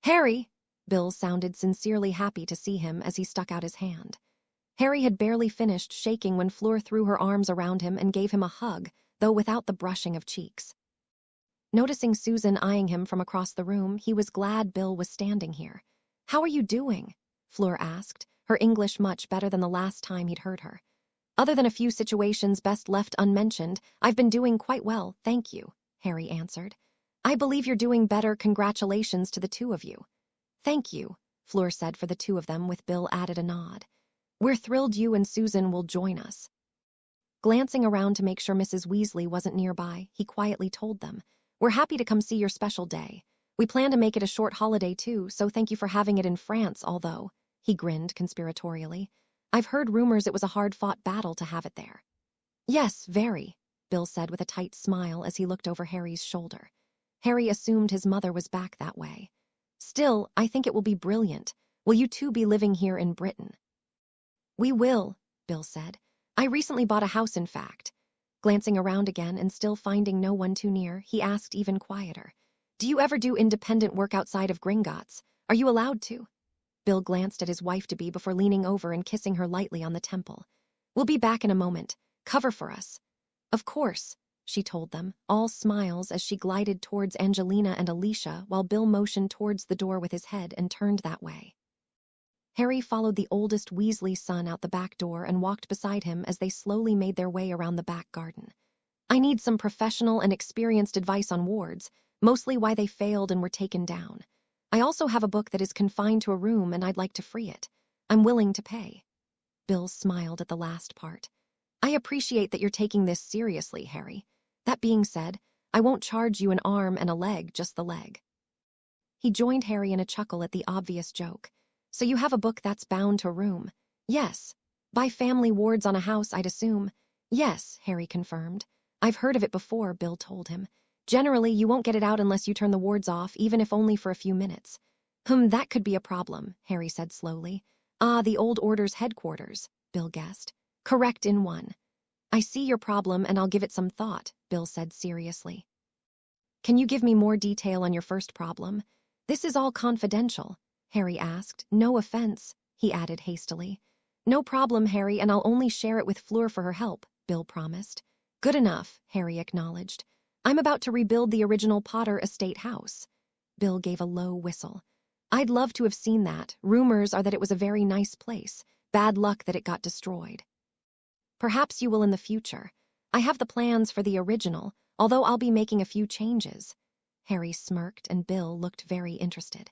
"Harry!" Bill sounded sincerely happy to see him as he stuck out his hand. Harry had barely finished shaking when Fleur threw her arms around him and gave him a hug, though without the brushing of cheeks. Noticing Susan eyeing him from across the room, he was glad Bill was standing here. "How are you doing?" Fleur asked, her English much better than the last time he'd heard her. "Other than a few situations best left unmentioned, I've been doing quite well, thank you," Harry answered. "I believe you're doing better. Congratulations to the two of you." "Thank you," Fleur said for the two of them, with Bill added a nod. "We're thrilled you and Susan will join us." Glancing around to make sure Mrs. Weasley wasn't nearby, he quietly told them, "We're happy to come see your special day. We plan to make it a short holiday too, so thank you for having it in France, although," he grinned conspiratorially, "I've heard rumors it was a hard-fought battle to have it there." "Yes, very," Bill said with a tight smile as he looked over Harry's shoulder. Harry assumed his mother was back that way. "Still, I think it will be brilliant. Will you two be living here in Britain?" "We will," Bill said. "I recently bought a house, in fact." Glancing around again and still finding no one too near, he asked even quieter, "Do you ever do independent work outside of Gringotts? Are you allowed to?" Bill glanced at his wife-to-be before leaning over and kissing her lightly on the temple. "We'll be back in a moment. Cover for us." "Of course," she told them, all smiles as she glided towards Angelina and Alicia while Bill motioned towards the door with his head and turned that way. Harry followed the oldest Weasley son out the back door and walked beside him as they slowly made their way around the back garden. "I need some professional and experienced advice on wards, mostly why they failed and were taken down. I also have a book that is confined to a room and I'd like to free it. I'm willing to pay." Bill smiled at the last part. "I appreciate that you're taking this seriously, Harry. That being said, I won't charge you an arm and a leg, just the leg." He joined Harry in a chuckle at the obvious joke. "So you have a book that's bound to a room?" "Yes. By family wards on a house, I'd assume." "Yes," Harry confirmed. "I've heard of it before," Bill told him. "Generally, you won't get it out unless you turn the wards off, even if only for a few minutes." That could be a problem," Harry said slowly. "Ah, the Old Order's headquarters," Bill guessed. "Correct in one." "I see your problem and I'll give it some thought," Bill said seriously. "Can you give me more detail on your first problem? This is all confidential," Harry asked. "No offense," he added hastily. "No problem, Harry, and I'll only share it with Fleur for her help," Bill promised. "Good enough," Harry acknowledged. "I'm about to rebuild the original Potter estate house." Bill gave a low whistle. "I'd love to have seen that. Rumors are that it was a very nice place. Bad luck that it got destroyed." "Perhaps you will in the future. I have the plans for the original, although I'll be making a few changes." Harry smirked and Bill looked very interested.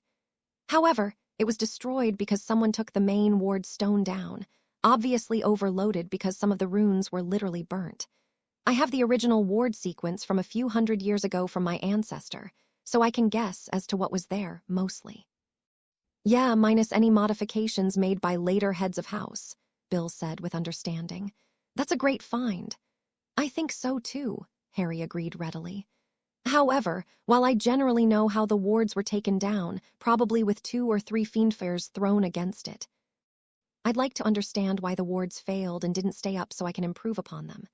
"However, it was destroyed because someone took the main ward stone down, obviously overloaded because some of the runes were literally burnt. I have the original ward sequence from a few hundred years ago from my ancestor, so I can guess as to what was there, mostly." Yeah, minus any modifications made by later heads of house, Bill said with understanding. That's a great find. I think so too, Harry agreed readily. However, while I generally know how the wards were taken down, probably with 2 or 3 fiendfires thrown against it, I'd like to understand why the wards failed and didn't stay up so I can improve upon them.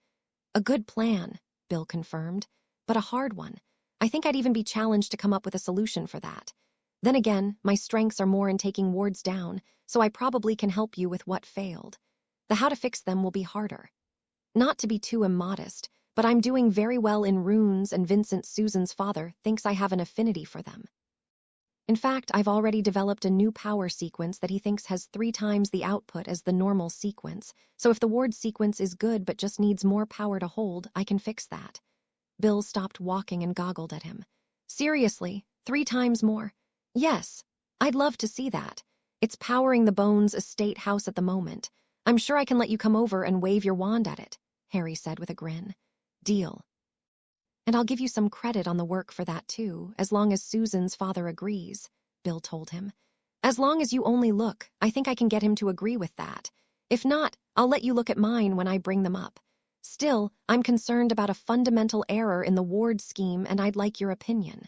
A good plan, Bill confirmed, but a hard one. I think I'd even be challenged to come up with a solution for that. Then again, my strengths are more in taking wards down, so I probably can help you with what failed. The how to fix them will be harder. Not to be too immodest, but I'm doing very well in runes and Vincent Susan's father thinks I have an affinity for them. In fact, I've already developed a new power sequence that he thinks has 3 times the output as the normal sequence, so if the ward sequence is good but just needs more power to hold, I can fix that. Bill stopped walking and goggled at him. Seriously, 3 times more? Yes, I'd love to see that. It's powering the Bones estate house at the moment. I'm sure I can let you come over and wave your wand at it, Harry said with a grin. Deal. And I'll give you some credit on the work for that too, as long as Susan's father agrees, Bill told him. As long as you only look, I think I can get him to agree with that. If not, I'll let you look at mine when I bring them up. Still, I'm concerned about a fundamental error in the ward scheme and I'd like your opinion.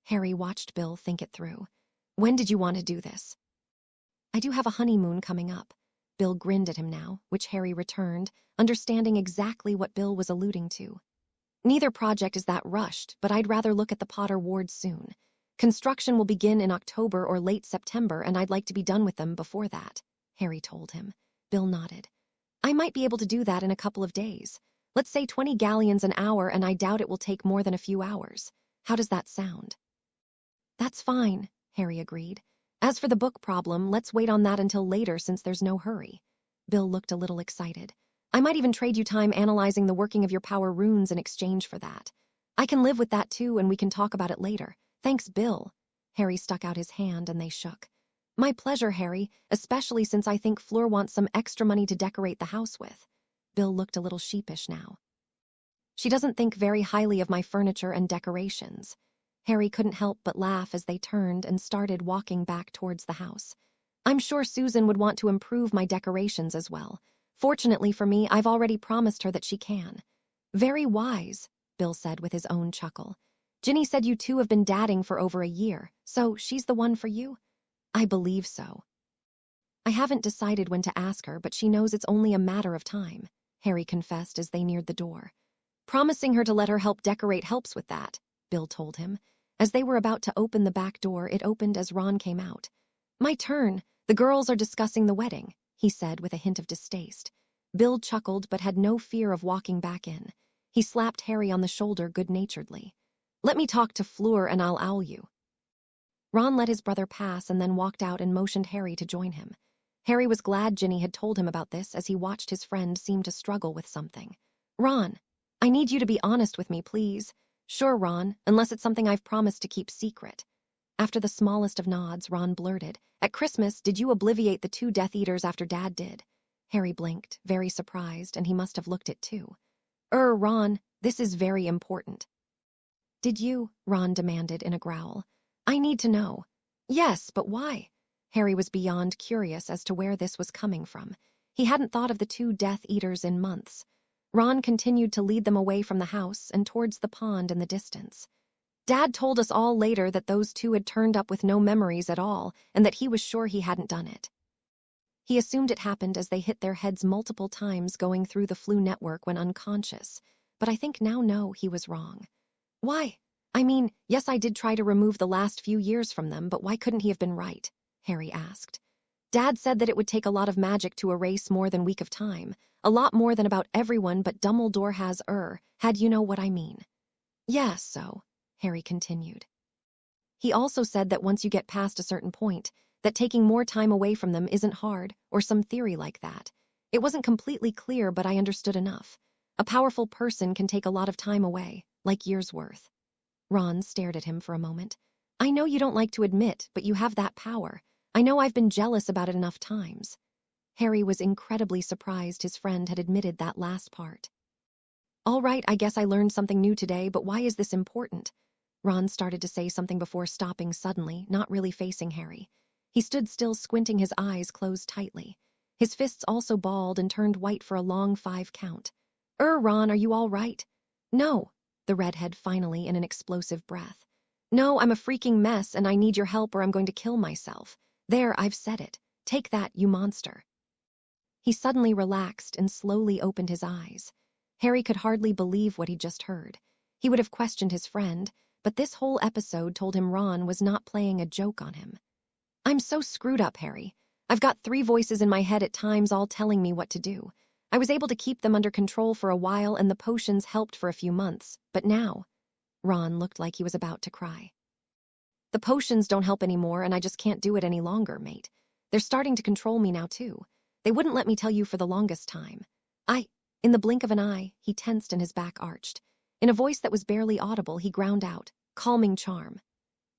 Harry watched Bill think it through. When did you want to do this? I do have a honeymoon coming up. Bill grinned at him now, which Harry returned, understanding exactly what Bill was alluding to. Neither project is that rushed, but I'd rather look at the Potter wards soon. Construction will begin in October or late September, and I'd like to be done with them before that, Harry told him. Bill nodded. I might be able to do that in a couple of days. Let's say 20 galleons an hour, and I doubt it will take more than a few hours. How does that sound? That's fine, Harry agreed. As for the book problem, let's wait on that until later since there's no hurry. Bill looked a little excited. I might even trade you time analyzing the working of your power runes in exchange for that. I can live with that too, and we can talk about it later. Thanks, Bill. Harry stuck out his hand and they shook. My pleasure, Harry, especially since I think Fleur wants some extra money to decorate the house with. Bill looked a little sheepish now. She doesn't think very highly of my furniture and decorations. Harry couldn't help but laugh as they turned and started walking back towards the house. I'm sure Susan would want to improve my decorations as well. Fortunately for me, I've already promised her that she can. Very wise, Bill said with his own chuckle. Ginny said you two have been dadding for over a year, so she's the one for you? I believe so. I haven't decided when to ask her, but she knows it's only a matter of time, Harry confessed as they neared the door. Promising her to let her help decorate helps with that, Bill told him. As they were about to open the back door, it opened as Ron came out. My turn. The girls are discussing the wedding, he said with a hint of distaste. Bill chuckled but had no fear of walking back in. He slapped Harry on the shoulder good-naturedly. Let me talk to Fleur and I'll owl you. Ron let his brother pass and then walked out and motioned Harry to join him. Harry was glad Ginny had told him about this as he watched his friend seem to struggle with something. Ron, I need you to be honest with me, please. Sure, Ron, unless it's something I've promised to keep secret. After the smallest of nods, Ron blurted, At Christmas, did you obliviate the 2 Death Eaters after Dad did? Harry blinked, very surprised, and he must have looked it too. Ron, this is very important. Did you? Ron demanded in a growl. I need to know. Yes, but why? Harry was beyond curious as to where this was coming from. He hadn't thought of the 2 Death Eaters in months. Ron continued to lead them away from the house and towards the pond in the distance. Dad told us all later that those 2 had turned up with no memories at all and that he was sure he hadn't done it. He assumed it happened as they hit their heads multiple times going through the flu network when unconscious, but I think now no, he was wrong. Why? I mean, yes, I did try to remove the last few years from them, but why couldn't he have been right? Harry asked. Dad said that it would take a lot of magic to erase more than week of time, a lot more than about everyone but Dumbledore has had you know what I mean. Yeah, so, Harry continued. He also said that once you get past a certain point, that taking more time away from them isn't hard, or some theory like that. It wasn't completely clear, but I understood enough. A powerful person can take a lot of time away, like years' worth. Ron stared at him for a moment. I know you don't like to admit, but you have that power. I know I've been jealous about it enough times. Harry was incredibly surprised his friend had admitted that last part. All right, I guess I learned something new today, but why is this important? Ron started to say something before stopping suddenly, not really facing Harry. He stood still, squinting, his eyes closed tightly. His fists also balled and turned white for a long 5 count. Ron, are you all right?" "No," the redhead finally in an explosive breath. "No, I'm a freaking mess and I need your help or I'm going to kill myself. There, I've said it. Take that, you monster." He suddenly relaxed and slowly opened his eyes. Harry could hardly believe what he'd just heard. He would have questioned his friend, but this whole episode told him Ron was not playing a joke on him. "I'm so screwed up, Harry. I've got 3 voices in my head at times all telling me what to do. I was able to keep them under control for a while and the potions helped for a few months, but now..." Ron looked like he was about to cry. "The potions don't help anymore and I just can't do it any longer, mate. They're starting to control me now too. They wouldn't let me tell you for the longest time. In the blink of an eye, he tensed and his back arched. In a voice that was barely audible, he ground out, "Calming charm."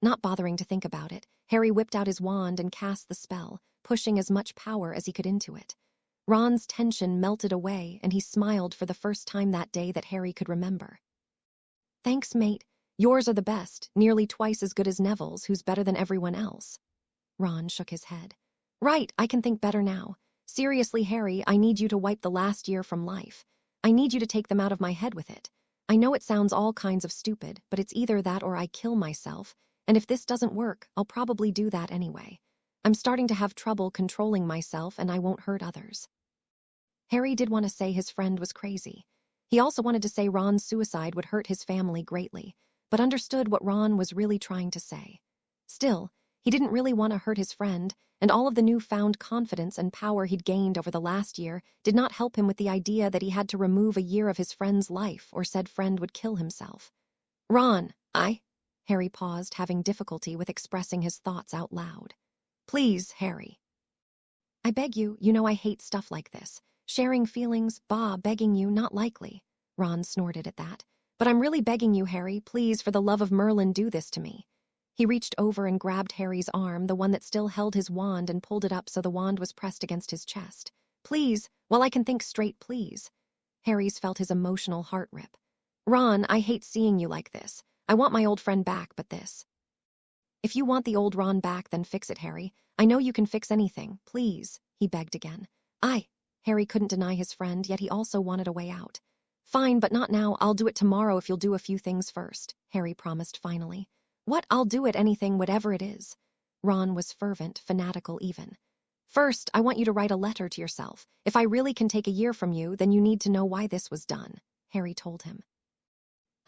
Not bothering to think about it, Harry whipped out his wand and cast the spell, pushing as much power as he could into it. Ron's tension melted away and he smiled for the first time that day that Harry could remember. "Thanks, mate. Yours are the best, nearly twice as good as Neville's, who's better than everyone else." Ron shook his head. "Right, I can think better now. Seriously, Harry, I need you to wipe the last year from life. I need you to take them out of my head with it. I know it sounds all kinds of stupid, but it's either that or I kill myself, and if this doesn't work, I'll probably do that anyway. I'm starting to have trouble controlling myself and I won't hurt others." Harry did want to say his friend was crazy. He also wanted to say Ron's suicide would hurt his family greatly, but understood what Ron was really trying to say. Still, he didn't really want to hurt his friend, and all of the newfound confidence and power he'd gained over the last year did not help him with the idea that he had to remove a year of his friend's life or said friend would kill himself. "Ron, Harry paused, having difficulty with expressing his thoughts out loud. "Please, Harry." "I beg you, you know I hate stuff like this. Sharing feelings, begging you, not likely." Ron snorted at that. "But I'm really begging you, Harry, please, for the love of Merlin, do this to me." He reached over and grabbed Harry's arm, the one that still held his wand, and pulled it up so the wand was pressed against his chest. "Please, while I can think straight, please." Harry's felt his emotional heart rip. "Ron, I hate seeing you like this. I want my old friend back, but this..." "If you want the old Ron back, then fix it, Harry. I know you can fix anything. Please," he begged again. Harry couldn't deny his friend, yet he also wanted a way out. "Fine, but not now. I'll do it tomorrow if you'll do a few things first," Harry promised finally. "What? I'll do it, anything, whatever it is." Ron was fervent, fanatical even. "First, I want you to write a letter to yourself. If I really can take a year from you, then you need to know why this was done," Harry told him.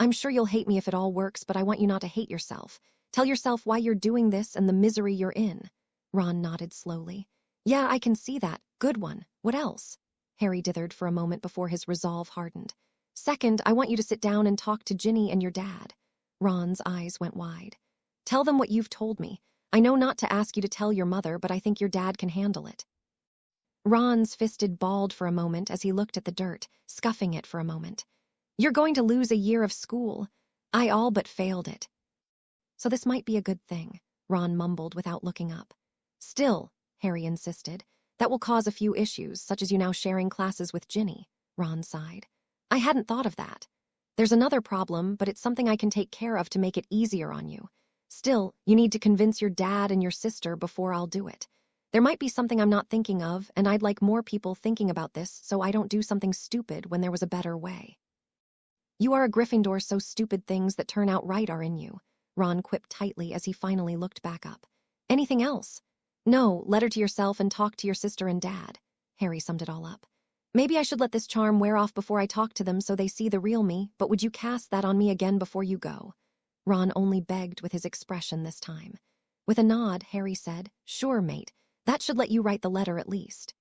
"I'm sure you'll hate me if it all works, but I want you not to hate yourself. Tell yourself why you're doing this and the misery you're in." Ron nodded slowly. "Yeah, I can see that. Good one. What else?" Harry dithered for a moment before his resolve hardened. "Second, I want you to sit down and talk to Ginny and your dad." Ron's eyes went wide. "Tell them what you've told me. I know not to ask you to tell your mother, but I think your dad can handle it." Ron's fisted balled for a moment as he looked at the dirt, scuffing it for a moment. "You're going to lose a year of school. I all but failed it." "So this might be a good thing," Ron mumbled without looking up. "Still," Harry insisted, "that will cause a few issues, such as you now sharing classes with Ginny." Ron sighed. "I hadn't thought of that. There's another problem, but it's something I can take care of to make it easier on you. Still, you need to convince your dad and your sister before I'll do it. There might be something I'm not thinking of, and I'd like more people thinking about this so I don't do something stupid when there was a better way." "You are a Gryffindor, so stupid things that turn out right are in you," Ron quipped tightly as he finally looked back up. "Anything else?" "No, letter to yourself and talk to your sister and dad." Harry summed it all up. "Maybe I should let this charm wear off before I talk to them so they see the real me, but would you cast that on me again before you go?" Ron only begged with his expression this time. With a nod, Harry said, "Sure, mate. That should let you write the letter at least."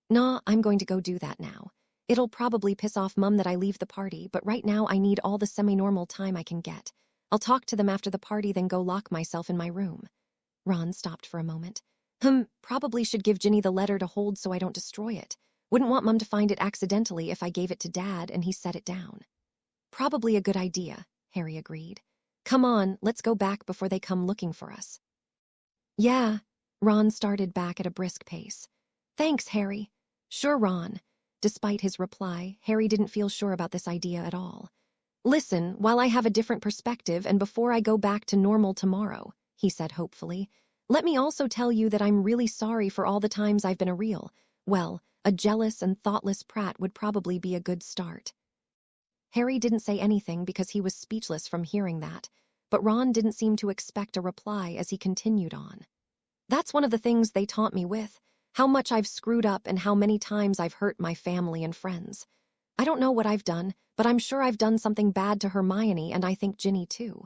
"Nah, I'm going to go do that now. It'll probably piss off Mum that I leave the party, but right now I need all the semi-normal time I can get. I'll talk to them after the party, then go lock myself in my room." Ron stopped for a moment. Probably should give Ginny the letter to hold so I don't destroy it. Wouldn't want Mum to find it accidentally if I gave it to Dad and he set it down." "Probably a good idea," Harry agreed. "Come on, let's go back before they come looking for us." "Yeah." Ron started back at a brisk pace. "Thanks, Harry." "Sure, Ron." Despite his reply, Harry didn't feel sure about this idea at all. "Listen, while I have a different perspective and before I go back to normal tomorrow," he said hopefully, Let me also tell you that I'm really sorry for all the times I've been a jealous and thoughtless prat would probably be a good start. Harry didn't say anything because he was speechless from hearing that, but Ron didn't seem to expect a reply as he continued on. That's one of the things they taught me with, how much I've screwed up and how many times I've hurt my family and friends. I don't know what I've done, but I'm sure I've done something bad to Hermione and I think Ginny too.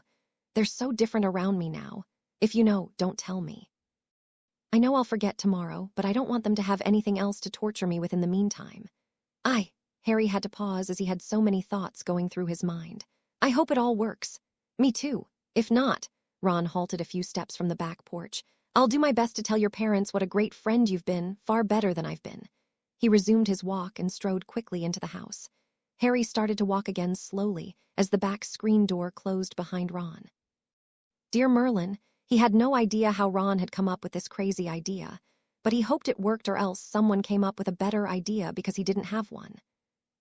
They're so different around me now. If you know, don't tell me. I know I'll forget tomorrow, but I don't want them to have anything else to torture me with in the meantime. Harry had to pause as he had so many thoughts going through his mind. I hope it all works. Me too. If not, Ron halted a few steps from the back porch. I'll do my best to tell your parents what a great friend you've been, far better than I've been. He resumed his walk and strode quickly into the house. Harry started to walk again slowly as the back screen door closed behind Ron. Dear Merlin, he had no idea how Ron had come up with this crazy idea, but he hoped it worked or else someone came up with a better idea because he didn't have one.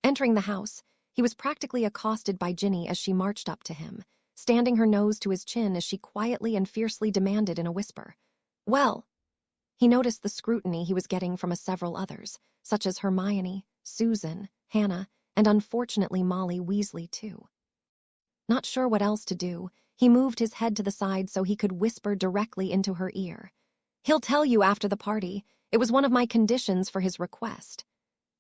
Entering the house, he was practically accosted by Ginny as she marched up to him, standing her nose to his chin as she quietly and fiercely demanded in a whisper. Well, he noticed the scrutiny he was getting from several others, such as Hermione, Susan, Hannah, and unfortunately Molly Weasley too. Not sure what else to do, he moved his head to the side so he could whisper directly into her ear. He'll tell you after the party. It was one of my conditions for his request.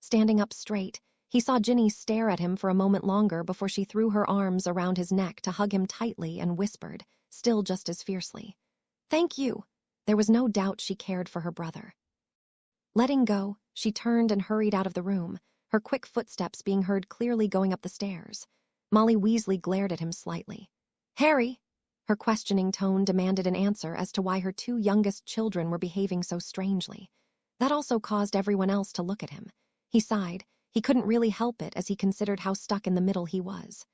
Standing up straight, he saw Ginny stare at him for a moment longer before she threw her arms around his neck to hug him tightly and whispered, still just as fiercely. Thank you. There was no doubt she cared for her brother. Letting go, she turned and hurried out of the room, her quick footsteps being heard clearly going up the stairs. Molly Weasley glared at him slightly. Harry! Her questioning tone demanded an answer as to why her two youngest children were behaving so strangely. That also caused everyone else to look at him. He sighed. He couldn't really help it as he considered how stuck in the middle he was.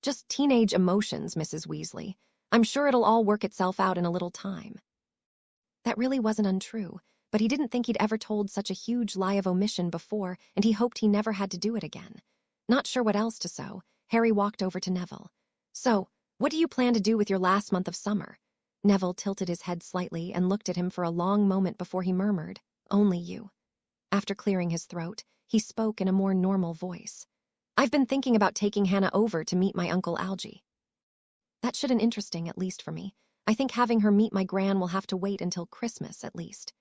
Just teenage emotions, Mrs. Weasley. I'm sure it'll all work itself out in a little time. That really wasn't untrue, but he didn't think he'd ever told such a huge lie of omission before, and he hoped he never had to do it again. Not sure what else to sew, Harry walked over to Neville. So, what do you plan to do with your last month of summer? Neville tilted his head slightly and looked at him for a long moment before he murmured, Only you. After clearing his throat, he spoke in a more normal voice. I've been thinking about taking Hannah over to meet my Uncle Algy. That should be interesting, at least for me. I think having her meet my gran will have to wait until Christmas, at least.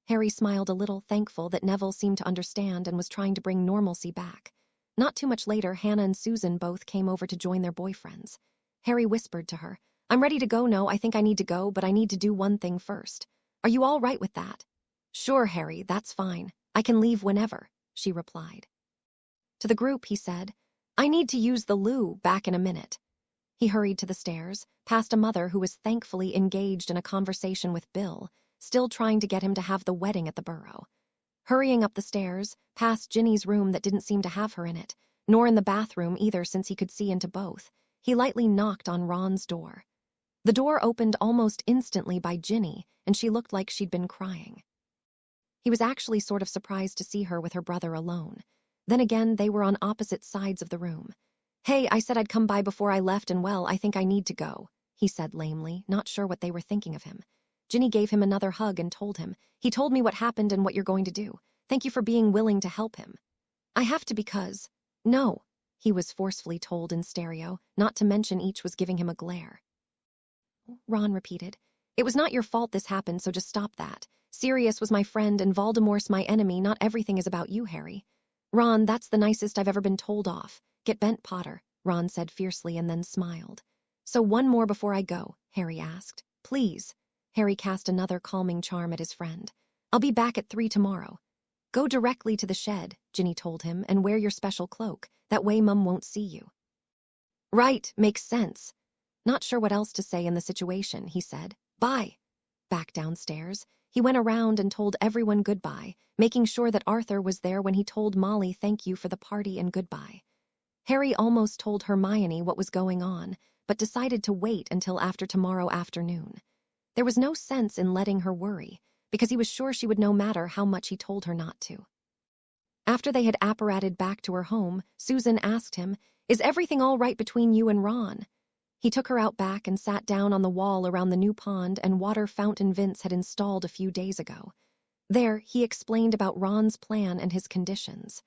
Harry smiled a little, thankful that Neville seemed to understand and was trying to bring normalcy back. Not too much later, Hannah and Susan both came over to join their boyfriends. Harry whispered to her, I'm ready to go. No, I think I need to go, but I need to do one thing first. Are you all right with that? Sure, Harry, that's fine. I can leave whenever, she replied. To the group, he said, I need to use the loo, back in a minute. He hurried to the stairs, past a mother who was thankfully engaged in a conversation with Bill, still trying to get him to have the wedding at the Burrow. Hurrying up the stairs, past Ginny's room that didn't seem to have her in it, nor in the bathroom either since he could see into both, he lightly knocked on Ron's door. The door opened almost instantly by Ginny, and she looked like she'd been crying. He was actually sort of surprised to see her with her brother alone. Then again, they were on opposite sides of the room. Hey, I said I'd come by before I left and well, I think I need to go, he said lamely, not sure what they were thinking of him. Ginny gave him another hug and told him, he told me what happened and what you're going to do. Thank you for being willing to help him. I have to because… No, he was forcefully told in stereo, not to mention each was giving him a glare. Ron repeated, It was not your fault this happened, so just stop that. Sirius was my friend and Voldemort's my enemy, not everything is about you, Harry. Ron, that's the nicest I've ever been told off. Get bent, Potter, Ron said fiercely and then smiled. So one more before I go, Harry asked. Please. Harry cast another calming charm at his friend. I'll be back at 3 tomorrow. Go directly to the shed, Ginny told him, and wear your special cloak. That way Mum won't see you. Right, makes sense. Not sure what else to say in the situation, he said. Bye. Back downstairs, he went around and told everyone goodbye, making sure that Arthur was there when he told Molly thank you for the party and goodbye. Harry almost told Hermione what was going on, but decided to wait until after tomorrow afternoon. There was no sense in letting her worry, because he was sure she would no matter how much he told her not to. After they had apparated back to her home, Susan asked him, Is everything all right between you and Ron? He took her out back and sat down on the wall around the new pond and water fountain Vince had installed a few days ago. There, he explained about Ron's plan and his conditions.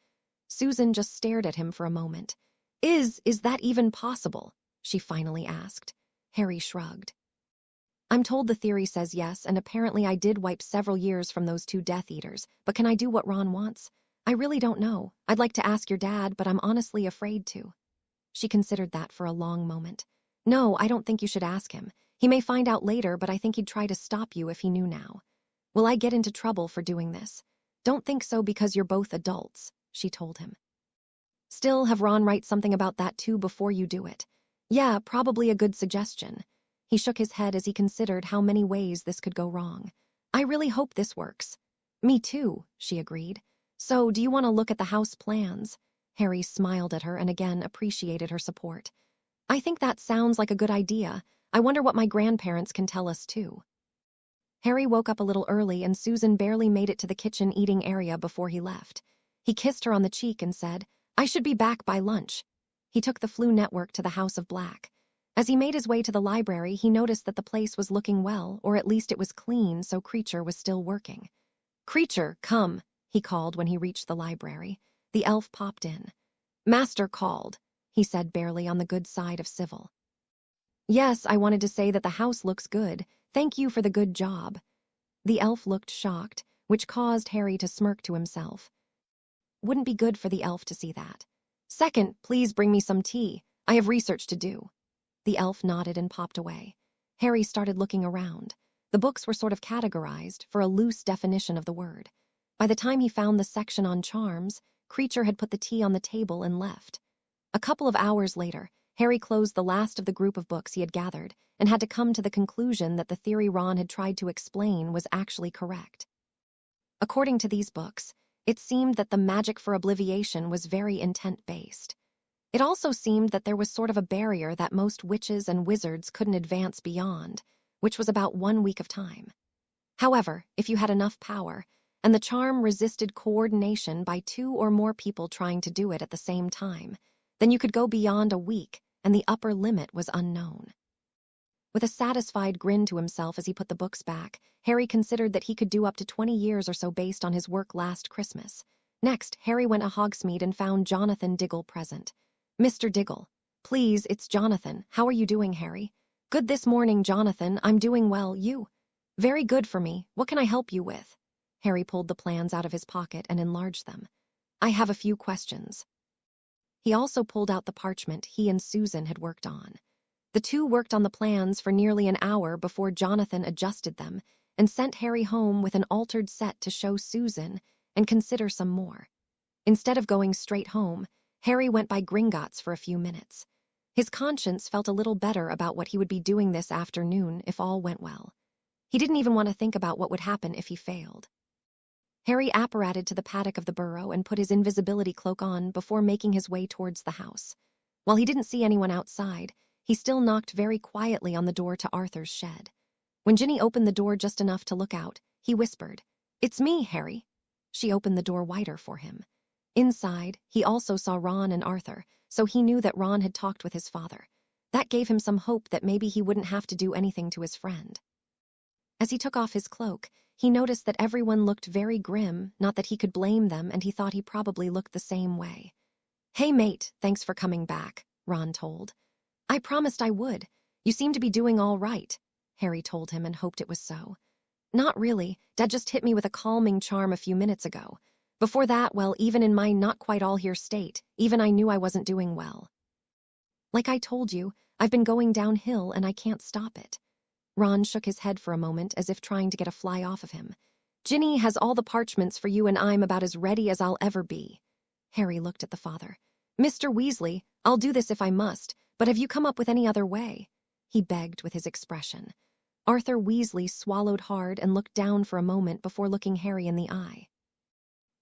Susan just stared at him for a moment. Is that even possible? She finally asked. Harry shrugged. I'm told the theory says yes, and apparently I did wipe several years from those two Death Eaters, but can I do what Ron wants? I really don't know. I'd like to ask your dad, but I'm honestly afraid to. She considered that for a long moment. No, I don't think you should ask him. He may find out later, but I think he'd try to stop you if he knew now. Will I get into trouble for doing this? Don't think so because you're both adults, she told him. Still, have Ron write something about that too before you do it. Yeah, probably a good suggestion. He shook his head as he considered how many ways this could go wrong. I really hope this works. Me too, she agreed. So, do you want to look at the house plans? Harry smiled at her and again appreciated her support. I think that sounds like a good idea. I wonder what my grandparents can tell us too. Harry woke up a little early and Susan barely made it to the kitchen eating area before he left. He kissed her on the cheek and said, I should be back by lunch. He took the Flu Network to the House of Black. As he made his way to the library, he noticed that the place was looking well, or at least it was clean, so Creature was still working. Creature, come, he called when he reached the library. The elf popped in. Master called, he said barely on the good side of civil. Yes, I wanted to say that the house looks good. Thank you for the good job. The elf looked shocked, which caused Harry to smirk to himself. Wouldn't be good for the elf to see that. Second, please bring me some tea. I have research to do. The elf nodded and popped away. Harry started looking around. The books were sort of categorized for a loose definition of the word. By the time he found the section on charms, Creature had put the tea on the table and left. A couple of hours later, Harry closed the last of the group of books he had gathered and had to come to the conclusion that the theory Ron had tried to explain was actually correct. According to these books, it seemed that the magic for obliviation was very intent-based. It also seemed that there was sort of a barrier that most witches and wizards couldn't advance beyond, which was about 1 week of time. However, if you had enough power, and the charm resisted coordination by 2 or more people trying to do it at the same time, then you could go beyond a week, and the upper limit was unknown. With a satisfied grin to himself as he put the books back, Harry considered that he could do up to 20 years or so based on his work last Christmas. Next, Harry went to Hogsmeade and found Jonathan Diggle present. Mr. Diggle, please, it's Jonathan. How are you doing, Harry? Good this morning, Jonathan. I'm doing well. You? Very good for me. What can I help you with? Harry pulled the plans out of his pocket and enlarged them. I have a few questions. He also pulled out the parchment he and Susan had worked on. The two worked on the plans for nearly an hour before Jonathan adjusted them and sent Harry home with an altered set to show Susan and consider some more. Instead of going straight home, Harry went by Gringotts for a few minutes. His conscience felt a little better about what he would be doing this afternoon if all went well. He didn't even want to think about what would happen if he failed. Harry apparated to the paddock of the burrow and put his invisibility cloak on before making his way towards the house. While he didn't see anyone outside, he still knocked very quietly on the door to Arthur's shed. When Ginny opened the door just enough to look out, he whispered, "It's me, Harry." She opened the door wider for him. Inside, he also saw Ron and Arthur, so he knew that Ron had talked with his father. That gave him some hope that maybe he wouldn't have to do anything to his friend. As he took off his cloak, he noticed that everyone looked very grim, not that he could blame them, and he thought he probably looked the same way. "Hey, mate, thanks for coming back," Ron told. "I promised I would. You seem to be doing all right," Harry told him and hoped it was so. "Not really. Dad just hit me with a calming charm a few minutes ago. Before that, well, even in my not-quite-all-here state, even I knew I wasn't doing well. Like I told you, I've been going downhill and I can't stop it." Ron shook his head for a moment as if trying to get a fly off of him. "Ginny has all the parchments for you and I'm about as ready as I'll ever be." Harry looked at the father. "Mr. Weasley, I'll do this if I must, but have you come up with any other way?" he begged with his expression. Arthur Weasley swallowed hard and looked down for a moment before looking Harry in the eye.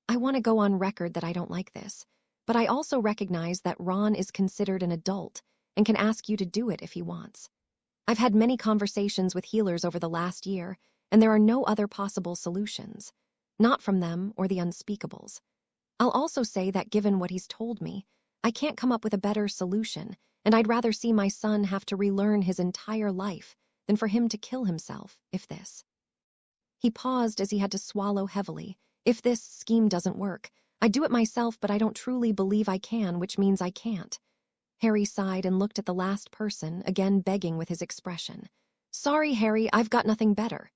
"I want to go on record that I don't like this, but I also recognize that Ron is considered an adult and can ask you to do it if he wants. I've had many conversations with healers over the last year, and there are no other possible solutions, not from them or the unspeakables. I'll also say that given what he's told me, I can't come up with a better solution, and I'd rather see my son have to relearn his entire life than for him to kill himself, if this. He paused as he had to swallow heavily. If this scheme doesn't work, I'd do it myself, but I don't truly believe I can, which means I can't. Harry sighed and looked at the last person, again begging with his expression. Sorry, Harry, I've got nothing better.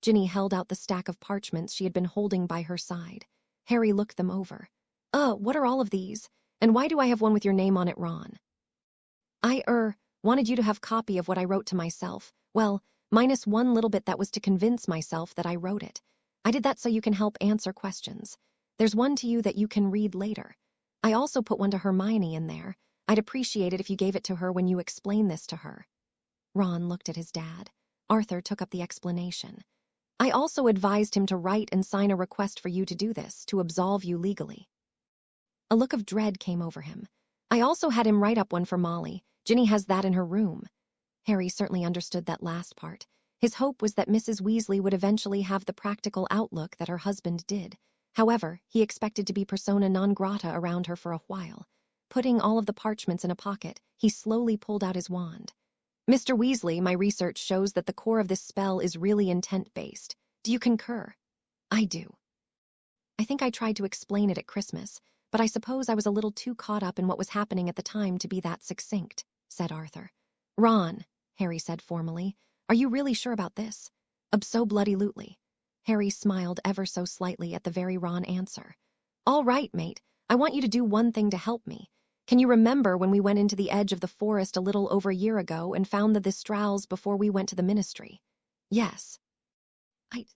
Ginny held out the stack of parchments she had been holding by her side. Harry looked them over. What are all of these? And why do I have one with your name on it, Ron? I, wanted you to have copy of what I wrote to myself. Well, minus one little bit that was to convince myself that I wrote it. I did that so you can help answer questions. There's one to you that you can read later. I also put one to Hermione in there. I'd appreciate it if you gave it to her when you explain this to her. Ron looked at his dad. Arthur took up the explanation. I also advised him to write and sign a request for you to do this, to absolve you legally. A look of dread came over him. I also had him write up one for Molly. Ginny has that in her room. Harry certainly understood that last part. His hope was that Mrs. Weasley would eventually have the practical outlook that her husband did. However, he expected to be persona non grata around her for a while. Putting all of the parchments in a pocket, he slowly pulled out his wand. Mr. Weasley, my research shows that the core of this spell is really intent-based. Do you concur? I do. I think I tried to explain it at Christmas, but I suppose I was a little too caught up in what was happening at the time to be that succinct, said Arthur. Ron, Harry said formally, are you really sure about this? Abso-bloody-lutely. Harry smiled ever so slightly at the very Ron answer. All right, mate, I want you to do one thing to help me. Can you remember when we went into the edge of the forest a little over a year ago and found the Thestrals before we went to the Ministry? Yes.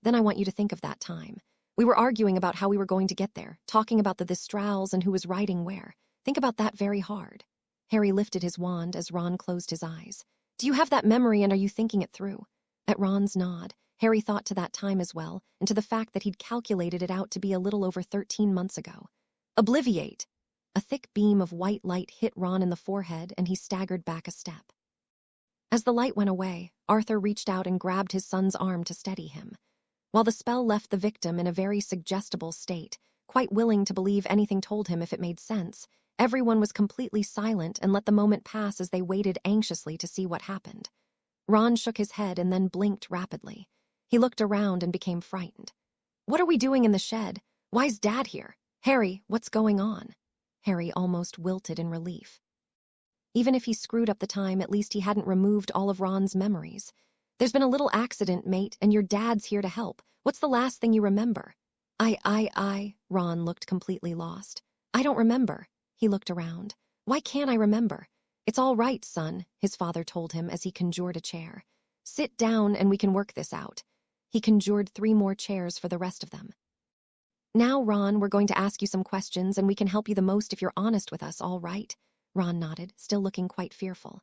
Then I want you to think of that time. We were arguing about how we were going to get there, talking about the Thestrals and who was riding where. Think about that very hard. Harry lifted his wand as Ron closed his eyes. Do you have that memory and are you thinking it through? At Ron's nod, Harry thought to that time as well, and to the fact that he'd calculated it out to be a little over 13 months ago. Obliviate! A thick beam of white light hit Ron in the forehead, and he staggered back a step. As the light went away, Arthur reached out and grabbed his son's arm to steady him. While the spell left the victim in a very suggestible state, quite willing to believe anything told him if it made sense, everyone was completely silent and let the moment pass as they waited anxiously to see what happened. Ron shook his head and then blinked rapidly. He looked around and became frightened. What are we doing in the shed? Why's Dad here? Harry, what's going on? Harry almost wilted in relief. Even if he screwed up the time, at least he hadn't removed all of Ron's memories. There's been a little accident, mate, and your dad's here to help. What's the last thing you remember? Ron looked completely lost. I don't remember. He looked around. Why can't I remember? It's all right, son, his father told him as he conjured a chair. Sit down and we can work this out. He conjured 3 more chairs for the rest of them. Now, Ron, we're going to ask you some questions and we can help you the most if you're honest with us, all right? Ron nodded, still looking quite fearful.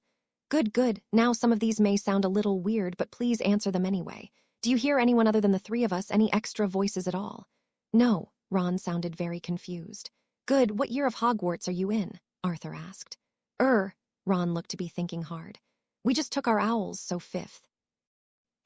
Good. Now some of these may sound a little weird, but please answer them anyway. Do you hear anyone other than the 3 of us, any extra voices at all? No, Ron sounded very confused. Good, what year of Hogwarts are you in? Arthur asked. Ron looked to be thinking hard. We just took our owls, so 5th.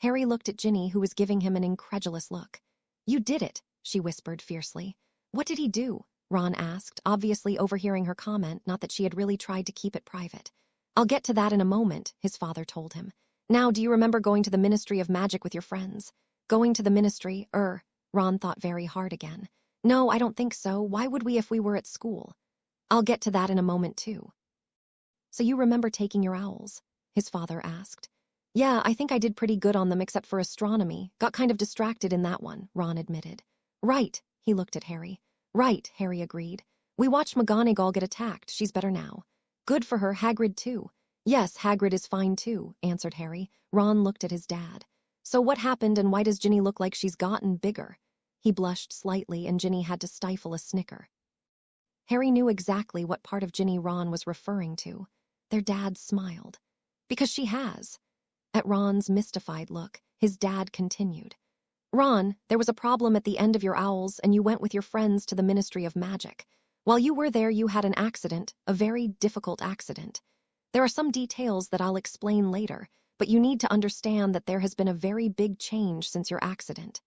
Harry looked at Ginny, who was giving him an incredulous look. You did it, she whispered fiercely. What did he do? Ron asked, obviously overhearing her comment, not that she had really tried to keep it private. I'll get to that in a moment, his father told him. Now, do you remember going to the Ministry of Magic with your friends? Going to the Ministry, Ron thought very hard again. No, I don't think so. Why would we if we were at school? I'll get to that in a moment, too. So you remember taking your owls? His father asked. Yeah, I think I did pretty good on them except for astronomy. Got kind of distracted in that one, Ron admitted. Right, he looked at Harry. Right, Harry agreed. We watched McGonagall get attacked. She's better now. Good for her, Hagrid too. Yes, Hagrid is fine too, answered Harry. Ron looked at his dad. So what happened and why does Ginny look like she's gotten bigger? He blushed slightly and Ginny had to stifle a snicker. Harry knew exactly what part of Ginny Ron was referring to. Their dad smiled. Because she has. At Ron's mystified look, his dad continued. Ron, there was a problem at the end of your owls and you went with your friends to the Ministry of Magic. While you were there, you had an accident, a very difficult accident. There are some details that I'll explain later, but you need to understand that there has been a very big change since your accident.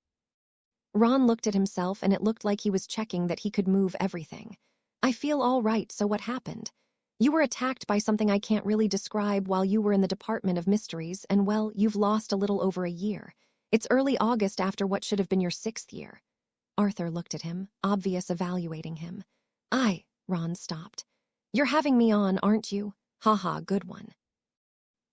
Ron looked at himself and it looked like he was checking that he could move everything. I feel all right, so what happened? You were attacked by something I can't really describe while you were in the Department of Mysteries, and well, you've lost a little over a year. It's early August after what should have been your 6th year. Arthur looked at him, obvious evaluating him. Ron stopped. You're having me on, aren't you? Haha, good one.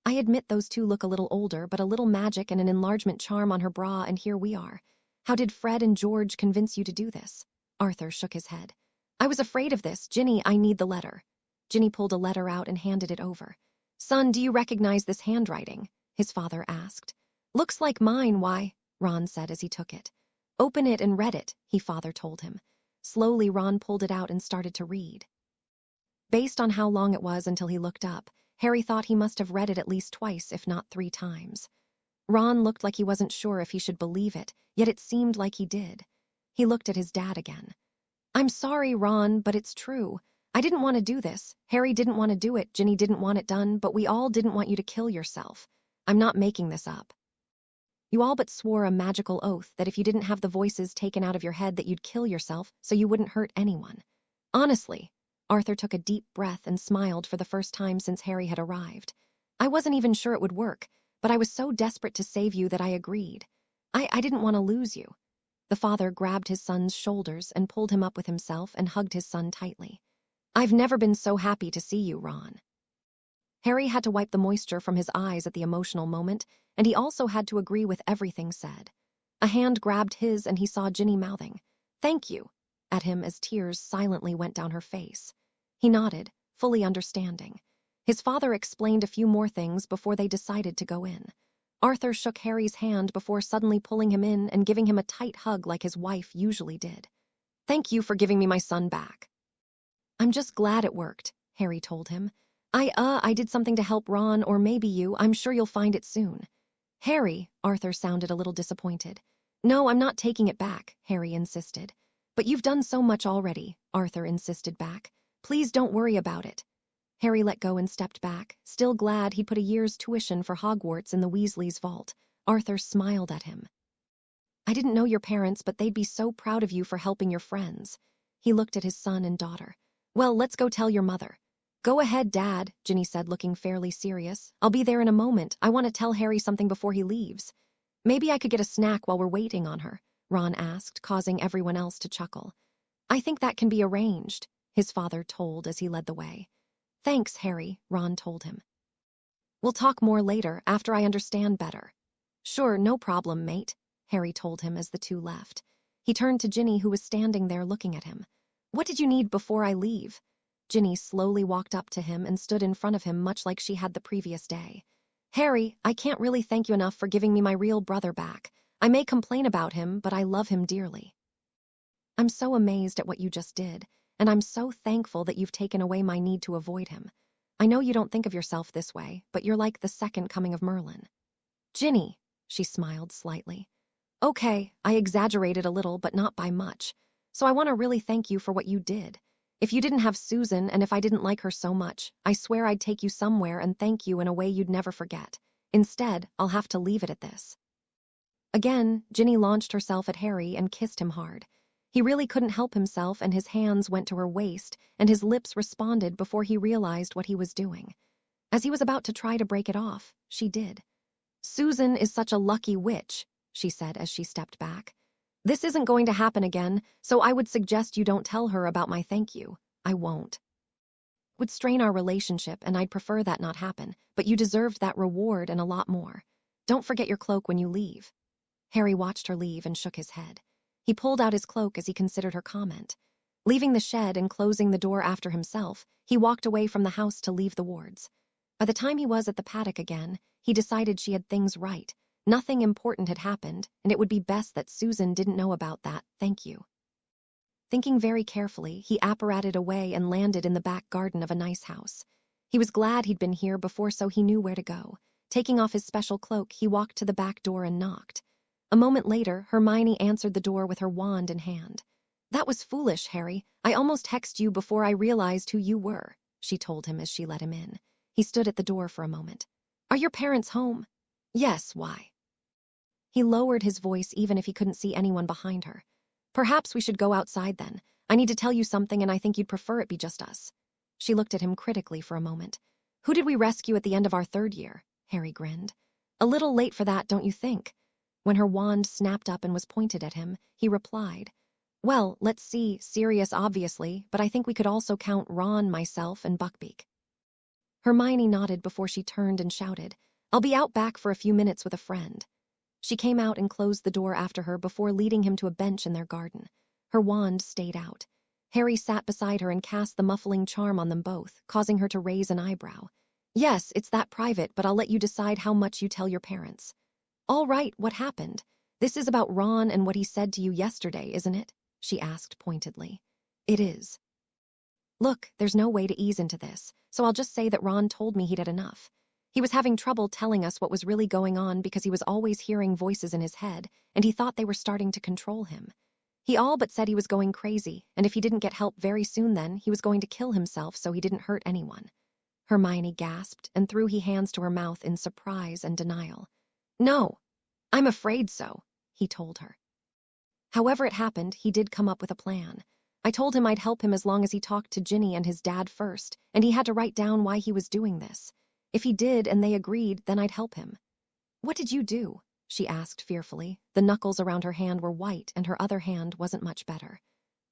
I admit those two look a little older, but a little magic and an enlargement charm on her bra, and here we are. How did Fred and George convince you to do this? Arthur shook his head. I was afraid of this. Ginny, I need the letter. Ginny pulled a letter out and handed it over. Son, do you recognize this handwriting? His father asked. Looks like mine, why? Ron said as he took it. Open it and read it, his father told him. Slowly, Ron pulled it out and started to read. Based on how long it was until he looked up, Harry thought he must have read it at least twice, if not 3 times. Ron looked like he wasn't sure if he should believe it, yet it seemed like he did. He looked at his dad again. I'm sorry, Ron, but it's true. I didn't want to do this. Harry didn't want to do it. Ginny didn't want it done, but we all didn't want you to kill yourself. I'm not making this up. You all but swore a magical oath that if you didn't have the voices taken out of your head that you'd kill yourself so you wouldn't hurt anyone. Honestly, Arthur took a deep breath and smiled for the first time since Harry had arrived. I wasn't even sure it would work, but I was so desperate to save you that I agreed. I didn't want to lose you. The father grabbed his son's shoulders and pulled him up with himself and hugged his son tightly. I've never been so happy to see you, Ron. Harry had to wipe the moisture from his eyes at the emotional moment, and he also had to agree with everything said. A hand grabbed his and he saw Ginny mouthing, "Thank you," at him as tears silently went down her face. He nodded, fully understanding. His father explained a few more things before they decided to go in. Arthur shook Harry's hand before suddenly pulling him in and giving him a tight hug like his wife usually did. Thank you for giving me my son back. I'm just glad it worked, Harry told him. I did something to help Ron, or maybe you. I'm sure you'll find it soon. Harry, Arthur sounded a little disappointed. No, I'm not taking it back, Harry insisted. But you've done so much already, Arthur insisted back. Please don't worry about it. Harry let go and stepped back, still glad he'd put a year's tuition for Hogwarts in the Weasleys' vault. Arthur smiled at him. I didn't know your parents, but they'd be so proud of you for helping your friends. He looked at his son and daughter. Well, let's go tell your mother. Go ahead, Dad, Ginny said, looking fairly serious. I'll be there in a moment. I want to tell Harry something before he leaves. Maybe I could get a snack while we're waiting on her, Ron asked, causing everyone else to chuckle. I think that can be arranged, his father told as he led the way. Thanks, Harry, Ron told him. We'll talk more later, after I understand better. Sure, no problem, mate, Harry told him as the two left. He turned to Ginny, who was standing there looking at him. What did you need before I leave? Ginny slowly walked up to him and stood in front of him much like she had the previous day. Harry, I can't really thank you enough for giving me my real brother back. I may complain about him, but I love him dearly. I'm so amazed at what you just did, and I'm so thankful that you've taken away my need to avoid him. I know you don't think of yourself this way, but you're like the second coming of Merlin. Ginny, she smiled slightly. Okay, I exaggerated a little, but not by much. So I want to really thank you for what you did. If you didn't have Susan and if I didn't like her so much, I swear I'd take you somewhere and thank you in a way you'd never forget. Instead, I'll have to leave it at this. Again, Ginny launched herself at Harry and kissed him hard. He really couldn't help himself, and his hands went to her waist, and his lips responded before he realized what he was doing. As he was about to try to break it off, she did. Susan is such a lucky witch, she said as she stepped back. This isn't going to happen again, so I would suggest you don't tell her about my thank you. I won't. Would strain our relationship, and I'd prefer that not happen, but you deserved that reward and a lot more. Don't forget your cloak when you leave. Harry watched her leave and shook his head. He pulled out his cloak as he considered her comment. Leaving the shed and closing the door after himself, he walked away from the house to leave the wards. By the time he was at the paddock again, he decided she had things right. Nothing important had happened, and it would be best that Susan didn't know about that, thank you. Thinking very carefully, he apparated away and landed in the back garden of a nice house. He was glad he'd been here before, so he knew where to go. Taking off his special cloak, he walked to the back door and knocked. A moment later, Hermione answered the door with her wand in hand. That was foolish, Harry. I almost hexed you before I realized who you were, she told him as she let him in. He stood at the door for a moment. Are your parents home? Yes, why? He lowered his voice even if he couldn't see anyone behind her. Perhaps we should go outside then. I need to tell you something and I think you'd prefer it be just us." She looked at him critically for a moment. "Who did we rescue at the end of our 3rd year?" Harry grinned. "A little late for that, don't you think?" When her wand snapped up and was pointed at him, he replied, "Well, let's see, Sirius obviously, but I think we could also count Ron, myself, and Buckbeak." Hermione nodded before she turned and shouted, "I'll be out back for a few minutes with a friend." She came out and closed the door after her before leading him to a bench in their garden. Her wand stayed out. Harry sat beside her and cast the muffling charm on them both, causing her to raise an eyebrow. "Yes, it's that private, but I'll let you decide how much you tell your parents." "All right, what happened? This is about Ron and what he said to you yesterday, isn't it?" she asked pointedly. "It is." "Look, there's no way to ease into this, so I'll just say that Ron told me he'd had enough. He was having trouble telling us what was really going on because he was always hearing voices in his head, and he thought they were starting to control him. He all but said he was going crazy, and if he didn't get help very soon then, he was going to kill himself so he didn't hurt anyone." Hermione gasped and threw her hands to her mouth in surprise and denial. "No, I'm afraid so," he told her. "However it happened, he did come up with a plan. I told him I'd help him as long as he talked to Ginny and his dad first, and he had to write down why he was doing this. If he did and they agreed, then I'd help him." "What did you do?" she asked fearfully. The knuckles around her hand were white and her other hand wasn't much better.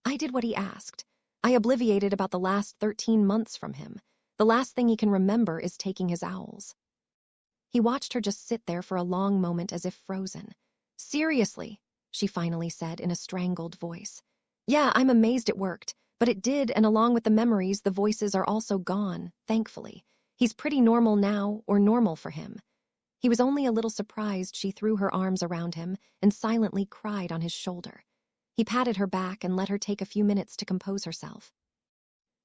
"I did what he asked. I obliviated about the last 13 months from him. The last thing he can remember is taking his owls." He watched her just sit there for a long moment as if frozen. "Seriously," she finally said in a strangled voice. "Yeah, I'm amazed it worked, but it did, and along with the memories, the voices are also gone, thankfully. He's pretty normal now, or normal for him." He was only a little surprised she threw her arms around him and silently cried on his shoulder. He patted her back and let her take a few minutes to compose herself.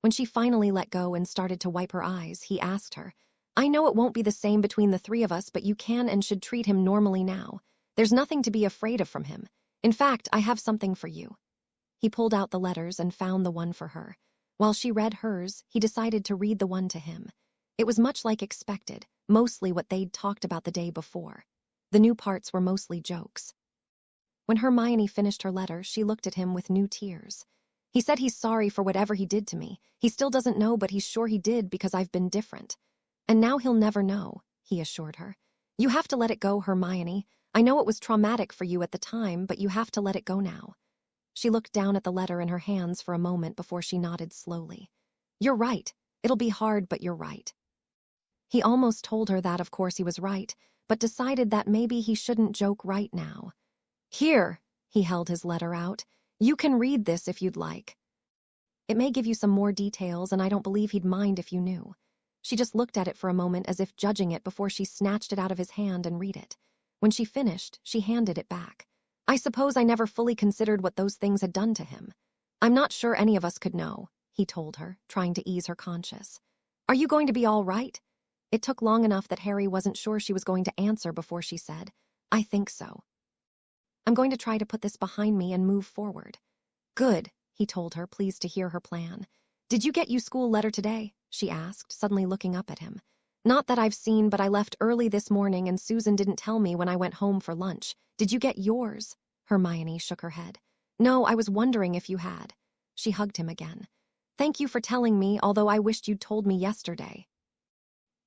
When she finally let go and started to wipe her eyes, he asked her, "I know it won't be the same between the 3 of us, but you can and should treat him normally now. There's nothing to be afraid of from him. In fact, I have something for you." He pulled out the letters and found the one for her. While she read hers, he decided to read the one to him. It was much like expected, mostly what they'd talked about the day before. The new parts were mostly jokes. When Hermione finished her letter, she looked at him with new tears. "He said he's sorry for whatever he did to me. He still doesn't know, but he's sure he did because I've been different. And now he'll never know," he assured her. "You have to let it go, Hermione. I know it was traumatic for you at the time, but you have to let it go now." She looked down at the letter in her hands for a moment before she nodded slowly. "You're right. It'll be hard, but you're right." He almost told her that of course he was right, but decided that maybe he shouldn't joke right now. "Here," he held his letter out. "You can read this if you'd like. It may give you some more details, and I don't believe he'd mind if you knew." She just looked at it for a moment as if judging it before she snatched it out of his hand and read it. When she finished, she handed it back. "I suppose I never fully considered what those things had done to him. I'm not sure any of us could know," he told her, trying to ease her conscience. "Are you going to be all right?" It took long enough that Harry wasn't sure she was going to answer before she said, "I think so. I'm going to try to put this behind me and move forward." "Good," he told her, pleased to hear her plan. "Did you get your school letter today?" she asked, suddenly looking up at him. "Not that I've seen, but I left early this morning and Susan didn't tell me when I went home for lunch. Did you get yours?" Hermione shook her head. "No, I was wondering if you had." She hugged him again. "Thank you for telling me, although I wished you'd told me yesterday."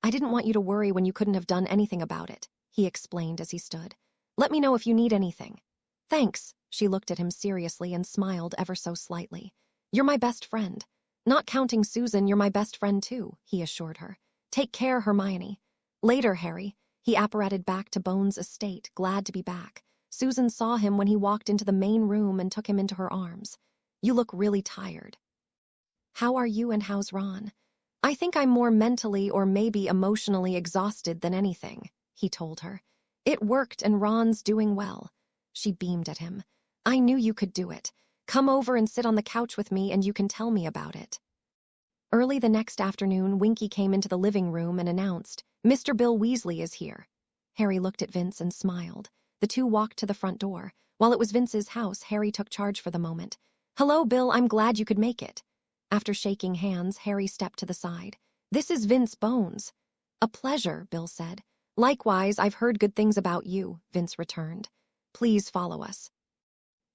"I didn't want you to worry when you couldn't have done anything about it," he explained as he stood. "Let me know if you need anything." "Thanks." She looked at him seriously and smiled ever so slightly. "You're my best friend. Not counting Susan, you're my best friend too," he assured her. "Take care, Hermione." "Later, Harry." He apparated back to Bones' estate, glad to be back. Susan saw him when he walked into the main room and took him into her arms. "You look really tired." "How are you and how's Ron?" "I think I'm more mentally or maybe emotionally exhausted than anything," he told her. "It worked and Ron's doing well." She beamed at him. "I knew you could do it. Come over and sit on the couch with me and you can tell me about it." Early the next afternoon, Winky came into the living room and announced, "Mr. Bill Weasley is here." Harry looked at Vince and smiled. The two walked to the front door. While it was Vince's house, Harry took charge for the moment. "Hello, Bill, I'm glad you could make it." After shaking hands, Harry stepped to the side. "This is Vince Bones." "A pleasure," Bill said. "Likewise, I've heard good things about you," Vince returned. "Please follow us."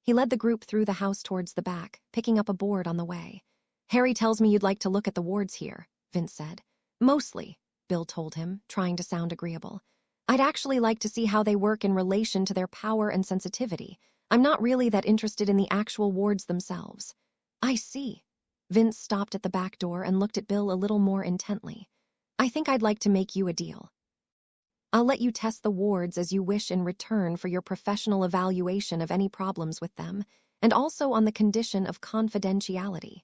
He led the group through the house towards the back, picking up a board on the way. Harry tells me you'd like to look at the wards here, Vince said. Mostly, Bill told him, trying to sound agreeable. I'd actually like to see how they work in relation to their power and sensitivity. I'm not really that interested in the actual wards themselves. I see. Vince stopped at the back door and looked at Bill a little more intently. I think I'd like to make you a deal. I'll let you test the wards as you wish in return for your professional evaluation of any problems with them, and also on the condition of confidentiality.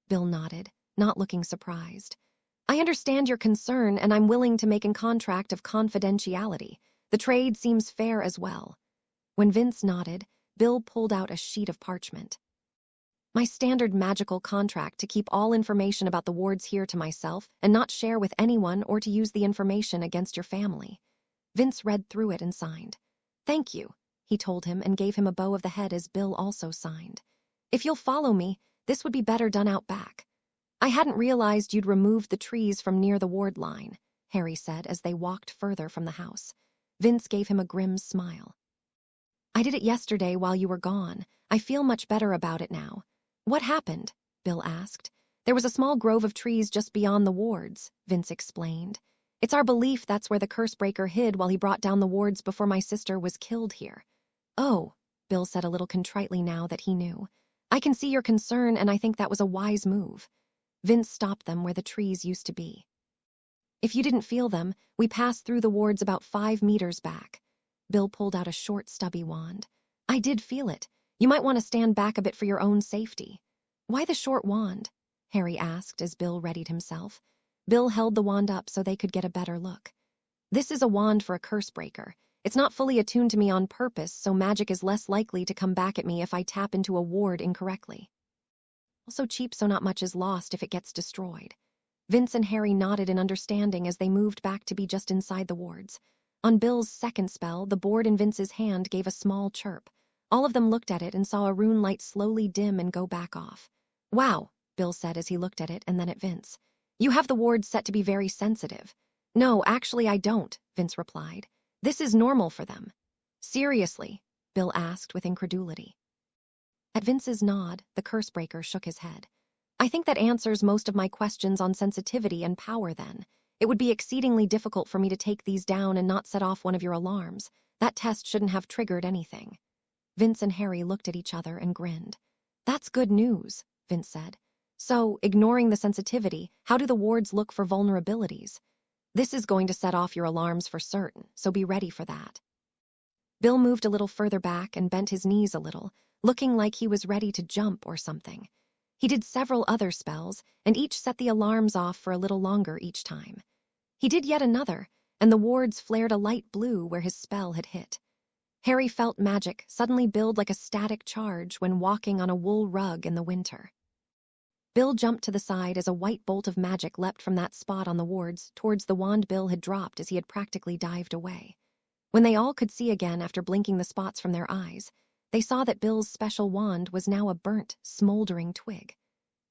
Bill nodded, not looking surprised. I understand your concern, and I'm willing to make a contract of confidentiality. The trade seems fair as well. When Vince nodded, Bill pulled out a sheet of parchment. My standard magical contract to keep all information about the wards here to myself and not share with anyone or to use the information against your family. Vince read through it and signed. Thank you, he told him and gave him a bow of the head as Bill also signed. If you'll follow me, this would be better done out back. I hadn't realized you'd removed the trees from near the ward line, Harry said as they walked further from the house. Vince gave him a grim smile. I did it yesterday while you were gone. I feel much better about it now. What happened? Bill asked. There was a small grove of trees just beyond the wards, Vince explained. It's our belief that's where the cursebreaker hid while he brought down the wards before my sister was killed here. Oh, Bill said a little contritely now that he knew. I can see your concern, and I think that was a wise move. Vince stopped them where the trees used to be. If you didn't feel them, we passed through the wards about 5 meters back. Bill pulled out a short, stubby wand. I did feel it. You might want to stand back a bit for your own safety. Why the short wand? Harry asked as Bill readied himself. Bill held the wand up so they could get a better look. This is a wand for a cursebreaker. It's not fully attuned to me on purpose, so magic is less likely to come back at me if I tap into a ward incorrectly. Also cheap, so not much is lost if it gets destroyed. Vince and Harry nodded in understanding as they moved back to be just inside the wards. On Bill's second spell, the board in Vince's hand gave a small chirp. All of them looked at it and saw a rune light slowly dim and go back off. Wow, Bill said as he looked at it and then at Vince. You have the wards set to be very sensitive. No, actually I don't, Vince replied. This is normal for them. Seriously? Bill asked with incredulity. At Vince's nod, the cursebreaker shook his head. I think that answers most of my questions on sensitivity and power then. It would be exceedingly difficult for me to take these down and not set off one of your alarms. That test shouldn't have triggered anything. Vince and Harry looked at each other and grinned. That's good news, Vince said. So, ignoring the sensitivity, how do the wards look for vulnerabilities? This is going to set off your alarms for certain, so be ready for that. Bill moved a little further back and bent his knees a little, looking like he was ready to jump or something. He did several other spells, and each set the alarms off for a little longer each time. He did yet another, and the wards flared a light blue where his spell had hit. Harry felt magic suddenly build like a static charge when walking on a wool rug in the winter. Bill jumped to the side as a white bolt of magic leapt from that spot on the wards towards the wand Bill had dropped as he had practically dived away. When they all could see again after blinking the spots from their eyes, they saw that Bill's special wand was now a burnt, smoldering twig.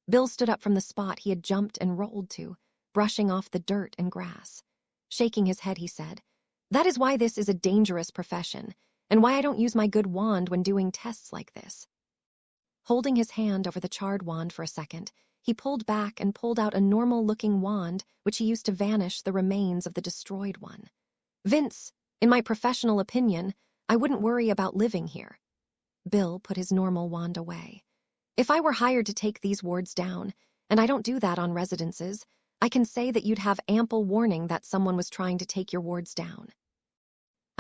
Bill stood up from the spot he had jumped and rolled to, brushing off the dirt and grass. Shaking his head, he said, That is why this is a dangerous profession, and why I don't use my good wand when doing tests like this. Holding his hand over the charred wand for a second, he pulled back and pulled out a normal-looking wand which he used to vanish the remains of the destroyed one. Vince, in my professional opinion, I wouldn't worry about living here. Bill put his normal wand away. If I were hired to take these wards down, and I don't do that on residences, I can say that you'd have ample warning that someone was trying to take your wards down.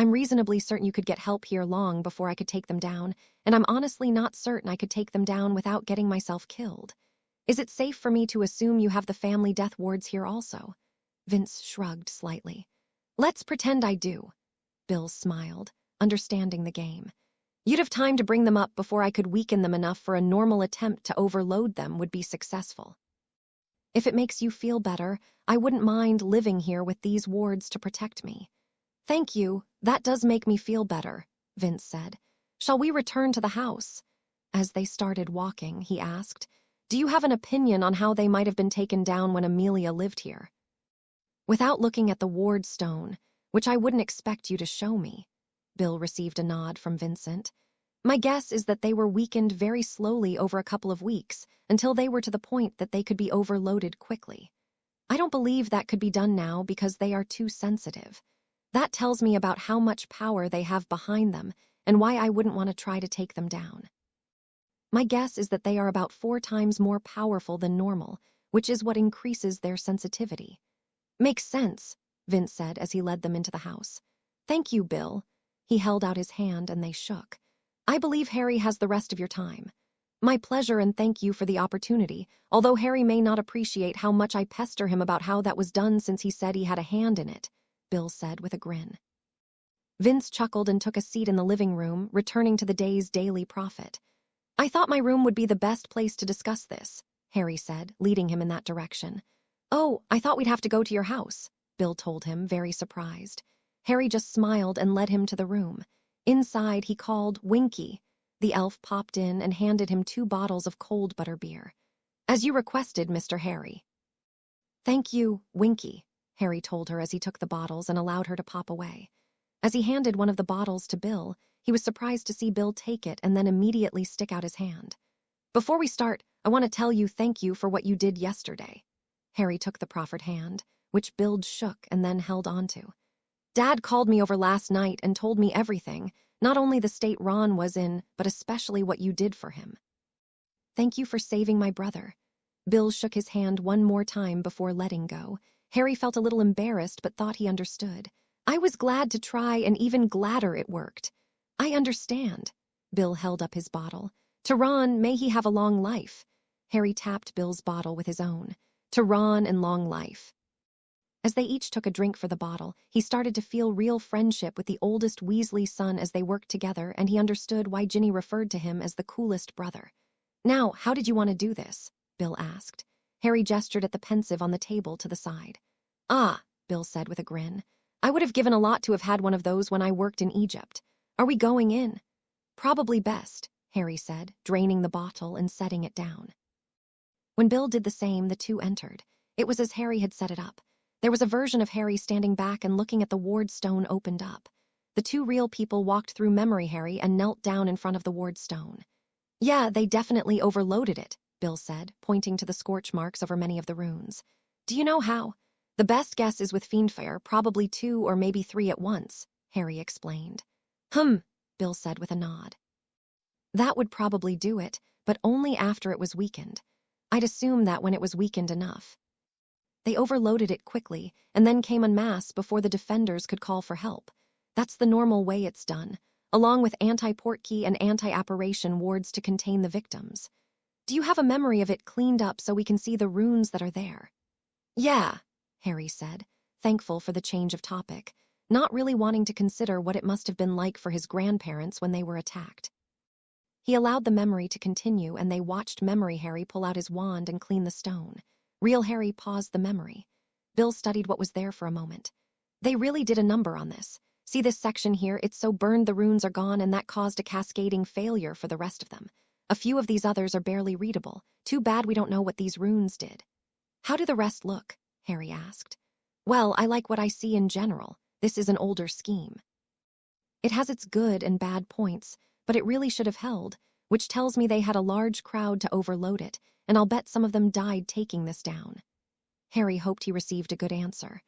I'm reasonably certain you could get help here long before I could take them down, and I'm honestly not certain I could take them down without getting myself killed. Is it safe for me to assume you have the family death wards here also? Vince shrugged slightly. Let's pretend I do. Bill smiled, understanding the game. You'd have time to bring them up before I could weaken them enough for a normal attempt to overload them would be successful. If it makes you feel better, I wouldn't mind living here with these wards to protect me. Thank you, that does make me feel better, Vince said. Shall we return to the house? As they started walking, he asked, Do you have an opinion on how they might have been taken down when Amelia lived here? Without looking at the ward stone, which I wouldn't expect you to show me. Bill received a nod from Vincent. My guess is that they were weakened very slowly over a couple of weeks until they were to the point that they could be overloaded quickly. I don't believe that could be done now because they are too sensitive. That tells me about how much power they have behind them and why I wouldn't want to try to take them down. My guess is that they are about 4 times more powerful than normal, which is what increases their sensitivity. Makes sense, Vince said as he led them into the house. Thank you, Bill. He held out his hand and they shook. I believe Harry has the rest of your time. My pleasure, and thank you for the opportunity, although Harry may not appreciate how much I pester him about how that was done since he said he had a hand in it, Bill said with a grin. Vince chuckled and took a seat in the living room, returning to the day's daily profit. I thought my room would be the best place to discuss this, Harry said, leading him in that direction. Oh, I thought we'd have to go to your house, Bill told him, very surprised. Harry just smiled and led him to the room. Inside, he called Winky. The elf popped in and handed him 2 bottles of cold butterbeer. As you requested, Mr. Harry. Thank you, Winky, Harry told her as he took the bottles and allowed her to pop away. As he handed one of the bottles to Bill, he was surprised to see Bill take it and then immediately stick out his hand. Before we start, I want to tell you thank you for what you did yesterday. Harry took the proffered hand, which Bill shook and then held onto. Dad called me over last night and told me everything, not only the state Ron was in, but especially what you did for him. Thank you for saving my brother. Bill shook his hand one more time before letting go. Harry felt a little embarrassed but thought he understood. I was glad to try and even gladder it worked. I understand. Bill held up his bottle. To Ron, may he have a long life. Harry tapped Bill's bottle with his own. To Ron and long life. As they each took a drink for the bottle, he started to feel real friendship with the oldest Weasley son as they worked together, and he understood why Ginny referred to him as the coolest brother. Now, how did you want to do this? Bill asked. Harry gestured at the pensive on the table to the side. Ah, Bill said with a grin. I would have given a lot to have had one of those when I worked in Egypt. Are we going in? Probably best, Harry said, draining the bottle and setting it down. When Bill did the same, the two entered. It was as Harry had set it up. There was a version of Harry standing back and looking at the ward stone opened up. The 2 real people walked through Memory Harry and knelt down in front of the ward stone. Yeah, they definitely overloaded it, Bill said, pointing to the scorch marks over many of the runes. Do you know how? The best guess is with Fiendfire, probably 2 or maybe 3 at once, Harry explained. Bill said with a nod. That would probably do it, but only after it was weakened. I'd assume that when it was weakened enough. They overloaded it quickly, and then came en masse before the defenders could call for help. That's the normal way it's done, along with anti-portkey and anti-apparition wards to contain the victims. Do you have a memory of it cleaned up so we can see the runes that are there? Yeah, Harry said, thankful for the change of topic, not really wanting to consider what it must have been like for his grandparents when they were attacked. He allowed the memory to continue, and they watched Memory Harry pull out his wand and clean the stone. Real Harry paused the memory. Bill studied what was there for a moment. They really did a number on this. See this section here? It's so burned the runes are gone, and that caused a cascading failure for the rest of them. A few of these others are barely readable. Too bad we don't know what these runes did. How do the rest look? Harry asked. Well, I like what I see in general. This is an older scheme. It has its good and bad points, but it really should have held, which tells me they had a large crowd to overload it, and I'll bet some of them died taking this down. Harry hoped he received a good answer.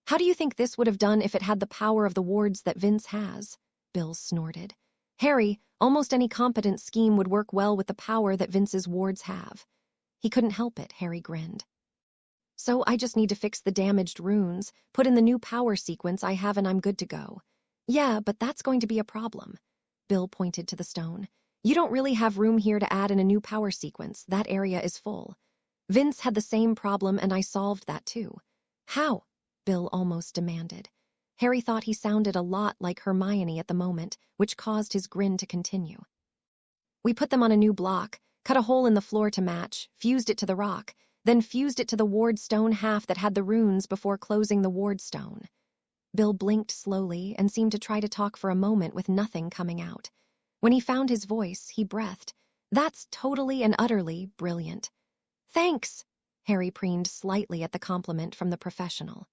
How do you think this would have done if it had the power of the wards that Vince has? Bill snorted. Harry, almost any competent scheme would work well with the power that Vince's wards have. He couldn't help it, Harry grinned. So I just need to fix the damaged runes, put in the new power sequence I have, and I'm good to go. Yeah, but that's going to be a problem. Bill pointed to the stone. You don't really have room here to add in a new power sequence. That area is full. Vince had the same problem, and I solved that too. How? Bill almost demanded. Harry thought he sounded a lot like Hermione at the moment, which caused his grin to continue. We put them on a new block, cut a hole in the floor to match, fused it to the rock, then fused it to the ward stone half that had the runes before closing the ward stone. Bill blinked slowly and seemed to try to talk for a moment with nothing coming out. When he found his voice, he breathed. That's totally and utterly brilliant. Thanks, Harry preened slightly at the compliment from the professional.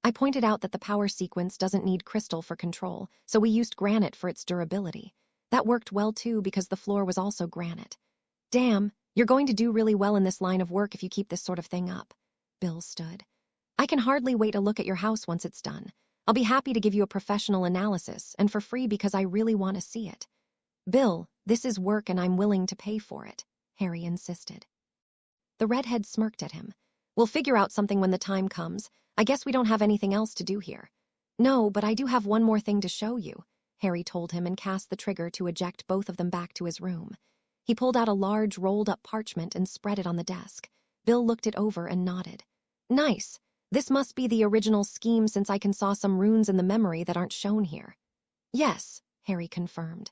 I pointed out that the power sequence doesn't need crystal for control, so we used granite for its durability. That worked well too because the floor was also granite. Damn, you're going to do really well in this line of work if you keep this sort of thing up. Bill stood. I can hardly wait to look at your house once it's done. I'll be happy to give you a professional analysis, and for free because I really want to see it. Bill, this is work and I'm willing to pay for it, Harry insisted. The redhead smirked at him. We'll figure out something when the time comes. I guess we don't have anything else to do here. No, but I do have one more thing to show you, Harry told him and cast the trigger to eject both of them back to his room. He pulled out a large rolled-up parchment and spread it on the desk. Bill looked it over and nodded. Nice. This must be the original scheme since I can saw some runes in the memory that aren't shown here. Yes, Harry confirmed.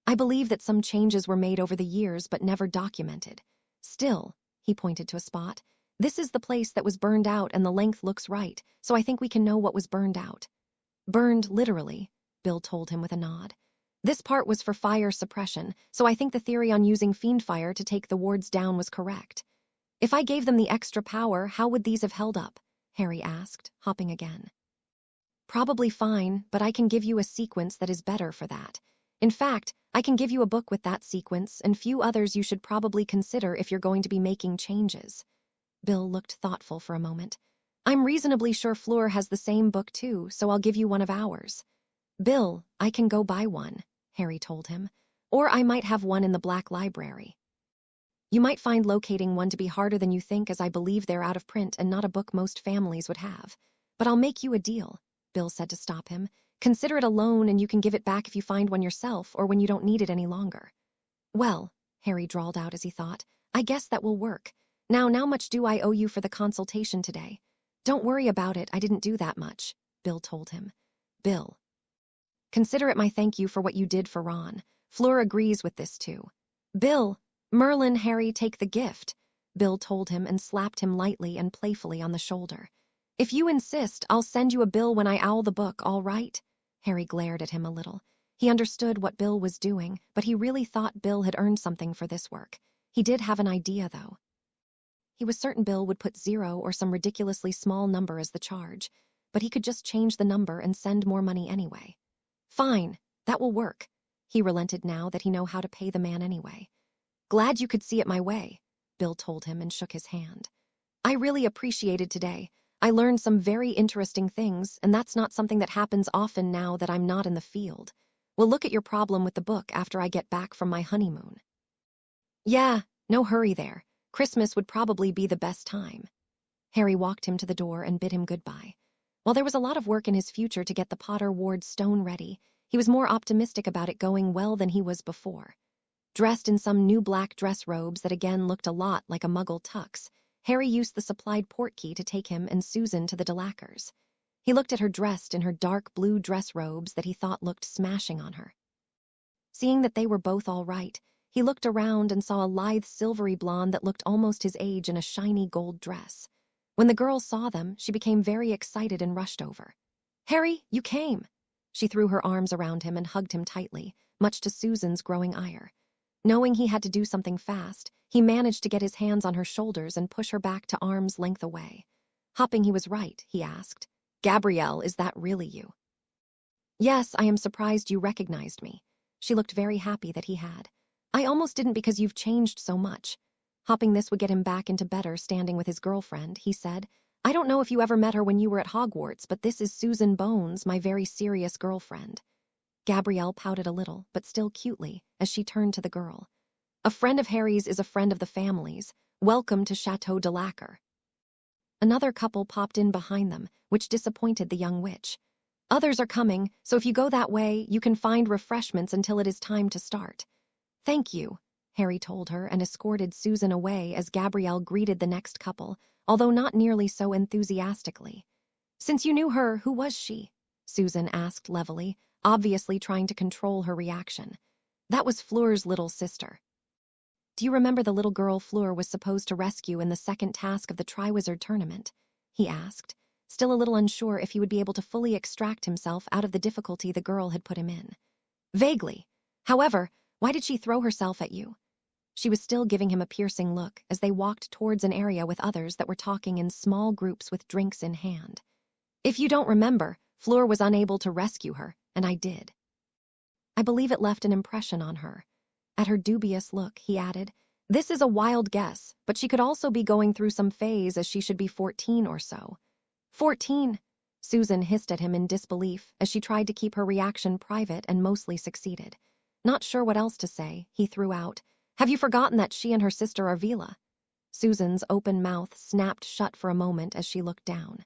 I believe that some changes were made over the years but never documented. Still, he pointed to a spot, this is the place that was burned out and the length looks right, so I think we can know what was burned out. Burned literally, Bill told him with a nod. This part was for fire suppression, so I think the theory on using fiend fire to take the wards down was correct. If I gave them the extra power, how would these have held up? Harry asked, hopping again. Probably fine, but I can give you a sequence that is better for that. In fact, I can give you a book with that sequence and few others you should probably consider if you're going to be making changes. Bill looked thoughtful for a moment. I'm reasonably sure Fleur has the same book too, so I'll give you one of ours. Bill, I can go buy one, Harry told him. Or I might have one in the Black Library. You might find locating one to be harder than you think, as I believe they're out of print and not a book most families would have. But I'll make you a deal, Bill said to stop him. Consider it a loan and you can give it back if you find one yourself or when you don't need it any longer. Well, Harry drawled out as he thought, I guess that will work. Now much do I owe you for the consultation today? Don't worry about it, I didn't do that much, Bill told him. Bill. Consider it my thank you for what you did for Ron. Fleur agrees with this too. Bill, Merlin, Harry, take the gift, Bill told him and slapped him lightly and playfully on the shoulder. If you insist, I'll send you a bill when I owl the book, all right? Harry glared at him a little. He understood what Bill was doing, but he really thought Bill had earned something for this work. He did have an idea, though. He was certain Bill would put 0 or some ridiculously small number as the charge, but he could just change the number and send more money anyway. Fine, that will work. He relented now that he knew how to pay the man anyway. Glad you could see it my way, Bill told him and shook his hand. I really appreciated today. I learned some very interesting things, and that's not something that happens often now that I'm not in the field. We'll look at your problem with the book after I get back from my honeymoon. Yeah, no hurry there. Christmas would probably be the best time. Harry walked him to the door and bid him goodbye. While there was a lot of work in his future to get the Potter Ward stone ready, he was more optimistic about it going well than he was before. Dressed in some new black dress robes that again looked a lot like a Muggle tux, Harry used the supplied portkey to take him and Susan to the Delacours. He looked at her dressed in her dark blue dress robes that he thought looked smashing on her. Seeing that they were both all right, he looked around and saw a lithe silvery blonde that looked almost his age in a shiny gold dress. When the girl saw them, she became very excited and rushed over. Harry, you came! She threw her arms around him and hugged him tightly, much to Susan's growing ire. Knowing he had to do something fast, he managed to get his hands on her shoulders and push her back to arm's length away. Hopping he was right, he asked. Gabrielle, is that really you? Yes, I am surprised you recognized me. She looked very happy that he had. I almost didn't because you've changed so much. Hopping this would get him back into better standing with his girlfriend, he said. I don't know if you ever met her when you were at Hogwarts, but this is Susan Bones, my very serious girlfriend. Gabrielle pouted a little, but still cutely, as she turned to the girl. A friend of Harry's is a friend of the family's. Welcome to Chateau de Lacquer. Another couple popped in behind them, which disappointed the young witch. Others are coming, so if you go that way, you can find refreshments until it is time to start. Thank you, Harry told her and escorted Susan away as Gabrielle greeted the next couple, although not nearly so enthusiastically. Since you knew her, who was she? Susan asked levelly, obviously trying to control her reaction. That was Fleur's little sister. Do you remember the little girl Fleur was supposed to rescue in the second task of the Triwizard Tournament? He asked, still a little unsure if he would be able to fully extract himself out of the difficulty the girl had put him in. Vaguely. However, why did she throw herself at you? She was still giving him a piercing look as they walked towards an area with others that were talking in small groups with drinks in hand. If you don't remember, Fleur was unable to rescue her, and I did. I believe it left an impression on her. At her dubious look, he added, "This is a wild guess, but she could also be going through some phase as she should be 14 or so." 14? Susan hissed at him in disbelief as she tried to keep her reaction private and mostly succeeded. Not sure what else to say, he threw out, "Have you forgotten that she and her sister are Vila?" Susan's open mouth snapped shut for a moment as she looked down.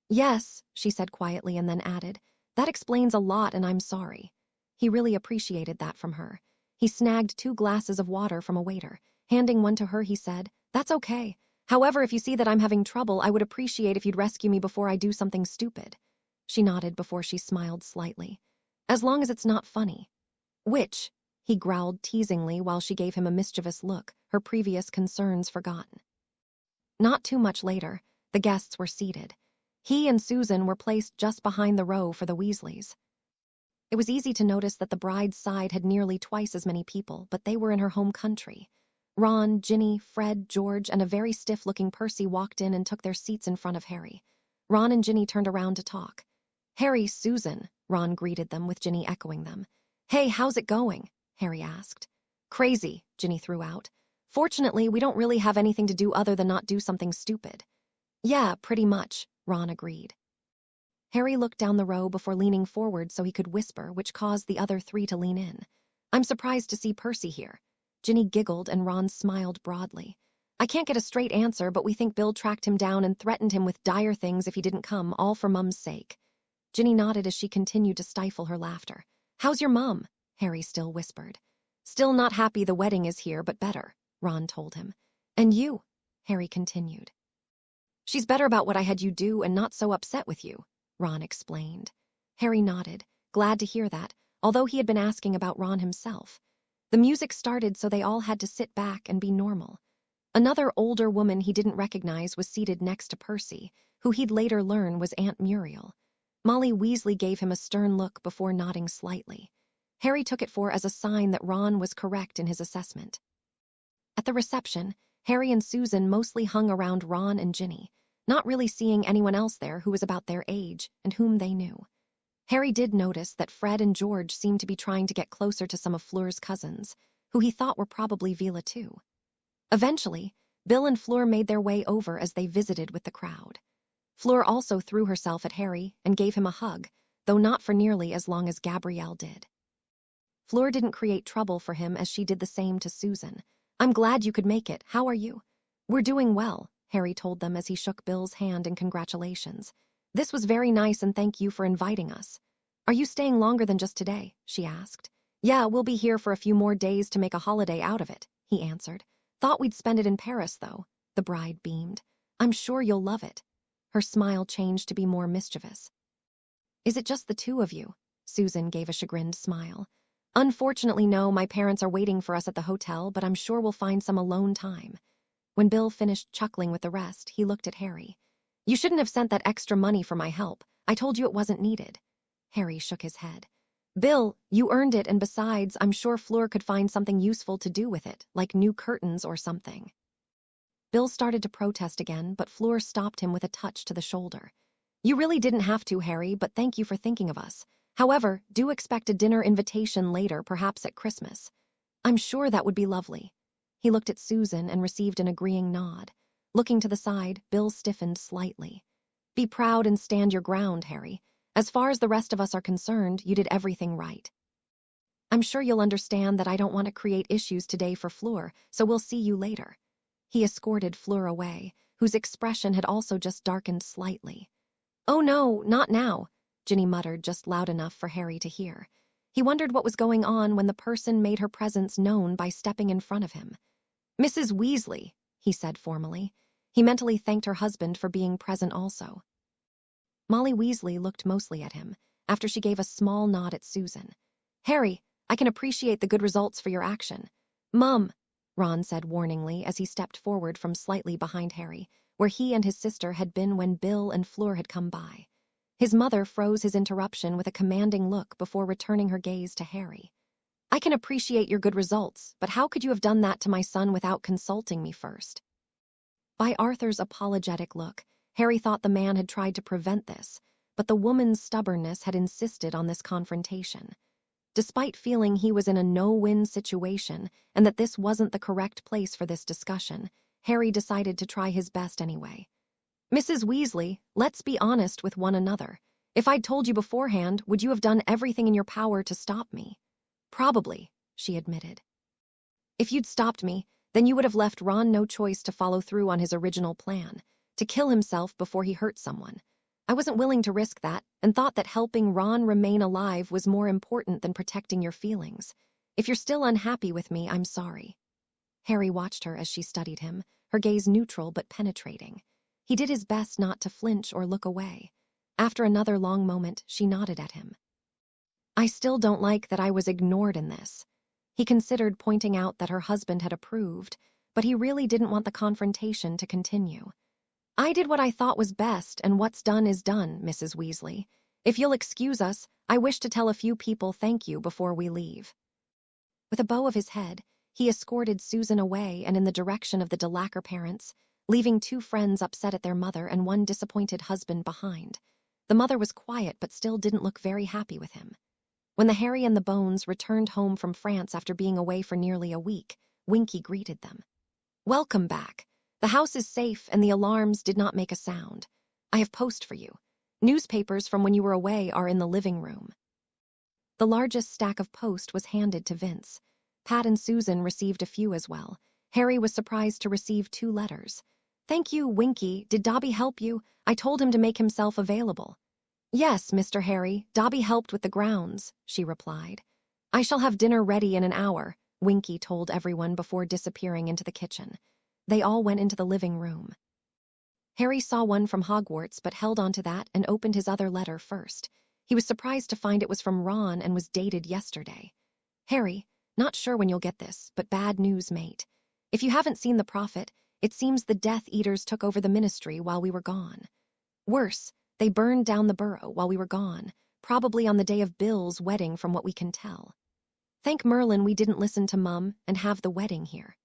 "Yes," she said quietly and then added, "That explains a lot and I'm sorry." He really appreciated that from her. He snagged 2 glasses of water from a waiter. Handing one to her, he said, "That's okay. However, if you see that I'm having trouble, I would appreciate if you'd rescue me before I do something stupid." She nodded before she smiled slightly. "As long as it's not funny." "Which?" he growled teasingly while she gave him a mischievous look, her previous concerns forgotten. Not too much later, the guests were seated. He and Susan were placed just behind the row for the Weasleys. It was easy to notice that the bride's side had nearly twice as many people, but they were in her home country. Ron, Ginny, Fred, George, and a very stiff-looking Percy walked in and took their seats in front of Harry. Ron and Ginny turned around to talk. "Harry, Susan," Ron greeted them, with Ginny echoing them. "Hey, how's it going?" Harry asked. "Crazy," Ginny threw out. "Fortunately, we don't really have anything to do other than not do something stupid." "Yeah, pretty much," Ron agreed. Harry looked down the row before leaning forward so he could whisper, which caused the other 3 to lean in. "I'm surprised to see Percy here." Ginny giggled and Ron smiled broadly. "I can't get a straight answer, but we think Bill tracked him down and threatened him with dire things if he didn't come, all for Mum's sake." Ginny nodded as she continued to stifle her laughter. "How's your mum?" Harry still whispered. "Still not happy the wedding is here, but better," Ron told him. "And you?" Harry continued. "She's better about what I had you do and not so upset with you," Ron explained. Harry nodded, glad to hear that, although he had been asking about Ron himself. The music started, so they all had to sit back and be normal. Another older woman he didn't recognize was seated next to Percy, who he'd later learn was Aunt Muriel. Molly Weasley gave him a stern look before nodding slightly. Harry took it as a sign that Ron was correct in his assessment. At the reception, Harry and Susan mostly hung around Ron and Ginny, not really seeing anyone else there who was about their age and whom they knew. Harry did notice that Fred and George seemed to be trying to get closer to some of Fleur's cousins, who he thought were probably Vila too. Eventually, Bill and Fleur made their way over as they visited with the crowd. Fleur also threw herself at Harry and gave him a hug, though not for nearly as long as Gabrielle did. Fleur didn't create trouble for him as she did the same to Susan. "I'm glad you could make it. How are you?" "We're doing well," Harry told them as he shook Bill's hand in congratulations. "This was very nice and thank you for inviting us." "Are you staying longer than just today?" she asked. "Yeah, we'll be here for a few more days to make a holiday out of it," he answered. "Thought we'd spend it in Paris, though." The bride beamed. "I'm sure you'll love it." Her smile changed to be more mischievous. "Is it just the 2 of you?" Susan gave a chagrined smile. "Unfortunately, no, my parents are waiting for us at the hotel, but I'm sure we'll find some alone time." When Bill finished chuckling with the rest, he looked at Harry. "You shouldn't have sent that extra money for my help. I told you it wasn't needed." Harry shook his head. "Bill, you earned it, and besides, I'm sure Fleur could find something useful to do with it, like new curtains or something." Bill started to protest again, but Fleur stopped him with a touch to the shoulder. "You really didn't have to, Harry, but thank you for thinking of us. However, do expect a dinner invitation later, perhaps at Christmas." "I'm sure that would be lovely." He looked at Susan and received an agreeing nod. Looking to the side, Bill stiffened slightly. "Be proud and stand your ground, Harry. As far as the rest of us are concerned, you did everything right. I'm sure you'll understand that I don't want to create issues today for Fleur, so we'll see you later." He escorted Fleur away, whose expression had also just darkened slightly. "Oh no, not now," Ginny muttered just loud enough for Harry to hear. He wondered what was going on when the person made her presence known by stepping in front of him. "Mrs. Weasley," he said formally. He mentally thanked her husband for being present also. Molly Weasley looked mostly at him, after she gave a small nod at Susan. "Harry, I can appreciate the good results for your action." "Mum," Ron said warningly as he stepped forward from slightly behind Harry, where he and his sister had been when Bill and Fleur had come by. His mother froze his interruption with a commanding look before returning her gaze to Harry. "I can appreciate your good results, but how could you have done that to my son without consulting me first?" By Arthur's apologetic look, Harry thought the man had tried to prevent this, but the woman's stubbornness had insisted on this confrontation. Despite feeling he was in a no-win situation and that this wasn't the correct place for this discussion, Harry decided to try his best anyway. "Mrs. Weasley, let's be honest with one another. If I'd told you beforehand, would you have done everything in your power to stop me?" "Probably," she admitted. "If you'd stopped me, then you would have left Ron no choice to follow through on his original plan, to kill himself before he hurt someone. I wasn't willing to risk that and thought that helping Ron remain alive was more important than protecting your feelings. If you're still unhappy with me, I'm sorry." Harry watched her as she studied him, her gaze neutral but penetrating. He did his best not to flinch or look away. After another long moment, she nodded at him. "I still don't like that I was ignored in this." He considered pointing out that her husband had approved, but he really didn't want the confrontation to continue. "I did what I thought was best, and what's done is done, Mrs. Weasley. If you'll excuse us, I wish to tell a few people thank you before we leave." With a bow of his head, he escorted Susan away and in the direction of the Delacour parents, leaving 2 friends upset at their mother and 1 disappointed husband behind. The mother was quiet but still didn't look very happy with him. When the Harry and the Bones returned home from France after being away for nearly a week, Winky greeted them. "Welcome back. The house is safe and the alarms did not make a sound. I have post for you. Newspapers from when you were away are in the living room." The largest stack of post was handed to Vince. Pat and Susan received a few as well. Harry was surprised to receive 2 letters. "Thank you, Winky. Did Dobby help you? I told him to make himself available." "Yes, Mr. Harry, Dobby helped with the grounds," she replied. "I shall have dinner ready in an hour," Winky told everyone before disappearing into the kitchen. They all went into the living room. Harry saw one from Hogwarts but held onto that and opened his other letter first. He was surprised to find it was from Ron and was dated yesterday. "Harry, not sure when you'll get this, but bad news, mate. If you haven't seen the Prophet, it seems the Death Eaters took over the Ministry while we were gone. Worse, they burned down the Burrow while we were gone, probably on the day of Bill's wedding from what we can tell. Thank Merlin we didn't listen to Mum and have the wedding here.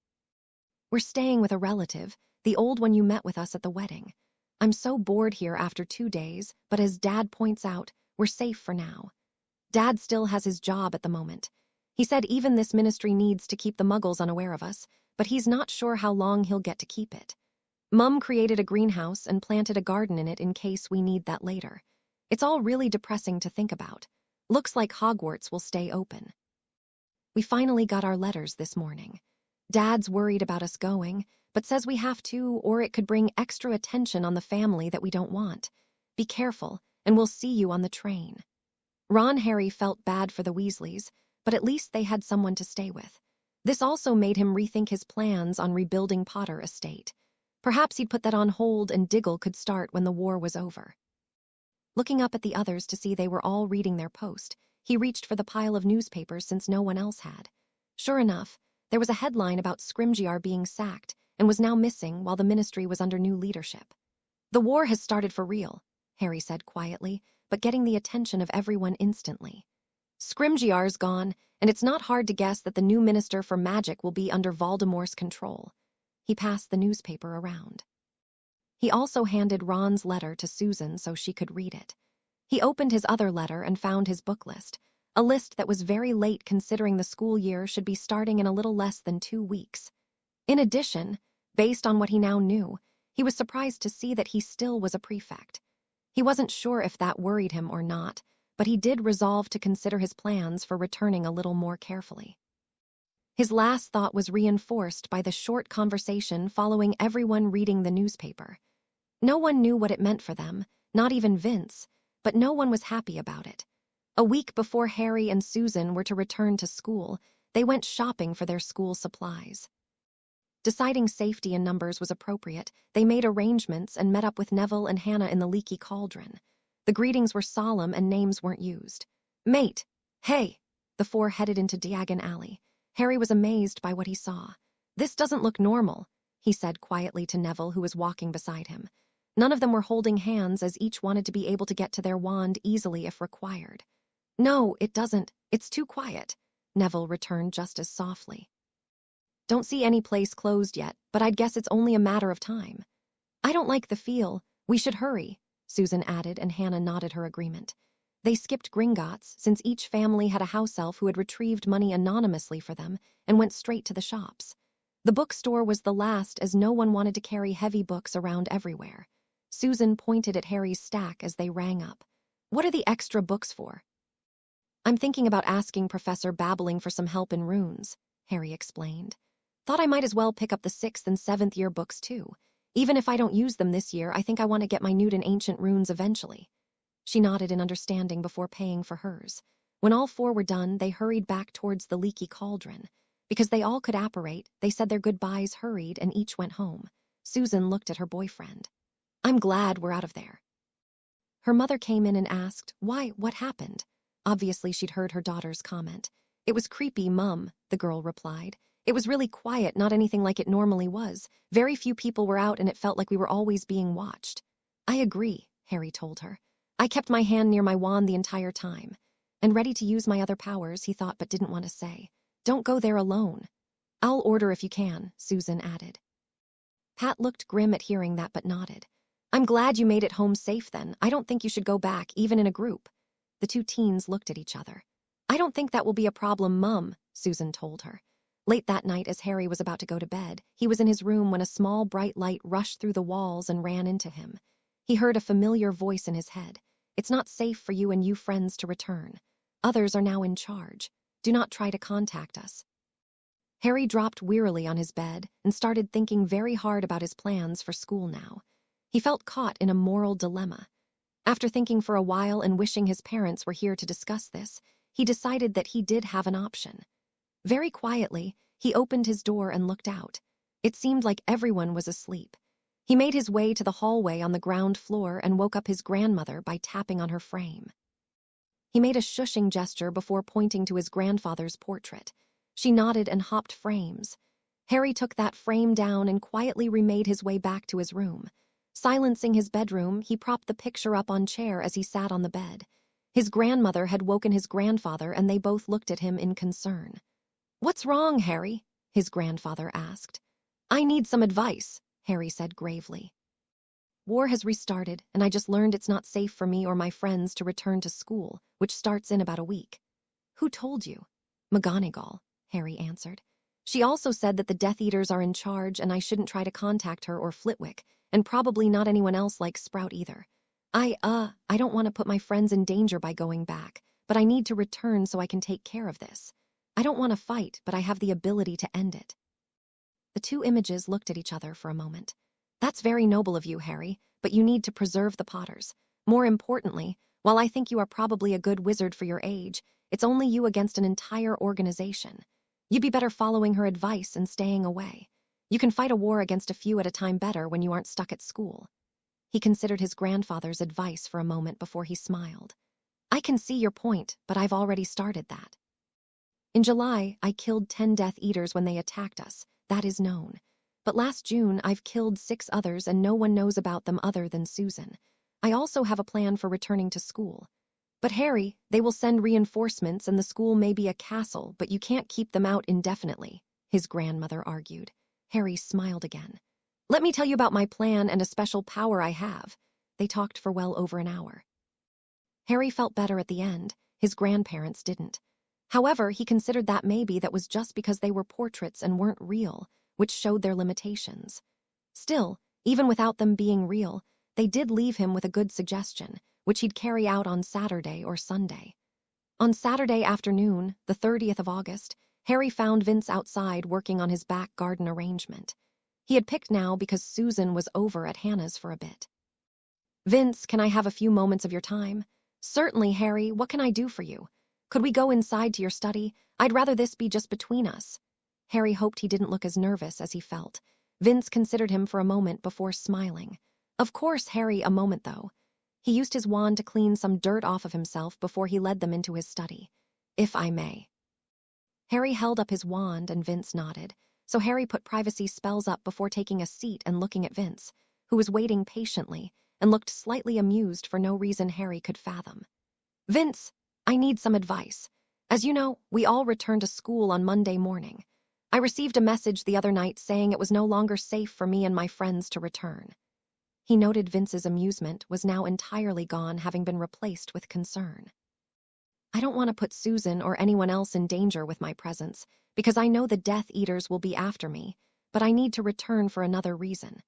We're staying with a relative, the old one you met with us at the wedding. I'm so bored here after 2 days, but as Dad points out, we're safe for now. Dad still has his job at the moment. He said even this ministry needs to keep the Muggles unaware of us, but he's not sure how long he'll get to keep it. Mum created a greenhouse and planted a garden in it in case we need that later. It's all really depressing to think about. Looks like Hogwarts will stay open. We finally got our letters this morning. Dad's worried about us going, but says we have to or it could bring extra attention on the family that we don't want. Be careful, and we'll see you on the train." Ron Harry felt bad for the Weasleys, but at least they had someone to stay with. This also made him rethink his plans on rebuilding Potter Estate. Perhaps he'd put that on hold and Diggle could start when the war was over. Looking up at the others to see they were all reading their post, he reached for the pile of newspapers since no one else had. Sure enough, there was a headline about Scrimgeour being sacked and was now missing while the ministry was under new leadership. "The war has started for real," Harry said quietly, but getting the attention of everyone instantly. "Scrimgeour's gone, and it's not hard to guess that the new Minister for Magic will be under Voldemort's control." He passed the newspaper around. He also handed Ron's letter to Susan so she could read it. He opened his other letter and found his book list, a list that was very late considering the school year should be starting in a little less than 2 weeks. In addition, based on what he now knew, he was surprised to see that he still was a prefect. He wasn't sure if that worried him or not, but he did resolve to consider his plans for returning a little more carefully. His last thought was reinforced by the short conversation following everyone reading the newspaper. No one knew what it meant for them, not even Vince, but no one was happy about it. A week before Harry and Susan were to return to school, they went shopping for their school supplies. Deciding safety in numbers was appropriate, they made arrangements and met up with Neville and Hannah in the Leaky Cauldron. The greetings were solemn and names weren't used. "Mate! Hey!" The 4 headed into Diagon Alley. Harry was amazed by what he saw. "This doesn't look normal," he said quietly to Neville, who was walking beside him. None of them were holding hands as each wanted to be able to get to their wand easily if required. "No, it doesn't. It's too quiet," Neville returned just as softly. "Don't see any place closed yet, but I'd guess it's only a matter of time." "I don't like the feel. We should hurry," Susan added, and Hannah nodded her agreement. They skipped Gringotts since each family had a house elf who had retrieved money anonymously for them and went straight to the shops. The bookstore was the last as no one wanted to carry heavy books around everywhere. Susan pointed at Harry's stack as they rang up. "What are the extra books for?" "I'm thinking about asking Professor Babbling for some help in runes," Harry explained. "Thought I might as well pick up the 6th and 7th year books too. Even if I don't use them this year, I think I want to get my Newt in Ancient Runes eventually." She nodded in understanding before paying for hers. When all four were done, they hurried back towards the leaky cauldron. Because they all could apparate, they said their goodbyes hurried and each went home. Susan looked at her boyfriend. "I'm glad we're out of there." Her mother came in and asked, "Why, what happened?" Obviously, she'd heard her daughter's comment. "It was creepy, Mum," the girl replied. "It was really quiet, not anything like it normally was. Very few people were out and it felt like we were always being watched." "I agree," Harry told her. "I kept my hand near my wand the entire time." And ready to use my other powers, he thought but didn't want to say. "Don't go there alone." "I'll order if you can," Susan added. Pat looked grim at hearing that but nodded. "I'm glad you made it home safe then. I don't think you should go back, even in a group." The two teens looked at each other. "I don't think that will be a problem, Mum," Susan told her. Late that night, as Harry was about to go to bed, he was in his room when a small bright light rushed through the walls and ran into him. He heard a familiar voice in his head. "It's not safe for you and you friends to return. Others are now in charge. Do not try to contact us." Harry dropped wearily on his bed and started thinking very hard about his plans for school now. He felt caught in a moral dilemma. After thinking for a while and wishing his parents were here to discuss this, he decided that he did have an option. Very quietly, he opened his door and looked out. It seemed like everyone was asleep. He made his way to the hallway on the ground floor and woke up his grandmother by tapping on her frame. He made a shushing gesture before pointing to his grandfather's portrait. She nodded and hopped frames. Harry took that frame down and quietly remade his way back to his room. Silencing his bedroom, he propped the picture up on a chair as he sat on the bed. His grandmother had woken his grandfather and they both looked at him in concern. "What's wrong, Harry?" his grandfather asked. "I need some advice," Harry said gravely. "War has restarted, and I just learned it's not safe for me or my friends to return to school, which starts in about a week." "Who told you?" "McGonagall," Harry answered. "She also said that the Death Eaters are in charge and I shouldn't try to contact her or Flitwick, and probably not anyone else like Sprout either. I don't want to put my friends in danger by going back, but I need to return so I can take care of this. I don't want to fight, but I have the ability to end it." The two images looked at each other for a moment. "That's very noble of you, Harry, but you need to preserve the Potters. More importantly, while I think you are probably a good wizard for your age, it's only you against an entire organization. You'd be better following her advice and staying away. You can fight a war against a few at a time better when you aren't stuck at school." He considered his grandfather's advice for a moment before he smiled. "I can see your point, but I've already started that. In July, I killed 10 Death Eaters when they attacked us. That is known. But last June, I've killed 6 others and no one knows about them other than Susan. I also have a plan for returning to school. But Harry, they will send reinforcements and the school may be a castle, but you can't keep them out indefinitely," his grandmother argued. Harry smiled again. "Let me tell you about my plan and a special power I have." They talked for well over an hour. Harry felt better at the end. His grandparents didn't. However, he considered that maybe that was just because they were portraits and weren't real, which showed their limitations. Still, even without them being real, they did leave him with a good suggestion, which he'd carry out on Saturday or Sunday. On Saturday afternoon, the 30th of August, Harry found Vince outside working on his back garden arrangement. He had picked now because Susan was over at Hannah's for a bit. "Vince, can I have a few moments of your time?" "Certainly, Harry. What can I do for you? Could we go inside to your study? I'd rather this be just between us." Harry hoped he didn't look as nervous as he felt. Vince considered him for a moment before smiling. "Of course, Harry, a moment though." He used his wand to clean some dirt off of himself before he led them into his study. "If I may." Harry held up his wand and Vince nodded, so Harry put privacy spells up before taking a seat and looking at Vince, who was waiting patiently and looked slightly amused for no reason Harry could fathom. "Vince, I need some advice. As you know, we all return to school on Monday morning. I received a message the other night saying it was no longer safe for me and my friends to return." He noted Vince's amusement was now entirely gone, having been replaced with concern. I don't want to put Susan or anyone else in danger with my presence, because I know the Death Eaters will be after me, but I need to return for another reason.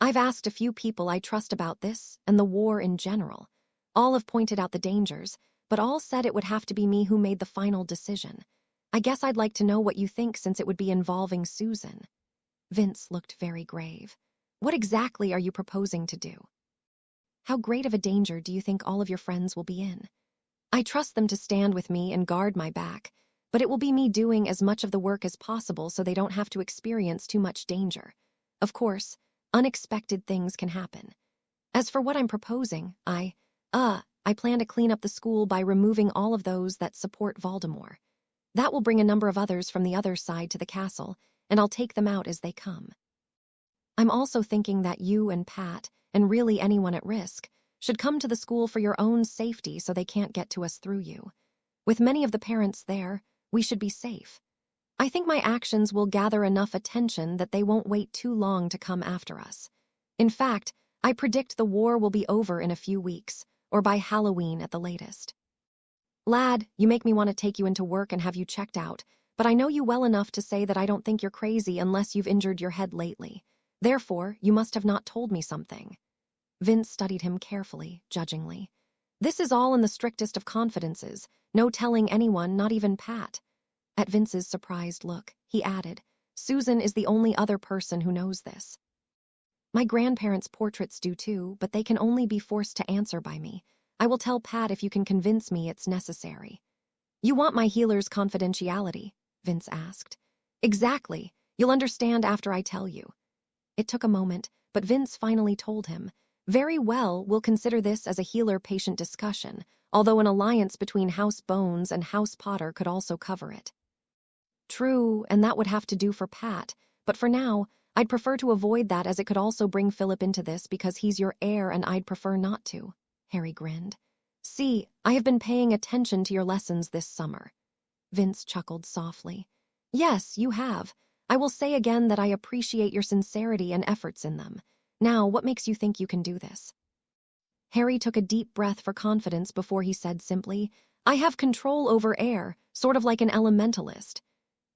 I've asked a few people I trust about this and the war in general. All have pointed out the dangers, but all said it would have to be me who made the final decision. I guess I'd like to know what you think, since it would be involving Susan. Vince looked very grave. What exactly are you proposing to do? How great of a danger do you think all of your friends will be in? I trust them to stand with me and guard my back, but it will be me doing as much of the work as possible so they don't have to experience too much danger. Of course, unexpected things can happen. As for what I'm proposing, I plan to clean up the school by removing all of those that support Voldemort. That will bring a number of others from the other side to the castle, and I'll take them out as they come. I'm also thinking that you and Pat, and really anyone at risk, should come to the school for your own safety so they can't get to us through you. With many of the parents there, we should be safe. I think my actions will gather enough attention that they won't wait too long to come after us. In fact, I predict the war will be over in a few weeks, or by Halloween at the latest. Lad, you make me want to take you into work and have you checked out, but I know you well enough to say that I don't think you're crazy unless you've injured your head lately. Therefore, you must have not told me something. Vince studied him carefully, judgingly. This is all in the strictest of confidences, no telling anyone, not even Pat. At Vince's surprised look, he added, Susan is the only other person who knows this. My grandparents' portraits do too, but they can only be forced to answer by me. I will tell Pat if you can convince me it's necessary. You want my healer's confidentiality? Vince asked. Exactly. You'll understand after I tell you. It took a moment, but Vince finally told him, Very well, we'll consider this as a healer-patient discussion, although an alliance between House Bones and House Potter could also cover it. True, and that would have to do for Pat, but for now, I'd prefer to avoid that, as it could also bring Philip into this because he's your heir and I'd prefer not to. Harry grinned. See, I have been paying attention to your lessons this summer. Vince chuckled softly. Yes, you have. I will say again that I appreciate your sincerity and efforts in them. Now, what makes you think you can do this? Harry took a deep breath for confidence before he said simply, I have control over air, sort of like an elementalist.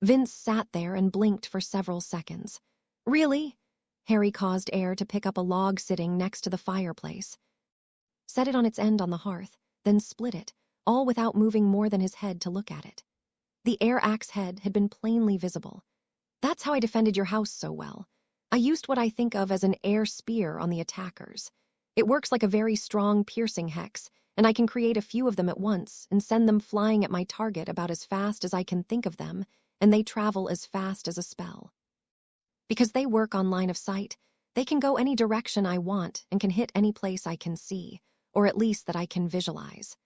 Vince sat there and blinked for several seconds. Really? Harry caused Air to pick up a log sitting next to the fireplace. Set it on its end on the hearth, then split it, all without moving more than his head to look at it. The air axe head had been plainly visible. That's how I defended your house so well. I used what I think of as an air spear on the attackers. It works like a very strong piercing hex, and I can create a few of them at once and send them flying at my target about as fast as I can think of them, and they travel as fast as a spell. Because they work on line of sight, they can go any direction I want and can hit any place I can see, or at least that I can visualize.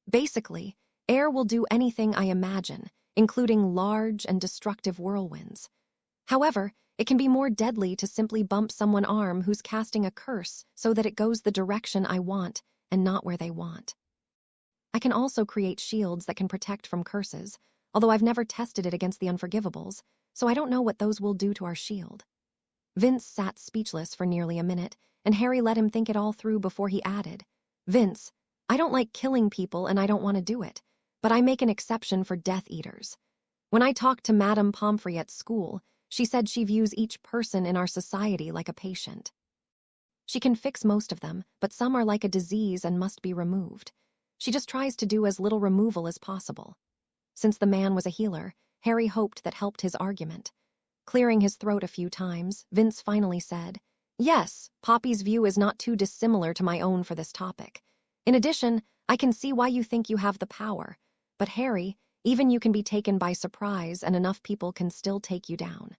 Basically, air will do anything I imagine, including large and destructive whirlwinds. However, it can be more deadly to simply bump someone's arm who's casting a curse so that it goes the direction I want and not where they want. I can also create shields that can protect from curses, although I've never tested it against the Unforgivables, so I don't know what those will do to our shield. Vince sat speechless for nearly a minute, and Harry let him think it all through before he added, Vince, I don't like killing people and I don't want to do it, but I make an exception for Death Eaters. When I talked to Madame Pomfrey at school, she said she views each person in our society like a patient. She can fix most of them, but some are like a disease and must be removed. She just tries to do as little removal as possible. Since the man was a healer, Harry hoped that helped his argument. Clearing his throat a few times, Vince finally said, Yes, Poppy's view is not too dissimilar to my own for this topic. In addition, I can see why you think you have the power. But Harry, even you can be taken by surprise and enough people can still take you down.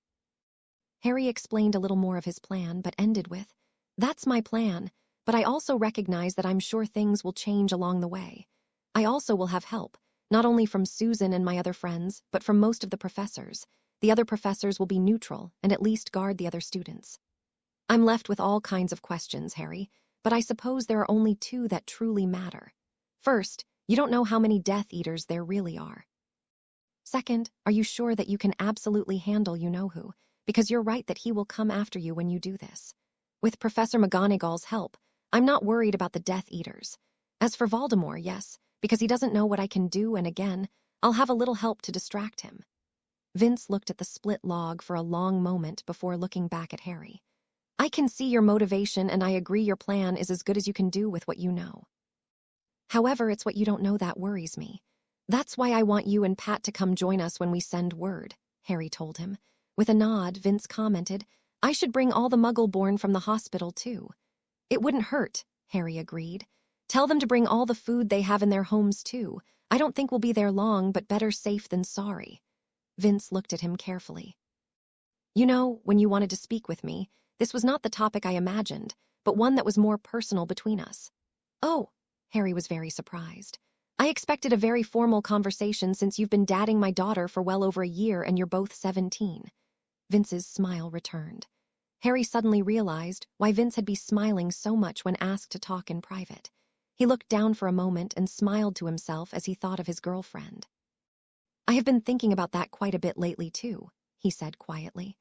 Harry explained a little more of his plan, but ended with, That's my plan, but I also recognize that I'm sure things will change along the way. I also will have help, not only from Susan and my other friends, but from most of the professors. The other professors will be neutral and at least guard the other students. I'm left with all kinds of questions, Harry, but I suppose there are only two that truly matter. First, you don't know how many Death Eaters there really are. Second, are you sure that you can absolutely handle you-know-who? Because you're right that he will come after you when you do this. With Professor McGonagall's help, I'm not worried about the Death Eaters. As for Voldemort, yes, because he doesn't know what I can do, and again, I'll have a little help to distract him. Vince looked at the split log for a long moment before looking back at Harry. I can see your motivation, and I agree your plan is as good as you can do with what you know. However, it's what you don't know that worries me. That's why I want you and Pat to come join us when we send word, Harry told him. With a nod, Vince commented, I should bring all the Muggle-born from the hospital, too. It wouldn't hurt, Harry agreed. Tell them to bring all the food they have in their homes, too. I don't think we'll be there long, but better safe than sorry. Vince looked at him carefully. You know, when you wanted to speak with me, this was not the topic I imagined, but one that was more personal between us. Oh, Harry was very surprised. I expected a very formal conversation since you've been dating my daughter for well over a year and you're both 17. Vince's smile returned. Harry suddenly realized why Vince had been smiling so much when asked to talk in private. He looked down for a moment and smiled to himself as he thought of his girlfriend. I have been thinking about that quite a bit lately, too, he said quietly.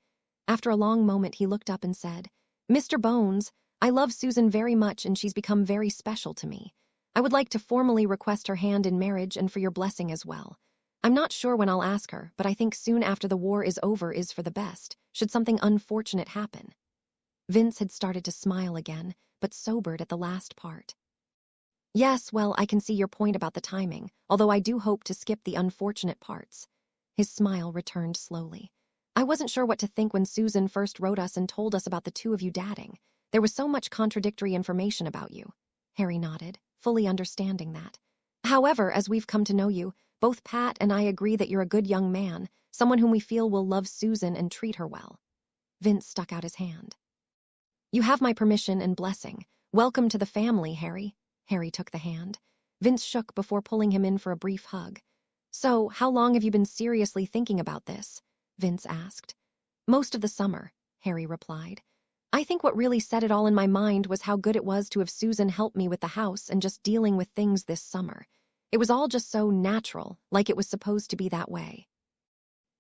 After a long moment, he looked up and said, Mr. Bones, I love Susan very much and she's become very special to me. I would like to formally request her hand in marriage and for your blessing as well. I'm not sure when I'll ask her, but I think soon after the war is over is for the best, should something unfortunate happen. Vince had started to smile again, but sobered at the last part. Yes, well, I can see your point about the timing, although I do hope to skip the unfortunate parts. His smile returned slowly. I wasn't sure what to think when Susan first wrote us and told us about the two of you dating. There was so much contradictory information about you. Harry nodded, fully understanding that. However, as we've come to know you, both Pat and I agree that you're a good young man, someone whom we feel will love Susan and treat her well. Vince stuck out his hand. You have my permission and blessing. Welcome to the family, Harry. Harry took the hand. Vince shook before pulling him in for a brief hug. So, how long have you been seriously thinking about this? Vince asked. Most of the summer, Harry replied. I think what really set it all in my mind was how good it was to have Susan help me with the house and just dealing with things this summer. It was all just so natural, like it was supposed to be that way.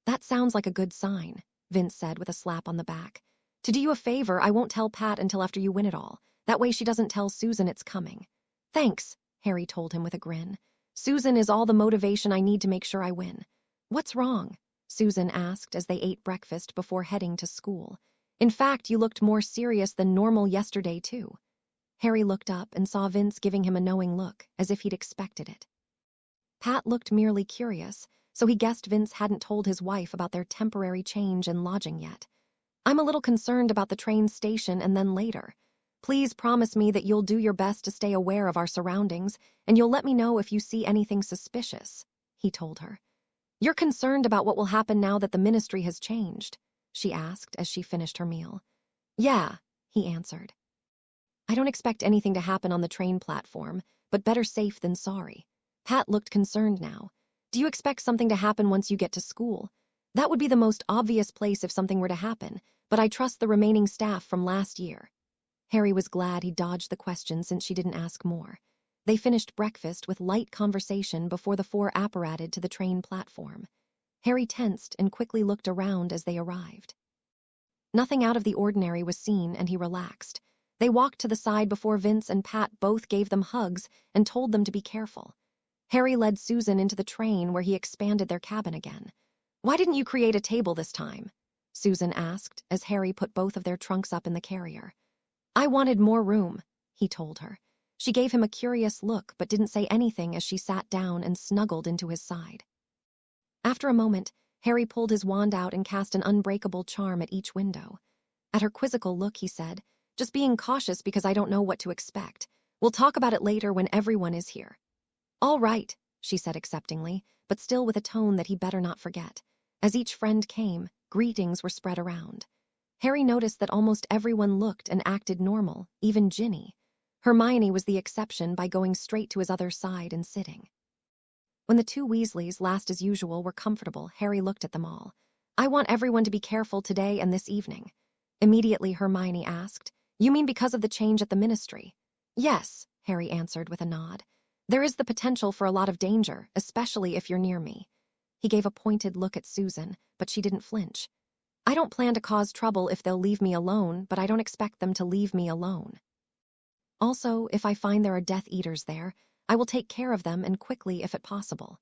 That sounds like a good sign, Vince said with a slap on the back. To do you a favor, I won't tell Pat until after you win it all. That way she doesn't tell Susan it's coming. Thanks, Harry told him with a grin. Susan is all the motivation I need to make sure I win. What's wrong? Susan asked as they ate breakfast before heading to school. In fact, you looked more serious than normal yesterday, too. Harry looked up and saw Vince giving him a knowing look, as if he'd expected it. Pat looked merely curious, so he guessed Vince hadn't told his wife about their temporary change in lodging yet. I'm a little concerned about the train station and then later. Please promise me that you'll do your best to stay aware of our surroundings, and you'll let me know if you see anything suspicious, he told her. You're concerned about what will happen now that the ministry has changed, she asked as she finished her meal. Yeah, he answered. I don't expect anything to happen on the train platform, but better safe than sorry. Pat looked concerned now. Do you expect something to happen once you get to school? That would be the most obvious place if something were to happen, but I trust the remaining staff from last year. Harry was glad he dodged the question since she didn't ask more. They finished breakfast with light conversation before the four apparated to the train platform. Harry tensed and quickly looked around as they arrived. Nothing out of the ordinary was seen, and he relaxed. They walked to the side before Vince and Pat both gave them hugs and told them to be careful. Harry led Susan into the train where he expanded their cabin again. Why didn't you create a table this time? Susan asked as Harry put both of their trunks up in the carrier. I wanted more room, he told her. She gave him a curious look but didn't say anything as she sat down and snuggled into his side. After a moment, Harry pulled his wand out and cast an unbreakable charm at each window. At her quizzical look, he said, Just being cautious because I don't know what to expect. We'll talk about it later when everyone is here. All right, she said acceptingly, but still with a tone that he better not forget. As each friend came, greetings were spread around. Harry noticed that almost everyone looked and acted normal, even Ginny. Hermione was the exception by going straight to his other side and sitting. When the two Weasleys, last as usual, were comfortable, Harry looked at them all. I want everyone to be careful today and this evening. Immediately Hermione asked, You mean because of the change at the ministry? Yes, Harry answered with a nod. There is the potential for a lot of danger, especially if you're near me. He gave a pointed look at Susan, but she didn't flinch. I don't plan to cause trouble if they'll leave me alone, but I don't expect them to leave me alone. Also, if I find there are Death Eaters there, I will take care of them and quickly if possible.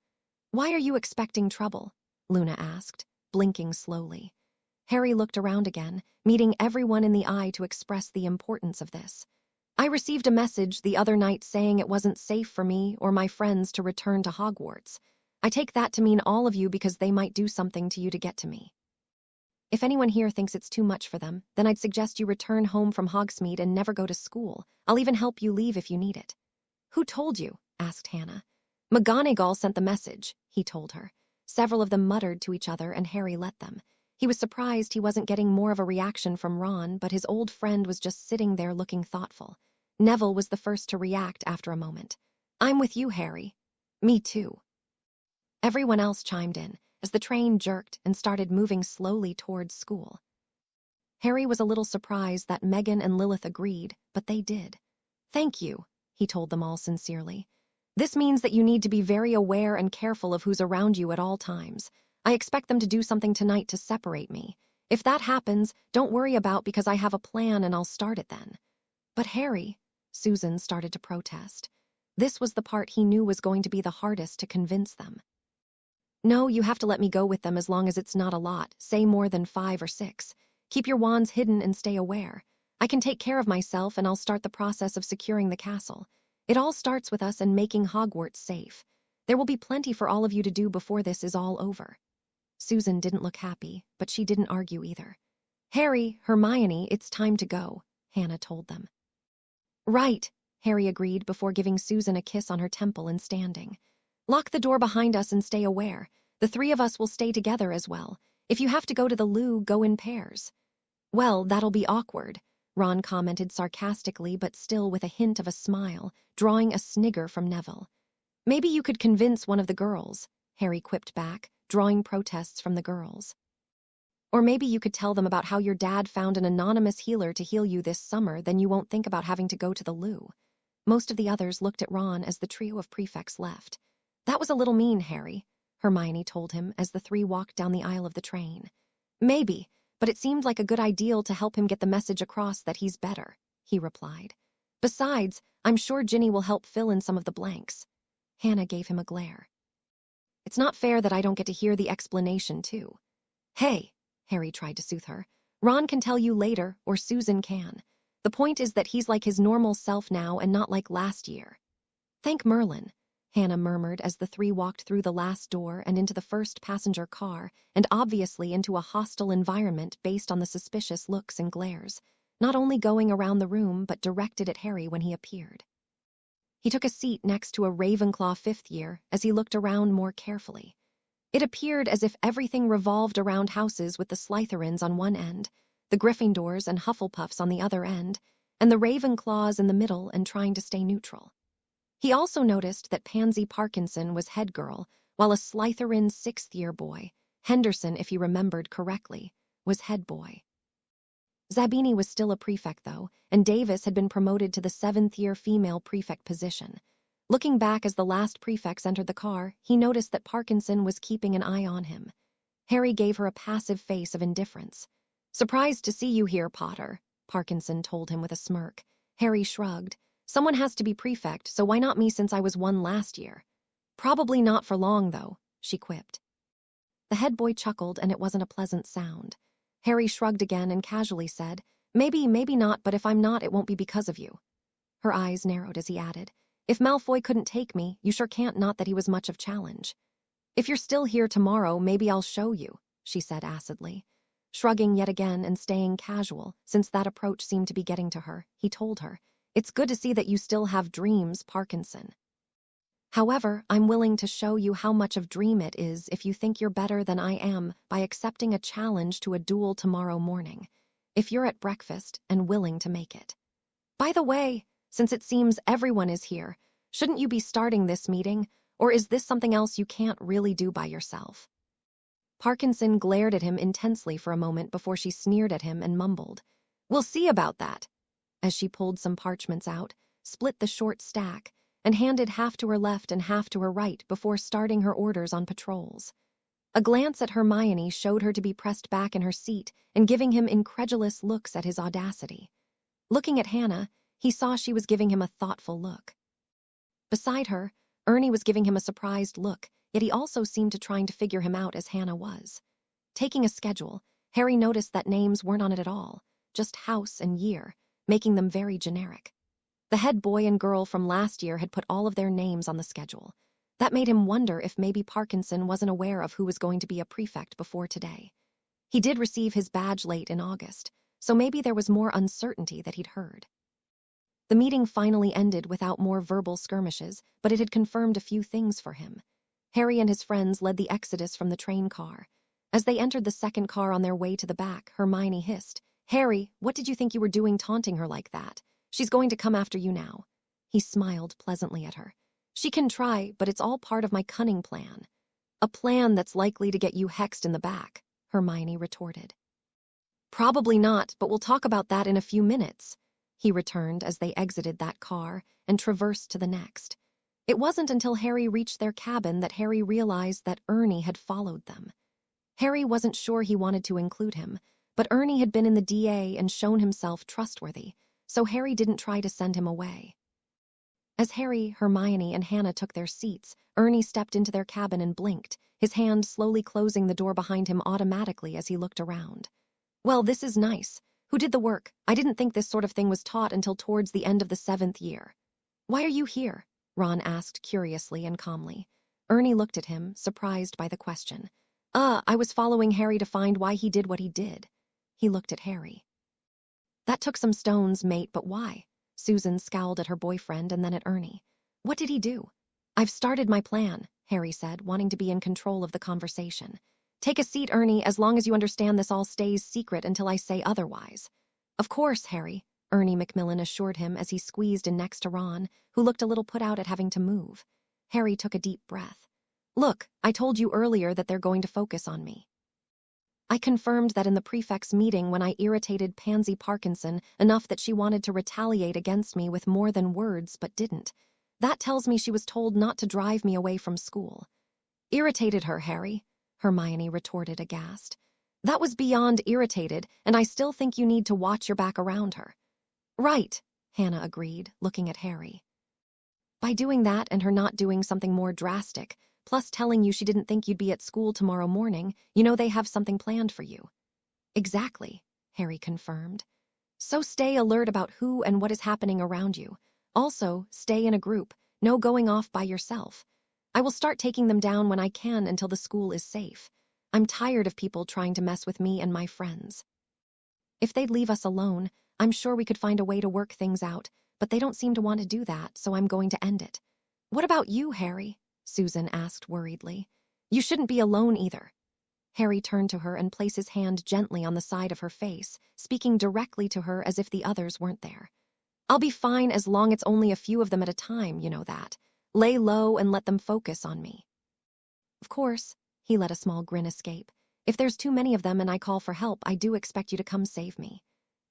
Why are you expecting trouble? Luna asked, blinking slowly. Harry looked around again, meeting everyone in the eye to express the importance of this. I received a message the other night saying it wasn't safe for me or my friends to return to Hogwarts. I take that to mean all of you because they might do something to you to get to me. If anyone here thinks it's too much for them, then I'd suggest you return home from Hogsmeade and never go to school. I'll even help you leave if you need it. Who told you? Asked Hannah. McGonagall sent the message, he told her. Several of them muttered to each other and Harry let them. He was surprised he wasn't getting more of a reaction from Ron, but his old friend was just sitting there looking thoughtful. Neville was the first to react after a moment. I'm with you, Harry. Me too. Everyone else chimed in as the train jerked and started moving slowly towards school. Harry was a little surprised that Meghan and Lilith agreed, but they did. Thank you, he told them all sincerely. This means that you need to be very aware and careful of who's around you at all times. I expect them to do something tonight to separate me. If that happens, don't worry about because I have a plan and I'll start it then. But Harry, Susan started to protest. This was the part he knew was going to be the hardest to convince them. No, you have to let me go with them as long as it's not a lot, say more than 5 or 6. Keep your wands hidden and stay aware. I can take care of myself and I'll start the process of securing the castle. It all starts with us and making Hogwarts safe. There will be plenty for all of you to do before this is all over. Susan didn't look happy, but she didn't argue either. Harry, Hermione, it's time to go, Hannah told them. Right, Harry agreed before giving Susan a kiss on her temple and standing. Lock the door behind us and stay aware. The 3 of us will stay together as well. If you have to go to the loo, go in pairs. Well, that'll be awkward, Ron commented sarcastically but still with a hint of a smile, drawing a snigger from Neville. Maybe you could convince one of the girls, Harry quipped back, drawing protests from the girls. Or maybe you could tell them about how your dad found an anonymous healer to heal you this summer, then you won't think about having to go to the loo. Most of the others looked at Ron as the trio of prefects left. That was a little mean, Harry, Hermione told him as the 3 walked down the aisle of the train. Maybe, but it seemed like a good idea to help him get the message across that he's better, he replied. Besides, I'm sure Ginny will help fill in some of the blanks. Hannah gave him a glare. It's not fair that I don't get to hear the explanation, too. Hey, Harry tried to soothe her. Ron can tell you later, or Susan can. The point is that he's like his normal self now and not like last year. Thank Merlin, Hannah murmured as the 3 walked through the last door and into the first passenger car, and obviously into a hostile environment based on the suspicious looks and glares, not only going around the room but directed at Harry when he appeared. He took a seat next to a Ravenclaw 5th year as he looked around more carefully. It appeared as if everything revolved around houses with the Slytherins on one end, the Gryffindors and Hufflepuffs on the other end, and the Ravenclaws in the middle and trying to stay neutral. He also noticed that Pansy Parkinson was head girl, while a Slytherin 6th-year boy, Henderson if he remembered correctly, was head boy. Zabini was still a prefect, though, and Davis had been promoted to the 7th-year female prefect position. Looking back as the last prefects entered the car, he noticed that Parkinson was keeping an eye on him. Harry gave her a passive face of indifference. Surprised to see you here, Potter, Parkinson told him with a smirk. Harry shrugged. Someone has to be prefect, so why not me since I was one last year? Probably not for long, though, she quipped. The head boy chuckled, and it wasn't a pleasant sound. Harry shrugged again and casually said, Maybe, maybe not, but if I'm not, it won't be because of you. Her eyes narrowed as he added, If Malfoy couldn't take me, you sure can't, not that he was much of challenge. If you're still here tomorrow, maybe I'll show you, she said acidly. Shrugging yet again and staying casual, since that approach seemed to be getting to her, he told her, It's good to see that you still have dreams, Parkinson. However, I'm willing to show you how much of dream it is if you think you're better than I am by accepting a challenge to a duel tomorrow morning, if you're at breakfast and willing to make it. By the way, since it seems everyone is here, shouldn't you be starting this meeting, or is this something else you can't really do by yourself? Parkinson glared at him intensely for a moment before she sneered at him and mumbled, We'll see about that, as she pulled some parchments out, split the short stack, and handed half to her left and half to her right before starting her orders on patrols. A glance at Hermione showed her to be pressed back in her seat and giving him incredulous looks at his audacity. Looking at Hannah, he saw she was giving him a thoughtful look. Beside her, Ernie was giving him a surprised look, yet he also seemed to trying to figure him out as Hannah was. Taking a schedule, Harry noticed that names weren't on it at all, just house and year, making them very generic. The head boy and girl from last year had put all of their names on the schedule. That made him wonder if maybe Parkinson wasn't aware of who was going to be a prefect before today. He did receive his badge late in August, so maybe there was more uncertainty that he'd heard. The meeting finally ended without more verbal skirmishes, but it had confirmed a few things for him. Harry and his friends led the exodus from the train car. As they entered the second car on their way to the back, Hermione hissed, "Harry, what did you think you were doing taunting her like that? She's going to come after you now." He smiled pleasantly at her. "She can try, but it's all part of my cunning plan." "A plan that's likely to get you hexed in the back," Hermione retorted. "Probably not, but we'll talk about that in a few minutes," he returned as they exited that car and traversed to the next. It wasn't until Harry reached their cabin that Harry realized that Ernie had followed them. Harry wasn't sure he wanted to include him, but Ernie had been in the DA and shown himself trustworthy, so Harry didn't try to send him away. As Harry, Hermione, and Hannah took their seats, Ernie stepped into their cabin and blinked, his hand slowly closing the door behind him automatically as he looked around. "Well, this is nice. Who did the work? I didn't think this sort of thing was taught until towards the end of the 7th year." "Why are you here?" Ron asked curiously and calmly. Ernie looked at him, surprised by the question. I was following Harry to find why he did what he did." He looked at Harry. "That took some stones, mate, but why?" Susan scowled at her boyfriend and then at Ernie. "What did he do?" "I've started my plan," Harry said, wanting to be in control of the conversation. "Take a seat, Ernie, as long as you understand this all stays secret until I say otherwise." "Of course, Harry," Ernie Macmillan assured him as he squeezed in next to Ron, who looked a little put out at having to move. Harry took a deep breath. "Look, I told you earlier that they're going to focus on me. I confirmed that in the prefect's meeting when I irritated Pansy Parkinson enough that she wanted to retaliate against me with more than words but didn't. That tells me she was told not to drive me away from school." "Irritated her, Harry?" Hermione retorted aghast. "That was beyond irritated, and I still think you need to watch your back around her." "Right," Hannah agreed, looking at Harry. "By doing that and her not doing something more drastic, plus telling you she didn't think you'd be at school tomorrow morning, you know they have something planned for you." "Exactly," Harry confirmed. "So stay alert about who and what is happening around you. Also, stay in a group, no going off by yourself. I will start taking them down when I can until the school is safe. I'm tired of people trying to mess with me and my friends. If they'd leave us alone, I'm sure we could find a way to work things out, but they don't seem to want to do that, so I'm going to end it." "What about you, Harry?" Susan asked worriedly. "You shouldn't be alone either." Harry turned to her and placed his hand gently on the side of her face, speaking directly to her as if the others weren't there. "I'll be fine as long as it's only a few of them at a time, you know that. Lay low and let them focus on me." "Of course," he let a small grin escape. "If there's too many of them and I call for help, I do expect you to come save me."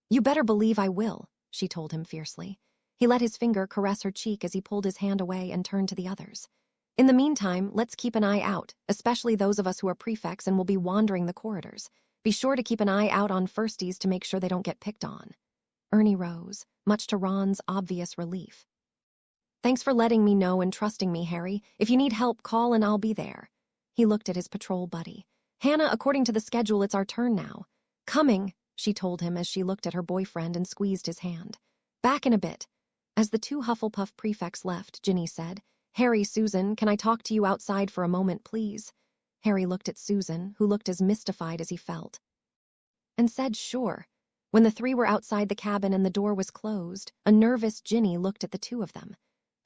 "You better believe I will," she told him fiercely. He let his finger caress her cheek as he pulled his hand away and turned to the others. "In the meantime, let's keep an eye out, especially those of us who are prefects and will be wandering the corridors. Be sure to keep an eye out on firsties to make sure they don't get picked on." Ernie rose, much to Ron's obvious relief. "Thanks for letting me know and trusting me, Harry. If you need help, call and I'll be there." He looked at his patrol buddy. "Hannah, according to the schedule, it's our turn now." "Coming," she told him as she looked at her boyfriend and squeezed his hand. "Back in a bit." As the two Hufflepuff prefects left, Ginny said, "Harry, Susan, can I talk to you outside for a moment, please?" Harry looked at Susan, who looked as mystified as he felt, and said, "Sure." When the three were outside the cabin and the door was closed, a nervous Ginny looked at the two of them.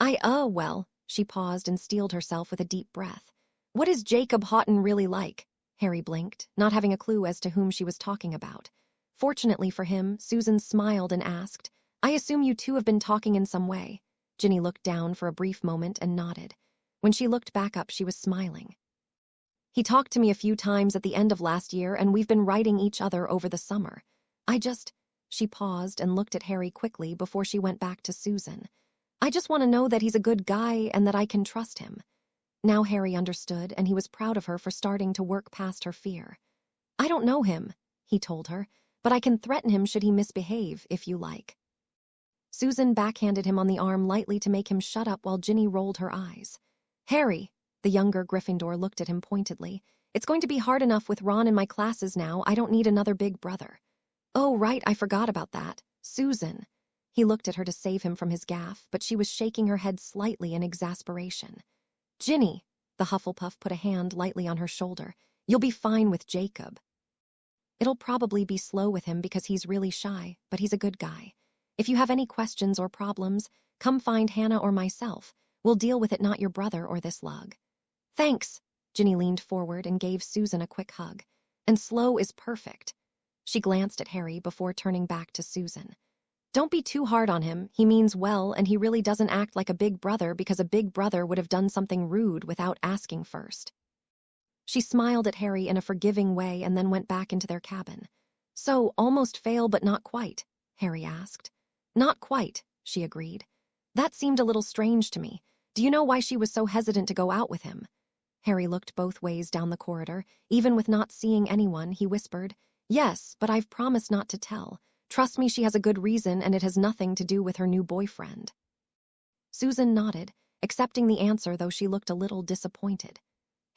Well," she paused and steeled herself with a deep breath. "What is Jacob Houghton really like?" Harry blinked, not having a clue as to whom she was talking about. Fortunately for him, Susan smiled and asked, "I assume you two have been talking in some way." Ginny looked down for a brief moment and nodded. When she looked back up, she was smiling. "He talked to me a few times at the end of last year, and we've been writing each other over the summer. She paused and looked at Harry quickly before she went back to Susan. "I just want to know that he's a good guy and that I can trust him." Now Harry understood, and he was proud of her for starting to work past her fear. "I don't know him," he told her, "but I can threaten him should he misbehave, if you like." Susan backhanded him on the arm lightly to make him shut up while Ginny rolled her eyes. "Harry," the younger Gryffindor looked at him pointedly, "it's going to be hard enough with Ron in my classes now. I don't need another big brother." "Oh, right, I forgot about that. Susan." He looked at her to save him from his gaffe, but she was shaking her head slightly in exasperation. "Ginny," the Hufflepuff put a hand lightly on her shoulder, "you'll be fine with Jacob. It'll probably be slow with him because he's really shy, but he's a good guy. If you have any questions or problems, come find Hannah or myself. We'll deal with it, not your brother or this lug." "Thanks." Ginny leaned forward and gave Susan a quick hug. "And slow is perfect." She glanced at Harry before turning back to Susan. "Don't be too hard on him. He means well, and he really doesn't act like a big brother because a big brother would have done something rude without asking first." She smiled at Harry in a forgiving way and then went back into their cabin. "So, almost fail but not quite?" Harry asked. "Not quite," she agreed. "That seemed a little strange to me. Do you know why she was so hesitant to go out with him?" Harry looked both ways down the corridor. Even with not seeing anyone, he whispered, "Yes, but I've promised not to tell. Trust me, she has a good reason, and it has nothing to do with her new boyfriend." Susan nodded, accepting the answer, though she looked a little disappointed.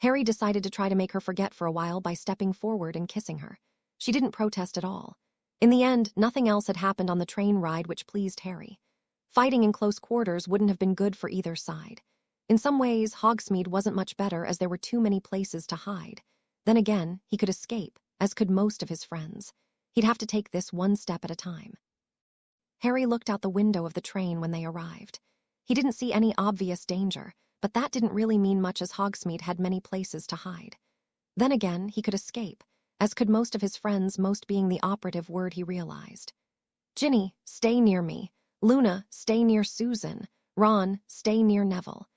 Harry decided to try to make her forget for a while by stepping forward and kissing her. She didn't protest at all. In the end, nothing else had happened on the train ride which pleased Harry. Fighting in close quarters wouldn't have been good for either side. In some ways, Hogsmeade wasn't much better as there were too many places to hide. Then again, he could escape, as could most of his friends. He'd have to take this one step at a time. Harry looked out the window of the train when they arrived. He didn't see any obvious danger, but that didn't really mean much as Hogsmeade had many places to hide. Then again, he could escape, as could most of his friends, most being the operative word he realized. "Ginny, stay near me. Luna, stay near Susan. Ron, stay near Neville.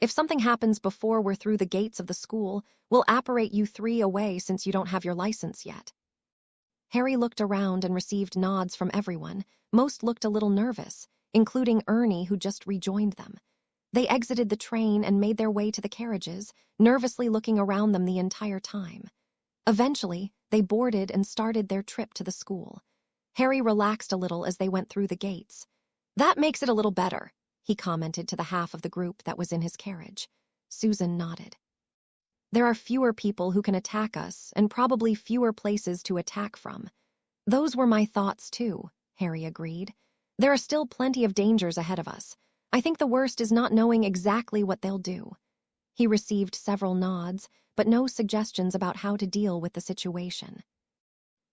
If something happens before we're through the gates of the school, we'll apparate you three away since you don't have your license yet." Harry looked around and received nods from everyone. Most looked a little nervous, including Ernie, who just rejoined them. They exited the train and made their way to the carriages, nervously looking around them the entire time. Eventually, they boarded and started their trip to the school. Harry relaxed a little as they went through the gates. "That makes it a little better," he commented to the half of the group that was in his carriage. Susan nodded. "There are fewer people who can attack us, and probably fewer places to attack from." "Those were my thoughts too," Harry agreed. "There are still plenty of dangers ahead of us. I think the worst is not knowing exactly what they'll do." He received several nods, but no suggestions about how to deal with the situation.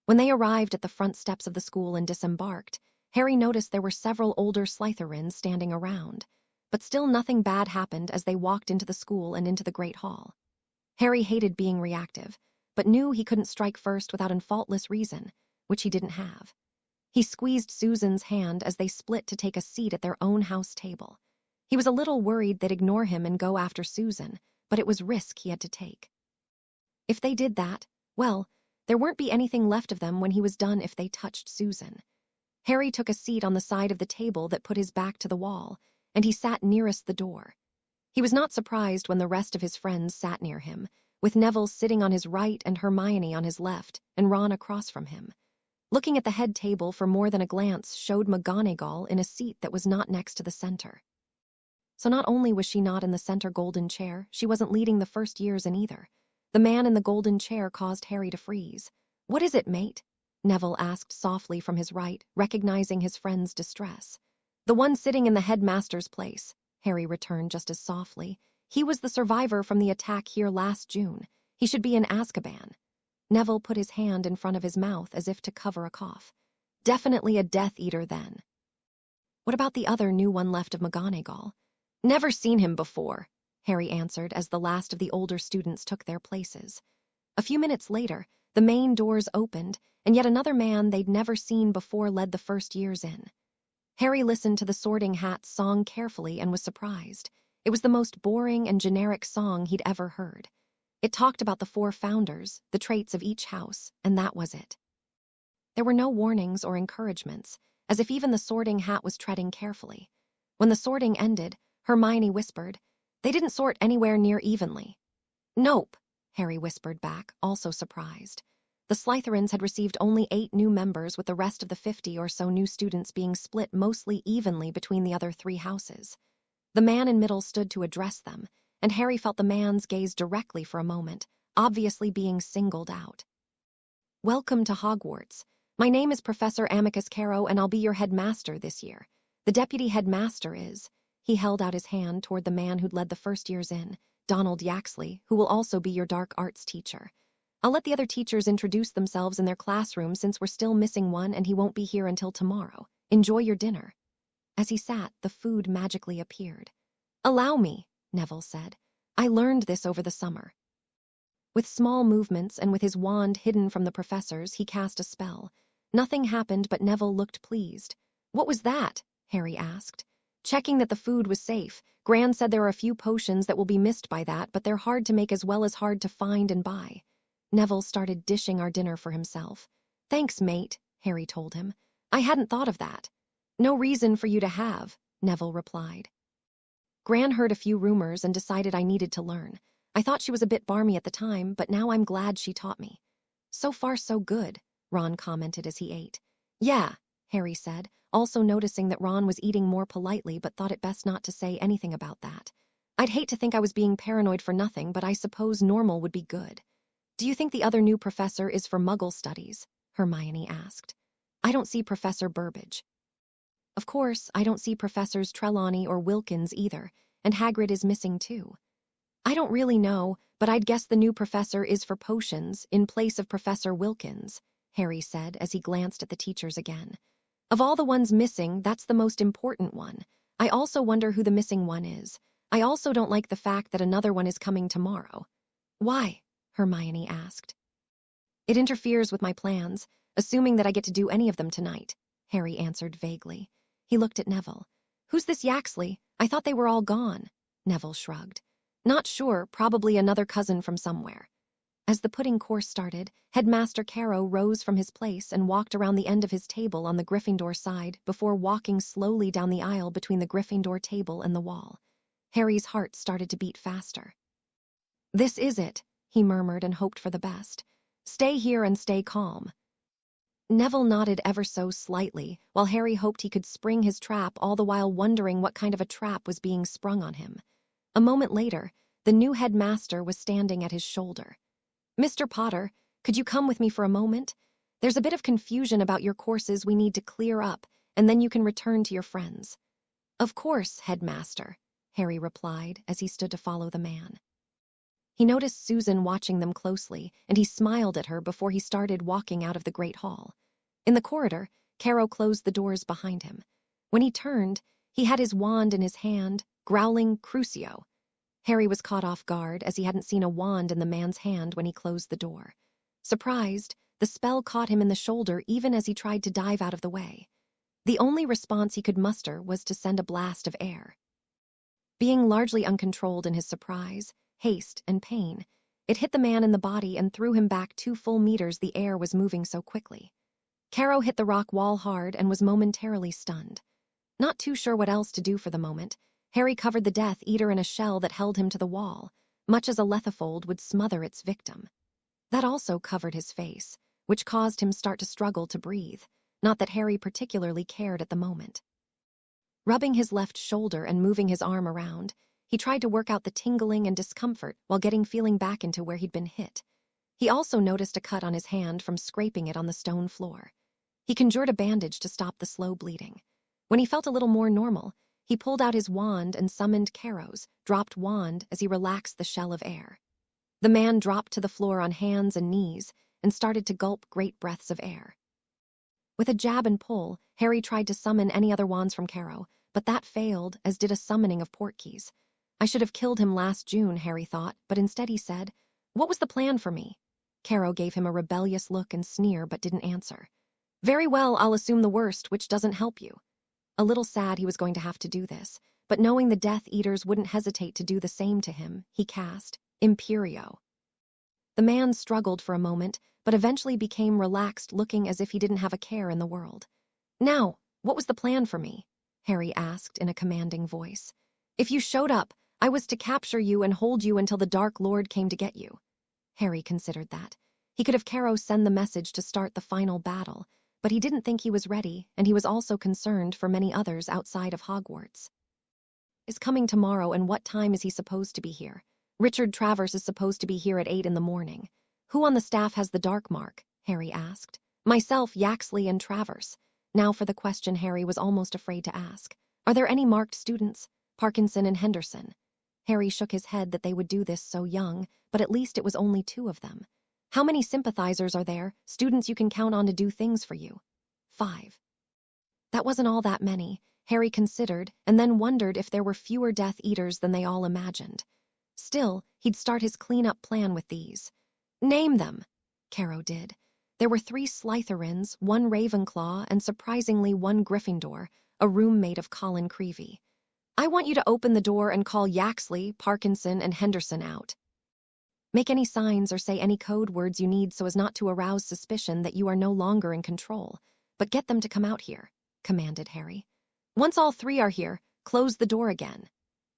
When they arrived at the front steps of the school and disembarked, Harry noticed there were several older Slytherins standing around. But still nothing bad happened as they walked into the school and into the Great Hall. Harry hated being reactive, but knew he couldn't strike first without a faultless reason, which he didn't have. He squeezed Susan's hand as they split to take a seat at their own house table. He was a little worried they'd ignore him and go after Susan, but it was risk he had to take. If they did that, well, there wouldn't be anything left of them when he was done if they touched Susan. Harry took a seat on the side of the table that put his back to the wall, and he sat nearest the door. He was not surprised when the rest of his friends sat near him, with Neville sitting on his right and Hermione on his left, and Ron across from him. Looking at the head table for more than a glance showed McGonagall in a seat that was not next to the center. So not only was she not in the center golden chair, she wasn't leading the first years in either. The man in the golden chair caused Harry to freeze. "What is it, mate?" Neville asked softly from his right, recognizing his friend's distress. "The one sitting in the headmaster's place," Harry returned just as softly. "He was the survivor from the attack here last June. He should be in Azkaban." Neville put his hand in front of his mouth as if to cover a cough. "Definitely a Death Eater then." "What about the other new one left of McGonagall?" "Never seen him before," Harry answered as the last of the older students took their places. A few minutes later, the main doors opened, and yet another man they'd never seen before led the first years in. Harry listened to the Sorting Hat's song carefully and was surprised. It was the most boring and generic song he'd ever heard. It talked about the 4 founders, the traits of each house, and that was it. There were no warnings or encouragements, as if even the Sorting Hat was treading carefully. When the sorting ended, Hermione whispered, They didn't sort anywhere near evenly. Nope, Harry whispered back, also surprised. The Slytherins had received only 8 new members, with the rest of the 50 or so new students being split mostly evenly between the other 3 houses. The man in middle stood to address them, and Harry felt the man's gaze directly for a moment, obviously being singled out. Welcome to Hogwarts. My name is Professor Amicus Carrow, and I'll be your headmaster this year. The deputy headmaster is... He held out his hand toward the man who'd led the first years in, Donald Yaxley, who will also be your dark arts teacher. I'll let the other teachers introduce themselves in their classroom since we're still missing one and he won't be here until tomorrow. Enjoy your dinner. As he sat, the food magically appeared. Allow me, Neville said. I learned this over the summer. With small movements and with his wand hidden from the professors, he cast a spell. Nothing happened, but Neville looked pleased. What was that? Harry asked. Checking that the food was safe. Gran said there are a few potions that will be missed by that, but they're hard to make as well as hard to find and buy. Neville started dishing our dinner for himself. Thanks, mate, Harry told him. I hadn't thought of that. No reason for you to have, Neville replied. Gran heard a few rumors and decided I needed to learn. I thought she was a bit barmy at the time, but now I'm glad she taught me. So far so good, Ron commented as he ate. Yeah, Harry said, also noticing that Ron was eating more politely but thought it best not to say anything about that. I'd hate to think I was being paranoid for nothing, but I suppose normal would be good. Do you think the other new professor is for Muggle studies? Hermione asked. I don't see Professor Burbage. Of course, I don't see Professors Trelawney or Wilkins either, and Hagrid is missing too. I don't really know, but I'd guess the new professor is for potions in place of Professor Wilkins, Harry said as he glanced at the teachers again. Of all the ones missing, that's the most important one. I also wonder who the missing one is. I also don't like the fact that another one is coming tomorrow. Why? Hermione asked. It interferes with my plans, assuming that I get to do any of them tonight, Harry answered vaguely. He looked at Neville. Who's this Yaxley? I thought they were all gone. Neville shrugged. Not sure, probably another cousin from somewhere. As the pudding course started, Headmaster Carrow rose from his place and walked around the end of his table on the Gryffindor side before walking slowly down the aisle between the Gryffindor table and the wall. Harry's heart started to beat faster. This is it, he murmured and hoped for the best. Stay here and stay calm. Neville nodded ever so slightly, while Harry hoped he could spring his trap, all the while wondering what kind of a trap was being sprung on him. A moment later, the new headmaster was standing at his shoulder. Mr. Potter, could you come with me for a moment? There's a bit of confusion about your courses we need to clear up, and then you can return to your friends. Of course, headmaster, Harry replied as he stood to follow the man. He noticed Susan watching them closely, and he smiled at her before he started walking out of the Great Hall. In the corridor, Carrow closed the doors behind him. When he turned, he had his wand in his hand, growling Crucio. Harry was caught off guard as he hadn't seen a wand in the man's hand when he closed the door. Surprised, the spell caught him in the shoulder even as he tried to dive out of the way. The only response he could muster was to send a blast of air. Being largely uncontrolled in his surprise, haste, and pain, it hit the man in the body and threw him back 2 full meters. The air was moving so quickly. Carrow hit the rock wall hard and was momentarily stunned. Not too sure what else to do for the moment, Harry covered the Death Eater in a shell that held him to the wall, much as a lethifold would smother its victim. That also covered his face, which caused him start to struggle to breathe, not that Harry particularly cared at the moment. Rubbing his left shoulder and moving his arm around, he tried to work out the tingling and discomfort while getting feeling back into where he'd been hit. He also noticed a cut on his hand from scraping it on the stone floor. He conjured a bandage to stop the slow bleeding. When he felt a little more normal, he pulled out his wand and summoned Carrow's dropped wand as he relaxed the shell of air. The man dropped to the floor on hands and knees and started to gulp great breaths of air. With a jab and pull, Harry tried to summon any other wands from Carrow, but that failed, as did a summoning of Portkeys. I should have killed him last June, Harry thought, but instead he said, "What was the plan for me?" Carrow gave him a rebellious look and sneer but didn't answer. "Very well, I'll assume the worst, which doesn't help you." A little sad he was going to have to do this, but knowing the Death Eaters wouldn't hesitate to do the same to him, he cast Imperio. The man struggled for a moment, but eventually became relaxed, looking as if he didn't have a care in the world. "Now, what was the plan for me?" Harry asked in a commanding voice. "If you showed up, I was to capture you and hold you until the Dark Lord came to get you. Harry considered that. He could have Caro send the message to start the final battle, but he didn't think he was ready, and he was also concerned for many others outside of Hogwarts. Is coming tomorrow, and what time is he supposed to be here? Richard Travers is supposed to be here at 8 in the morning. Who on the staff has the dark mark? Harry asked. Myself, Yaxley, and Travers. Now for the question Harry was almost afraid to ask. Are there any marked students? Parkinson and Henderson. Harry shook his head that they would do this so young, but at least it was only 2 of them. How many sympathizers are there, students you can count on to do things for you? 5. That wasn't all that many, Harry considered, and then wondered if there were fewer Death Eaters than they all imagined. Still, he'd start his clean-up plan with these. Name them, Caro did. There were 3 Slytherins, 1 Ravenclaw, and surprisingly 1 Gryffindor, a roommate of Colin Creevey. I want you to open the door and call Yaxley, Parkinson, and Henderson out. Make any signs or say any code words you need so as not to arouse suspicion that you are no longer in control, but get them to come out here, commanded Harry. Once all 3 are here, close the door again.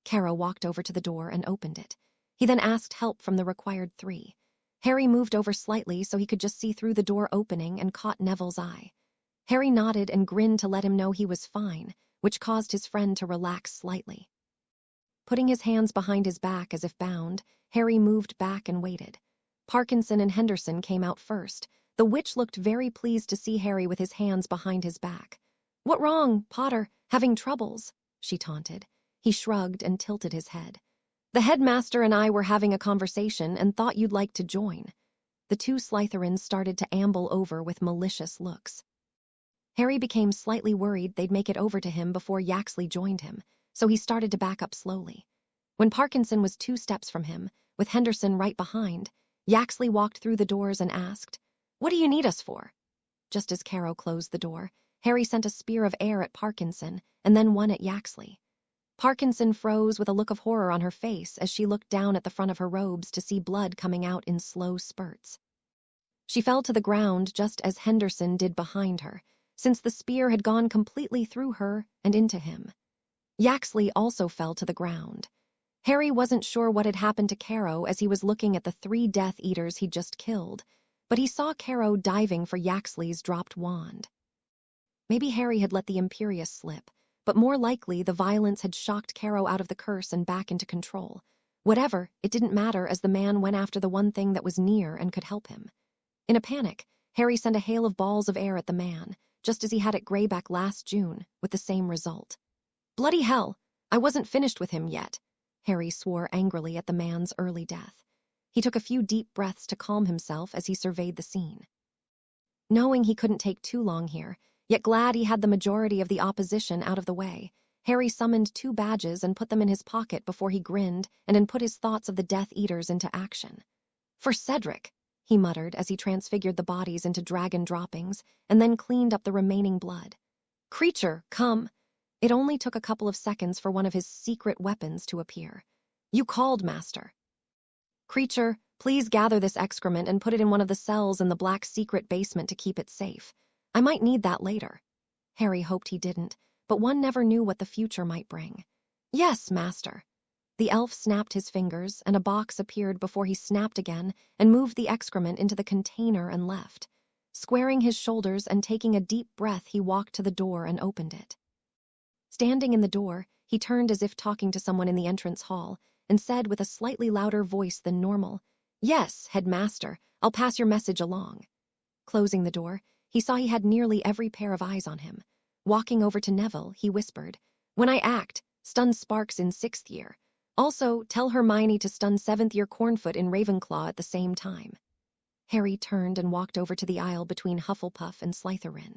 Caro walked over to the door and opened it. He then asked help from the required 3. Harry moved over slightly so he could just see through the door opening and caught Neville's eye. Harry nodded and grinned to let him know he was fine, which caused his friend to relax slightly. Putting his hands behind his back as if bound, Harry moved back and waited. Parkinson and Henderson came out first. The witch looked very pleased to see Harry with his hands behind his back. What wrong, Potter? Having troubles? She taunted. He shrugged and tilted his head. The headmaster and I were having a conversation and thought you'd like to join. The 2 Slytherins started to amble over with malicious looks. Harry became slightly worried they'd make it over to him before Yaxley joined him, so he started to back up slowly. When Parkinson was 2 steps from him, with Henderson right behind, Yaxley walked through the doors and asked, What do you need us for? Just as Caro closed the door, Harry sent a spear of air at Parkinson and then one at Yaxley. Parkinson froze with a look of horror on her face as she looked down at the front of her robes to see blood coming out in slow spurts. She fell to the ground just as Henderson did behind her, since the spear had gone completely through her and into him. Yaxley also fell to the ground. Harry wasn't sure what had happened to Caro as he was looking at the 3 Death Eaters he'd just killed, but he saw Caro diving for Yaxley's dropped wand. Maybe Harry had let the Imperius slip, but more likely the violence had shocked Caro out of the curse and back into control. Whatever, it didn't matter as the man went after the one thing that was near and could help him. In a panic, Harry sent a hail of balls of air at the man, just as he had at Greyback last June, with the same result. Bloody hell! I wasn't finished with him yet. Harry swore angrily at the man's early death. He took a few deep breaths to calm himself as he surveyed the scene. Knowing he couldn't take too long here, yet glad he had the majority of the opposition out of the way, Harry summoned 2 badges and put them in his pocket before he grinned and then put his thoughts of the Death Eaters into action. For Cedric, he muttered as he transfigured the bodies into dragon droppings and then cleaned up the remaining blood. Creature, come! It only took a couple of seconds for one of his secret weapons to appear. You called, Master. Creature, please gather this excrement and put it in one of the cells in the black secret basement to keep it safe. I might need that later. Harry hoped he didn't, but one never knew what the future might bring. Yes, Master. The elf snapped his fingers, and a box appeared before he snapped again and moved the excrement into the container and left. Squaring his shoulders and taking a deep breath, he walked to the door and opened it. Standing in the door, he turned as if talking to someone in the entrance hall and said with a slightly louder voice than normal, Yes, Headmaster, I'll pass your message along. Closing the door, he saw he had nearly every pair of eyes on him. Walking over to Neville, he whispered, When I act, stun Sparks in 6th year. Also, tell Hermione to stun 7th year Cornfoot in Ravenclaw at the same time. Harry turned and walked over to the aisle between Hufflepuff and Slytherin.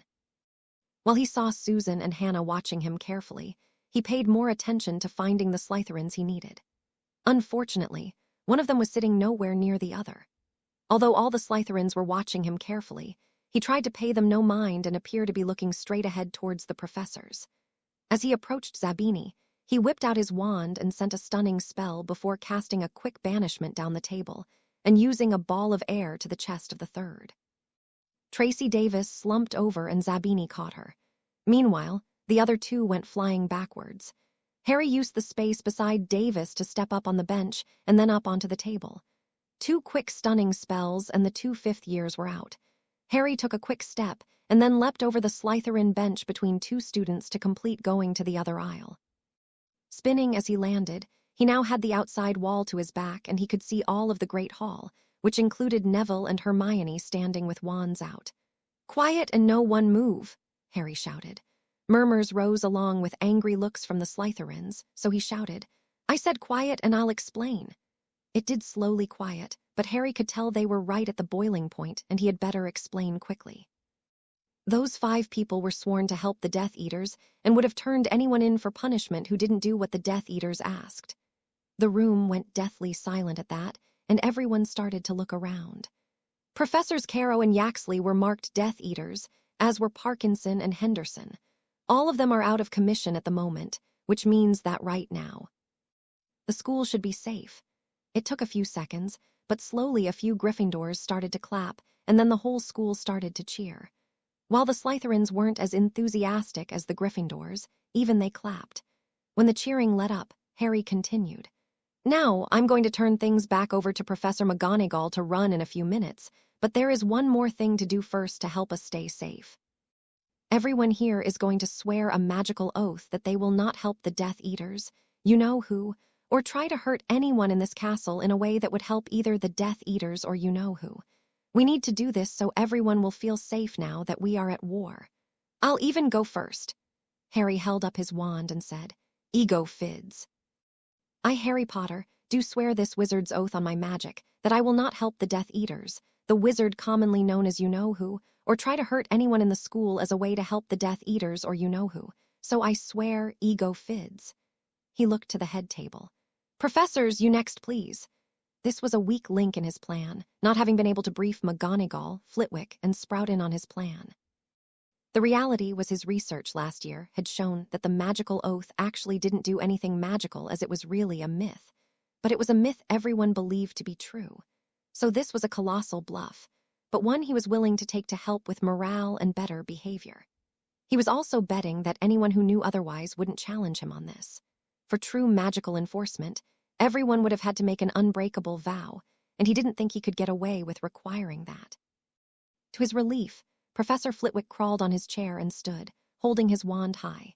While he saw Susan and Hannah watching him carefully, he paid more attention to finding the Slytherins he needed. Unfortunately, one of them was sitting nowhere near the other. Although all the Slytherins were watching him carefully, he tried to pay them no mind and appear to be looking straight ahead towards the professors. As he approached Zabini, he whipped out his wand and sent a stunning spell before casting a quick banishment down the table and using a ball of air to the chest of the 3rd. Tracy Davis slumped over and Zabini caught her. Meanwhile, the other 2 went flying backwards. Harry used the space beside Davis to step up on the bench and then up onto the table. 2 quick stunning spells and the 2 fifth years were out. Harry took a quick step and then leapt over the Slytherin bench between 2 students to complete going to the other aisle. Spinning as he landed, he now had the outside wall to his back and he could see all of the Great Hall, which included Neville and Hermione standing with wands out. "Quiet and no one move," Harry shouted. Murmurs rose along with angry looks from the Slytherins, so he shouted, "I said quiet and I'll explain." It did slowly quiet, but Harry could tell they were right at the boiling point and he had better explain quickly. Those 5 people were sworn to help the Death Eaters and would have turned anyone in for punishment who didn't do what the Death Eaters asked. The room went deathly silent at that, and everyone started to look around. Professors Caro and Yaxley were marked Death Eaters, as were Parkinson and Henderson. All of them are out of commission at the moment, which means that right now the school should be safe. It took a few seconds, but slowly a few Gryffindors started to clap, and then the whole school started to cheer. While the Slytherins weren't as enthusiastic as the Gryffindors, even they clapped. When the cheering let up, Harry continued. "Now, I'm going to turn things back over to Professor McGonagall to run in a few minutes, but there is one more thing to do first to help us stay safe. Everyone here is going to swear a magical oath that they will not help the Death Eaters, you know who, or try to hurt anyone in this castle in a way that would help either the Death Eaters or you know who. We need to do this so everyone will feel safe now that we are at war. I'll even go first." Harry held up his wand and said, "Ego Fids. I, Harry Potter, do swear this wizard's oath on my magic that I will not help the Death Eaters, the wizard commonly known as you know who, or try to hurt anyone in the school as a way to help the Death Eaters or you know who. So I swear Ego Fids." He looked to the head table. "Professors, you next, please." This was a weak link in his plan, not having been able to brief McGonagall, Flitwick, and Sprout in on his plan. The reality was his research last year had shown that the magical oath actually didn't do anything magical as it was really a myth. But it was a myth everyone believed to be true. So this was a colossal bluff, but one he was willing to take to help with morale and better behavior. He was also betting that anyone who knew otherwise wouldn't challenge him on this. For true magical enforcement, everyone would have had to make an unbreakable vow, and he didn't think he could get away with requiring that. To his relief, Professor Flitwick crawled on his chair and stood, holding his wand high.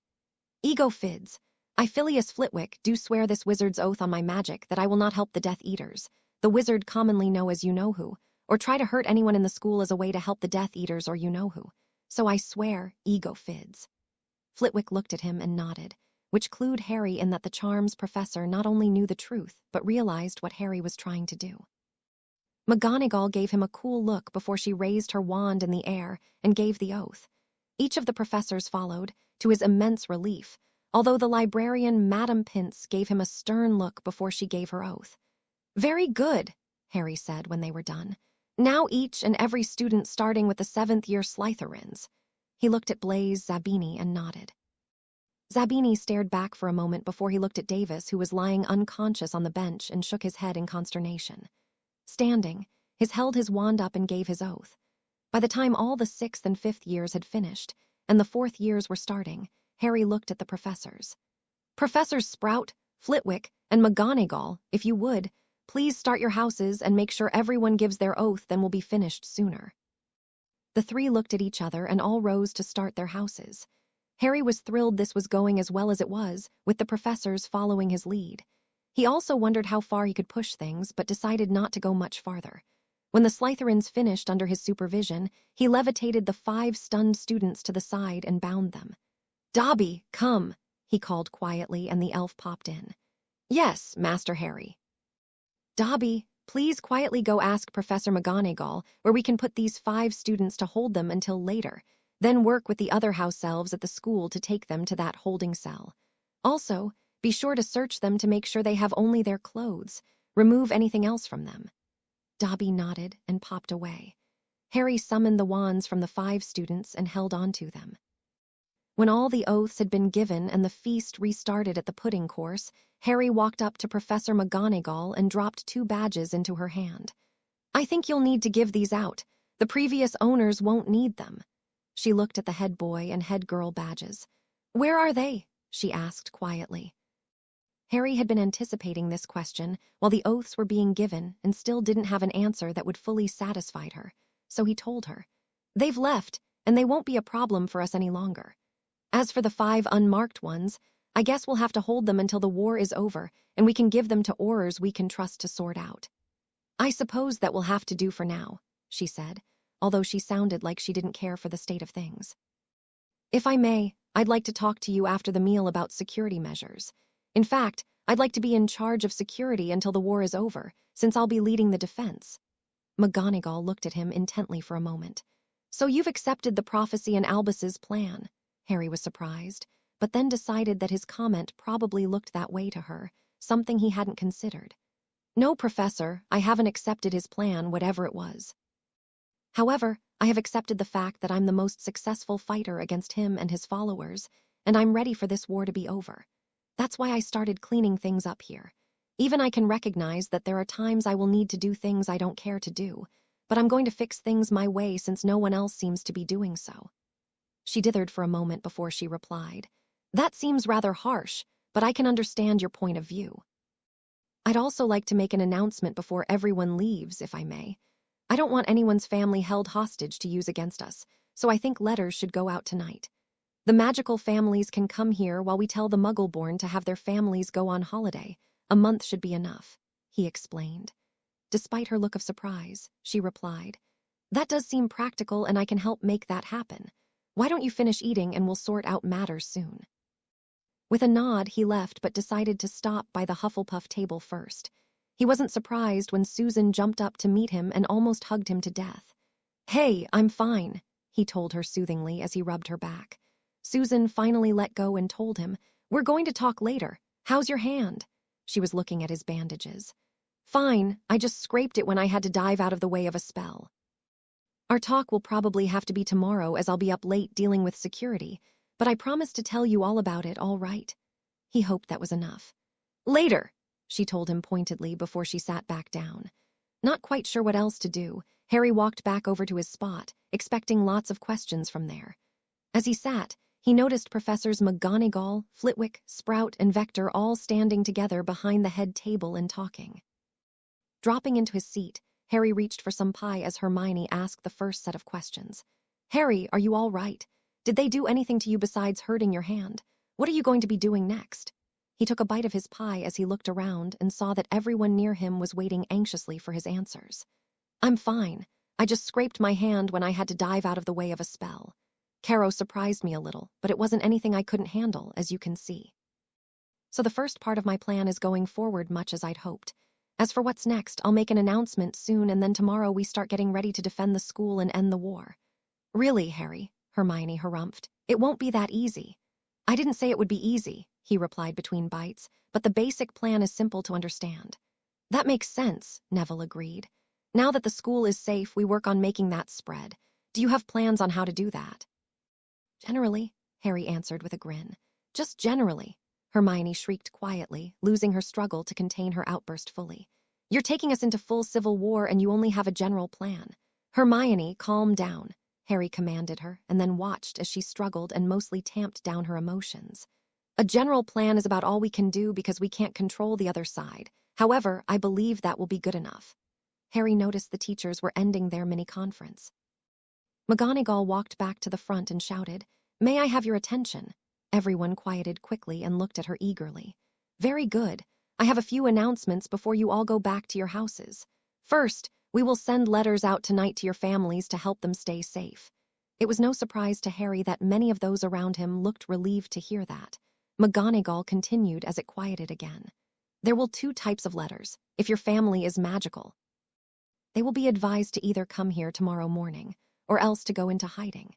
"Ego Fids, I, Phileas Flitwick, do swear this wizard's oath on my magic that I will not help the Death Eaters, the wizard commonly known as you know who, or try to hurt anyone in the school as a way to help the Death Eaters or you know who. So I swear Ego Fids." Flitwick looked at him and nodded, which clued Harry in that the charms professor not only knew the truth, but realized what Harry was trying to do. McGonagall gave him a cool look before she raised her wand in the air and gave the oath. Each of the professors followed, to his immense relief, although the librarian Madame Pince gave him a stern look before she gave her oath. "Very good," Harry said when they were done. "Now each and every student starting with the 7th-year Slytherins." He looked at Blaise Zabini and nodded. Zabini stared back for a moment before he looked at Davis, who was lying unconscious on the bench, and shook his head in consternation. Standing, he held his wand up and gave his oath. By the time all the 6th and 5th years had finished, and the 4th years were starting, Harry looked at the professors. "Professors Sprout, Flitwick, and McGonagall, if you would, please start your houses and make sure everyone gives their oath, then we'll be finished sooner." The 3 looked at each other and all rose to start their houses. Harry was thrilled this was going as well as it was, with the professors following his lead. He also wondered how far he could push things, but decided not to go much farther. When the Slytherins finished under his supervision, he levitated the 5 stunned students to the side and bound them. "Dobby, come," he called quietly, and the elf popped in. "Yes, Master Harry." "Dobby, please quietly go ask Professor McGonagall where we can put these 5 students to hold them until later, then work with the other house elves at the school to take them to that holding cell. Also, be sure to search them to make sure they have only their clothes. Remove anything else from them." Dobby nodded and popped away. Harry summoned the wands from the 5 students and held on to them. When all the oaths had been given and the feast restarted at the pudding course, Harry walked up to Professor McGonagall and dropped 2 badges into her hand. "I think you'll need to give these out. The previous owners won't need them." She looked at the head boy and head girl badges. "Where are they?" she asked quietly. Harry had been anticipating this question while the oaths were being given and still didn't have an answer that would fully satisfy her, so he told her, "They've left, and they won't be a problem for us any longer. As for the 5 unmarked ones, I guess we'll have to hold them until the war is over and we can give them to Aurors we can trust to sort out." "I suppose that will have to do for now," she said, although she sounded like she didn't care for the state of things. "If I may, I'd like to talk to you after the meal about security measures. In fact, I'd like to be in charge of security until the war is over, since I'll be leading the defense." McGonagall looked at him intently for a moment. "So you've accepted the prophecy and Albus's plan?" Harry was surprised, but then decided that his comment probably looked that way to her, something he hadn't considered. "No, Professor, I haven't accepted his plan, whatever it was. However, I have accepted the fact that I'm the most successful fighter against him and his followers, and I'm ready for this war to be over. That's why I started cleaning things up here. Even I can recognize that there are times I will need to do things I don't care to do, but I'm going to fix things my way since no one else seems to be doing so." She dithered for a moment before she replied, "That seems rather harsh, but I can understand your point of view. I'd also like to make an announcement before everyone leaves, if I may. I don't want anyone's family held hostage to use against us, so I think letters should go out tonight. The magical families can come here while we tell the Muggle-born to have their families go on holiday. A month should be enough," he explained. Despite her look of surprise, she replied, "That does seem practical and I can help make that happen. Why don't you finish eating and we'll sort out matters soon." With a nod, he left but decided to stop by the Hufflepuff table first. He wasn't surprised when Susan jumped up to meet him and almost hugged him to death. "Hey, I'm fine," he told her soothingly as he rubbed her back. Susan finally let go and told him, "We're going to talk later. How's your hand?" She was looking at his bandages. "Fine, I just scraped it when I had to dive out of the way of a spell. Our talk will probably have to be tomorrow as I'll be up late dealing with security, but I promise to tell you all about it, all right?" He hoped that was enough. "Later," she told him pointedly before she sat back down. Not quite sure what else to do, Harry walked back over to his spot, expecting lots of questions from there. As he sat, he noticed Professors McGonagall, Flitwick, Sprout, and Vector all standing together behind the head table and talking. Dropping into his seat, Harry reached for some pie as Hermione asked the first set of questions. "Harry, are you all right? Did they do anything to you besides hurting your hand? What are you going to be doing next?" He took a bite of his pie as he looked around and saw that everyone near him was waiting anxiously for his answers. "I'm fine. I just scraped my hand when I had to dive out of the way of a spell. Caro surprised me a little, but it wasn't anything I couldn't handle, as you can see. So the first part of my plan is going forward much as I'd hoped. As for what's next, I'll make an announcement soon and then tomorrow we start getting ready to defend the school and end the war." "Really, Harry," Hermione harumphed, "it won't be that easy." "I didn't say it would be easy," he replied between bites, "but the basic plan is simple to understand." "That makes sense," Neville agreed. "Now that the school is safe, we work on making that spread. Do you have plans on how to do that?" "Generally," Harry answered with a grin. "Just generally," Hermione shrieked quietly, losing her struggle to contain her outburst fully. "You're taking us into full civil war and you only have a general plan." "Hermione, calm down," Harry commanded her, and then watched as she struggled and mostly tamped down her emotions. "A general plan is about all we can do because we can't control the other side. However, I believe that will be good enough." Harry noticed the teachers were ending their mini-conference. McGonagall walked back to the front and shouted, "May I have your attention?" Everyone quieted quickly and looked at her eagerly. "Very good. I have a few announcements before you all go back to your houses. First, we will send letters out tonight to your families to help them stay safe." It was no surprise to Harry that many of those around him looked relieved to hear that. McGonagall continued as it quieted again. "There will 2 types of letters, if your family is magical. They will be advised to either come here tomorrow morning, or else to go into hiding.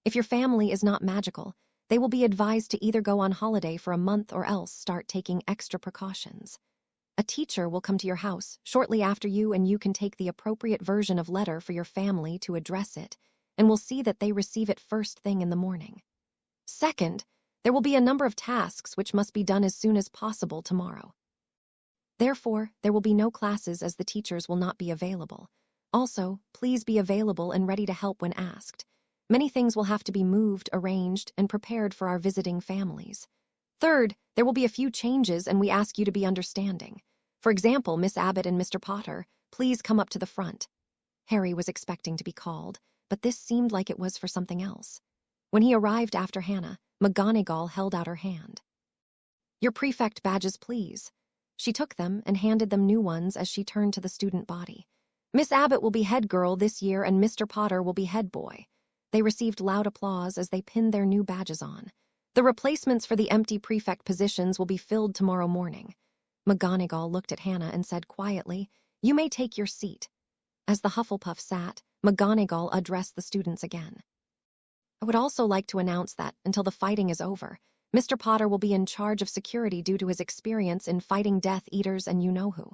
If your family is not magical, they will be advised to either go on holiday for a month or else start taking extra precautions. A teacher will come to your house shortly after you and you can take the appropriate version of letter for your family to address it, and will see that they receive it first thing in the morning. Second, there will be a number of tasks which must be done as soon as possible tomorrow. Therefore, there will be no classes as the teachers will not be available. Also, please be available and ready to help when asked. Many things will have to be moved, arranged, and prepared for our visiting families. Third, there will be a few changes and we ask you to be understanding. For example, Miss Abbott and Mr. Potter, please come up to the front. Harry was expecting to be called, but this seemed like it was for something else. When he arrived after Hannah, McGonagall held out her hand. Your prefect badges, please. She took them and handed them new ones as she turned to the student body. Miss Abbott will be head girl this year and Mr. Potter will be head boy. They received loud applause as they pinned their new badges on. The replacements for the empty prefect positions will be filled tomorrow morning. McGonagall looked at Hannah and said quietly, You may take your seat. As the Hufflepuff sat, McGonagall addressed the students again. I would also like to announce that, until the fighting is over, Mr. Potter will be in charge of security due to his experience in fighting Death Eaters and you-know-who.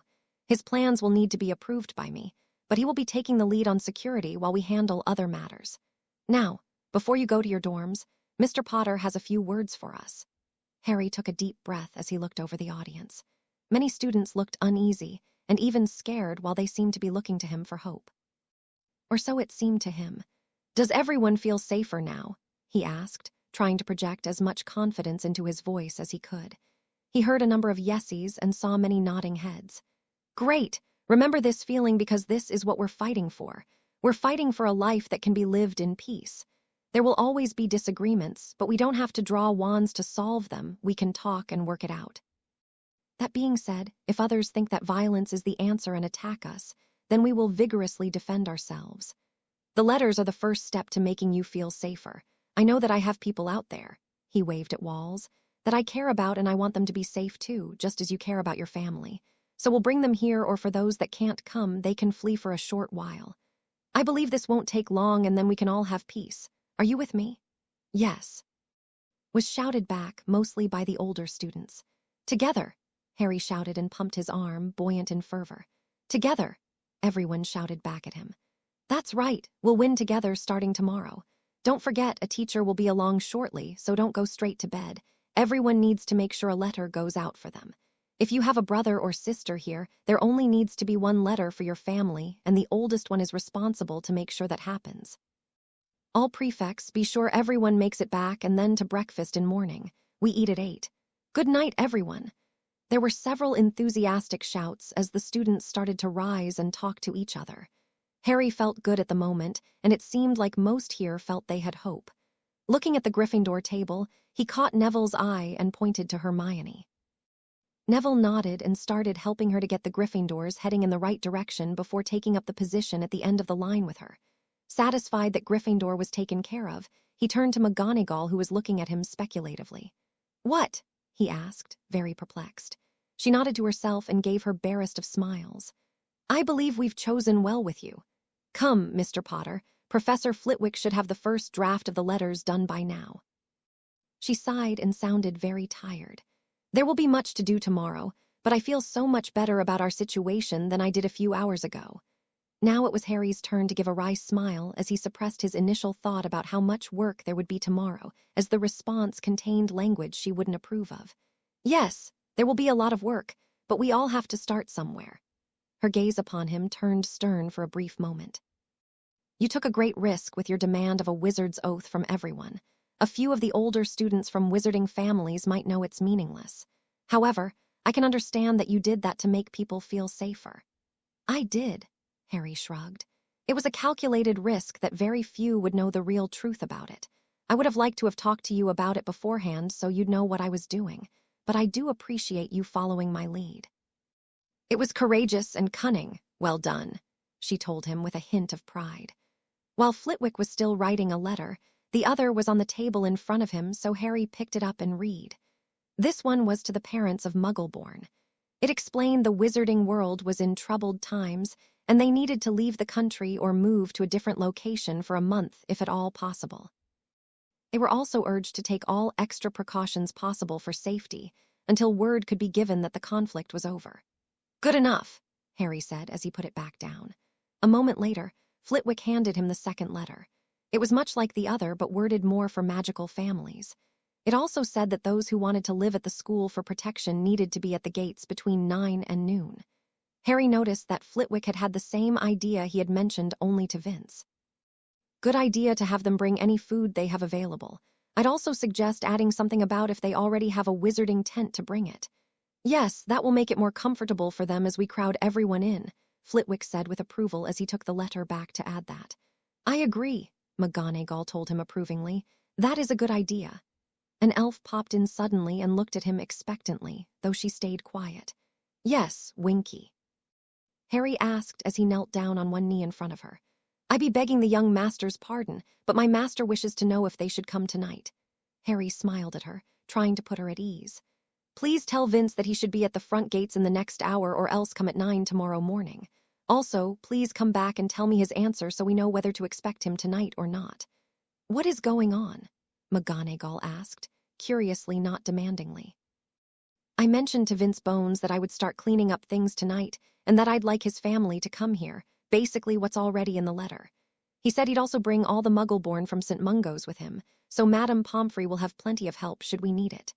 His plans will need to be approved by me, but he will be taking the lead on security while we handle other matters. Now, before you go to your dorms, Mr. Potter has a few words for us. Harry took a deep breath as he looked over the audience. Many students looked uneasy and even scared while they seemed to be looking to him for hope. Or so it seemed to him. Does everyone feel safer now? He asked, trying to project as much confidence into his voice as he could. He heard a number of yesies and saw many nodding heads. Great! Remember this feeling because this is what we're fighting for. We're fighting for a life that can be lived in peace. There will always be disagreements, but we don't have to draw wands to solve them. We can talk and work it out. That being said, if others think that violence is the answer and attack us, then we will vigorously defend ourselves. The letters are the first step to making you feel safer. I know that I have people out there, he waved at Walls, that I care about and I want them to be safe too, just as you care about your family. So we'll bring them here, or for those that can't come, they can flee for a short while. I believe this won't take long and then we can all have peace. Are you with me? Yes. Was shouted back, mostly by the older students. Together, Harry shouted and pumped his arm, buoyant in fervor. Together, everyone shouted back at him. That's right, we'll win together starting tomorrow. Don't forget, a teacher will be along shortly, so don't go straight to bed. Everyone needs to make sure a letter goes out for them. If you have a brother or sister here, there only needs to be one letter for your family, and the oldest one is responsible to make sure that happens. All prefects, be sure everyone makes it back and then to breakfast in morning. We eat at 8. Good night, everyone. There were several enthusiastic shouts as the students started to rise and talk to each other. Harry felt good at the moment, and it seemed like most here felt they had hope. Looking at the Gryffindor table, he caught Neville's eye and pointed to Hermione. Neville nodded and started helping her to get the Gryffindors heading in the right direction before taking up the position at the end of the line with her. Satisfied that Gryffindor was taken care of, he turned to McGonagall, who was looking at him speculatively. What? He asked, very perplexed. She nodded to herself and gave her barest of smiles. I believe we've chosen well with you. Come, Mr. Potter, Professor Flitwick should have the first draft of the letters done by now. She sighed and sounded very tired. There will be much to do tomorrow, but I feel so much better about our situation than I did a few hours ago. Now it was Harry's turn to give a wry smile as he suppressed his initial thought about how much work there would be tomorrow, as the response contained language she wouldn't approve of. Yes, there will be a lot of work, but we all have to start somewhere. Her gaze upon him turned stern for a brief moment. You took a great risk with your demand of a wizard's oath from everyone. A few of the older students from wizarding families might know it's meaningless. However, I can understand that you did that to make people feel safer. I did, Harry shrugged. It was a calculated risk that very few would know the real truth about it. I would have liked to have talked to you about it beforehand so you'd know what I was doing, but I do appreciate you following my lead. It was courageous and cunning. Well done, she told him with a hint of pride. While Flitwick was still writing a letter, the other was on the table in front of him, so Harry picked it up and read. This one was to the parents of Muggleborn. It explained the wizarding world was in troubled times, and they needed to leave the country or move to a different location for a month, if at all possible. They were also urged to take all extra precautions possible for safety, until word could be given that the conflict was over. Good enough, Harry said as he put it back down. A moment later, Flitwick handed him the second letter. It was much like the other, but worded more for magical families. It also said that those who wanted to live at the school for protection needed to be at the gates between 9 and noon. Harry noticed that Flitwick had had the same idea he had mentioned only to Vince. Good idea to have them bring any food they have available. I'd also suggest adding something about if they already have a wizarding tent to bring it. Yes, that will make it more comfortable for them as we crowd everyone in, Flitwick said with approval as he took the letter back to add that. I agree, McGonagall told him approvingly. That is a good idea. An elf popped in suddenly and looked at him expectantly, though she stayed quiet. Yes, Winky. Harry asked as he knelt down on one knee in front of her. I be begging the young master's pardon, but my master wishes to know if they should come tonight. Harry smiled at her, trying to put her at ease. Please tell Vince that he should be at the front gates in the next hour or else come at 9 tomorrow morning. Also, please come back and tell me his answer so we know whether to expect him tonight or not. What is going on? McGonagall asked, curiously not demandingly. I mentioned to Vince Bones that I would start cleaning up things tonight and that I'd like his family to come here, basically what's already in the letter. He said he'd also bring all the Muggle-born from St. Mungo's with him, so Madame Pomfrey will have plenty of help should we need it.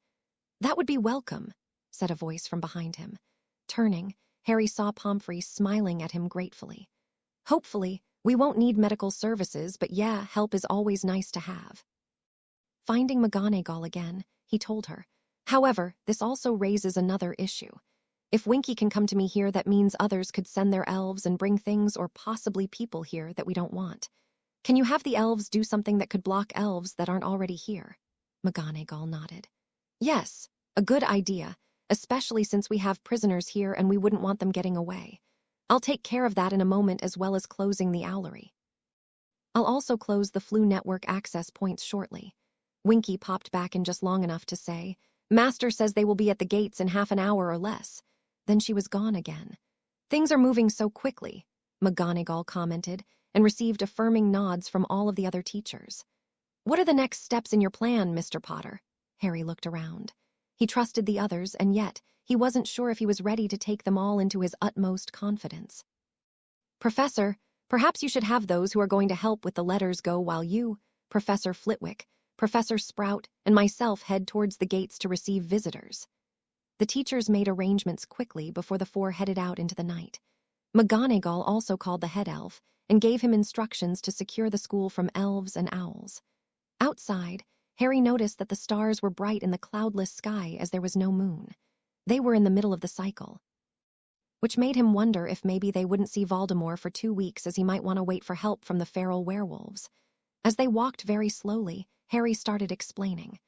That would be welcome, said a voice from behind him. Turning, Harry saw Pomfrey smiling at him gratefully. Hopefully, we won't need medical services, but yeah, help is always nice to have. Finding McGonagall again, he told her. However, this also raises another issue. If Winky can come to me here, that means others could send their elves and bring things or possibly people here that we don't want. Can you have the elves do something that could block elves that aren't already here? McGonagall nodded. Yes, a good idea, especially since we have prisoners here and we wouldn't want them getting away. I'll take care of that in a moment as well as closing the owlery. I'll also close the Flu network access points shortly. Winky popped back in just long enough to say, Master says they will be at the gates in half an hour or less. Then she was gone again. Things are moving so quickly, McGonagall commented, and received affirming nods from all of the other teachers. What are the next steps in your plan, Mr. Potter? Harry looked around. He trusted the others, and yet he wasn't sure if he was ready to take them all into his utmost confidence. Professor, perhaps you should have those who are going to help with the letters go while you, Professor Flitwick, Professor Sprout, and myself head towards the gates to receive visitors. The teachers made arrangements quickly before the four headed out into the night. McGonagall also called the head elf and gave him instructions to secure the school from elves and owls. Outside, Harry noticed that the stars were bright in the cloudless sky as there was no moon. They were in the middle of the cycle, which made him wonder if maybe they wouldn't see Voldemort for 2 weeks as he might want to wait for help from the feral werewolves. As they walked very slowly, Harry started explaining.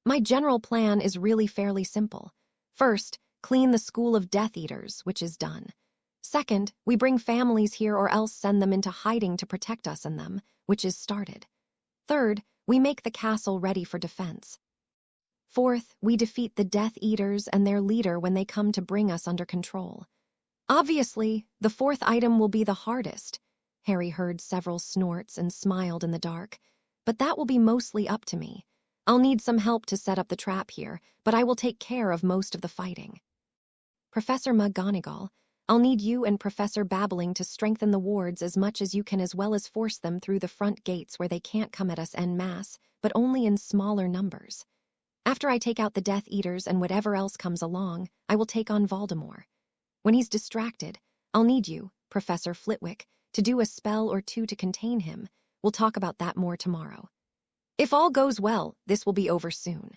My general plan is really fairly simple. First, clean the School of Death Eaters, which is done. Second, we bring families here or else send them into hiding to protect us and them, which is started. Third, we make the castle ready for defense. Fourth, we defeat the Death Eaters and their leader when they come to bring us under control. Obviously, the fourth item will be the hardest. Harry heard several snorts and smiled in the dark. But that will be mostly up to me. I'll need some help to set up the trap here, but I will take care of most of the fighting. Professor McGonagall, I'll need you and Professor Babbling to strengthen the wards as much as you can as well as force them through the front gates where they can't come at us en masse, but only in smaller numbers. After I take out the Death Eaters and whatever else comes along, I will take on Voldemort. When he's distracted, I'll need you, Professor Flitwick, to do a spell or two to contain him. We'll talk about that more tomorrow. If all goes well, this will be over soon.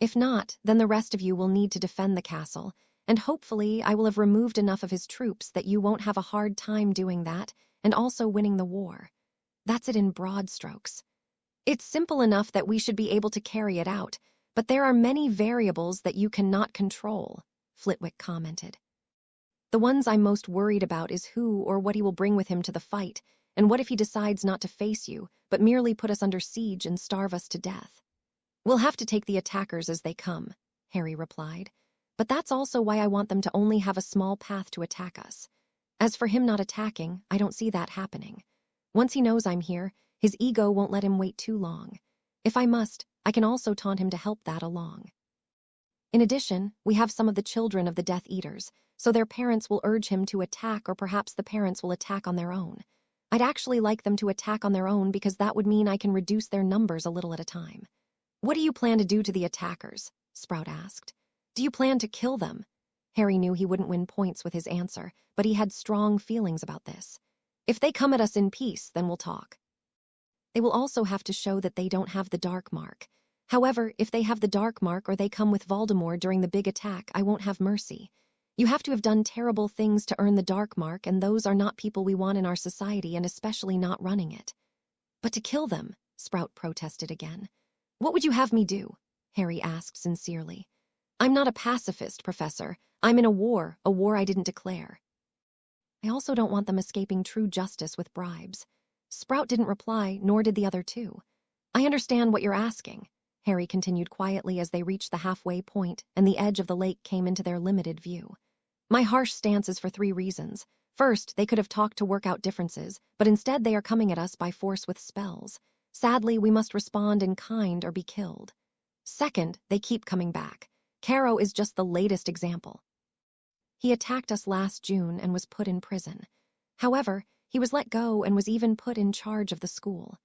If not, then the rest of you will need to defend the castle, and hopefully I will have removed enough of his troops that you won't have a hard time doing that and also winning the war. That's it in broad strokes. It's simple enough that we should be able to carry it out, but there are many variables that you cannot control, Flitwick commented. The ones I'm most worried about is who or what he will bring with him to the fight, and what if he decides not to face you, but merely put us under siege and starve us to death? We'll have to take the attackers as they come, Harry replied. But that's also why I want them to only have a small path to attack us. As for him not attacking, I don't see that happening. Once he knows I'm here, his ego won't let him wait too long. If I must, I can also taunt him to help that along. In addition, we have some of the children of the Death Eaters, so their parents will urge him to attack, or perhaps the parents will attack on their own. I'd actually like them to attack on their own because that would mean I can reduce their numbers a little at a time. What do you plan to do to the attackers? Sprout asked. Do you plan to kill them? Harry knew he wouldn't win points with his answer, but he had strong feelings about this. If they come at us in peace, then we'll talk. They will also have to show that they don't have the dark mark. However, if they have the dark mark or they come with Voldemort during the big attack, I won't have mercy. You have to have done terrible things to earn the dark mark, and those are not people we want in our society, and especially not running it. But to kill them, Sprout protested again. What would you have me do? Harry asked sincerely. I'm not a pacifist, Professor. I'm in a war I didn't declare. I also don't want them escaping true justice with bribes. Sprout didn't reply, nor did the other two. I understand what you're asking, Harry continued quietly as they reached the halfway point and the edge of the lake came into their limited view. My harsh stance is for 3 reasons. First, they could have talked to work out differences, but instead they are coming at us by force with spells. Sadly, we must respond in kind or be killed. Second, they keep coming back. Caro is just the latest example. He attacked us last June and was put in prison. However, he was let go and was even put in charge of the school.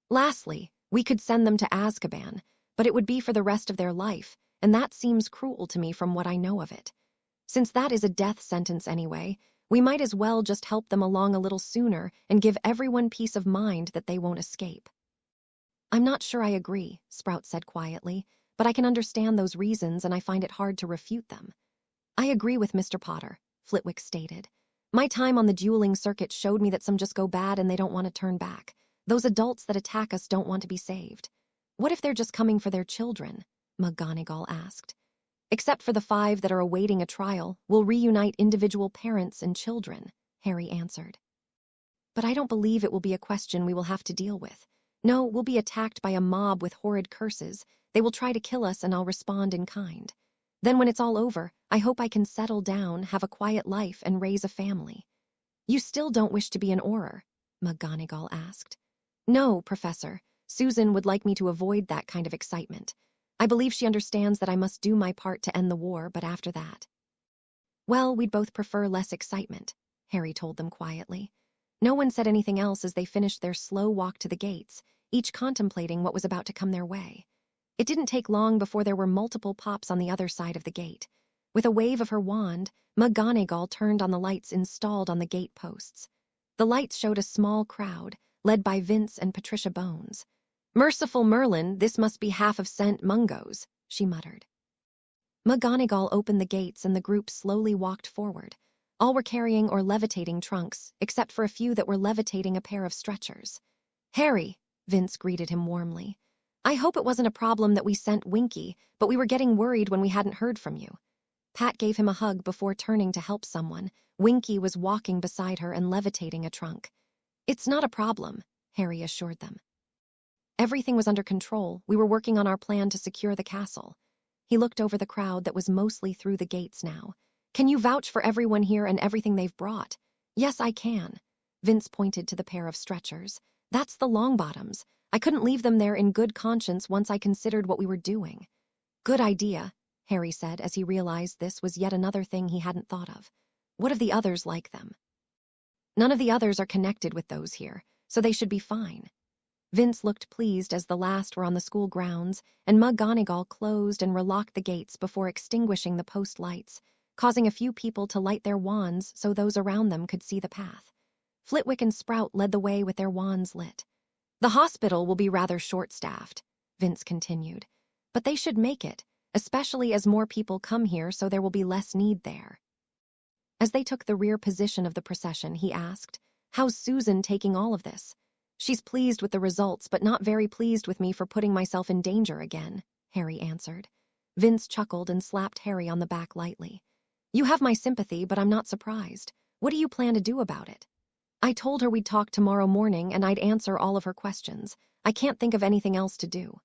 Lastly, we could send them to Azkaban, but it would be for the rest of their life, and that seems cruel to me from what I know of it. Since that is a death sentence anyway, we might as well just help them along a little sooner and give everyone peace of mind that they won't escape. I'm not sure I agree, Sprout said quietly, but I can understand those reasons and I find it hard to refute them. I agree with Mr. Potter, Flitwick stated. My time on the dueling circuit showed me that some just go bad and they don't want to turn back. Those adults that attack us don't want to be saved. What if they're just coming for their children? McGonagall asked. Except for the 5 that are awaiting a trial, we'll reunite individual parents and children, Harry answered. But I don't believe it will be a question we will have to deal with. No, we'll be attacked by a mob with horrid curses. They will try to kill us and I'll respond in kind. Then when it's all over, I hope I can settle down, have a quiet life, and raise a family. You still don't wish to be an Auror? McGonagall asked. No, Professor. Susan would like me to avoid that kind of excitement. I believe she understands that I must do my part to end the war, but after that. Well, we'd both prefer less excitement, Harry told them quietly. No one said anything else as they finished their slow walk to the gates, each contemplating what was about to come their way. It didn't take long before there were multiple pops on the other side of the gate. With a wave of her wand, McGonagall turned on the lights installed on the gate posts. The lights showed a small crowd, led by Vince and Patricia Bones. Merciful Merlin, this must be half of St. Mungo's, she muttered. McGonagall opened the gates and the group slowly walked forward. All were carrying or levitating trunks, except for a few that were levitating a pair of stretchers. Harry, Vince greeted him warmly. I hope it wasn't a problem that we sent Winky, but we were getting worried when we hadn't heard from you. Pat gave him a hug before turning to help someone. Winky was walking beside her and levitating a trunk. It's not a problem, Harry assured them. Everything was under control. We were working on our plan to secure the castle. He looked over the crowd that was mostly through the gates now. Can you vouch for everyone here and everything they've brought? Yes, I can. Vince pointed to the pair of stretchers. That's the Longbottoms. I couldn't leave them there in good conscience once I considered what we were doing. Good idea, Harry said as he realized this was yet another thing he hadn't thought of. What of the others like them? None of the others are connected with those here, so they should be fine. Vince looked pleased as the last were on the school grounds, and McGonagall closed and relocked the gates before extinguishing the post lights, causing a few people to light their wands so those around them could see the path. Flitwick and Sprout led the way with their wands lit. The hospital will be rather short-staffed, Vince continued, but they should make it, especially as more people come here so there will be less need there. As they took the rear position of the procession, he asked, How's Susan taking all of this? She's pleased with the results, but not very pleased with me for putting myself in danger again, Harry answered. Vince chuckled and slapped Harry on the back lightly. You have my sympathy, but I'm not surprised. What do you plan to do about it? I told her we'd talk tomorrow morning and I'd answer all of her questions. I can't think of anything else to do.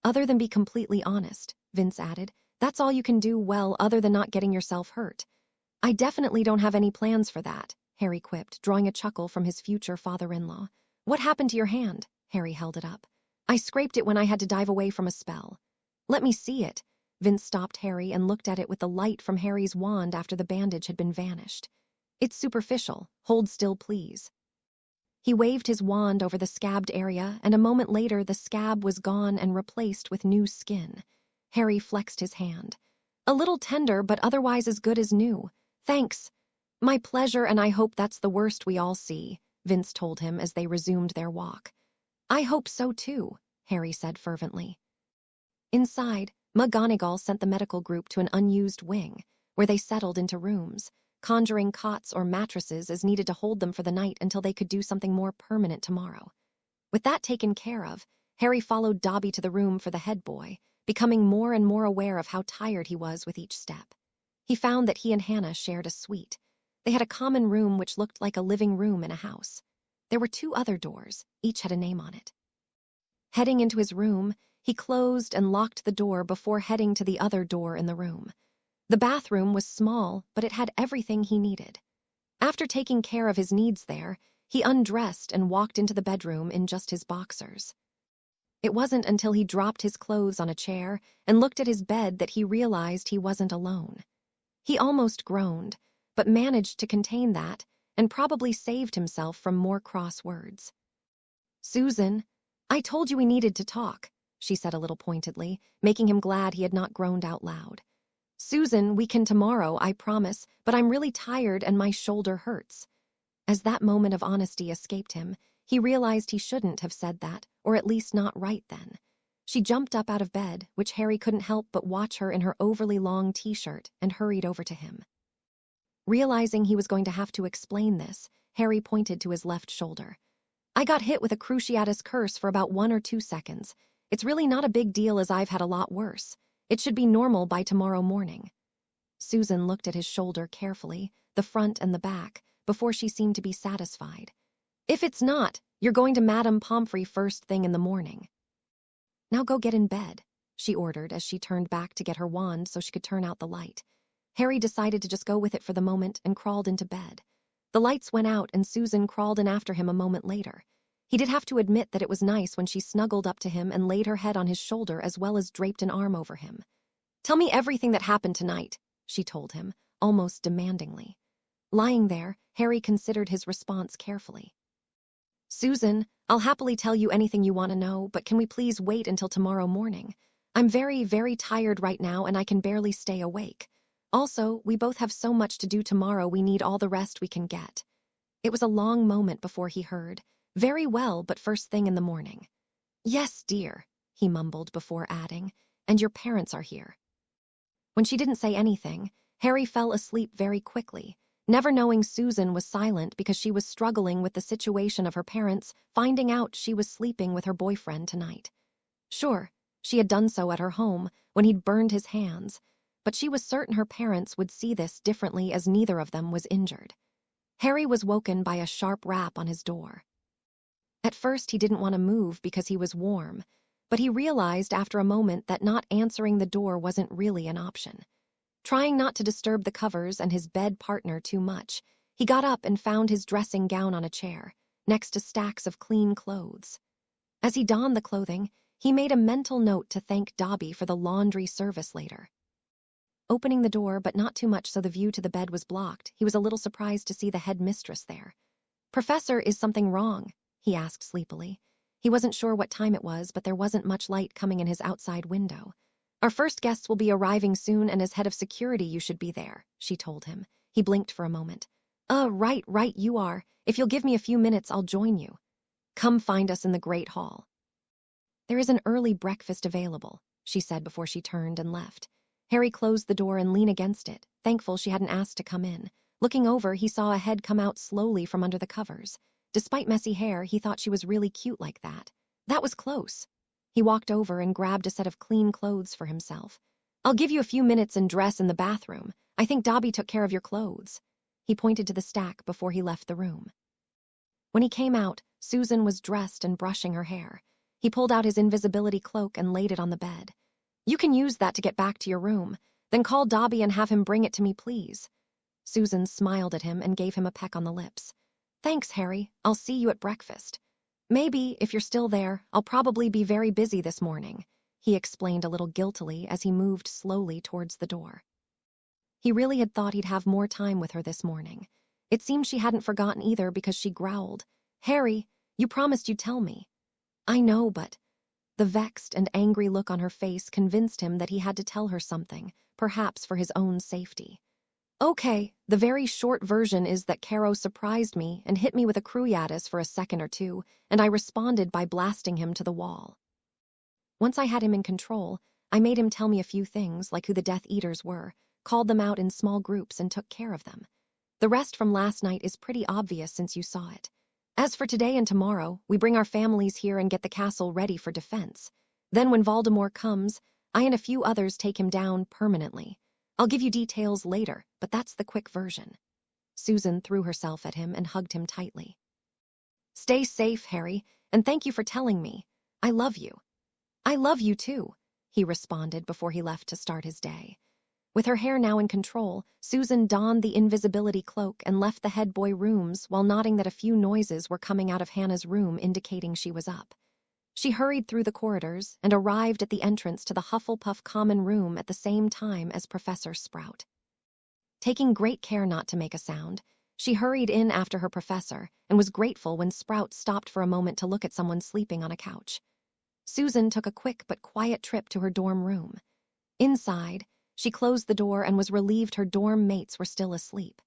Other than be completely honest, Vince added. That's all you can do well other than not getting yourself hurt. I definitely don't have any plans for that, Harry quipped, drawing a chuckle from his future father-in-law. What happened to your hand? Harry held it up. I scraped it when I had to dive away from a spell. Let me see it. Vince stopped Harry and looked at it with the light from Harry's wand after the bandage had been vanished. It's superficial. Hold still, please. He waved his wand over the scabbed area, and a moment later the scab was gone and replaced with new skin. Harry flexed his hand. A little tender, but otherwise as good as new. Thanks. My pleasure, and I hope that's the worst we all see, Vince told him as they resumed their walk. I hope so too, Harry said fervently. Inside, McGonagall sent the medical group to an unused wing, where they settled into rooms, conjuring cots or mattresses as needed to hold them for the night until they could do something more permanent tomorrow. With that taken care of, Harry followed Dobby to the room for the head boy, becoming more and more aware of how tired he was with each step. He found that he and Hannah shared a suite. They had a common room which looked like a living room in a house. There were 2 other doors, each had a name on it. Heading into his room, he closed and locked the door before heading to the other door in the room. The bathroom was small, but it had everything he needed. After taking care of his needs there, he undressed and walked into the bedroom in just his boxers. It wasn't until he dropped his clothes on a chair and looked at his bed that he realized he wasn't alone. He almost groaned, but managed to contain that and probably saved himself from more cross words. "Susan, I told you we needed to talk," she said a little pointedly, making him glad he had not groaned out loud. "Susan, we can tomorrow, I promise, but I'm really tired and my shoulder hurts." As that moment of honesty escaped him, he realized he shouldn't have said that, or at least not right then. She jumped up out of bed, which Harry couldn't help but watch her in her overly long t-shirt, and hurried over to him. Realizing he was going to have to explain this, Harry pointed to his left shoulder. "I got hit with a Cruciatus curse for about 1 or 2 seconds. It's really not a big deal as I've had a lot worse. It should be normal by tomorrow morning." Susan looked at his shoulder carefully, the front and the back, before she seemed to be satisfied. "If it's not, you're going to Madame Pomfrey first thing in the morning." "Now go get in bed," she ordered as she turned back to get her wand so she could turn out the light. Harry decided to just go with it for the moment and crawled into bed. The lights went out and Susan crawled in after him a moment later. He did have to admit that it was nice when she snuggled up to him and laid her head on his shoulder as well as draped an arm over him. "Tell me everything that happened tonight," she told him, almost demandingly. Lying there, Harry considered his response carefully. "Susan, I'll happily tell you anything you want to know, but can we please wait until tomorrow morning? I'm very, very tired right now and I can barely stay awake. Also, we both have so much to do tomorrow we need all the rest we can get." It was a long moment before he heard, "Very well, but first thing in the morning." "Yes, dear," he mumbled before adding, "and your parents are here." When she didn't say anything, Harry fell asleep very quickly, never knowing Susan was silent because she was struggling with the situation of her parents finding out she was sleeping with her boyfriend tonight. Sure, she had done so at her home when he'd burned his hands, but she was certain her parents would see this differently as neither of them was injured. Harry was woken by a sharp rap on his door. At first he didn't want to move because he was warm, but he realized after a moment that not answering the door wasn't really an option. Trying not to disturb the covers and his bed partner too much, he got up and found his dressing gown on a chair, next to stacks of clean clothes. As he donned the clothing, he made a mental note to thank Dobby for the laundry service later. Opening the door, but not too much so the view to the bed was blocked, he was a little surprised to see the head mistress there. "Professor, is something wrong?" he asked sleepily. He wasn't sure what time it was, but there wasn't much light coming in his outside window. "Our first guests will be arriving soon, and as head of security you should be there," she told him. He blinked for a moment. Right, you are. If you'll give me a few minutes, I'll join you. Come find us in the Great Hall." "There is an early breakfast available," she said before she turned and left. Harry closed the door and leaned against it, thankful she hadn't asked to come in. Looking over, he saw a head come out slowly from under the covers. Despite messy hair, he thought she was really cute like that. That was close. He walked over and grabbed a set of clean clothes for himself. "I'll give you a few minutes and dress in the bathroom. I think Dobby took care of your clothes." He pointed to the stack before he left the room. When he came out, Susan was dressed and brushing her hair. He pulled out his invisibility cloak and laid it on the bed. "You can use that to get back to your room. Then call Dobby and have him bring it to me, please." Susan smiled at him and gave him a peck on the lips. "Thanks, Harry. I'll see you at breakfast. Maybe, if you're still there, I'll probably be very busy this morning," he explained a little guiltily as he moved slowly towards the door. He really had thought he'd have more time with her this morning. It seemed she hadn't forgotten either because she growled, "Harry, you promised you'd tell me." "I know, but..." The vexed and angry look on her face convinced him that he had to tell her something, perhaps for his own safety. Okay, the very short version is that Caro surprised me and hit me with a cruyatus for a second or two, and I responded by blasting him to the wall. Once I had him in control, I made him tell me a few things, like who the Death Eaters were, called them out in small groups and took care of them. The rest from last night is pretty obvious since you saw it. As for today and tomorrow, we bring our families here and get the castle ready for defense. Then when Voldemort comes, I and a few others take him down permanently. I'll give you details later, but that's the quick version. Susan threw herself at him and hugged him tightly. Stay safe, Harry, and thank you for telling me. I love you. I love you too, he responded before he left to start his day. With her hair now in control, Susan donned the invisibility cloak and left the head boy rooms while nodding that a few noises were coming out of Hannah's room indicating she was up. She hurried through the corridors and arrived at the entrance to the Hufflepuff common room at the same time as Professor Sprout. Taking great care not to make a sound, she hurried in after her professor and was grateful when Sprout stopped for a moment to look at someone sleeping on a couch. Susan took a quick but quiet trip to her dorm room. Inside, she closed the door and was relieved her dorm mates were still asleep.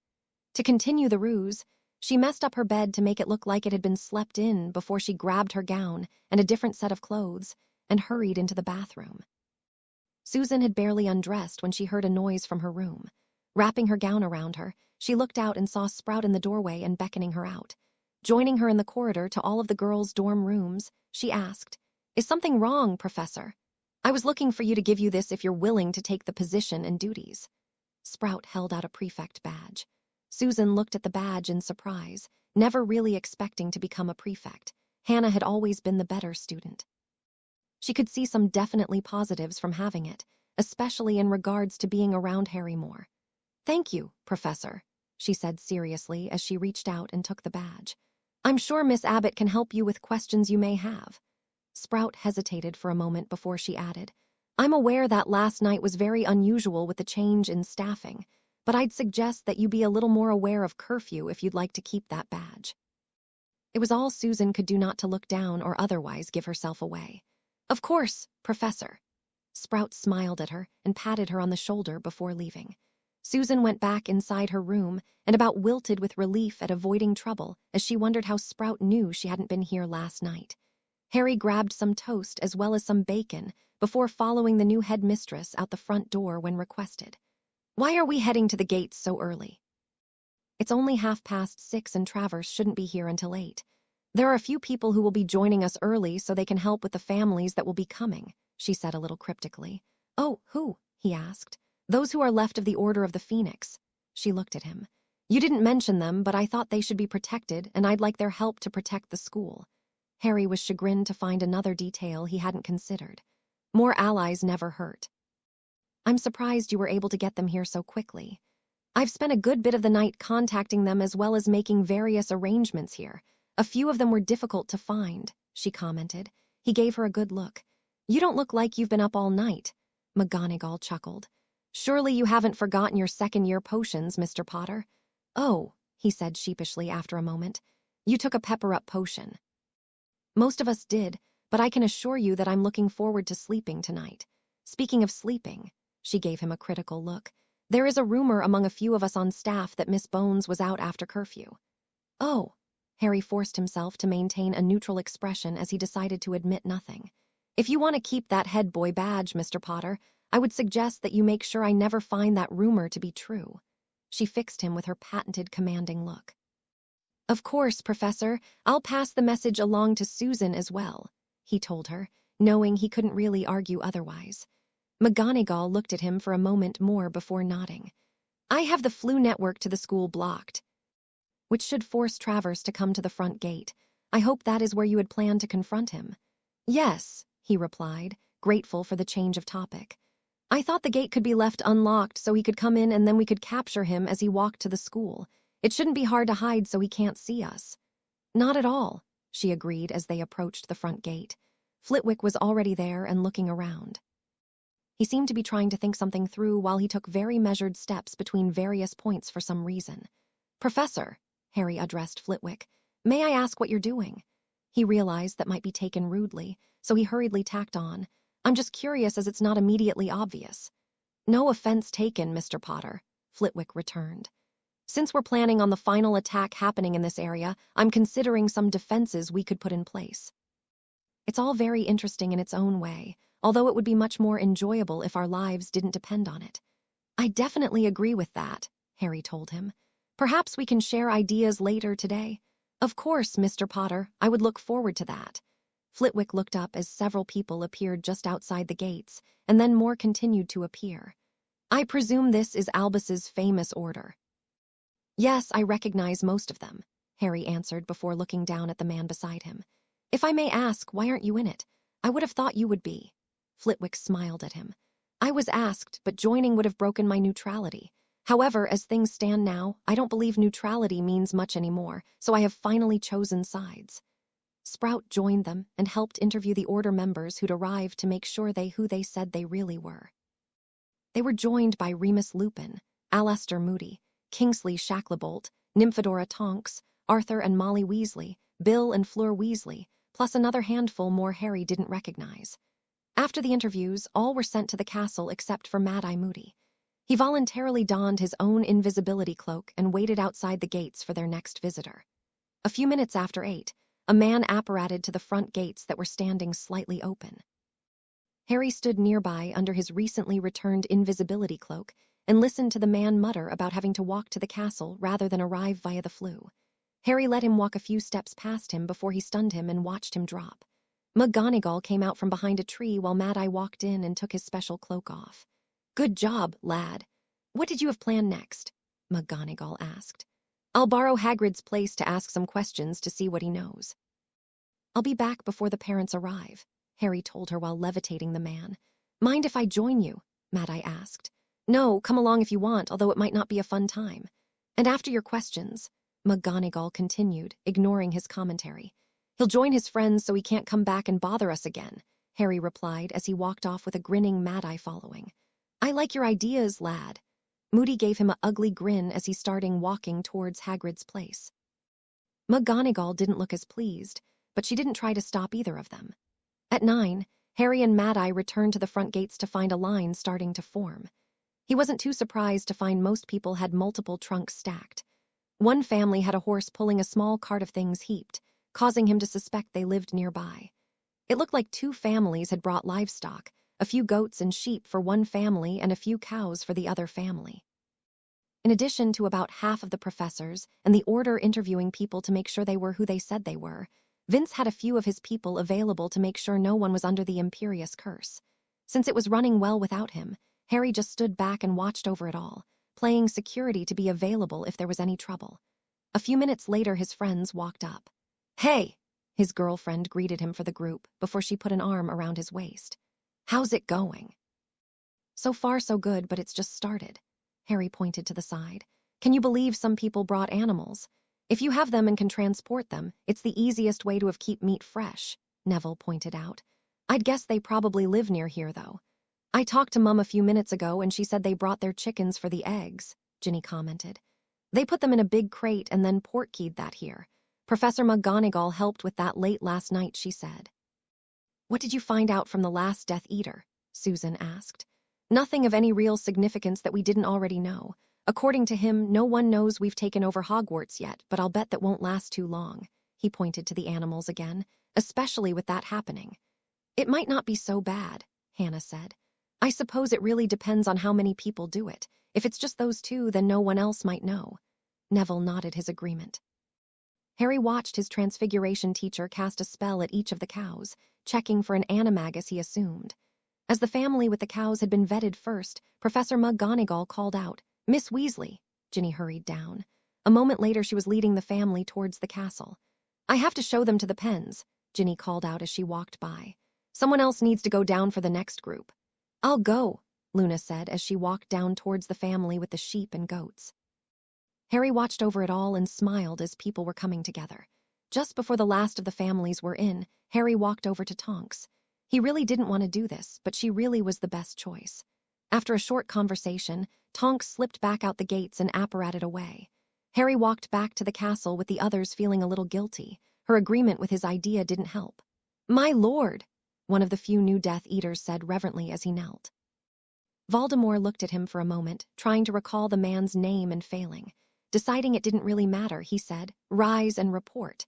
To continue the ruse, she messed up her bed to make it look like it had been slept in before she grabbed her gown and a different set of clothes and hurried into the bathroom. Susan had barely undressed when she heard a noise from her room. Wrapping her gown around her, she looked out and saw Sprout in the doorway and beckoning her out. Joining her in the corridor to all of the girls' dorm rooms, she asked, "Is something wrong, Professor? I was looking for you to give you this if you're willing to take the position and duties." Sprout held out a prefect badge. Susan looked at the badge in surprise, never really expecting to become a prefect. Hannah had always been the better student. She could see some definitely positives from having it, especially in regards to being around Harry more. "Thank you, Professor," she said seriously as she reached out and took the badge. "I'm sure Miss Abbott can help you with questions you may have." Sprout hesitated for a moment before she added, "I'm aware that last night was very unusual with the change in staffing, but I'd suggest that you be a little more aware of curfew if you'd like to keep that badge." It was all Susan could do not to look down or otherwise give herself away. "Of course, Professor." Sprout smiled at her and patted her on the shoulder before leaving. Susan went back inside her room and about wilted with relief at avoiding trouble as she wondered how Sprout knew she hadn't been here last night. Harry grabbed some toast as well as some bacon before following the new headmistress out the front door when requested. "Why are we heading to the gates so early?" "It's only 6:30 and Travers shouldn't be here until 8. There are a few people who will be joining us early so they can help with the families that will be coming," she said a little cryptically. "Oh, who?" he asked. "Those who are left of the Order of the Phoenix." She looked at him. "You didn't mention them, but I thought they should be protected and I'd like their help to protect the school." Harry was chagrined to find another detail he hadn't considered. More allies never hurt. "I'm surprised you were able to get them here so quickly. I've spent a good bit of the night contacting them as well as making various arrangements here. A few of them were difficult to find," she commented. He gave her a good look. "You don't look like you've been up all night." McGonagall chuckled. "Surely you haven't forgotten your second-year potions, Mr. Potter." "Oh," he said sheepishly after a moment. "You took a pepper-up potion." "Most of us did, but I can assure you that I'm looking forward to sleeping tonight. Speaking of sleeping," she gave him a critical look, "there is a rumor among a few of us on staff that Miss Bones was out after curfew." "Oh," Harry forced himself to maintain a neutral expression as he decided to admit nothing. "If you want to keep that head boy badge, Mr. Potter, I would suggest that you make sure I never find that rumor to be true." She fixed him with her patented commanding look. "Of course, Professor, I'll pass the message along to Susan as well," he told her, knowing he couldn't really argue otherwise. McGonagall looked at him for a moment more before nodding. "I have the flu network to the school blocked, which should force Travers to come to the front gate. I hope that is where you had planned to confront him." "Yes," he replied, grateful for the change of topic. "I thought the gate could be left unlocked so he could come in and then we could capture him as he walked to the school. It shouldn't be hard to hide so he can't see us." "Not at all," she agreed as they approached the front gate. Flitwick was already there and looking around. He seemed to be trying to think something through while he took very measured steps between various points for some reason. "Professor," Harry addressed Flitwick, "may I ask what you're doing?" He realized that might be taken rudely, so he hurriedly tacked on, "I'm just curious as it's not immediately obvious." "No offense taken, Mr. Potter," Flitwick returned. Since we're planning on the final attack happening in this area, I'm considering some defenses we could put in place. It's all very interesting in its own way, although it would be much more enjoyable if our lives didn't depend on it. I definitely agree with that, Harry told him. Perhaps we can share ideas later today. Of course, Mr. Potter, I would look forward to that. Flitwick looked up as several people appeared just outside the gates, and then more continued to appear. I presume this is Albus's famous order. Yes, I recognize most of them, Harry answered before looking down at the man beside him. If I may ask, why aren't you in it? I would have thought you would be. Flitwick smiled at him. I was asked, but joining would have broken my neutrality. However, as things stand now, I don't believe neutrality means much anymore, so I have finally chosen sides. Sprout joined them and helped interview the Order members who'd arrived to make sure who they said they really were. They were joined by Remus Lupin, Alastor Moody, Kingsley Shacklebolt, Nymphadora Tonks, Arthur and Molly Weasley, Bill and Fleur Weasley, plus another handful more Harry didn't recognize. After the interviews, all were sent to the castle except for Mad-Eye Moody. He voluntarily donned his own invisibility cloak and waited outside the gates for their next visitor. A few minutes after 8, a man apparated to the front gates that were standing slightly open. Harry stood nearby under his recently returned invisibility cloak and listened to the man mutter about having to walk to the castle rather than arrive via the flue. Harry let him walk a few steps past him before he stunned him and watched him drop. McGonagall came out from behind a tree while Mad-Eye walked in and took his special cloak off. Good job, lad. What did you have planned next? McGonagall asked. I'll borrow Hagrid's place to ask some questions to see what he knows. I'll be back before the parents arrive, Harry told her while levitating the man. Mind if I join you? Mad-Eye asked. No, come along if you want, although it might not be a fun time. And after your questions, McGonagall continued, ignoring his commentary. He'll join his friends so he can't come back and bother us again, Harry replied as he walked off with a grinning Mad-Eye following. I like your ideas, lad. Moody gave him an ugly grin as he started walking towards Hagrid's place. McGonagall didn't look as pleased, but she didn't try to stop either of them. At 9, Harry and Mad-Eye returned to the front gates to find a line starting to form. He wasn't too surprised to find most people had multiple trunks stacked. One family had a horse pulling a small cart of things heaped, causing him to suspect they lived nearby. It looked like 2 families had brought livestock, a few goats and sheep for one family and a few cows for the other family. In addition to about half of the professors and the Order interviewing people to make sure they were who they said they were, Vince had a few of his people available to make sure no one was under the Imperious curse. Since it was running well without him, Harry just stood back and watched over it all, playing security to be available if there was any trouble. A few minutes later, his friends walked up. Hey! His girlfriend greeted him for the group before she put an arm around his waist. How's it going? So far so good, but it's just started. Harry pointed to the side. Can you believe some people brought animals? If you have them and can transport them, it's the easiest way to keep meat fresh, Neville pointed out. I'd guess they probably live near here, though. I talked to Mum a few minutes ago and she said they brought their chickens for the eggs, Ginny commented. They put them in a big crate and then port-keyed that here. Professor McGonagall helped with that late last night, she said. What did you find out from the last Death Eater? Susan asked. Nothing of any real significance that we didn't already know. According to him, no one knows we've taken over Hogwarts yet, but I'll bet that won't last too long. He pointed to the animals again, especially with that happening. It might not be so bad, Hannah said. I suppose it really depends on how many people do it. If it's just those 2, then no one else might know. Neville nodded his agreement. Harry watched his transfiguration teacher cast a spell at each of the cows, checking for an animagus he assumed. As the family with the cows had been vetted first, Professor McGonagall called out, Miss Weasley. Ginny hurried down. A moment later, she was leading the family towards the castle. I have to show them to the pens, Ginny called out as she walked by. Someone else needs to go down for the next group. I'll go, Luna said as she walked down towards the family with the sheep and goats. Harry watched over it all and smiled as people were coming together. Just before the last of the families were in, Harry walked over to Tonks. He really didn't want to do this, but she really was the best choice. After a short conversation, Tonks slipped back out the gates and apparated away. Harry walked back to the castle with the others feeling a little guilty. Her agreement with his idea didn't help. My lord, one of the few new Death Eaters said reverently as he knelt. Voldemort looked at him for a moment, trying to recall the man's name and failing. Deciding it didn't really matter, he said, "Rise and report.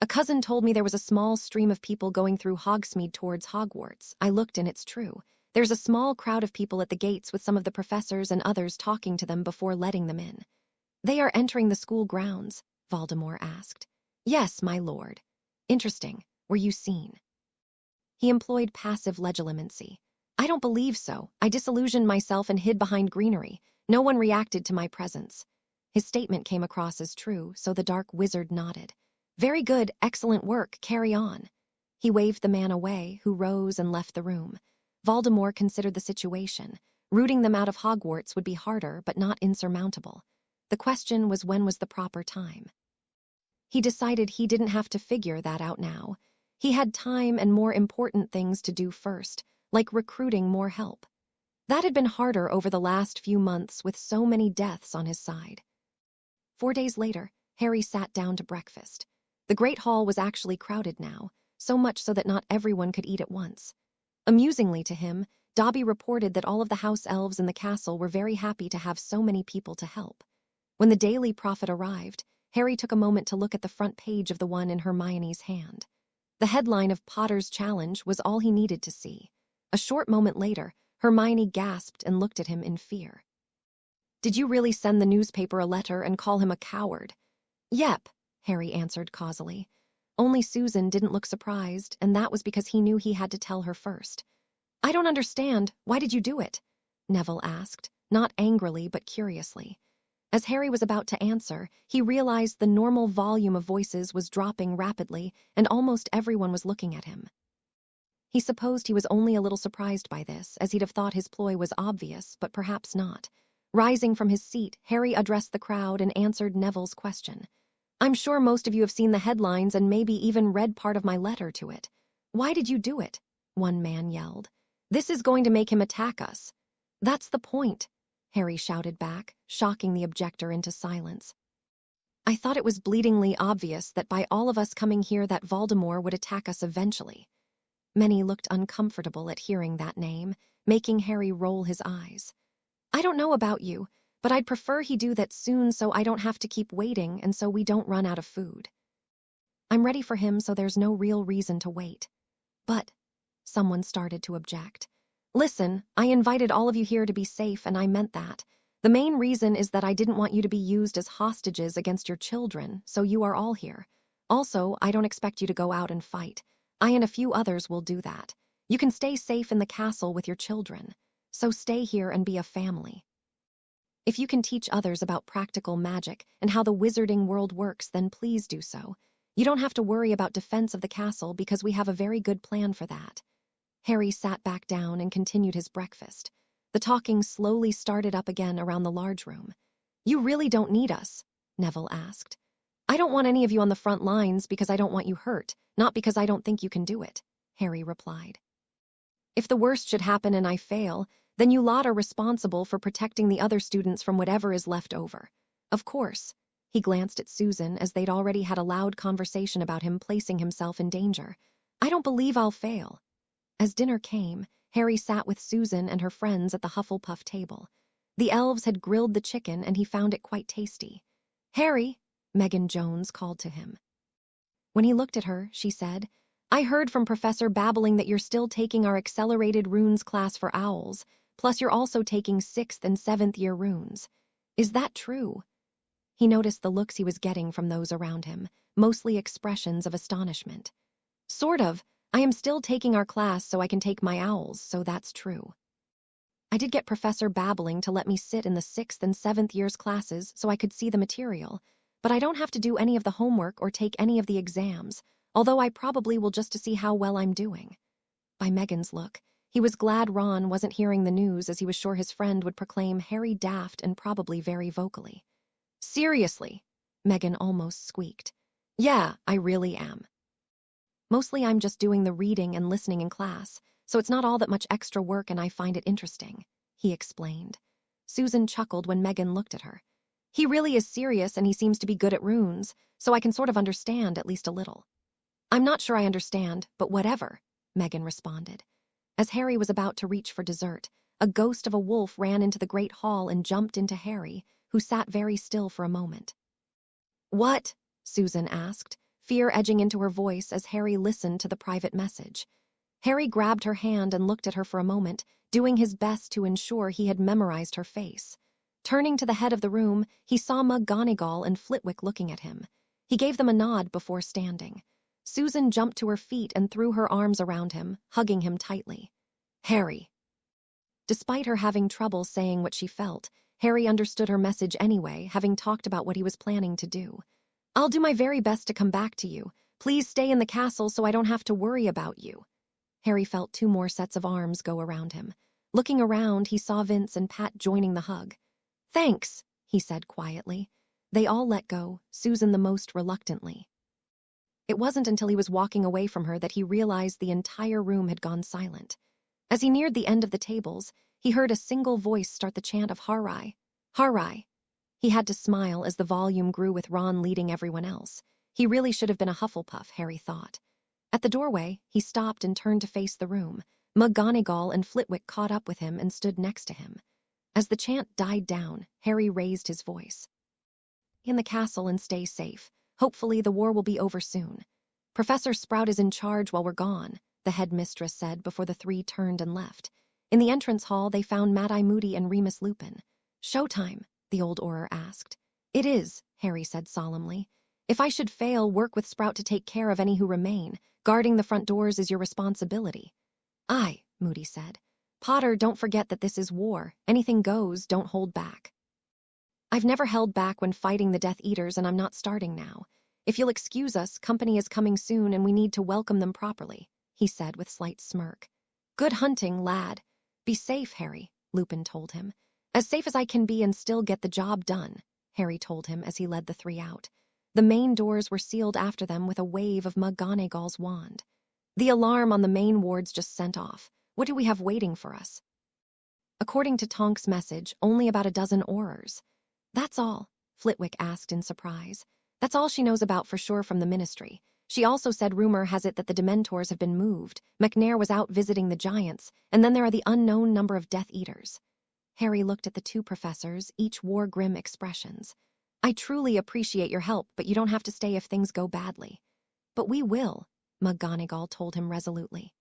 A cousin told me there was a small stream of people going through Hogsmeade towards Hogwarts. I looked and it's true. There's a small crowd of people at the gates with some of the professors and others talking to them before letting them in." "They are entering the school grounds?" Voldemort asked. "Yes, my lord." "Interesting. Were you seen?" He employed passive legilimency. "I don't believe so. I disillusioned myself and hid behind greenery. No one reacted to my presence." His statement came across as true, so the dark wizard nodded. "Very good, excellent work, carry on." He waved the man away, who rose and left the room. Voldemort considered the situation. Rooting them out of Hogwarts would be harder, but not insurmountable. The question was, when was the proper time? He decided he didn't have to figure that out now. He had time and more important things to do first, like recruiting more help. That had been harder over the last few months with so many deaths on his side. 4 days later, Harry sat down to breakfast. The Great Hall was actually crowded now, so much so that not everyone could eat at once. Amusingly to him, Dobby reported that all of the house elves in the castle were very happy to have so many people to help. When the Daily Prophet arrived, Harry took a moment to look at the front page of the one in Hermione's hand. The headline of Potter's Challenge was all he needed to see. A short moment later, Hermione gasped and looked at him in fear. "Did you really send the newspaper a letter and call him a coward?" "Yep," Harry answered causally. Only Susan didn't look surprised, and that was because he knew he had to tell her first. "I don't understand. Why did you do it?" Neville asked, not angrily but curiously. As Harry was about to answer, he realized the normal volume of voices was dropping rapidly, and almost everyone was looking at him. He supposed he was only a little surprised by this, as he'd have thought his ploy was obvious, but perhaps not. Rising from his seat, Harry addressed the crowd and answered Neville's question. "I'm sure most of you have seen the headlines and maybe even read part of my letter to it. Why did you do it?" one man yelled. "This is going to make him attack us." "That's the point," Harry shouted back, shocking the objector into silence. "I thought it was bleedingly obvious that by all of us coming here that Voldemort would attack us eventually." Many looked uncomfortable at hearing that name, making Harry roll his eyes. "I don't know about you, but I'd prefer he do that soon so I don't have to keep waiting and so we don't run out of food. I'm ready for him, so there's no real reason to wait." "But," someone started to object. "Listen, I invited all of you here to be safe, and I meant that. The main reason is that I didn't want you to be used as hostages against your children, so you are all here. Also, I don't expect you to go out and fight. I and a few others will do that. You can stay safe in the castle with your children. So stay here and be a family. If you can teach others about practical magic and how the wizarding world works, then please do so. You don't have to worry about defense of the castle because we have a very good plan for that." Harry sat back down and continued his breakfast. The talking slowly started up again around the large room. "You really don't need us?" Neville asked. "I don't want any of you on the front lines because I don't want you hurt, not because I don't think you can do it," Harry replied. "If the worst should happen and I fail, then you lot are responsible for protecting the other students from whatever is left over. Of course." He glanced at Susan, as they'd already had a loud conversation about him placing himself in danger. "I don't believe I'll fail." As dinner came, Harry sat with Susan and her friends at the Hufflepuff table. The elves had grilled the chicken and he found it quite tasty. "Harry," Megan Jones called to him. When he looked at her, she said, "I heard from Professor Babbling that you're still taking our accelerated runes class for owls, plus you're also taking 6th and 7th year runes. Is that true?" He noticed the looks he was getting from those around him, mostly expressions of astonishment. "Sort of. I am still taking our class so I can take my owls, so that's true. I did get Professor Babbling to let me sit in the 6th and 7th years classes so I could see the material, but I don't have to do any of the homework or take any of the exams, although I probably will just to see how well I'm doing." By Megan's look, he was glad Ron wasn't hearing the news, as he was sure his friend would proclaim Harry daft and probably very vocally. "Seriously," Megan almost squeaked. "Yeah, I really am. Mostly I'm just doing the reading and listening in class, so it's not all that much extra work and I find it interesting," he explained. Susan chuckled when Megan looked at her. "He really is serious and he seems to be good at runes, so I can sort of understand at least a little." "I'm not sure I understand, but whatever," Megan responded. As Harry was about to reach for dessert, a ghost of a wolf ran into the great hall and jumped into Harry, who sat very still for a moment. "What?" Susan asked, fear edging into her voice as Harry listened to the private message. Harry grabbed her hand and looked at her for a moment, doing his best to ensure he had memorized her face. Turning to the head of the room, he saw McGonagall and Flitwick looking at him. He gave them a nod before standing. Susan jumped to her feet and threw her arms around him, hugging him tightly. "Harry." Despite her having trouble saying what she felt, Harry understood her message anyway, having talked about what he was planning to do. "I'll do my very best to come back to you. Please stay in the castle so I don't have to worry about you." Harry felt 2 more sets of arms go around him. Looking around, he saw Vince and Pat joining the hug. "Thanks," he said quietly. They all let go, Susan the most reluctantly. It wasn't until he was walking away from her that he realized the entire room had gone silent. As he neared the end of the tables, he heard a single voice start the chant of Harai. Harai. He had to smile as the volume grew with Ron leading everyone else. He really should have been a Hufflepuff, Harry thought. At the doorway, he stopped and turned to face the room. McGonagall and Flitwick caught up with him and stood next to him. As the chant died down, Harry raised his voice. "In the castle and stay safe. Hopefully the war will be over soon. Professor Sprout is in charge while we're gone," the headmistress said before the 3 turned and left. In the entrance hall, they found Mad-Eye Moody and Remus Lupin. "Showtime?" the old Auror asked. "It is," Harry said solemnly. "If I should fail, work with Sprout to take care of any who remain. Guarding the front doors is your responsibility." "Aye," Moody said. "Potter, don't forget that this is war. Anything goes, don't hold back." "I've never held back when fighting the Death Eaters, and I'm not starting now. If you'll excuse us, company is coming soon and we need to welcome them properly," he said with slight smirk. "Good hunting, lad. Be safe, Harry," Lupin told him. "As safe as I can be and still get the job done," Harry told him as he led the 3 out. The main doors were sealed after them with a wave of McGonagall's wand. "The alarm on the main wards just sent off. What do we have waiting for us?" According to Tonk's message, only about a dozen Aurors. "That's all?" Flitwick asked in surprise. "That's all she knows about for sure from the Ministry. She also said rumor has it that the Dementors have been moved. McNair was out visiting the Giants, and then there are the unknown number of Death Eaters." Harry looked at the 2 professors, each wore grim expressions. "I truly appreciate your help, but you don't have to stay if things go badly." "But we will," McGonagall told him resolutely.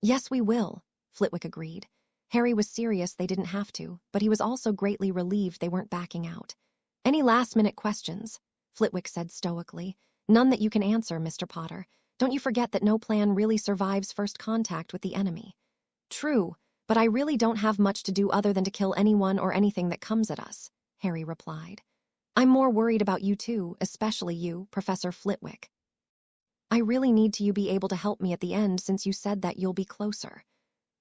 "Yes, we will," Flitwick agreed. Harry was serious they didn't have to, but he was also greatly relieved they weren't backing out. "Any last-minute questions?" Flitwick said stoically. "None that you can answer, Mr. Potter. Don't you forget that no plan really survives first contact with the enemy." "True, but I really don't have much to do other than to kill anyone or anything that comes at us," Harry replied. "I'm more worried about you too, especially you, Professor Flitwick. I really need to you be able to help me at the end since you said that you'll be closer."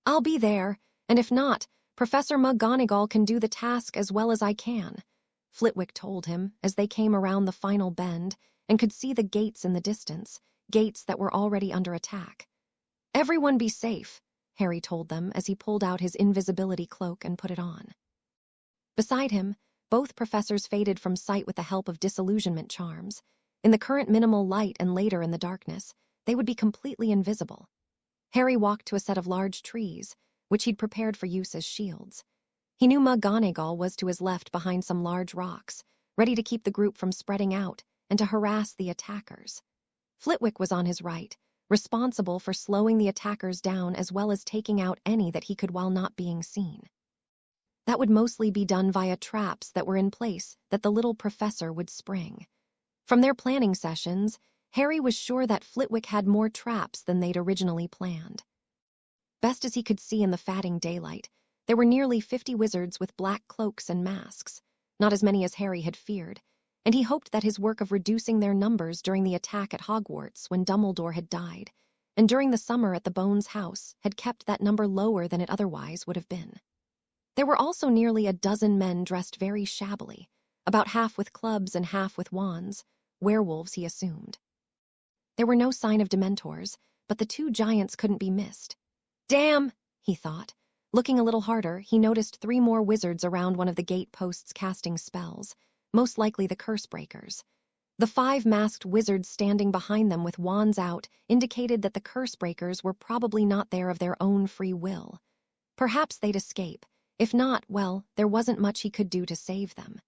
"I'll be there, and if not, Professor McGonagall can do the task as well as I can," Flitwick told him as they came around the final bend and could see the gates in the distance, gates that were already under attack. "Everyone be safe," Harry told them as he pulled out his invisibility cloak and put it on. Beside him, both professors faded from sight with the help of disillusionment charms. In the current minimal light and later in the darkness, they would be completely invisible. Harry walked to a set of large trees, which he'd prepared for use as shields. He knew McGonagall was to his left behind some large rocks, ready to keep the group from spreading out and to harass the attackers. Flitwick was on his right, responsible for slowing the attackers down as well as taking out any that he could while not being seen. That would mostly be done via traps that were in place that the little professor would spring. From their planning sessions, Harry was sure that Flitwick had more traps than they'd originally planned. Best as he could see in the fatting daylight, there were nearly 50 wizards with black cloaks and masks, not as many as Harry had feared, and he hoped that his work of reducing their numbers during the attack at Hogwarts when Dumbledore had died, and during the summer at the Bones house, had kept that number lower than it otherwise would have been. There were also nearly a dozen men dressed very shabbily, about half with clubs and half with wands, werewolves he assumed. There were no sign of Dementors, but the 2 giants couldn't be missed. "Damn," he thought. Looking a little harder, he noticed 3 more wizards around one of the gate posts casting spells, most likely the curse breakers. The 5 masked wizards standing behind them with wands out indicated that the curse breakers were probably not there of their own free will. Perhaps they'd escape. If not, well, there wasn't much he could do to save them.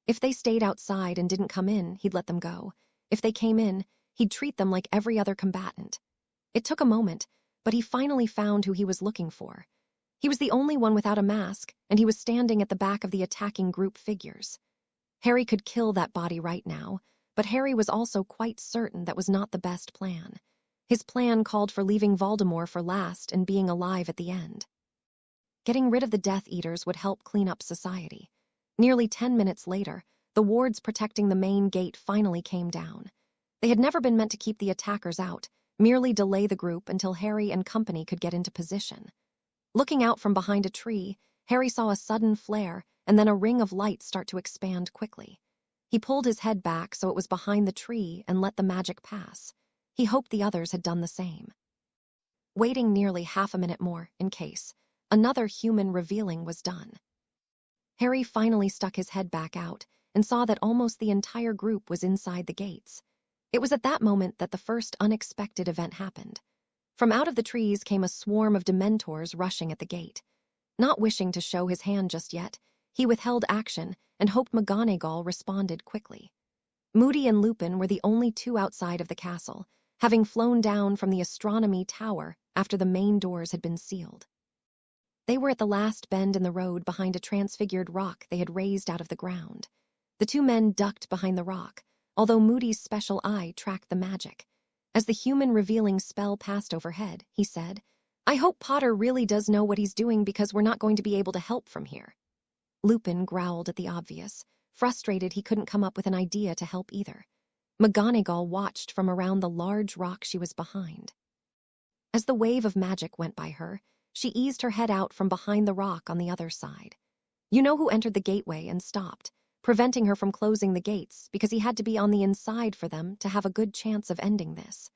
If they stayed outside and didn't come in, he'd let them go. If they came in, he'd treat them like every other combatant. It took a moment, but he finally found who he was looking for. He was the only one without a mask, and he was standing at the back of the attacking group figures. Harry could kill that body right now, but Harry was also quite certain that was not the best plan. His plan called for leaving Voldemort for last and being alive at the end. Getting rid of the Death Eaters would help clean up society. Nearly 10 minutes later, the wards protecting the main gate finally came down. They had never been meant to keep the attackers out, merely delay the group until Harry and company could get into position. Looking out from behind a tree, Harry saw a sudden flare and then a ring of light start to expand quickly. He pulled his head back so it was behind the tree and let the magic pass. He hoped the others had done the same. Waiting nearly half a minute more, in case, another human revealing was done. Harry finally stuck his head back out and saw that almost the entire group was inside the gates. It was at that moment that the first unexpected event happened. From out of the trees came a swarm of Dementors rushing at the gate. Not wishing to show his hand just yet, he withheld action and hoped McGonagall responded quickly. Moody and Lupin were the only two outside of the castle, having flown down from the astronomy tower after the main doors had been sealed. They were at the last bend in the road behind a transfigured rock they had raised out of the ground. The two men ducked behind the rock, although Moody's special eye tracked the magic. As the human revealing spell passed overhead, he said, "I hope Potter really does know what he's doing because we're not going to be able to help from here." Lupin growled at the obvious, frustrated he couldn't come up with an idea to help either. McGonagall watched from around the large rock she was behind. As the wave of magic went by her, she eased her head out from behind the rock on the other side. You know who entered the gateway and stopped, preventing her from closing the gates because he had to be on the inside for them to have a good chance of ending this.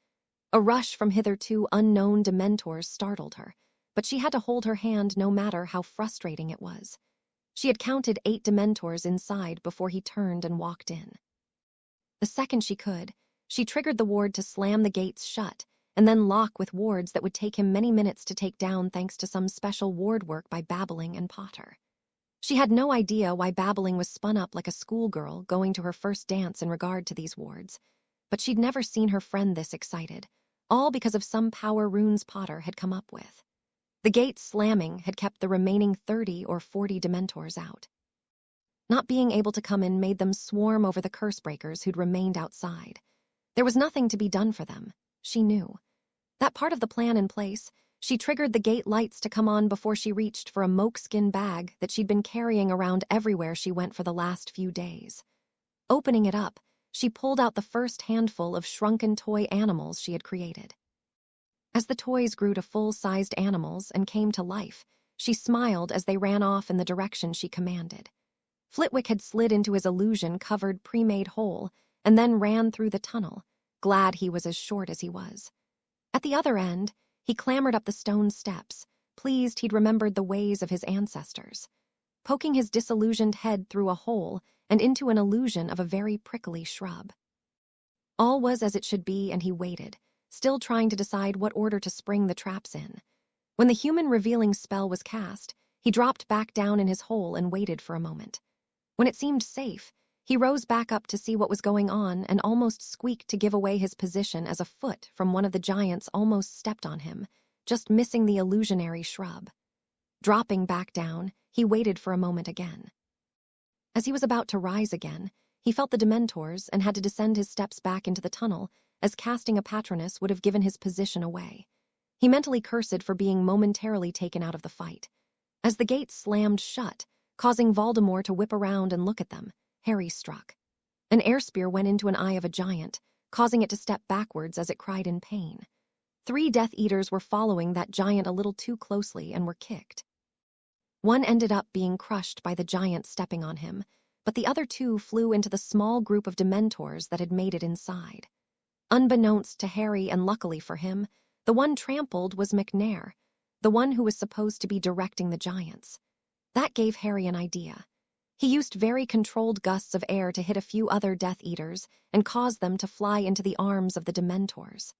A rush from hitherto unknown Dementors startled her, but she had to hold her hand no matter how frustrating it was. She had counted 8 Dementors inside before he turned and walked in. The second she could, she triggered the ward to slam the gates shut and then lock with wards that would take him many minutes to take down thanks to some special ward work by Babbling and Potter. She had no idea why Babbling was spun up like a schoolgirl going to her first dance in regard to these wards, but she'd never seen her friend this excited, all because of some power runes Potter had come up with. The gate slamming had kept the remaining 30 or 40 Dementors out. Not being able to come in made them swarm over the curse breakers who'd remained outside. There was nothing to be done for them, she knew. That part of the plan in place, she triggered the gate lights to come on before she reached for a moleskin bag that she'd been carrying around everywhere she went for the last few days. Opening it up, she pulled out the first handful of shrunken toy animals she had created. As the toys grew to full-sized animals and came to life, she smiled as they ran off in the direction she commanded. Flitwick had slid into his illusion-covered pre-made hole and then ran through the tunnel, glad he was as short as he was. At the other end, he clambered up the stone steps, pleased he'd remembered the ways of his ancestors. Poking his disillusioned head through a hole and into an illusion of a very prickly shrub. All was as it should be, and he waited, still trying to decide what order to spring the traps in. When the human revealing spell was cast, he dropped back down in his hole and waited for a moment. When it seemed safe, he rose back up to see what was going on and almost squeaked to give away his position as a foot from one of the giants almost stepped on him, just missing the illusionary shrub. Dropping back down, he waited for a moment again. As he was about to rise again, he felt the Dementors and had to descend his steps back into the tunnel, as casting a Patronus would have given his position away. He mentally cursed for being momentarily taken out of the fight. As the gates slammed shut, causing Voldemort to whip around and look at them, Harry struck. An air spear went into an eye of a giant, causing it to step backwards as it cried in pain. 3 Death Eaters were following that giant a little too closely and were kicked. One ended up being crushed by the giant stepping on him, but the other 2 flew into the small group of Dementors that had made it inside. Unbeknownst to Harry, and luckily for him, the one trampled was McNair, the one who was supposed to be directing the giants. That gave Harry an idea. He used very controlled gusts of air to hit a few other Death Eaters and cause them to fly into the arms of the Dementors.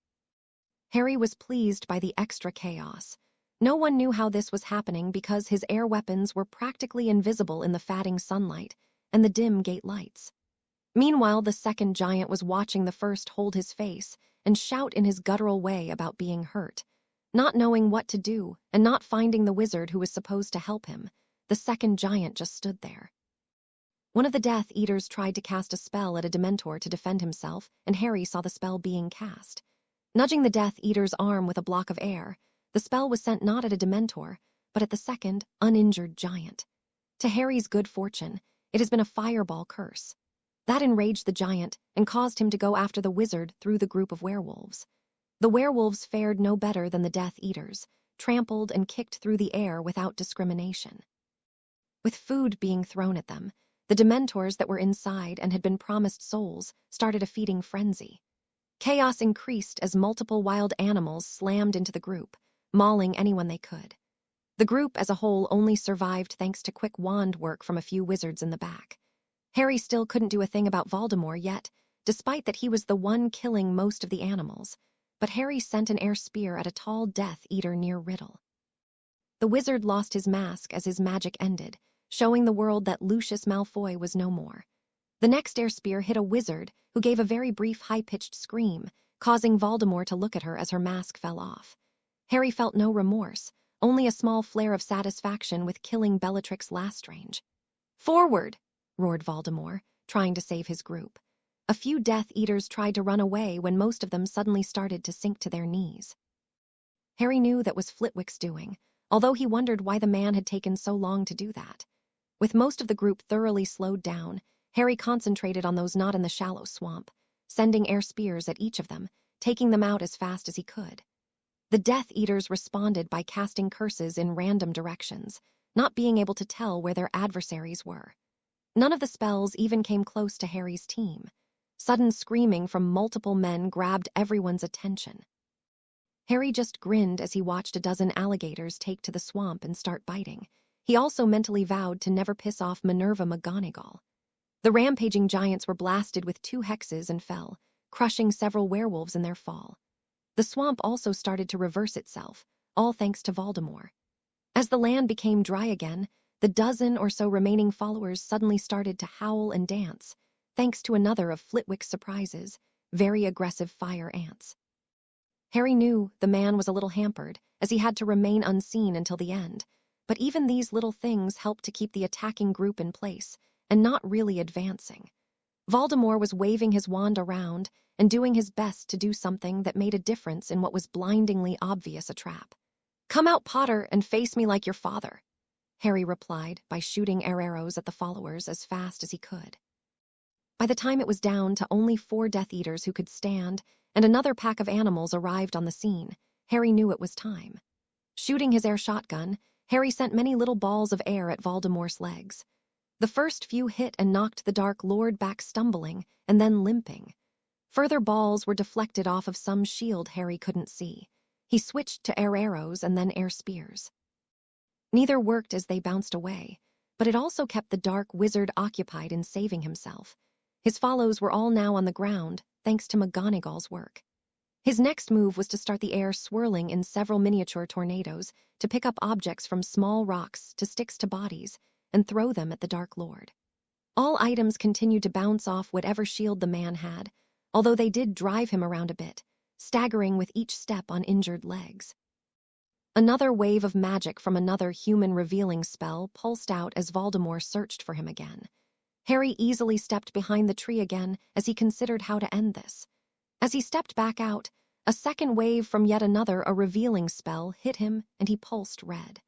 Harry was pleased by the extra chaos. No one knew how this was happening because his air weapons were practically invisible in the fading sunlight and the dim gate lights. Meanwhile, the second giant was watching the first hold his face and shout in his guttural way about being hurt. Not knowing what to do and not finding the wizard who was supposed to help him, the second giant just stood there. One of the Death Eaters tried to cast a spell at a Dementor to defend himself, and Harry saw the spell being cast. Nudging the Death Eater's arm with a block of air, the spell was sent not at a Dementor, but at the second, uninjured giant. To Harry's good fortune, it has been a fireball curse. That enraged the giant and caused him to go after the wizard through the group of werewolves. The werewolves fared no better than the Death Eaters, trampled and kicked through the air without discrimination. With food being thrown at them, the Dementors that were inside and had been promised souls started a feeding frenzy. Chaos increased as multiple wild animals slammed into the group, mauling anyone they could. The group as a whole only survived thanks to quick wand work from a few wizards in the back. Harry still couldn't do a thing about Voldemort yet, despite that he was the one killing most of the animals, but Harry sent an air spear at a tall Death Eater near Riddle. The wizard lost his mask as his magic ended, showing the world that Lucius Malfoy was no more. The next air spear hit a wizard who gave a very brief high-pitched scream, causing Voldemort to look at her as her mask fell off. Harry felt no remorse, only a small flare of satisfaction with killing Bellatrix Lestrange. "Forward!" roared Voldemort, trying to save his group. A few Death Eaters tried to run away when most of them suddenly started to sink to their knees. Harry knew that was Flitwick's doing, although he wondered why the man had taken so long to do that. With most of the group thoroughly slowed down, Harry concentrated on those not in the shallow swamp, sending air spears at each of them, taking them out as fast as he could. The Death Eaters responded by casting curses in random directions, not being able to tell where their adversaries were. None of the spells even came close to Harry's team. Sudden screaming from multiple men grabbed everyone's attention. Harry just grinned as he watched a dozen alligators take to the swamp and start biting. He also mentally vowed to never piss off Minerva McGonagall. The rampaging giants were blasted with 2 hexes and fell, crushing several werewolves in their fall. The swamp also started to reverse itself, all thanks to Voldemort. As the land became dry again, the dozen or so remaining followers suddenly started to howl and dance, thanks to another of Flitwick's surprises, very aggressive fire ants. Harry knew the man was a little hampered, as he had to remain unseen until the end, but even these little things helped to keep the attacking group in place, and not really advancing. Voldemort was waving his wand around and doing his best to do something that made a difference in what was blindingly obvious a trap. "Come out, Potter, and face me like your father," Harry replied by shooting air arrows at the followers as fast as he could. By the time it was down to only 4 Death Eaters who could stand, and another pack of animals arrived on the scene, Harry knew it was time. Shooting his air shotgun, Harry sent many little balls of air at Voldemort's legs. The first few hit and knocked the Dark Lord back stumbling and then limping. Further balls were deflected off of some shield Harry couldn't see. He switched to air arrows and then air spears. Neither worked as they bounced away, but it also kept the Dark Wizard occupied in saving himself. His follows were all now on the ground, thanks to McGonagall's work. His next move was to start the air swirling in several miniature tornadoes to pick up objects from small rocks to sticks to bodies and throw them at the Dark Lord. All items continued to bounce off whatever shield the man had, although they did drive him around a bit, staggering with each step on injured legs. Another wave of magic from another human revealing spell pulsed out as Voldemort searched for him again. Harry easily stepped behind the tree again as he considered how to end this. As he stepped back out, a second wave from yet another a revealing spell hit him and he pulsed red.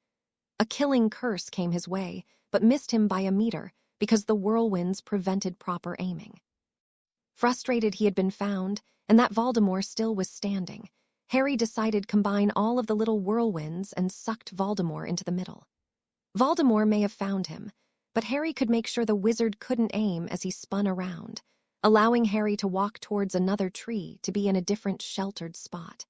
A killing curse came his way, but missed him by a meter because the whirlwinds prevented proper aiming. Frustrated he had been found, and that Voldemort still was standing, Harry decided to combine all of the little whirlwinds and sucked Voldemort into the middle. Voldemort may have found him, but Harry could make sure the wizard couldn't aim as he spun around, allowing Harry to walk towards another tree to be in a different sheltered spot.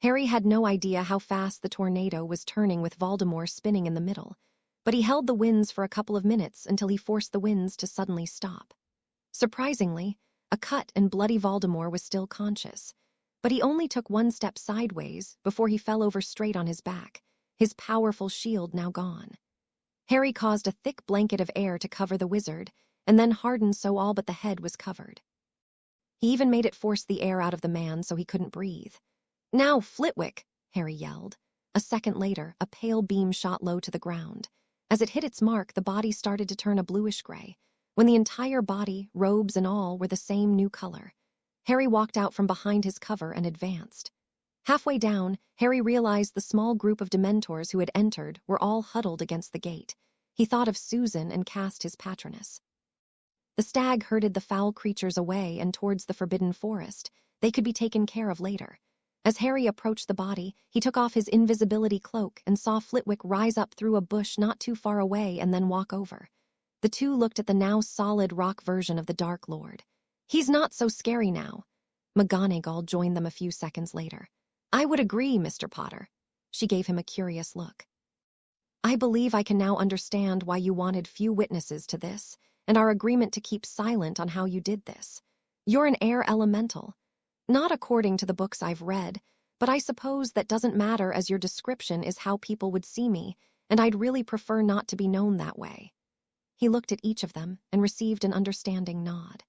Harry had no idea how fast the tornado was turning with Voldemort spinning in the middle, but he held the winds for a couple of minutes until he forced the winds to suddenly stop. Surprisingly, a cut and bloody Voldemort was still conscious, But he only took one step sideways before he fell over straight on his back, his powerful shield now gone. Harry caused a thick blanket of air to cover the wizard, and then hardened so all but the head was covered. He even made it force the air out of the man so he couldn't breathe. "Now, Flitwick!" Harry yelled. A second later, a pale beam shot low to the ground. As it hit its mark, the body started to turn a bluish gray, when the entire body, robes and all, were the same new color. Harry walked out from behind his cover and advanced. Halfway down, Harry realized the small group of Dementors who had entered were all huddled against the gate. He thought of Susan and cast his Patronus. The stag herded the foul creatures away and towards the forbidden forest. They could be taken care of later. As Harry approached the body, he took off his invisibility cloak and saw Flitwick rise up through a bush not too far away and then walk over. The two looked at the now solid rock version of the Dark Lord. "He's not so scary now." McGonagall joined them a few seconds later. "I would agree, Mr. Potter." She gave him a curious look. "I believe I can now understand why you wanted few witnesses to this, and our agreement to keep silent on how you did this. You're an air elemental. Not according to the books I've read, but I suppose that doesn't matter as your description is how people would see me, and I'd really prefer not to be known that way." He looked at each of them and received an understanding nod.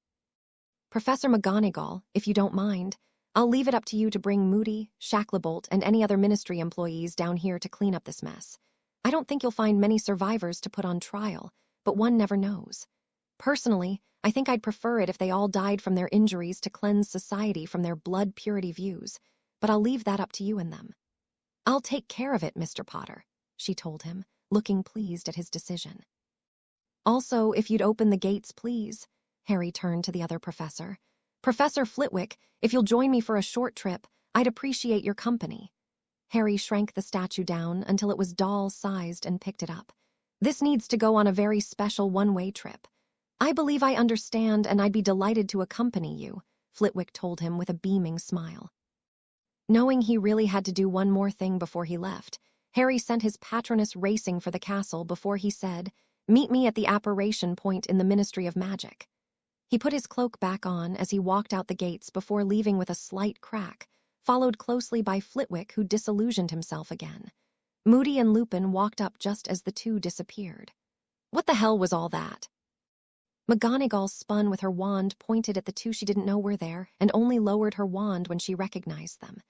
"Professor McGonagall, if you don't mind, I'll leave it up to you to bring Moody, Shacklebolt, and any other Ministry employees down here to clean up this mess. I don't think you'll find many survivors to put on trial, but one never knows. Personally, I think I'd prefer it if they all died from their injuries to cleanse society from their blood purity views, but I'll leave that up to you and them." "I'll take care of it, Mr. Potter," she told him, looking pleased at his decision. "Also, if you'd open the gates, please." Harry turned to the other professor. "Professor Flitwick, if you'll join me for a short trip, I'd appreciate your company." Harry shrank the statue down until it was doll-sized and picked it up. "This needs to go on a very special one-way trip." "I believe I understand, and I'd be delighted to accompany you," Flitwick told him with a beaming smile. Knowing he really had to do one more thing before he left, Harry sent his Patronus racing for the castle before he said, "Meet me at the apparition point in the Ministry of Magic." He put his cloak back on as he walked out the gates before leaving with a slight crack, followed closely by Flitwick, who disillusioned himself again. Moody and Lupin walked up just as the two disappeared. "What the hell was all that?" McGonagall spun with her wand pointed at the two she didn't know were there and only lowered her wand when she recognized them.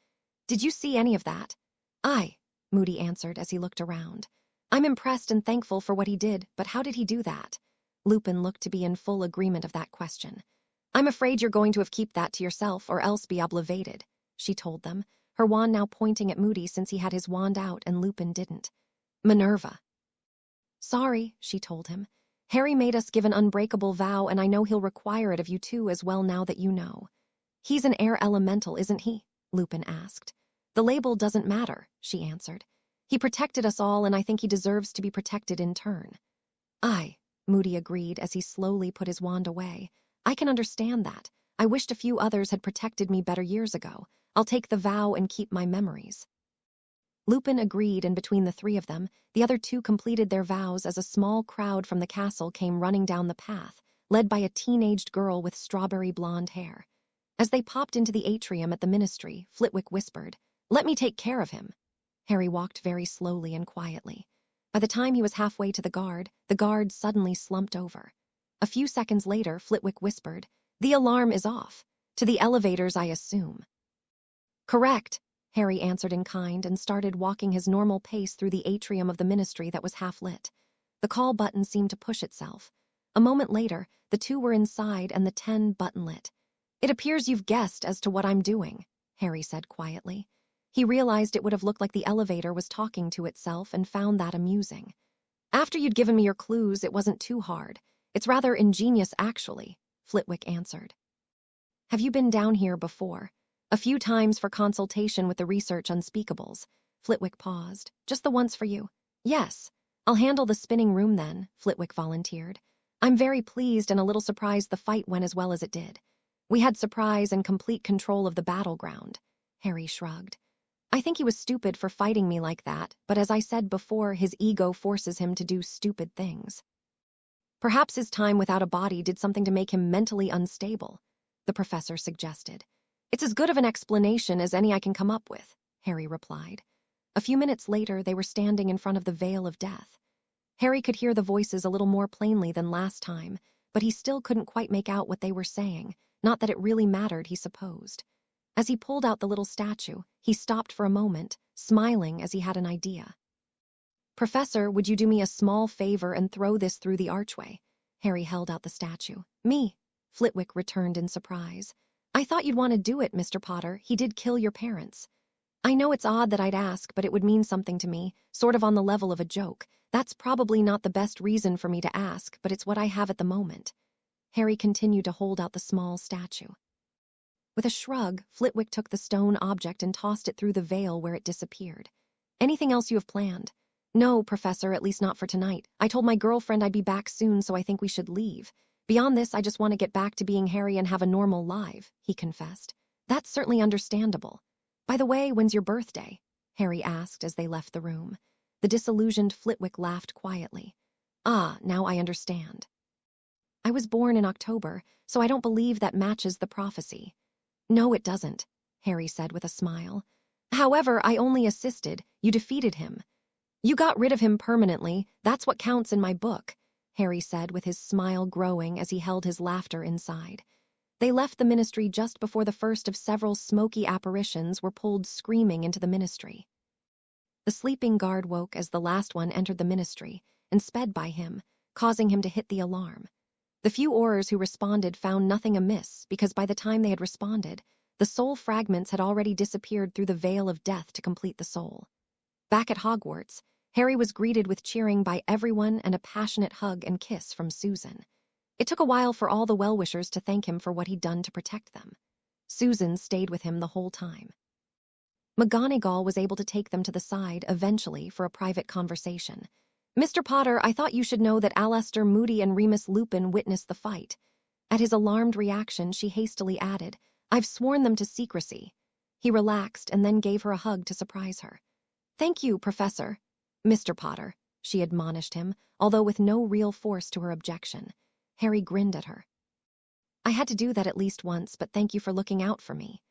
"Did you see any of that?" "Aye," Moody answered as he looked around. "I'm impressed and thankful for what he did, but how did he do that?" Lupin looked to be in full agreement of that question. "I'm afraid you're going to have keep that to yourself or else be oblivated," she told them, her wand now pointing at Moody since he had his wand out and Lupin didn't. "Minerva." "Sorry," she told him. "Harry made us give an unbreakable vow, and I know he'll require it of you too as well now that you know." "He's an air elemental, isn't he?" Lupin asked. "The label doesn't matter," she answered. "He protected us all, and I think he deserves to be protected in turn." "Aye," Moody agreed as he slowly put his wand away. "I can understand that. I wished a few others had protected me better years ago. I'll take the vow and keep my memories." Lupin agreed, and between the three of them, the other two completed their vows as a small crowd from the castle came running down the path, led by a teenaged girl with strawberry blonde hair. As they popped into the atrium at the Ministry, Flitwick whispered, "Let me take care of him." Harry walked very slowly and quietly. By the time he was halfway to the guard suddenly slumped over. A few seconds later, Flitwick whispered, "The alarm is off. To the elevators, I assume." "Correct," Harry answered in kind and started walking his normal pace through the atrium of the Ministry that was half lit. The call button seemed to push itself. A moment later, the two were inside and the 10 button lit. "It appears you've guessed as to what I'm doing," Harry said quietly. He realized it would have looked like the elevator was talking to itself and found that amusing. "After you'd given me your clues, it wasn't too hard. It's rather ingenious, actually," Flitwick answered. "Have you been down here before?" "A few times for consultation with the research unspeakables." Flitwick paused. "Just the once for you?" "Yes. I'll handle the spinning room then," Flitwick volunteered. "I'm very pleased and a little surprised the fight went as well as it did. We had surprise and complete control of the battleground." Harry shrugged. "I think he was stupid for fighting me like that, but as I said before, his ego forces him to do stupid things. Perhaps his time without a body did something to make him mentally unstable," the professor suggested. It's as good of an explanation as any I can come up with, Harry replied. A few minutes later, they were standing in front of the Veil of Death. Harry could hear the voices a little more plainly than last time, but he still couldn't quite make out what they were saying, not that it really mattered, he supposed. As he pulled out the little statue, he stopped for a moment, smiling as he had an idea. Professor, would you do me a small favor and throw this through the archway? Harry held out the statue. Me? Flitwick returned in surprise. I thought you'd want to do it, Mr. Potter. He did kill your parents. I know it's odd that I'd ask, but it would mean something to me, sort of on the level of a joke. That's probably not the best reason for me to ask, but it's what I have at the moment. Harry continued to hold out the small statue. With a shrug, Flitwick took the stone object and tossed it through the veil where it disappeared. Anything else you have planned? No, Professor, at least not for tonight. I told my girlfriend I'd be back soon, so I think we should leave. Beyond this, I just want to get back to being Harry and have a normal life, he confessed. That's certainly understandable. By the way, when's your birthday? Harry asked as they left the room. The disillusioned Flitwick laughed quietly. Ah, now I understand. I was born in October, so I don't believe that matches the prophecy. No, it doesn't, Harry said with a smile. However, I only assisted. You defeated him. You got rid of him permanently. That's what counts in my book, Harry said with his smile growing as he held his laughter inside. They left the ministry just before the first of several smoky apparitions were pulled screaming into the ministry. The sleeping guard woke as the last one entered the ministry and sped by him, causing him to hit the alarm. The few Aurors who responded found nothing amiss because by the time they had responded, the soul fragments had already disappeared through the veil of death to complete the soul. Back at Hogwarts, Harry was greeted with cheering by everyone and a passionate hug and kiss from Susan. It took a while for all the well-wishers to thank him for what he'd done to protect them. Susan stayed with him the whole time. McGonagall was able to take them to the side, eventually, for a private conversation. Mr. Potter, I thought you should know that Alastor Moody and Remus Lupin witnessed the fight. At his alarmed reaction, she hastily added, I've sworn them to secrecy. He relaxed and then gave her a hug to surprise her. Thank you, Professor. Mr. Potter, she admonished him, although with no real force to her objection. Harry grinned at her. I had to do that at least once, but thank you for looking out for me.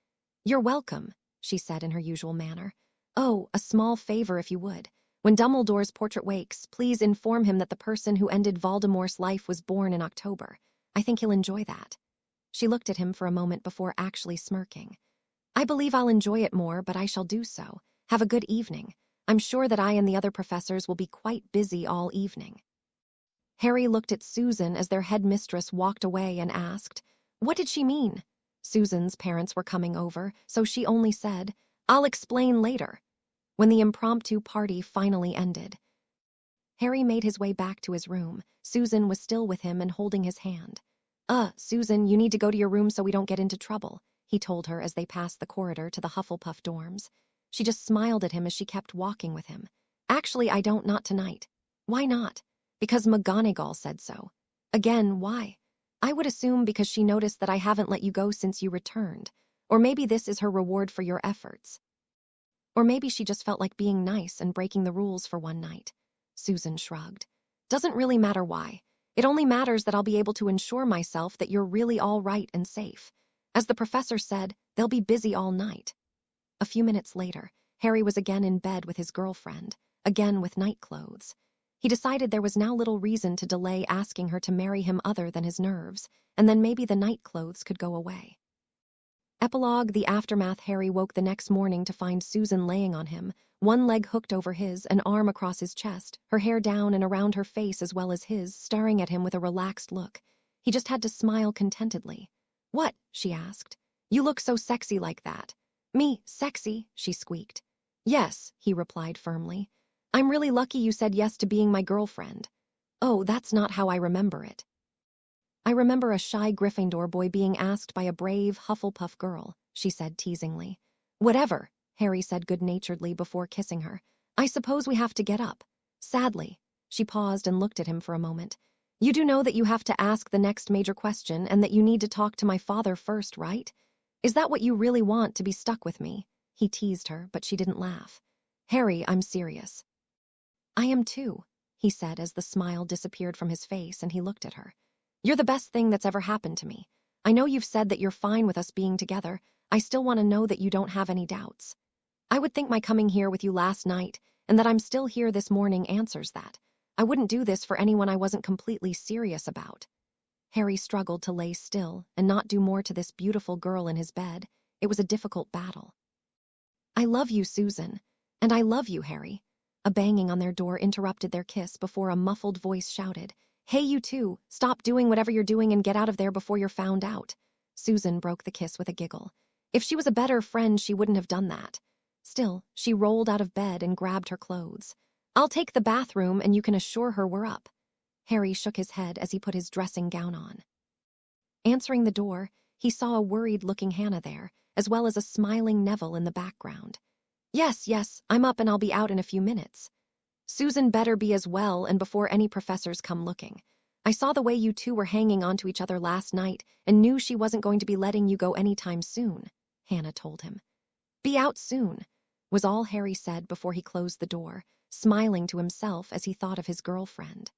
You're welcome, she said in her usual manner. Oh, a small favor if you would. When Dumbledore's portrait wakes, please inform him that the person who ended Voldemort's life was born in October. I think he'll enjoy that. She looked at him for a moment before actually smirking. I believe I'll enjoy it more, but I shall do so. Have a good evening. I'm sure that I and the other professors will be quite busy all evening. Harry looked at Susan as their headmistress walked away and asked, What did she mean? Susan's parents were coming over, so she only said, I'll explain later. When the impromptu party finally ended, Harry made his way back to his room. Susan was still with him and holding his hand. Susan, you need to go to your room so we don't get into trouble, he told her as they passed the corridor to the Hufflepuff dorms. She just smiled at him as she kept walking with him. Actually, I don't, not tonight. Why not? Because McGonagall said so. Again, why? I would assume because she noticed that I haven't let you go since you returned. Or maybe this is her reward for your efforts. Or maybe she just felt like being nice and breaking the rules for one night. Susan shrugged. Doesn't really matter why. It only matters that I'll be able to ensure myself that you're really all right and safe. As the professor said, they'll be busy all night. A few minutes later, Harry was again in bed with his girlfriend, again with night clothes. He decided there was now little reason to delay asking her to marry him other than his nerves, and then maybe the night clothes could go away. Epilogue, the aftermath. Harry woke the next morning to find Susan laying on him, one leg hooked over his, an arm across his chest, her hair down and around her face as well as his, staring at him with a relaxed look. He just had to smile contentedly. What? She asked. You look so sexy like that. Me, sexy? She squeaked. Yes, he replied firmly. I'm really lucky you said yes to being my girlfriend. Oh, that's not how I remember it. I remember a shy Gryffindor boy being asked by a brave Hufflepuff girl, she said teasingly. Whatever, Harry said good-naturedly before kissing her. I suppose we have to get up. Sadly. She paused and looked at him for a moment. You do know that you have to ask the next major question and that you need to talk to my father first, right? Is that what you really want, to be stuck with me? He teased her, but she didn't laugh. Harry, I'm serious. I am too, he said as the smile disappeared from his face and he looked at her. You're the best thing that's ever happened to me. I know you've said that you're fine with us being together. I still want to know that you don't have any doubts. I would think my coming here with you last night and that I'm still here this morning answers that. I wouldn't do this for anyone I wasn't completely serious about. Harry struggled to lay still and not do more to this beautiful girl in his bed. It was a difficult battle. I love you, Susan. And I love you, Harry. A banging on their door interrupted their kiss before a muffled voice shouted, Hey, you two, stop doing whatever you're doing and get out of there before you're found out. Susan broke the kiss with a giggle. If she was a better friend, she wouldn't have done that. Still, she rolled out of bed and grabbed her clothes. I'll take the bathroom and you can assure her we're up. Harry shook his head as he put his dressing gown on. Answering the door, he saw a worried-looking Hannah there, as well as a smiling Neville in the background. Yes, I'm up and I'll be out in a few minutes. Susan better be as well and before any professors come looking. I saw the way you two were hanging onto each other last night and knew she wasn't going to be letting you go anytime soon, Hannah told him. Be out soon, was all Harry said before he closed the door, smiling to himself as he thought of his girlfriend.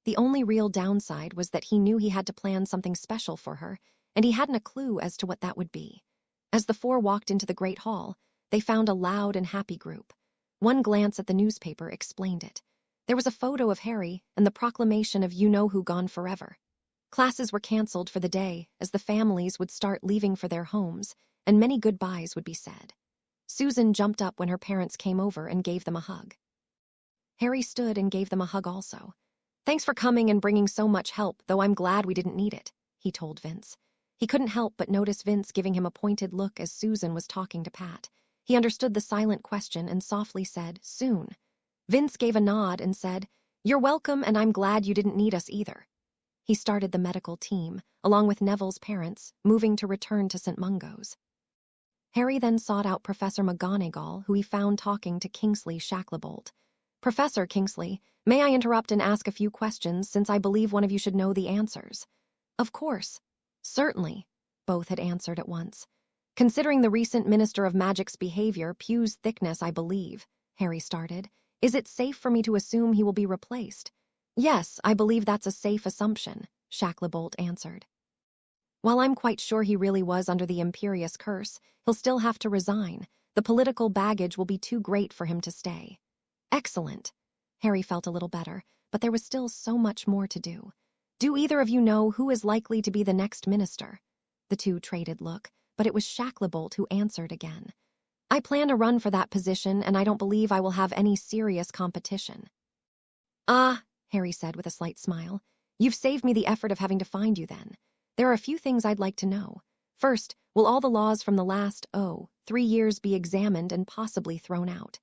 The only real downside was that he knew he had to plan something special for her, and he hadn't a clue as to what that would be. As the four walked into the Great Hall, they found a loud and happy group. One glance at the newspaper explained it. There was a photo of Harry and the proclamation of you-know-who gone forever. Classes were canceled for the day as the families would start leaving for their homes, and many goodbyes would be said. Susan jumped up when her parents came over and gave them a hug. Harry stood and gave them a hug also. Thanks for coming and bringing so much help, though I'm glad we didn't need it, he told Vince. He couldn't help but notice Vince giving him a pointed look as Susan was talking to Pat. He understood the silent question and softly said, Soon. Vince gave a nod and said, You're welcome and I'm glad you didn't need us either. He started the medical team, along with Neville's parents, moving to return to St. Mungo's. Harry then sought out Professor McGonagall, who he found talking to Kingsley Shacklebolt. Professor Kingsley, may I interrupt and ask a few questions since I believe one of you should know the answers? Of course. Certainly, both had answered at once. Considering the recent Minister of Magic's behavior, Pugh's thickness, I believe, Harry started, is it safe for me to assume he will be replaced? Yes, I believe that's a safe assumption, Shacklebolt answered. While I'm quite sure he really was under the Imperious curse, he'll still have to resign. The political baggage will be too great for him to stay. Excellent. Harry felt a little better, but there was still so much more to do. Do either of you know who is likely to be the next minister? The two traded look, but it was Shacklebolt who answered again. I plan to run for that position, and I don't believe I will have any serious competition. Ah, Harry said with a slight smile. You've saved me the effort of having to find you then. There are a few things I'd like to know. First, will all the laws from the last, 3 years be examined and possibly thrown out?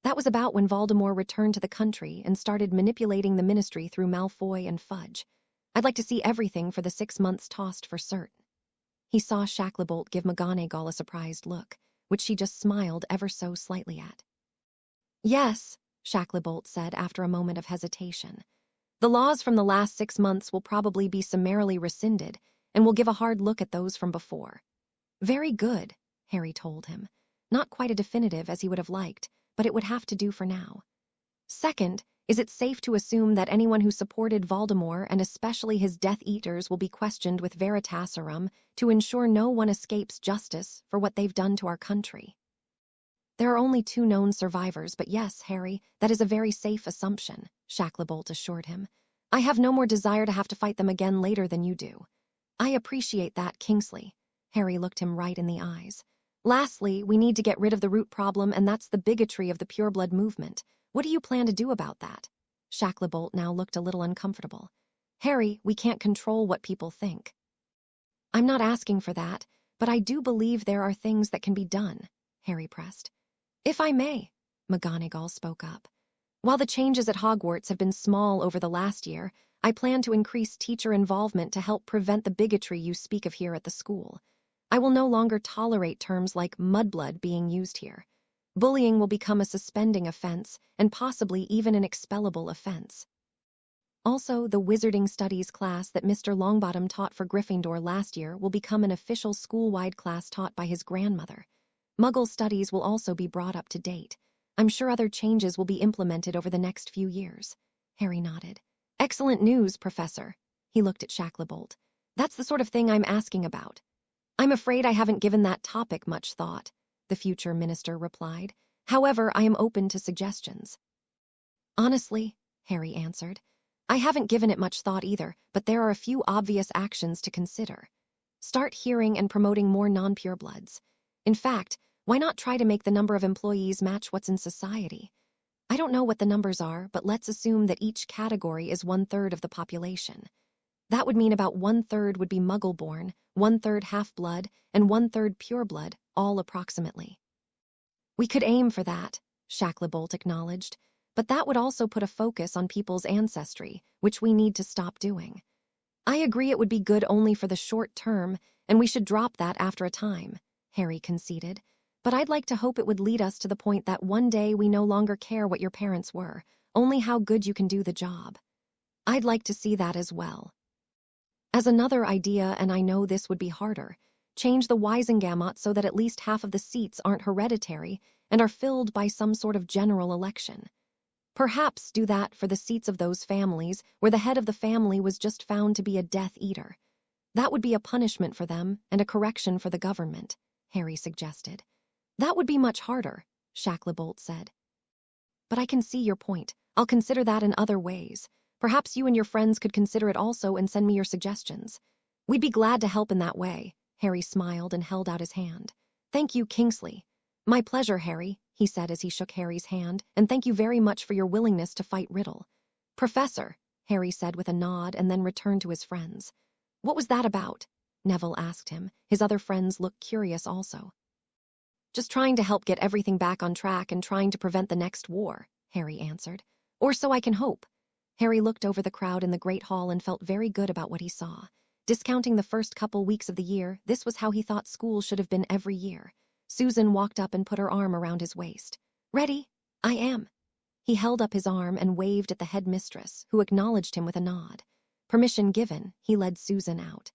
That was about when Voldemort returned to the country and started manipulating the Ministry through Malfoy and Fudge. I'd like to see everything for the 6 months tossed for cert. He saw Shacklebolt give McGonagall a surprised look, which she just smiled ever so slightly at. Yes, Shacklebolt said after a moment of hesitation. The laws from the last 6 months will probably be summarily rescinded, and we'll give a hard look at those from before. Very good, Harry told him. Not quite a definitive as he would have liked, but it would have to do for now. Second, is it safe to assume that anyone who supported Voldemort and especially his Death Eaters will be questioned with Veritaserum to ensure no one escapes justice for what they've done to our country? There are only 2 known survivors, but yes, Harry, that is a very safe assumption, Shacklebolt assured him. I have no more desire to have to fight them again later than you do. I appreciate that, Kingsley. Harry looked him right in the eyes. Lastly, we need to get rid of the root problem, and that's the bigotry of the pureblood movement. What do you plan to do about that? Shacklebolt now looked a little uncomfortable. Harry, we can't control what people think. I'm not asking for that, but I do believe there are things that can be done, Harry pressed. If I may, McGonagall spoke up. While the changes at Hogwarts have been small over the last year, I plan to increase teacher involvement to help prevent the bigotry you speak of here at the school. I will no longer tolerate terms like mudblood being used here. Bullying will become a suspending offense and possibly even an expellable offense. Also, the Wizarding Studies class that Mr. Longbottom taught for Gryffindor last year will become an official school-wide class taught by his grandmother. Muggle studies will also be brought up to date. I'm sure other changes will be implemented over the next few years. Harry nodded. Excellent news, Professor. He looked at Shacklebolt. That's the sort of thing I'm asking about. I'm afraid I haven't given that topic much thought, the future minister replied. However, I am open to suggestions. Honestly, Harry answered, I haven't given it much thought either, but there are a few obvious actions to consider. Start hearing and promoting more non-purebloods. In fact, why not try to make the number of employees match what's in society? I don't know what the numbers are, but let's assume that each category is 1/3 of the population. That would mean about 1/3 would be Muggle-born, 1/3 half-blood, and 1/3 pureblood, all approximately. We could aim for that, Shacklebolt acknowledged, but that would also put a focus on people's ancestry, which we need to stop doing. I agree it would be good only for the short term, and we should drop that after a time, Harry conceded. But I'd like to hope it would lead us to the point that one day we no longer care what your parents were, only how good you can do the job. I'd like to see that as well. As another idea, and I know this would be harder, change the Wisengamot so that at least half of the seats aren't hereditary and are filled by some sort of general election. Perhaps do that for the seats of those families where the head of the family was just found to be a Death Eater. That would be a punishment for them and a correction for the government, Harry suggested. That would be much harder, Shacklebolt said. But I can see your point. I'll consider that in other ways. Perhaps you and your friends could consider it also and send me your suggestions. We'd be glad to help in that way, Harry smiled and held out his hand. Thank you, Kingsley. My pleasure, Harry, he said as he shook Harry's hand, and thank you very much for your willingness to fight Riddle. Professor, Harry said with a nod and then returned to his friends. What was that about? Neville asked him. His other friends looked curious also. Just trying to help get everything back on track and trying to prevent the next war, Harry answered. Or so I can hope. Harry looked over the crowd in the Great Hall and felt very good about what he saw. Discounting the first couple weeks of the year, this was how he thought school should have been every year. Susan walked up and put her arm around his waist. Ready? I am. He held up his arm and waved at the headmistress, who acknowledged him with a nod. Permission given, he led Susan out.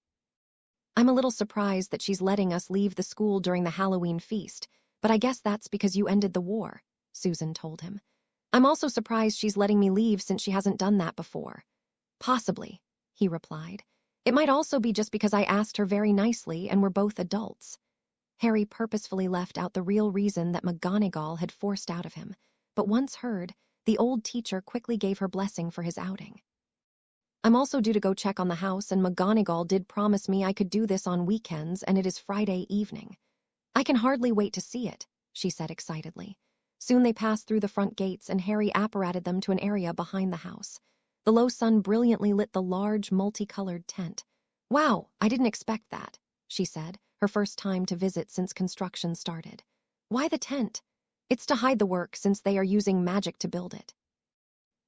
I'm a little surprised that she's letting us leave the school during the Halloween feast, but I guess that's because you ended the war, Susan told him. I'm also surprised she's letting me leave since she hasn't done that before. Possibly, he replied. It might also be just because I asked her very nicely and we're both adults. Harry purposefully left out the real reason that McGonagall had forced out of him, but once heard, the old teacher quickly gave her blessing for his outing. I'm also due to go check on the house, and McGonagall did promise me I could do this on weekends, and it is Friday evening. I can hardly wait to see it, she said excitedly. Soon they passed through the front gates, and Harry apparated them to an area behind the house. The low sun brilliantly lit the large, multicolored tent. Wow, I didn't expect that, she said, her first time to visit since construction started. Why the tent? It's to hide the work since they are using magic to build it.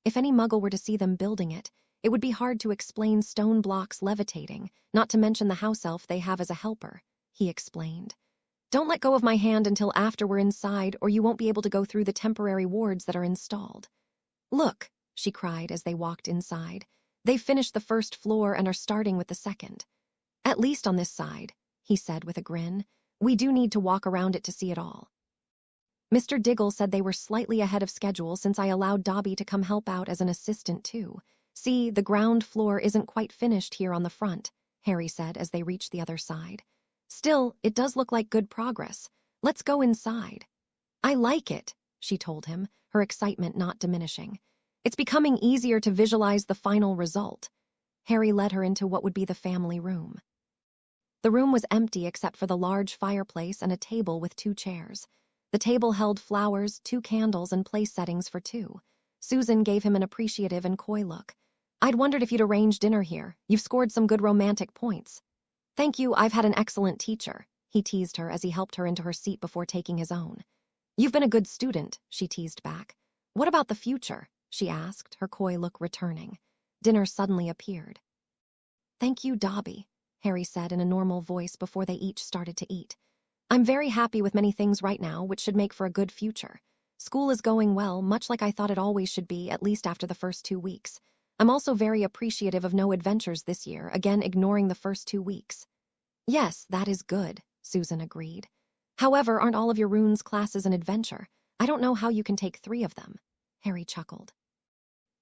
If any Muggle were to see them building it, it would be hard to explain stone blocks levitating, not to mention the house elf they have as a helper, he explained. Don't let go of my hand until after we're inside, or you won't be able to go through the temporary wards that are installed. Look, she cried as they walked inside. They've finished the first floor and are starting with the second. At least on this side, he said with a grin. We do need to walk around it to see it all. Mr. Diggle said they were slightly ahead of schedule since I allowed Dobby to come help out as an assistant too. See, the ground floor isn't quite finished here on the front, Harry said as they reached the other side. Still, it does look like good progress. Let's go inside. I like it, she told him, her excitement not diminishing. It's becoming easier to visualize the final result. Harry led her into what would be the family room. The room was empty except for the large fireplace and a table with 2 chairs. The table held flowers, 2 candles, and place settings for 2. Susan gave him an appreciative and coy look. I'd wondered if you'd arrange dinner here. You've scored some good romantic points. Thank you, I've had an excellent teacher, he teased her as he helped her into her seat before taking his own. You've been a good student, she teased back. What about the future? She asked, her coy look returning. Dinner suddenly appeared. Thank you, Dobby, Harry said in a normal voice before they each started to eat. I'm very happy with many things right now, which should make for a good future. School is going well, much like I thought it always should be, at least after the first 2 weeks. I'm also very appreciative of no adventures this year, again ignoring the first 2 weeks. Yes, that is good, Susan agreed. However, aren't all of your runes classes an adventure? I don't know how you can take 3 of them. Harry chuckled.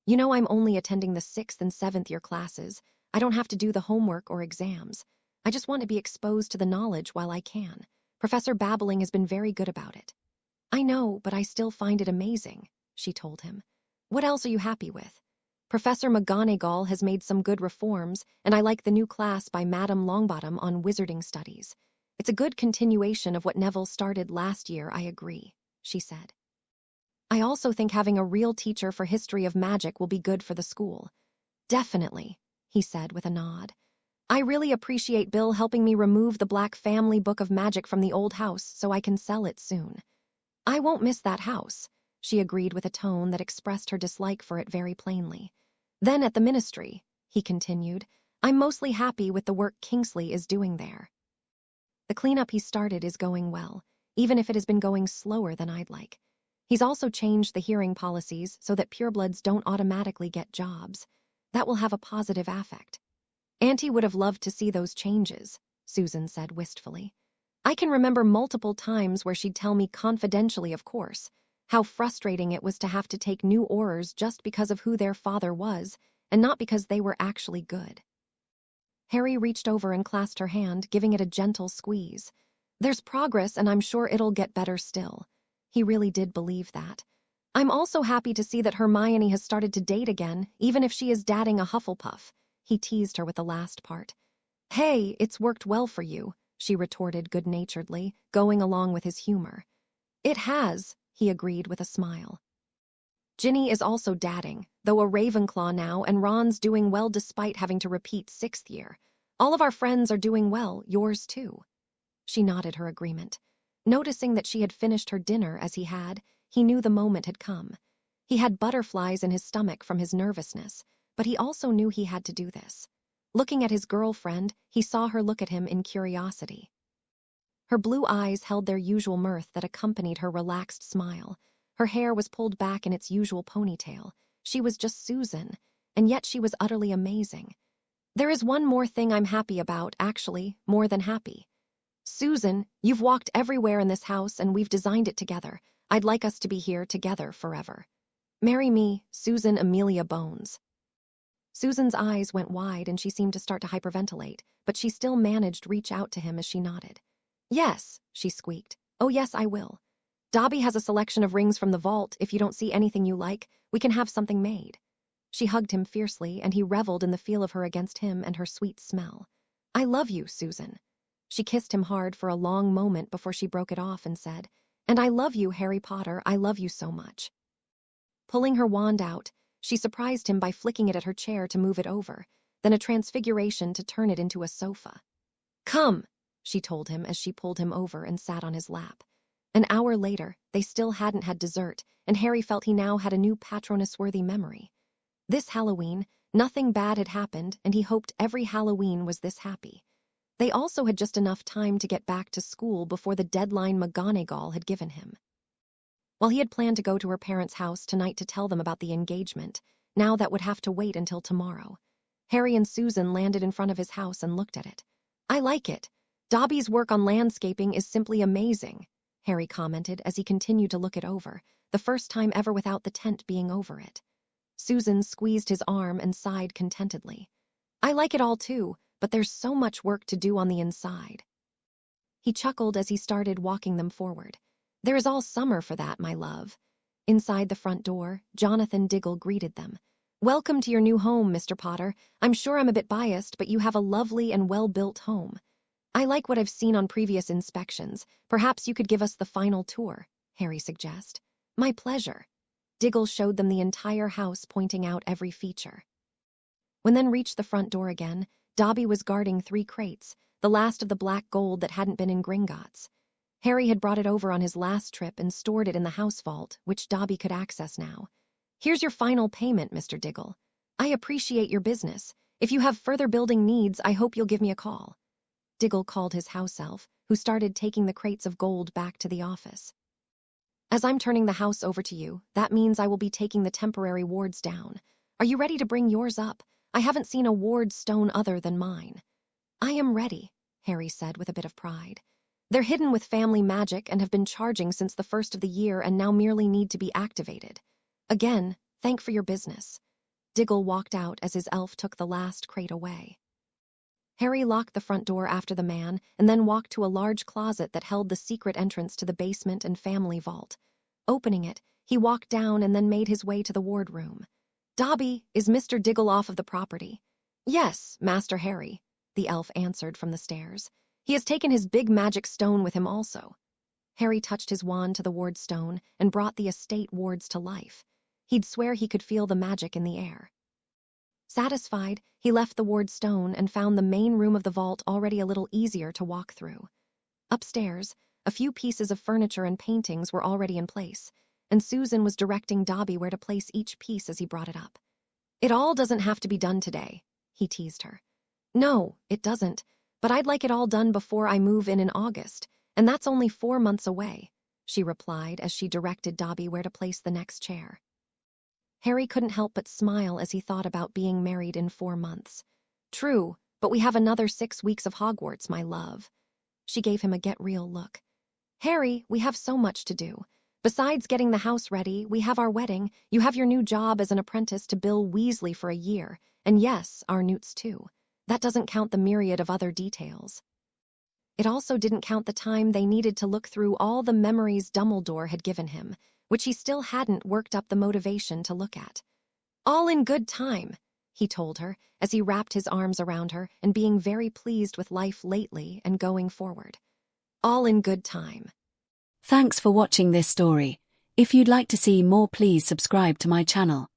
You know I'm only attending the 6th and 7th year classes. I don't have to do the homework or exams. I just want to be exposed to the knowledge while I can. Professor Babbling has been very good about it. I know, but I still find it amazing, she told him. What else are you happy with? Professor McGonagall has made some good reforms, and I like the new class by Madame Longbottom on wizarding studies. It's a good continuation of what Neville started last year, I agree, she said. I also think having a real teacher for history of magic will be good for the school. Definitely, he said with a nod. I really appreciate Bill helping me remove the Black Family Book of Magic from the old house so I can sell it soon. I won't miss that house, she agreed with a tone that expressed her dislike for it very plainly. Then at the Ministry, he continued, I'm mostly happy with the work Kingsley is doing there. The cleanup he started is going well, even if it has been going slower than I'd like. He's also changed the hearing policies so that purebloods don't automatically get jobs. That will have a positive effect. Auntie would have loved to see those changes, Susan said wistfully. I can remember multiple times where she'd tell me confidentially, of course, how frustrating it was to have to take new Aurors just because of who their father was, and not because they were actually good. Harry reached over and clasped her hand, giving it a gentle squeeze. There's progress, and I'm sure it'll get better still. He really did believe that. I'm also happy to see that Hermione has started to date again, even if she is dating a Hufflepuff. He teased her with the last part. Hey, it's worked well for you, she retorted good-naturedly, going along with his humor. It has, he agreed with a smile. Ginny is also dating, though a Ravenclaw now, and Ron's doing well despite having to repeat 6th year. All of our friends are doing well, yours too. She nodded her agreement. Noticing that she had finished her dinner as he had, he knew the moment had come. He had butterflies in his stomach from his nervousness, but he also knew he had to do this. Looking at his girlfriend, he saw her look at him in curiosity. Her blue eyes held their usual mirth that accompanied her relaxed smile. Her hair was pulled back in its usual ponytail. She was just Susan, and yet she was utterly amazing. There is one more thing I'm happy about, actually, more than happy. Susan, you've walked everywhere in this house and we've designed it together. I'd like us to be here together forever. Marry me, Susan Amelia Bones. Susan's eyes went wide and she seemed to start to hyperventilate, but she still managed to reach out to him as she nodded. Yes, she squeaked. Oh yes, I will. Dobby has a selection of rings from the vault. If you don't see anything you like, we can have something made. She hugged him fiercely, and he reveled in the feel of her against him and her sweet smell. I love you, Susan. She kissed him hard for a long moment before she broke it off and said, And I love you, Harry Potter. I love you so much. Pulling her wand out, she surprised him by flicking it at her chair to move it over, then a transfiguration to turn it into a sofa. Come, she told him as she pulled him over and sat on his lap. An hour later, they still hadn't had dessert, and Harry felt he now had a new Patronus-worthy memory. This Halloween, nothing bad had happened, and he hoped every Halloween was this happy. They also had just enough time to get back to school before the deadline McGonagall had given him. While he had planned to go to her parents' house tonight to tell them about the engagement, now that would have to wait until tomorrow. Harry and Susan landed in front of his house and looked at it. I like it. Dobby's work on landscaping is simply amazing, Harry commented as he continued to look it over, the first time ever without the tent being over it. Susan squeezed his arm and sighed contentedly. I like it all too, but there's so much work to do on the inside. He chuckled as he started walking them forward. There is all summer for that, my love. Inside the front door, Jonathan Diggle greeted them. Welcome to your new home, Mr. Potter. I'm sure I'm a bit biased, but you have a lovely and well-built home. I like what I've seen on previous inspections. Perhaps you could give us the final tour, Harry suggested. My pleasure. Diggle showed them the entire house, pointing out every feature. When then reached the front door again, Dobby was guarding 3 crates, the last of the black gold that hadn't been in Gringotts. Harry had brought it over on his last trip and stored it in the house vault, which Dobby could access now. Here's your final payment, Mr. Diggle. I appreciate your business. If you have further building needs, I hope you'll give me a call. Diggle called his house elf, who started taking the crates of gold back to the office. As I'm turning the house over to you, that means I will be taking the temporary wards down. Are you ready to bring yours up? I haven't seen a ward stone other than mine. I am ready, Harry said with a bit of pride. They're hidden with family magic and have been charging since the first of the year and now merely need to be activated. Again, thank for your business. Diggle walked out as his elf took the last crate away. Harry locked the front door after the man and then walked to a large closet that held the secret entrance to the basement and family vault. Opening it, he walked down and then made his way to the wardroom. "Dobby, is Mr. Diggle off of the property?" "Yes, Master Harry," the elf answered from the stairs. "He has taken his big magic stone with him also." Harry touched his wand to the ward stone and brought the estate wards to life. He'd swear he could feel the magic in the air. Satisfied, he left the ward stone and found the main room of the vault already a little easier to walk through. Upstairs, a few pieces of furniture and paintings were already in place, and Susan was directing Dobby where to place each piece as he brought it up. "It all doesn't have to be done today," he teased her. "No, it doesn't, but I'd like it all done before I move in August, and that's only 4 months away," she replied as she directed Dobby where to place the next chair. Harry couldn't help but smile as he thought about being married in 4 months. "True, but we have another 6 weeks of Hogwarts, my love." She gave him a get-real look. "Harry, we have so much to do. Besides getting the house ready, we have our wedding, you have your new job as an apprentice to Bill Weasley for a year, and yes, our Newts too. That doesn't count the myriad of other details." It also didn't count the time they needed to look through all the memories Dumbledore had given him, which he still hadn't worked up the motivation to look at. "All in good time," he told her as he wrapped his arms around her and being very pleased with life lately and going forward. "All in good time." Thanks for watching this story. If you'd like to see more, please subscribe to my channel.